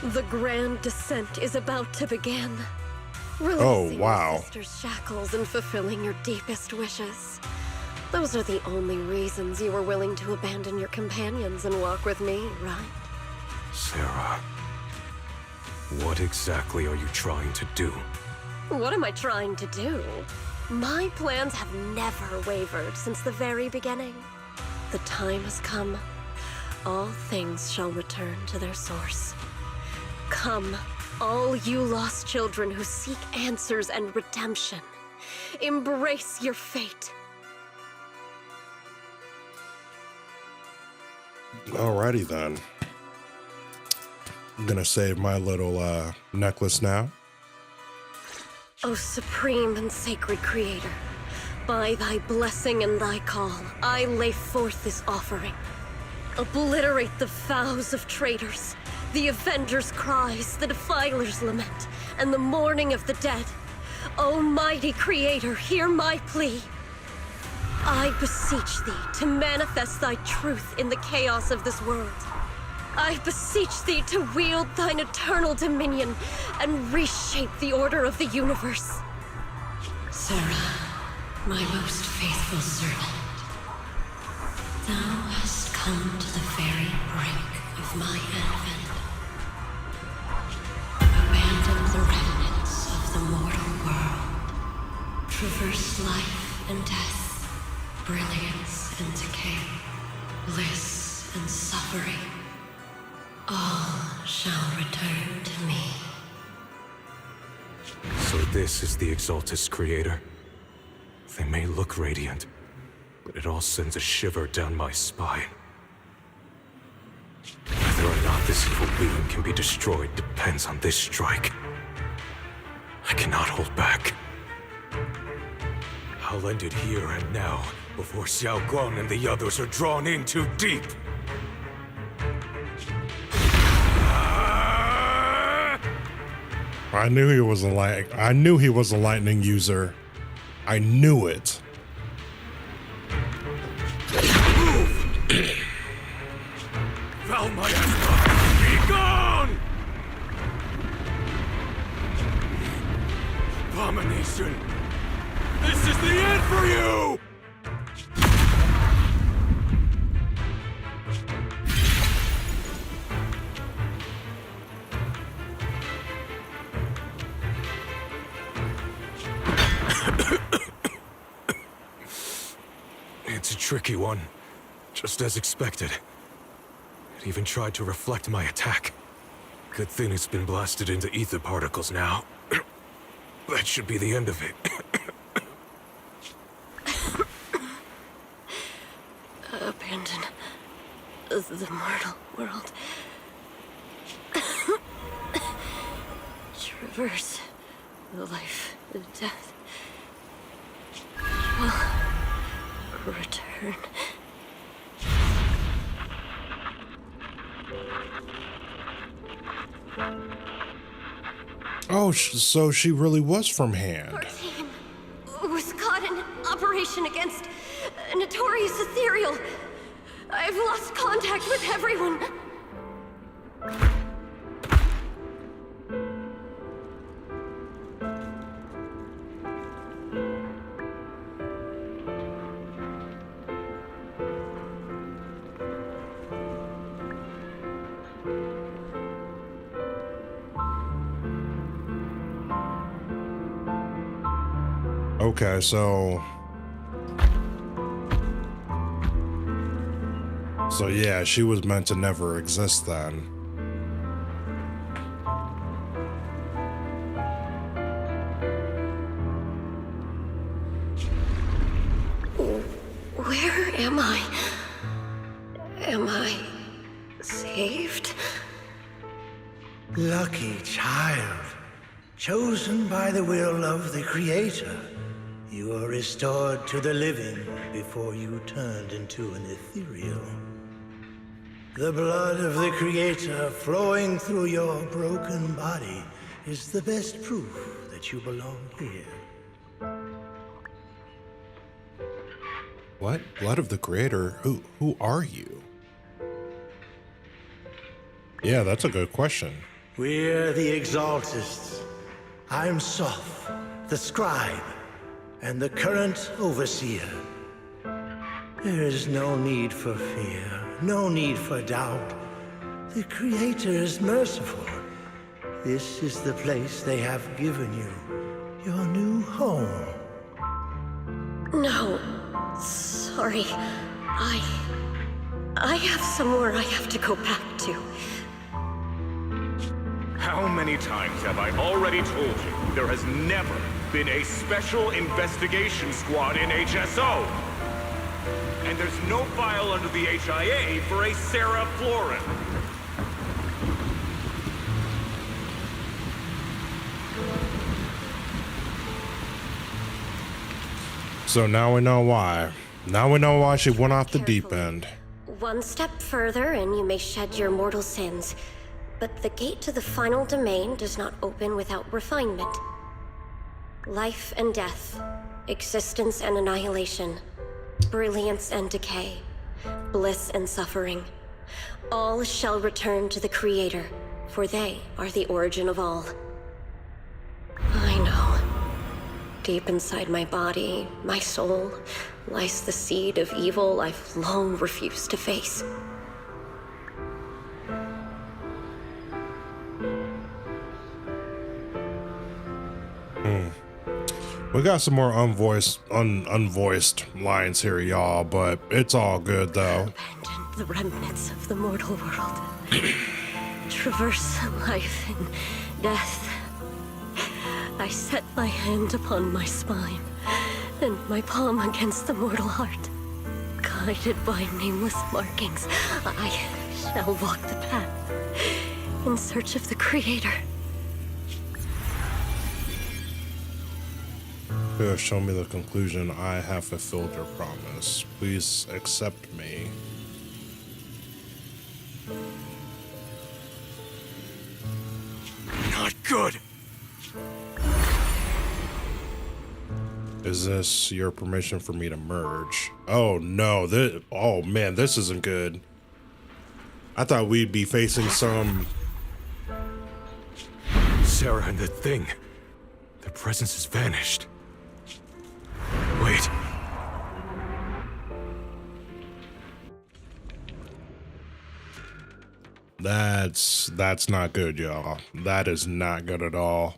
The grand descent is about to begin. Releasing your sister's shackles and fulfilling your deepest wishes. Those are the only reasons you were willing to abandon your companions and walk with me, right?
Sarah, what exactly are you trying to do?
What am I trying to do? My plans have never wavered since the very beginning. The time has come. All things shall return to their source. Come, all you lost children who seek answers and redemption. Embrace your fate.
Alrighty then. I'm gonna save my little necklace now.
O supreme and sacred Creator, by thy blessing and thy call, I lay forth this offering. Obliterate the vows of traitors, the avengers' cries, the defilers' lament, and the mourning of the dead. O mighty Creator, hear my plea. I beseech thee to manifest thy truth in the chaos of this world. I beseech thee to wield thine eternal dominion and reshape the order of the universe.
Sarah, my most faithful servant, thou hast come to the very brink of my advent. Abandon the remnants of the mortal world. Traverse life and death, brilliance and decay, bliss and suffering. All shall return to me.
So this is the Exaltus Creator. They may look radiant, but it all sends a shiver down my spine. Whether or not this evil being can be destroyed depends on this strike. I cannot hold back. I'll end it here and now, before Xiao Guang and the others are drawn in too deep.
I knew he was a lightning user. I knew it.
Val Miasma, be gone! Abomination! This is the end for you! It's a tricky one, just as expected. It even tried to reflect my attack. Good thing it's been blasted into ether particles now. That should be the end of it.
Abandon the mortal world. Traverse the life and death. Shall return.
Oh, so she really was from Hand.
Our team was caught in operation against a notorious Ethereal. I've lost contact with everyone.
Okay, so yeah, she was meant to never exist then.
Where am I? Am I saved?
Lucky child, chosen by the will of the Creator. You are restored to the living before you turned into an ethereal. The blood of the Creator flowing through your broken body is the best proof that you belong here.
What? Blood of the Creator? Who are you? Yeah, that's a good question.
We're the Exaltists. I'm Soph, the Scribe, and the current Overseer. There is no need for fear, no need for doubt. The Creator is merciful. This is the place they have given you, your new home.
No, sorry. I have somewhere I have to go back to.
How many times have I already told you there has never been a special investigation squad in HSO? And there's no file under the HIA for a Sarah Florin.
So now we know why. Now we know why she went off the deep end.
One step further and you may shed your mortal sins. But the gate to the final domain does not open without refinement. Life and death, existence and annihilation, brilliance and decay, bliss and suffering. All shall return to the Creator, for they are the origin of all. I know. Deep inside my body, my soul, lies the seed of evil I've long refused to face.
We got some more unvoiced lines here, y'all, but it's all good, though.
Abandon the remnants of the mortal world. Traverse life and death. I set my hand upon my spine, and my palm against the mortal heart. Come. Guided by nameless markings, I shall walk the path in search of the Creator.
You have shown me the conclusion. I have fulfilled your promise. Please accept me.
Not good.
Is this your permission for me to merge? Oh no, oh man, this isn't good. I thought we'd be facing some...
Sarah and the thing. Their presence has vanished. Wait.
That's not good, y'all. That is not good at all.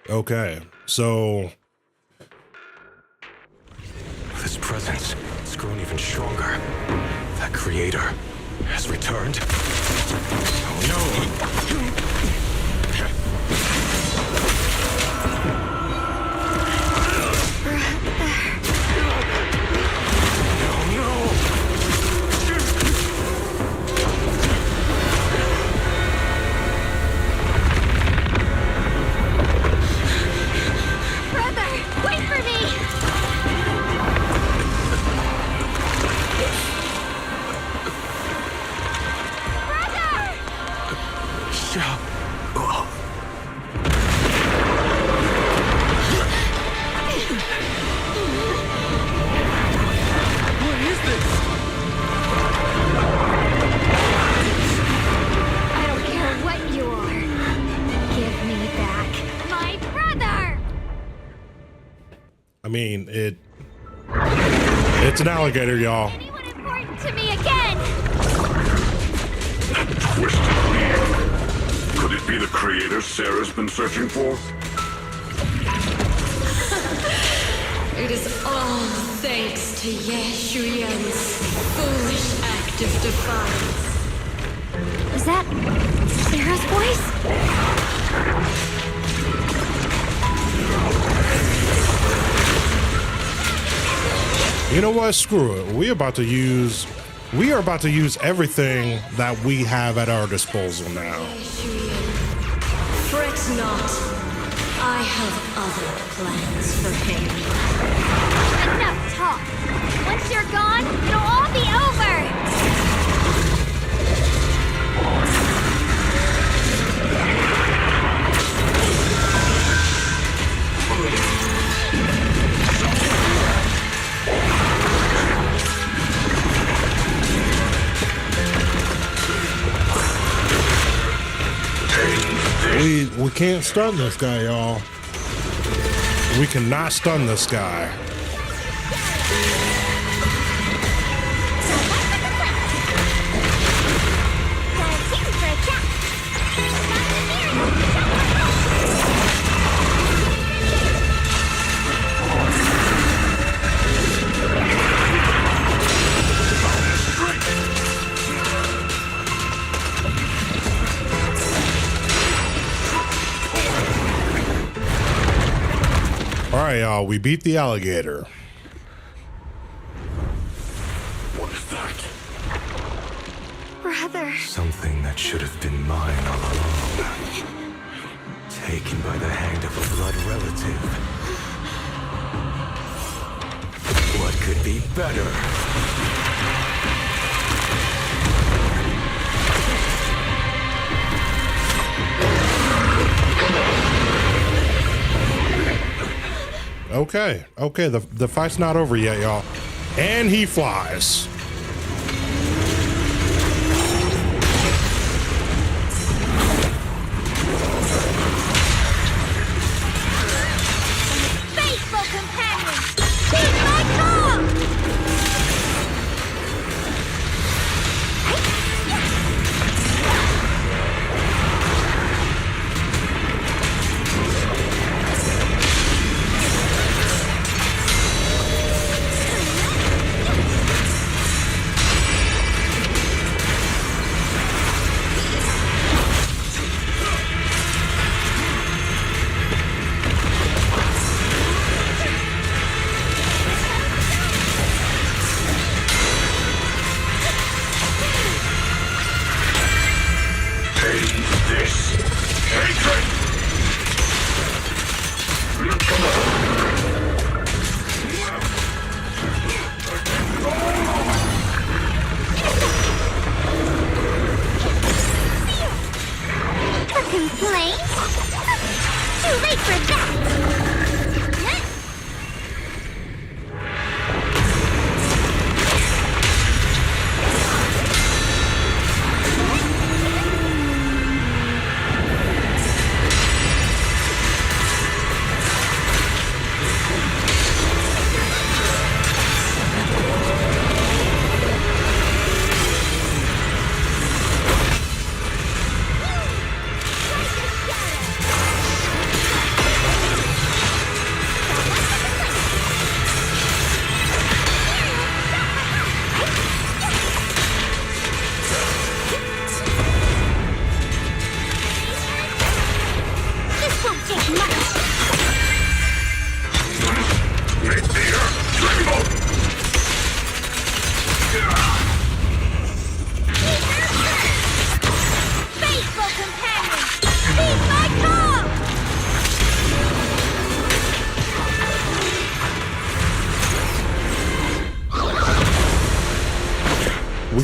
Okay, so
this presence has grown even stronger. That Creator has returned. Oh no!
I mean, it's an alligator, y'all.
Anyone important to me again?
That twisted being. Could it be the Creator Sarah's been searching for?
It is all thanks to Yeshuyan's foolish act of defiance.
Is that Sarah's voice?
You know what? Screw it. We are about to use everything that we have at our disposal now.
Fret not. I have other plans for him.
Enough talk. Once you're gone, it'll all be over.
We can't stun this guy, y'all. We cannot stun this guy. All right, y'all, we beat the alligator.
What is that?
Brother.
Something that should have been mine all along. Taken by the hand of a blood relative. What could be better?
Okay, the fight's not over yet, y'all. And he flies.
Faithful companions, heed my call!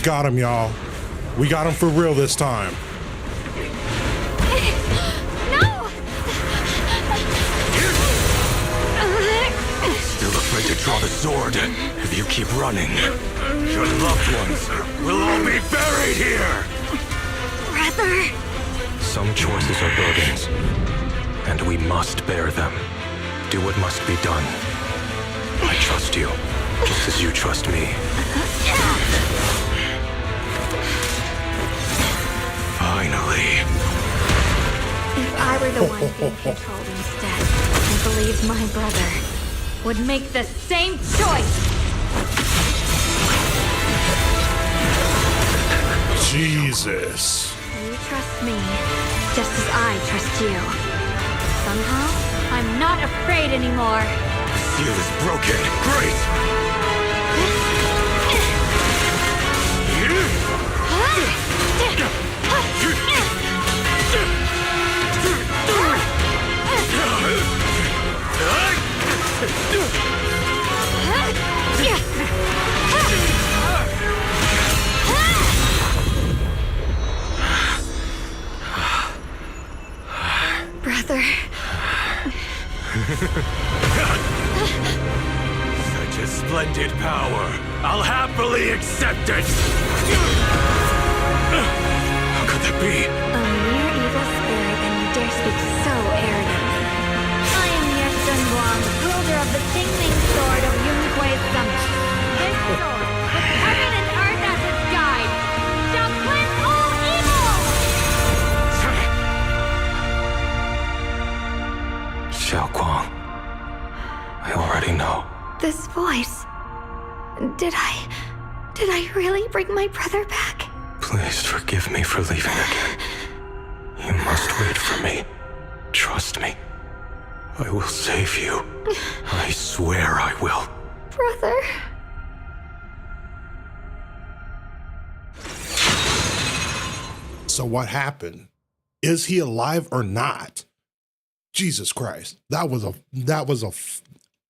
got him, y'all. We got him for real this time.
No!
Still afraid to draw the sword. If you keep running, your loved ones will all be buried here.
Brother.
Some choices are burdens, and we must bear them. Do what must be done. I trust you, just as you trust me. Finally.
If I were the one being controlled instead, I believe my brother would make the same choice.
Jesus.
You trust me, just as I trust you. Somehow, I'm not afraid anymore.
The seal is broken. Great!
Brother.
Such a splendid power. I'll happily accept it. How could that be?
A mere evil spirit, and you dare speak so arrogantly. I am Ye Shenguang, wielder of the Tingling Sword of Yunquei Summit. This sword, with heaven and earth as its guide, shall cleanse all evil!
Xiaoguang, I already know.
This voice. Did I really bring my brother back?
Please forgive me for leaving again. You must wait for me. Trust me. I will save you. I swear I will.
Brother.
So what happened? Is he alive or not? Jesus Christ. That was a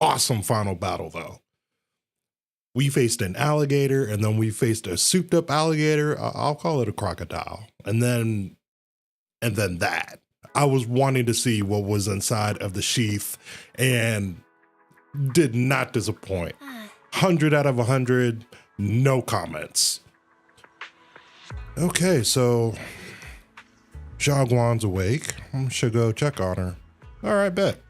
awesome final battle though. We faced an alligator and then we faced a souped up alligator. I'll call it a crocodile. And then that. I was wanting to see what was inside of the sheath and did not disappoint. 100 out of 100, no comments. Okay, so Xiaoguang's awake. I should go check on her. All right, bet.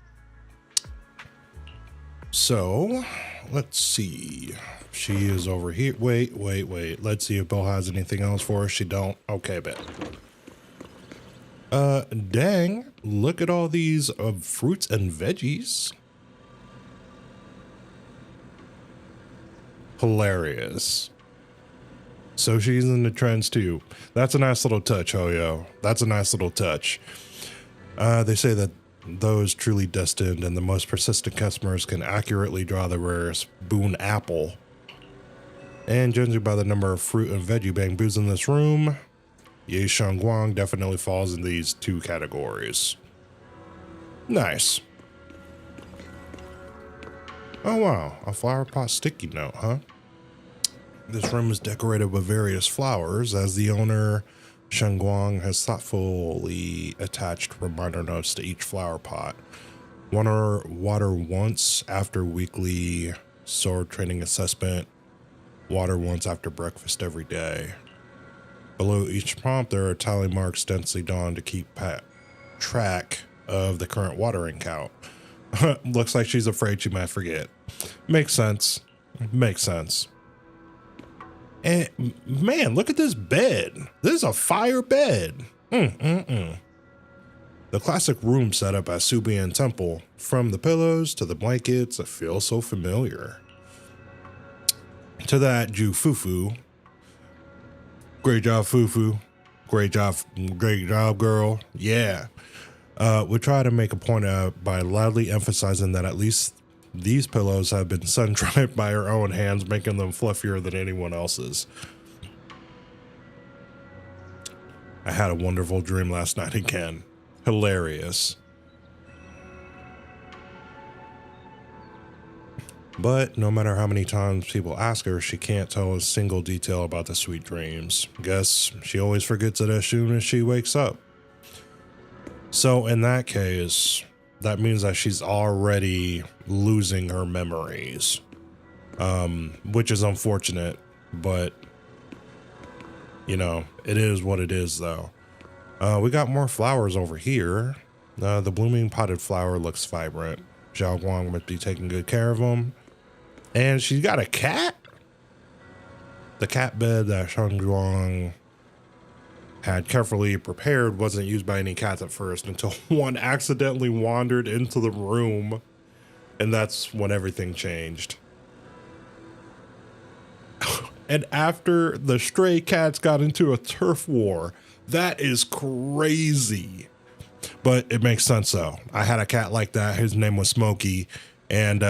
So let's see. She is over here. Wait. Let's see if Bill has anything else for us. She don't. Okay, bet. Dang. Look at all these fruits and veggies. Hilarious. So she's in the trends too. That's a nice little touch, Hoyo. That's a nice little touch. They say that those truly destined and the most persistent customers can accurately draw the rarest boon apple. And judging by the number of fruit and veggie bamboos in this room, Ye Shenguang definitely falls in these two categories. Nice. Oh wow, a flower pot sticky note, huh? This room is decorated with various flowers as the owner, Shenguang, has thoughtfully attached reminder notes to each flower pot. Water once after weekly sword training assessment. Water once after breakfast every day. Below each prompt, there are tally marks densely drawn to keep track of the current watering count. Looks like she's afraid she might forget. Makes sense. Makes sense. And man, look at this bed. This is a fire bed. The classic room setup at Subian Temple. From the pillows to the blankets, it feels so familiar. To that, Ju Fufu. Great job, Fufu. Great job, girl. Yeah. We try to make a point out by loudly emphasizing that at least these pillows have been sun-dried by her own hands, making them fluffier than anyone else's. I had a wonderful dream last night again. Hilarious. But no matter how many times people ask her, she can't tell a single detail about the sweet dreams. Guess she always forgets it as soon as she wakes up. So in that case, that means that she's already losing her memories, which is unfortunate, but you know, it is what it is though. We got more flowers over here. The blooming potted flower looks vibrant. Zhao Guang must be taking good care of them. And she's got a cat? The cat bed that Zhao Guang had carefully prepared wasn't used by any cats at first until one accidentally wandered into the room. And that's when everything changed. And after the stray cats got into a turf war, that is crazy. But it makes sense though. I had a cat like that. His name was Smokey. And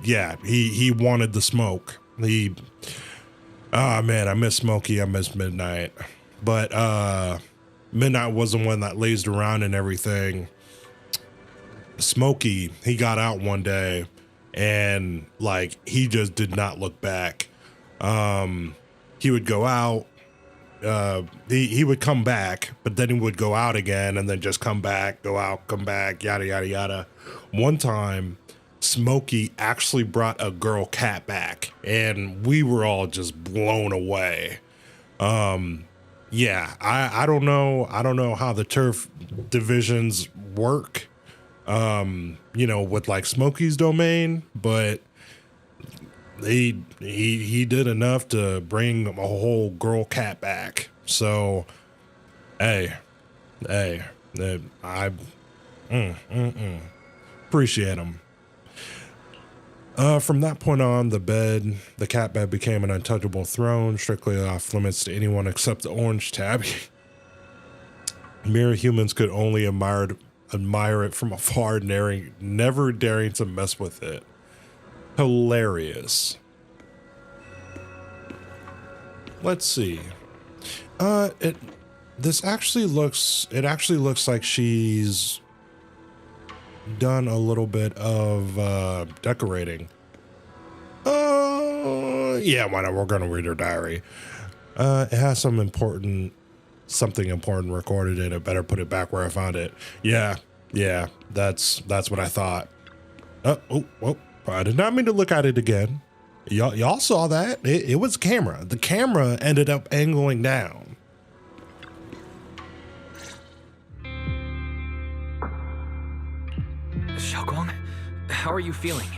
yeah, he wanted the smoke. Oh man, I miss Smokey. I miss Midnight. But Midnight was the one that lazed around and everything. Smokey, he got out one day and like he just did not look back. He would go out. He would come back, but then he would go out again and then just come back, go out, come back, yada, yada, yada. One time, Smokey actually brought a girl cat back and we were all just blown away. Yeah, I don't know. I don't know how the turf divisions work, you know, with like Smokey's domain, but he did enough to bring a whole girl cat back. So, hey, I appreciate him. From that point on, the cat bed became an untouchable throne, strictly off limits to anyone except the orange tabby. Mere humans could only admire it from afar, never daring to mess with it. Hilarious. Let's see. It actually looks like she's done a little bit of decorating. Yeah, why not? We're gonna read her diary. It has something important recorded in it. Better put it back where I found it. Yeah, that's what I thought. Oh, I did not mean to look at it again. Y'all saw that. It was camera. The camera ended up angling down.
Xiaoguang, how are you feeling?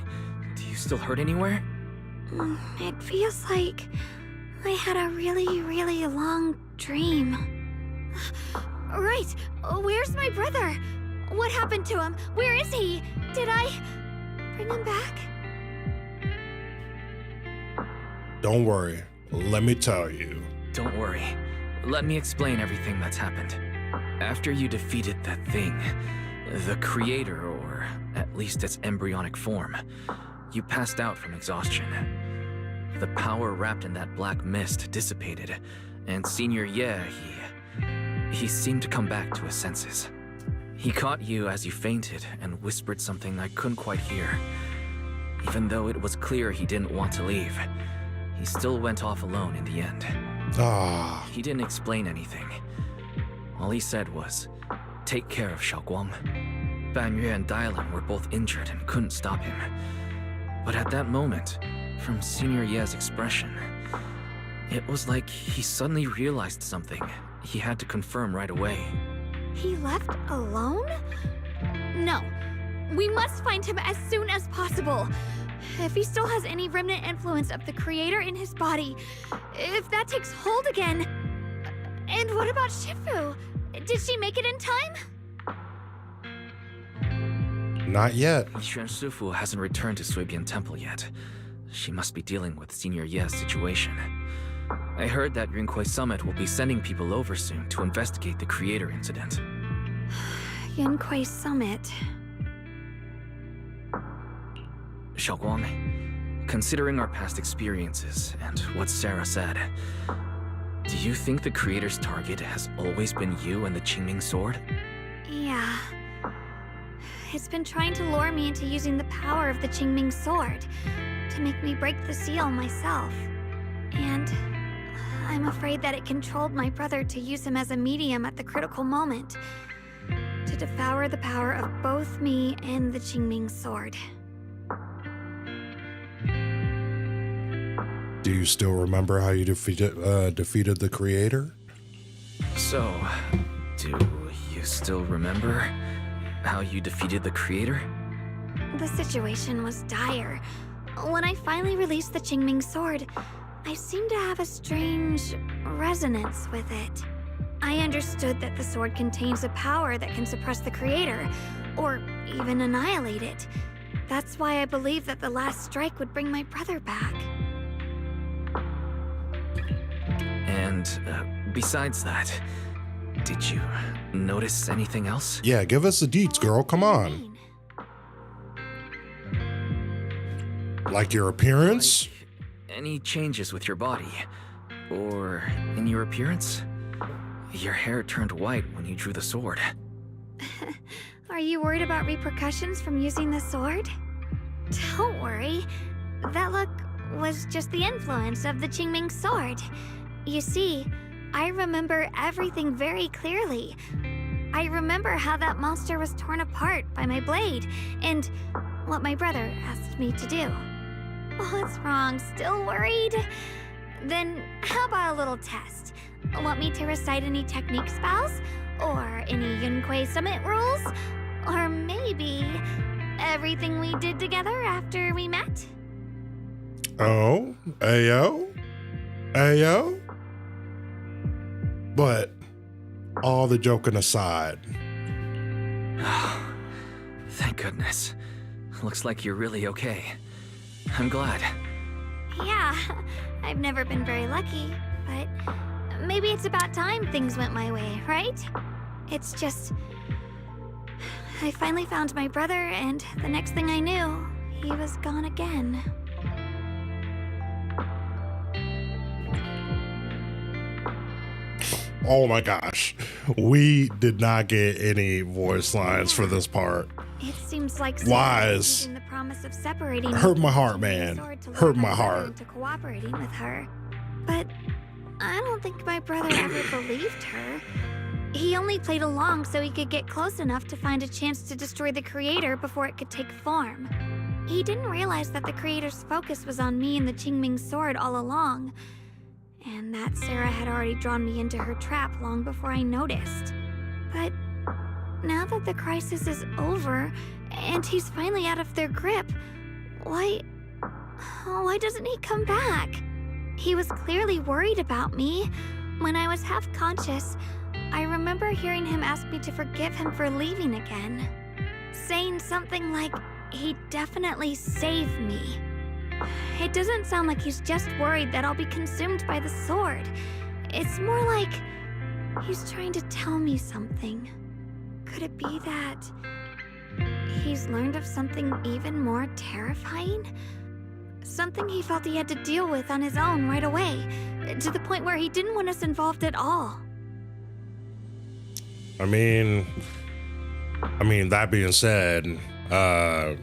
Do you still hurt anywhere?
It feels like I had a really, really long dream. Right, where's my brother? What happened to him? Where is he? Did I bring him back?
Don't worry. Let me tell you.
Don't worry. Let me explain everything that's happened. After you defeated that thing, the creator, or at least its embryonic form, you passed out from exhaustion. The power wrapped in that black mist dissipated, and Senior Ye, he seemed to come back to his senses. He caught you as you fainted and whispered something I couldn't quite hear. Even though it was clear he didn't want to leave, he still went off alone in the end. He didn't explain anything. All he said was, take care of Xiaoguang. Ban Yue and Dailan were both injured and couldn't stop him. But at that moment, from Senior Ye's expression, it was like he suddenly realized something he had to confirm right away.
He left alone? No. We must find him as soon as possible. If he still has any remnant influence of the creator in his body, if that takes hold again. And what about Shifu? Did she make it in time?
Not yet.
Yixuan Shifu hasn't returned to Suibian Temple yet. She must be dealing with Senior Ye's situation. I heard that Yunquei Summit will be sending people over soon to investigate the creator incident.
Yunquei Summit.
Xiaoguang, considering our past experiences and what Sarah said, do you think the creator's target has always been you and the Qingming sword?
Yeah. It's been trying to lure me into using the power of the Qingming sword. to make me break the seal myself. And I'm afraid that it controlled my brother to use him as a medium at the critical moment, to devour the power of both me and the Qingming sword.
Do you still remember how you defeated the creator?
So, do you still remember how you defeated the creator?
The situation was dire. When I finally released the Qingming sword, I seemed to have a strange resonance with it. I understood that the sword contains a power that can suppress the creator, or even annihilate it. That's why I believed that the last strike would bring my brother back.
And besides that, did you notice anything else?
Yeah, give us the deets, girl. Come on. Like your appearance?
Like any changes with your body? Or in your appearance? Your hair turned white when you drew the sword.
Are you worried about repercussions from using the sword? Don't worry. That look was just the influence of the Qingming sword. You see, I remember everything very clearly. I remember how that monster was torn apart by my blade, and what my brother asked me to do. What's wrong? Still worried? Then how about a little test? Want me to recite any technique spells? Or any Yunquei Summit rules? Or maybe everything we did together after we met?
Oh, ayo? Ayo? But all the joking aside.
Thank goodness. Looks like you're really okay. I'm glad.
Yeah, I've never been very lucky, but maybe it's about time things went my way, right? It's just... I finally found my brother, and the next thing I knew, he was gone again.
Oh my gosh. We did not get any voice lines for this part.
It seems like
Wise.
the promise of separating
Hurt my heart, man. Hurt my heart.
to cooperating with her. But I don't think my brother ever believed her. He only played along so he could get close enough to find a chance to destroy the creator before it could take form. He didn't realize that the creator's focus was on me and the Qingming sword all along, and that Sarah had already drawn me into her trap long before I noticed. But now that the crisis is over, and he's finally out of their grip, why doesn't he come back? He was clearly worried about me. When I was half conscious, I remember hearing him ask me to forgive him for leaving again, saying something like he'd definitely save me. It doesn't sound like he's just worried that I'll be consumed by the sword. It's more like he's trying to tell me something. Could it be that he's learned of something even more terrifying? Something he felt he had to deal with on his own right away, to the point where he didn't want us involved at all.
I mean, that being said, a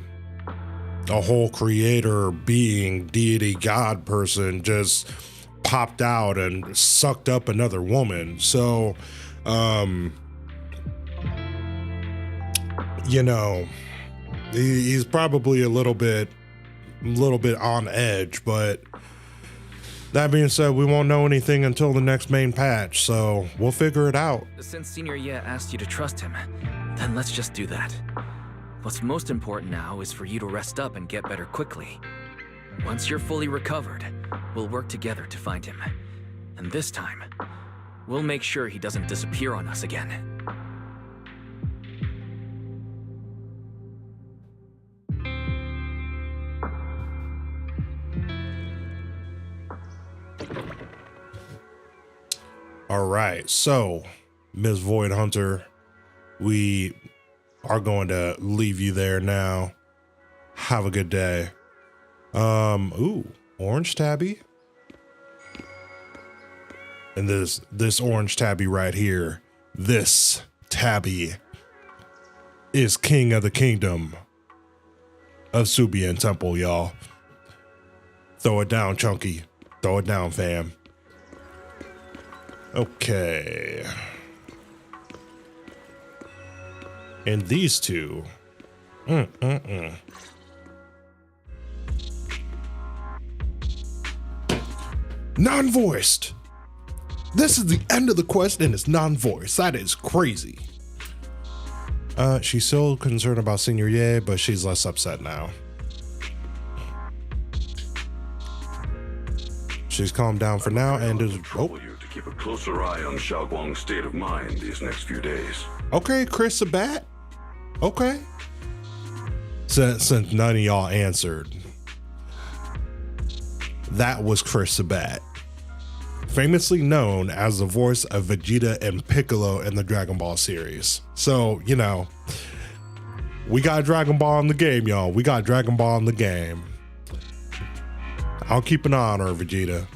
whole creator being deity god person just popped out and sucked up another woman. So, you know, he's probably a little bit on edge, but that being said, we won't know anything until the next main patch, so we'll figure it out.
Since Senior Ye asked you to trust him, then let's just do that. What's most important now is for you to rest up and get better quickly. Once you're fully recovered, we'll work together to find him. And this time, we'll make sure he doesn't disappear on us again.
All right, so Ms. Void Hunter, we are going to leave you there now. Have a good day. Ooh, orange tabby. And this orange tabby right here, this tabby is king of the kingdom of Subian Temple, y'all. Throw it down, Chunky. Throw it down, fam. Okay. And these two. Non-voiced. This is the end of the quest and it's non-voiced. That is crazy. She's still concerned about Senior Ye, but she's less upset now. She's calmed down for now and is
trouble you to keep a closer eye on Xiaoguang's state of mind these next few days.
Okay, Chris Sabat. Okay. Since none of y'all answered, that was Chris Sabat, famously known as the voice of Vegeta and Piccolo in the Dragon Ball series. So, you know, we got Dragon Ball in the game, y'all. We got Dragon Ball in the game. I'll keep an eye on her, Vegeta.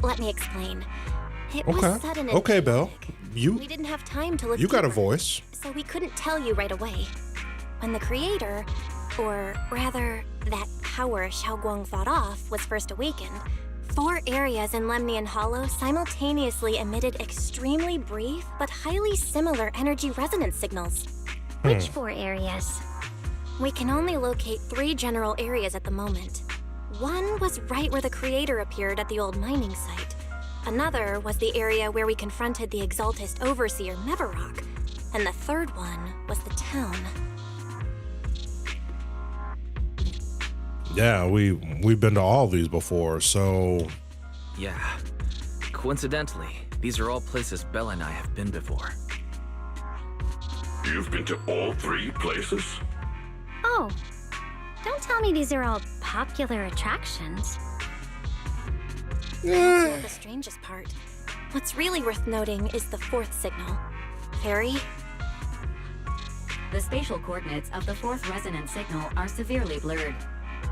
Let me explain. It was sudden and
Okay, Belle.
we didn't have time to look.
You got a
deeper,
voice.
so we couldn't tell you right away. When the creator, or rather, that power Xiaoguang fought off, was first awakened, 4 areas in Lemnian Hollow simultaneously emitted extremely brief but highly similar energy resonance signals.
Which 4 areas?
We can only locate 3 general areas at the moment. One was right where the creator appeared at the old mining site. Another was the area where we confronted the Exaltist Overseer Mevarok. And the third one was the town.
Yeah, we've been to all these before, so...
Yeah. Coincidentally, these are all places Belle and I have been before.
You've been to all 3 places?
Oh, don't tell me these are all popular attractions.
That's not the strangest part. What's really worth noting is the 4th signal. Fairy?
The spatial coordinates of the 4th resonance signal are severely blurred.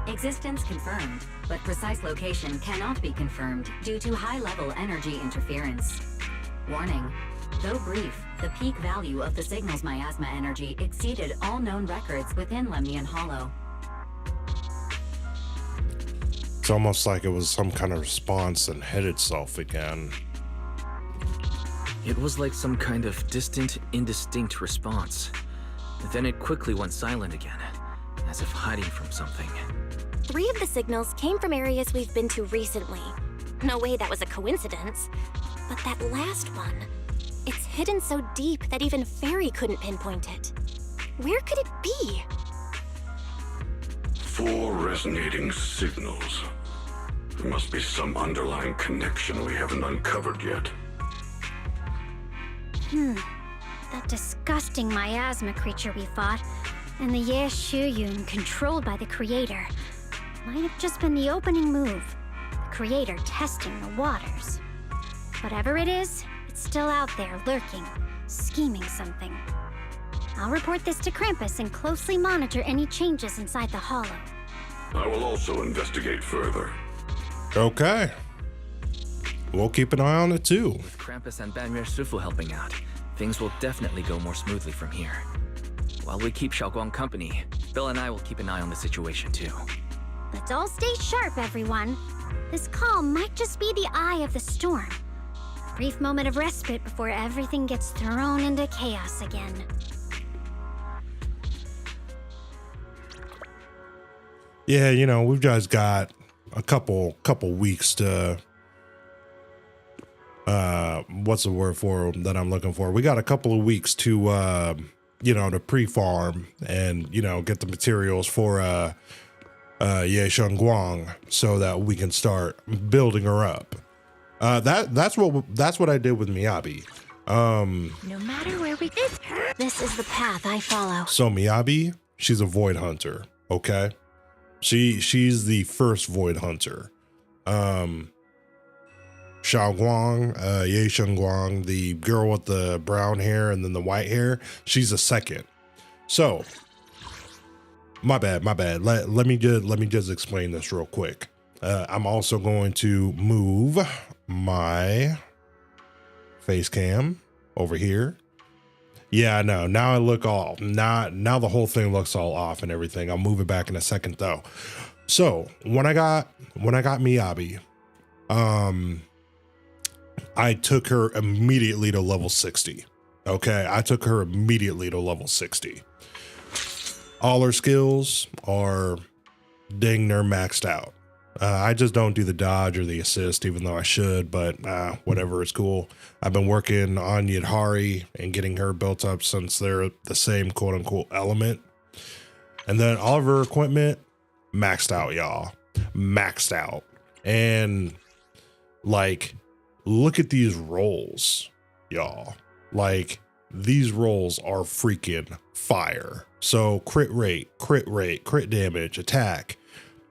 Existence confirmed, but precise location cannot be confirmed due to high-level energy interference. Warning. Though brief, the peak value of the signal's miasma energy exceeded all known records within Lemnian Hollow.
It's almost like it was some kind of response and hid itself again.
It was like some kind of distant, indistinct response. Then it quickly went silent again, as if hiding from something.
3 of the signals came from areas we've been to recently. No way that was a coincidence. But that last one, it's hidden so deep that even Fairy couldn't pinpoint it. Where could it be?
4 resonating signals. There must be some underlying connection we haven't uncovered yet.
That disgusting miasma creature we fought, and the Ye Shuyun controlled by the creator, might have just been the opening move. The creator testing the waters. Whatever it is, it's still out there lurking, scheming something. I'll report this to Krampus and closely monitor any changes inside the hollow.
I will also investigate further.
Okay. We'll keep an eye on it too.
With Krampus and Banmir Sufu helping out, things will definitely go more smoothly from here. While we keep Xiaoguang company, Belle and I will keep an eye on the situation too.
Let's all stay sharp, everyone. This calm might just be the eye of the storm. A brief moment of respite before everything gets thrown into chaos again.
Yeah, you know, we've just got a couple weeks to what's the word for that I'm looking for? We got a couple of weeks to you know, to pre-farm and, you know, get the materials for Ye Shengguang so that we can start building her up. That's what I did with Miyabi.
No matter where we go, this is the path I follow.
So Miyabi, she's a void hunter, okay? She's the first void hunter. Xiaoguang, Ye Shengguang, the girl with the brown hair and then the white hair, she's a second. So, my bad. Let me just explain this real quick. I'm also going to move my face cam over here. Yeah, no, now I look all, now the whole thing looks all off and everything. I'll move it back in a second though. So when I got Miyabi, I took her immediately to level 60. Okay, I took her immediately to level 60. All her skills are dang near maxed out. I just don't do the dodge or the assist, even though I should, but whatever, it's cool. I've been working on Yidhari and getting her built up since they're the same quote unquote element. And then all of her equipment maxed out, y'all. Maxed out. And like, look at these rolls, y'all. Like, these rolls are freaking fire. So crit rate, crit damage, attack,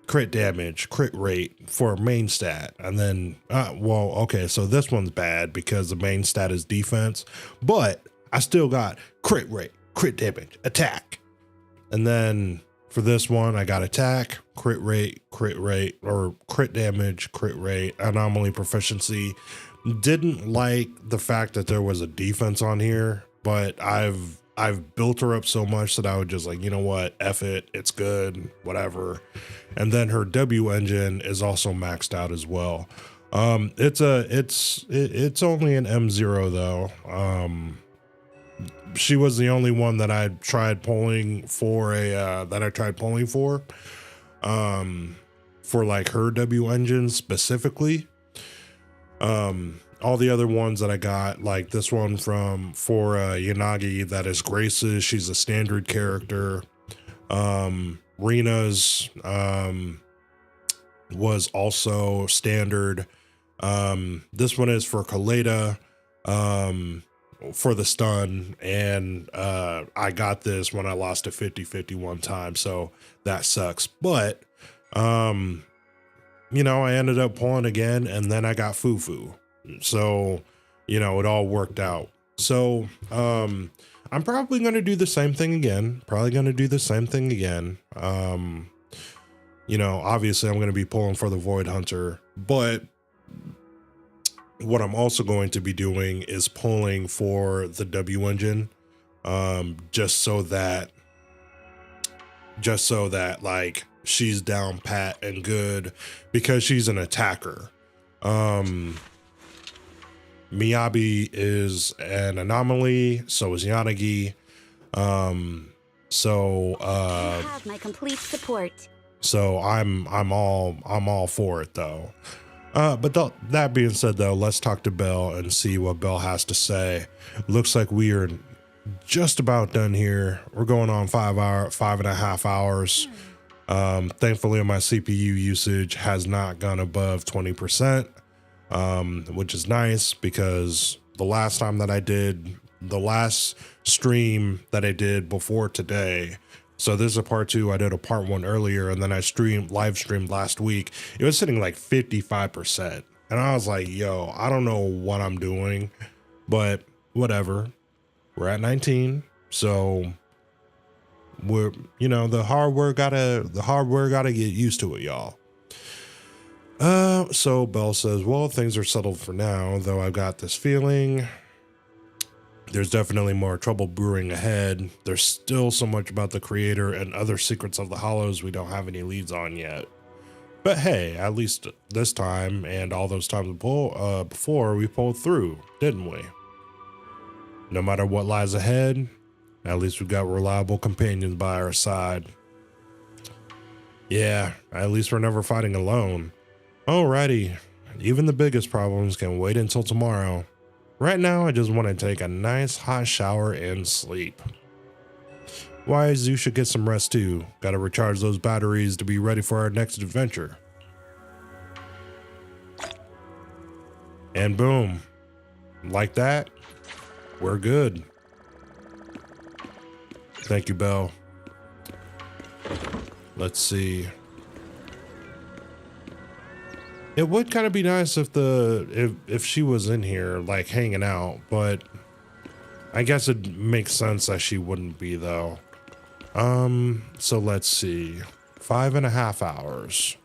crit damage, crit rate for main stat. And then, well, okay, so this one's bad because the main stat is defense, but I still got crit rate, crit damage, attack. And then for this one, I got attack, crit rate, or crit damage, crit rate, anomaly proficiency. Didn't like the fact that there was a defense on here, but I've built her up so much that I would just like, you know what, F it, it's good, whatever. And then her W engine is also maxed out as well. It's only an M0 though. She was the only one that I tried pulling for like her W engine specifically. All the other ones that I got, like this one for Yanagi, that is Grace's, she's a standard character. Rina's was also standard. This one is for Kaleda, for the stun, and I got this when I lost to 50-50 one time, so that sucks. But you know, I ended up pulling again, and then I got Fufu. So, you know, it all worked out. So, I'm probably going to do the same thing again. You know, obviously I'm going to be pulling for the Void Hunter, but what I'm also going to be doing is pulling for the W engine, just so that like she's down pat and good, because she's an attacker. Miyabi is an anomaly, so is Yanagi.
You have my complete support.
So I'm all for it though. But that being said though, let's talk to Belle and see what Belle has to say. Looks like we are just about done here. We're going on 5.5 hours. Thankfully my CPU usage has not gone above 20%. Which is nice, because the last stream that I did before today, so this is a part 2, I did a part 1 earlier, and then I live streamed last week, it was sitting like 55%, and I was like, yo, I don't know what I'm doing, but whatever, we're at 19, so we're, you know, the hardware gotta get used to it, y'all. So Belle says, well, things are settled for now, though I've got this feeling there's definitely more trouble brewing ahead. There's still so much about the creator and other secrets of the Hollows we don't have any leads on yet. But hey, at least this time and all those times before, we pulled through, didn't we? No matter what lies ahead, at least we've got reliable companions by our side. Yeah, at least we're never fighting alone. Alrighty, even the biggest problems can wait until tomorrow. Right now, I just want to take a nice hot shower and sleep. Why, you should get some rest too. Gotta recharge those batteries to be ready for our next adventure. And boom. Like that, we're good. Thank you, Belle. Let's see. It would kind of be nice if she was in here, like, hanging out, but I guess it makes sense that she wouldn't be, though. So let's see. 5.5 hours.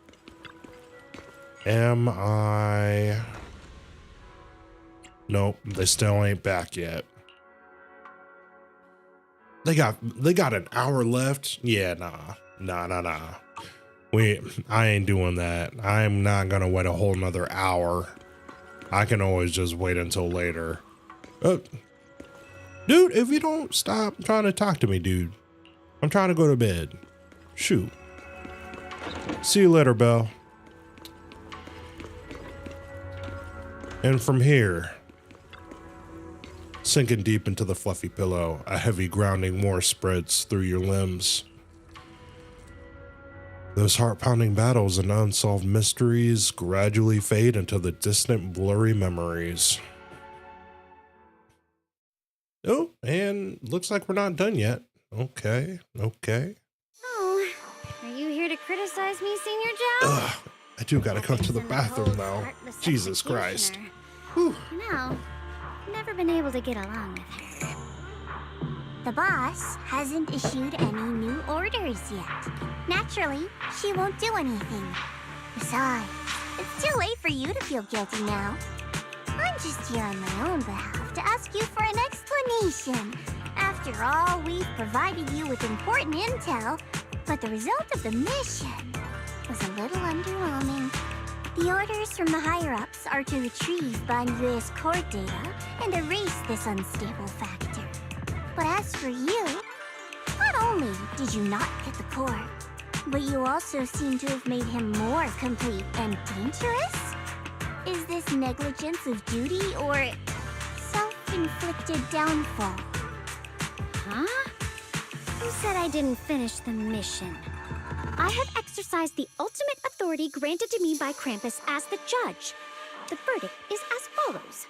Nope, they still ain't back yet. They got an hour left. Yeah, nah. I ain't doing that. I'm not gonna wait a whole nother hour. I can always just wait until later. Dude, if you don't stop trying to talk to me, dude. I'm trying to go to bed. Shoot. See you later, Belle. And from here, sinking deep into the fluffy pillow, a heavy grounding more spreads through your limbs. Those heart-pounding battles and unsolved mysteries gradually fade into the distant, blurry memories. Oh, and looks like we're not done yet. Okay.
Oh, are you here to criticize me, Senior Joe?
Ugh, I do gotta come to the bathroom now. Jesus Christ. Whew.
No, never been able to get along with her.
The boss hasn't issued any new orders yet. Naturally, she won't do anything. Besides, it's too late for you to feel guilty now. I'm just here on my own behalf to ask you for an explanation. After all, we've provided you with important intel, but the result of the mission was a little underwhelming. The orders from the higher-ups are to retrieve Banyue's core data and erase this unstable factor. But as for you, not only did you not get the core, but you also seem to have made him more complete and dangerous? Is this negligence of duty or self-inflicted downfall?
Huh? Who said I didn't finish the mission? I have exercised the ultimate authority granted to me by Krampus as the judge. The verdict is as follows.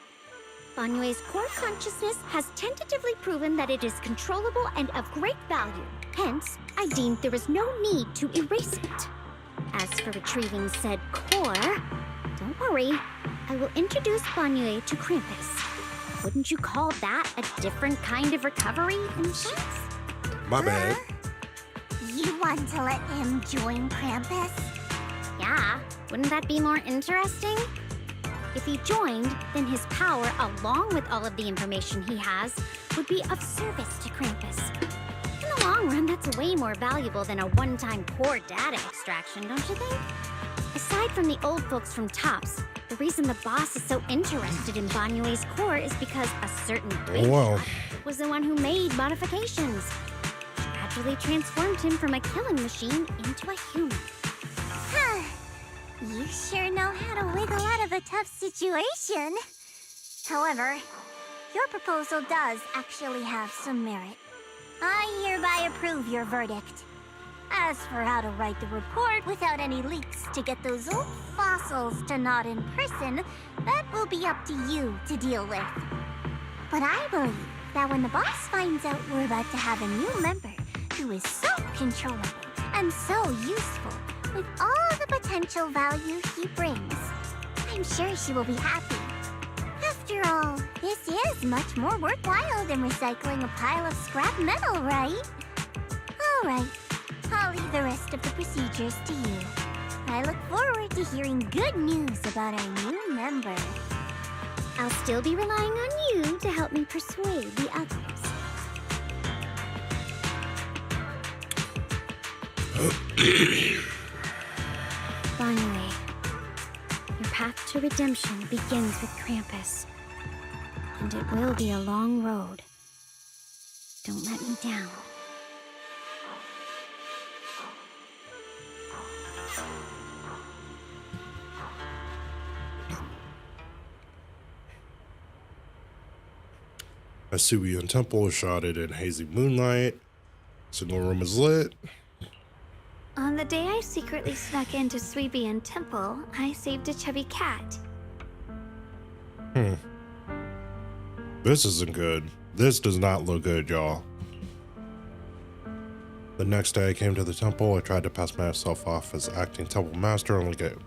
Banyue's core consciousness has tentatively proven that it is controllable and of great value. Hence, I deemed there is no need to erase it. As for retrieving said core, don't worry, I will introduce Banyue to Krampus. Wouldn't you call that a different kind of recovery in a sense?
My bad.
You want to let him join Krampus?
Yeah, wouldn't that be more interesting? If he joined, then his power, along with all of the information he has, would be of service to Krampus. In the long run, that's way more valuable than a one-time core data extraction, don't you think? Aside from the old folks from TOPS, the reason the boss is so interested in Banyue's core is because a certain Great was the one who made modifications. Gradually transformed him from a killing machine into a human.
Huh. You sure know how to wiggle out of a tough situation. However, your proposal does actually have some merit. I hereby approve your verdict. As for how to write the report without any leaks to get those old fossils to nod in person, that will be up to you to deal with. But I believe that when the boss finds out we're about to have a new member who is so controllable and so useful, with all the potential value he brings, I'm sure she will be happy. After all, this is much more worthwhile than recycling a pile of scrap metal, right? All right, I'll leave the rest of the procedures to you. I look forward to hearing good news about our new member.
I'll still be relying on you to help me persuade the others. Banyue, your path to redemption begins with Krampus. And it will be a long road. Don't let me down.
Asubian Temple is shrouded in hazy moonlight. Single room is lit.
On the day I secretly snuck into Suibian Temple, I saved a chubby cat.
This isn't good. This does not look good, y'all. The next day I came to the temple. I tried to pass myself off as acting temple master, only get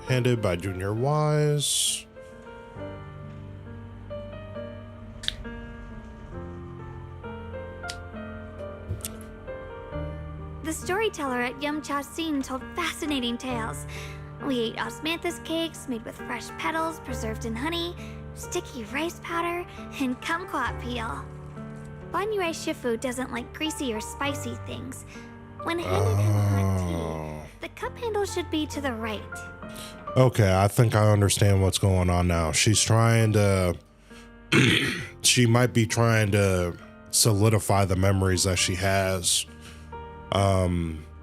handed by Junior Wise.
The storyteller at Yumcha Sin told fascinating tales. We ate osmanthus cakes made with fresh petals preserved in honey, sticky rice powder, and kumquat peel. Banyue Shifu doesn't like greasy or spicy things. When handing him hot tea, the cup handle should be to the right.
Okay, I think I understand what's going on now. She's trying to... she might be trying to solidify the memories that she has.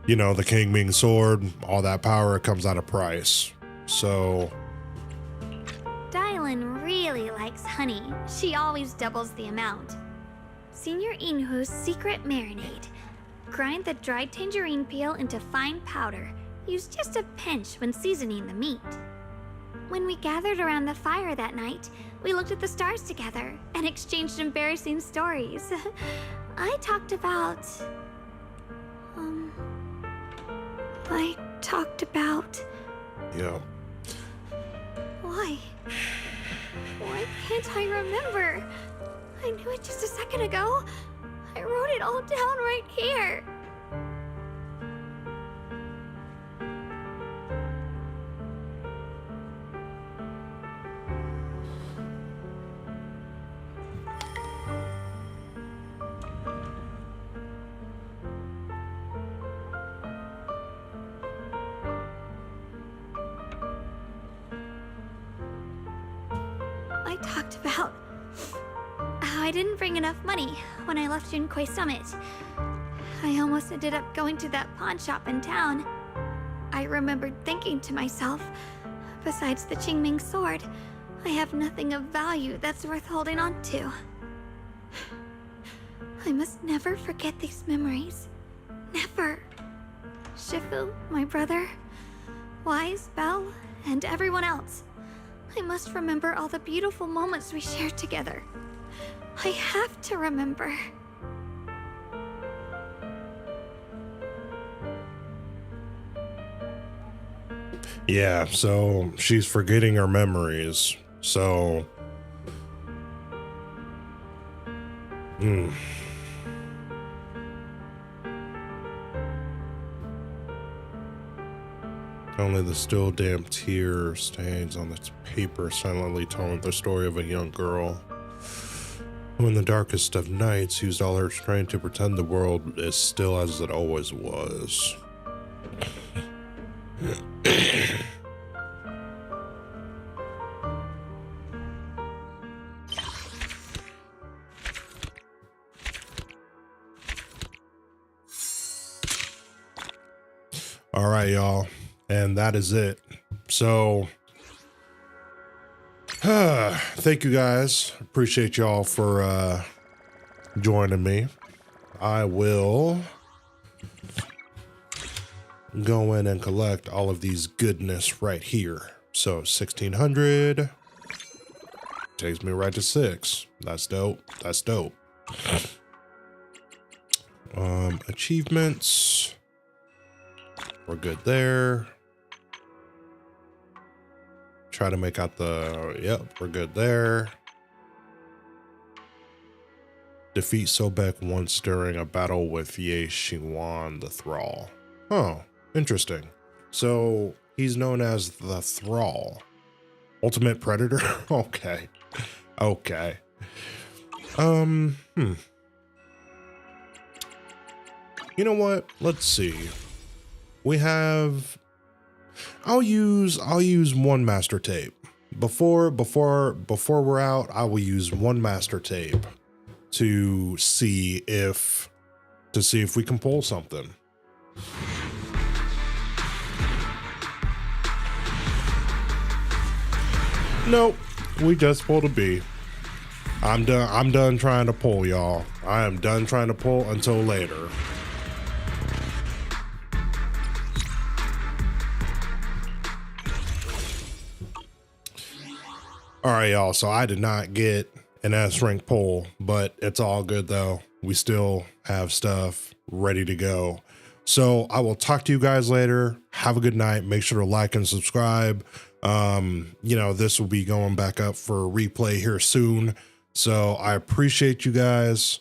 You know, the King Ming sword, all that power, it comes at a price. So...
Dylan really likes honey. She always doubles the amount. Senior Inhu's secret marinade. Grind the dried tangerine peel into fine powder. Use just a pinch when seasoning the meat. When we gathered around the fire that night, we looked at the stars together and exchanged embarrassing stories. I talked about...
Yeah.
Why? Why can't I remember? I knew it just a second ago. I wrote it all down right here. I talked about how I didn't bring enough money when I left Junquei Summit. I almost ended up going to that pawn shop in town. I remembered thinking to myself, besides the Qingming sword, I have nothing of value that's worth holding on to. I must never forget these memories. Never. Shifu, my brother, Wise, Belle, and everyone else. I must remember all the beautiful moments we shared together. I have to remember.
Yeah, so she's forgetting her memories. So... Only the still damp tear stains on the paper, silently telling the story of a young girl who in the darkest of nights used all her strength to pretend the world is still as it always was. All right, y'all. And that is it. So, thank you guys. Appreciate y'all for joining me. I will go in and collect all of these goodness right here. So 1600 takes me right to 6. That's dope. That's dope. Achievements. We're good there. Try to make out the, yep, we're good there. Defeat Sobek once during a battle with Ye Xingwan the Thrall. Oh, interesting. So he's known as the Thrall. Ultimate Predator? Okay. Okay. You know what? Let's see. We have... I'll use one master tape. Before we're out, I will use one master tape to see if we can pull something. Nope, we just pulled a B. I'm done trying to pull, y'all. I am done trying to pull until later. All right, y'all. So I did not get an S rank pull, but it's all good though. We still have stuff ready to go. So I will talk to you guys later. Have a good night. Make sure to like and subscribe. You know, this will be going back up for a replay here soon. So I appreciate you guys.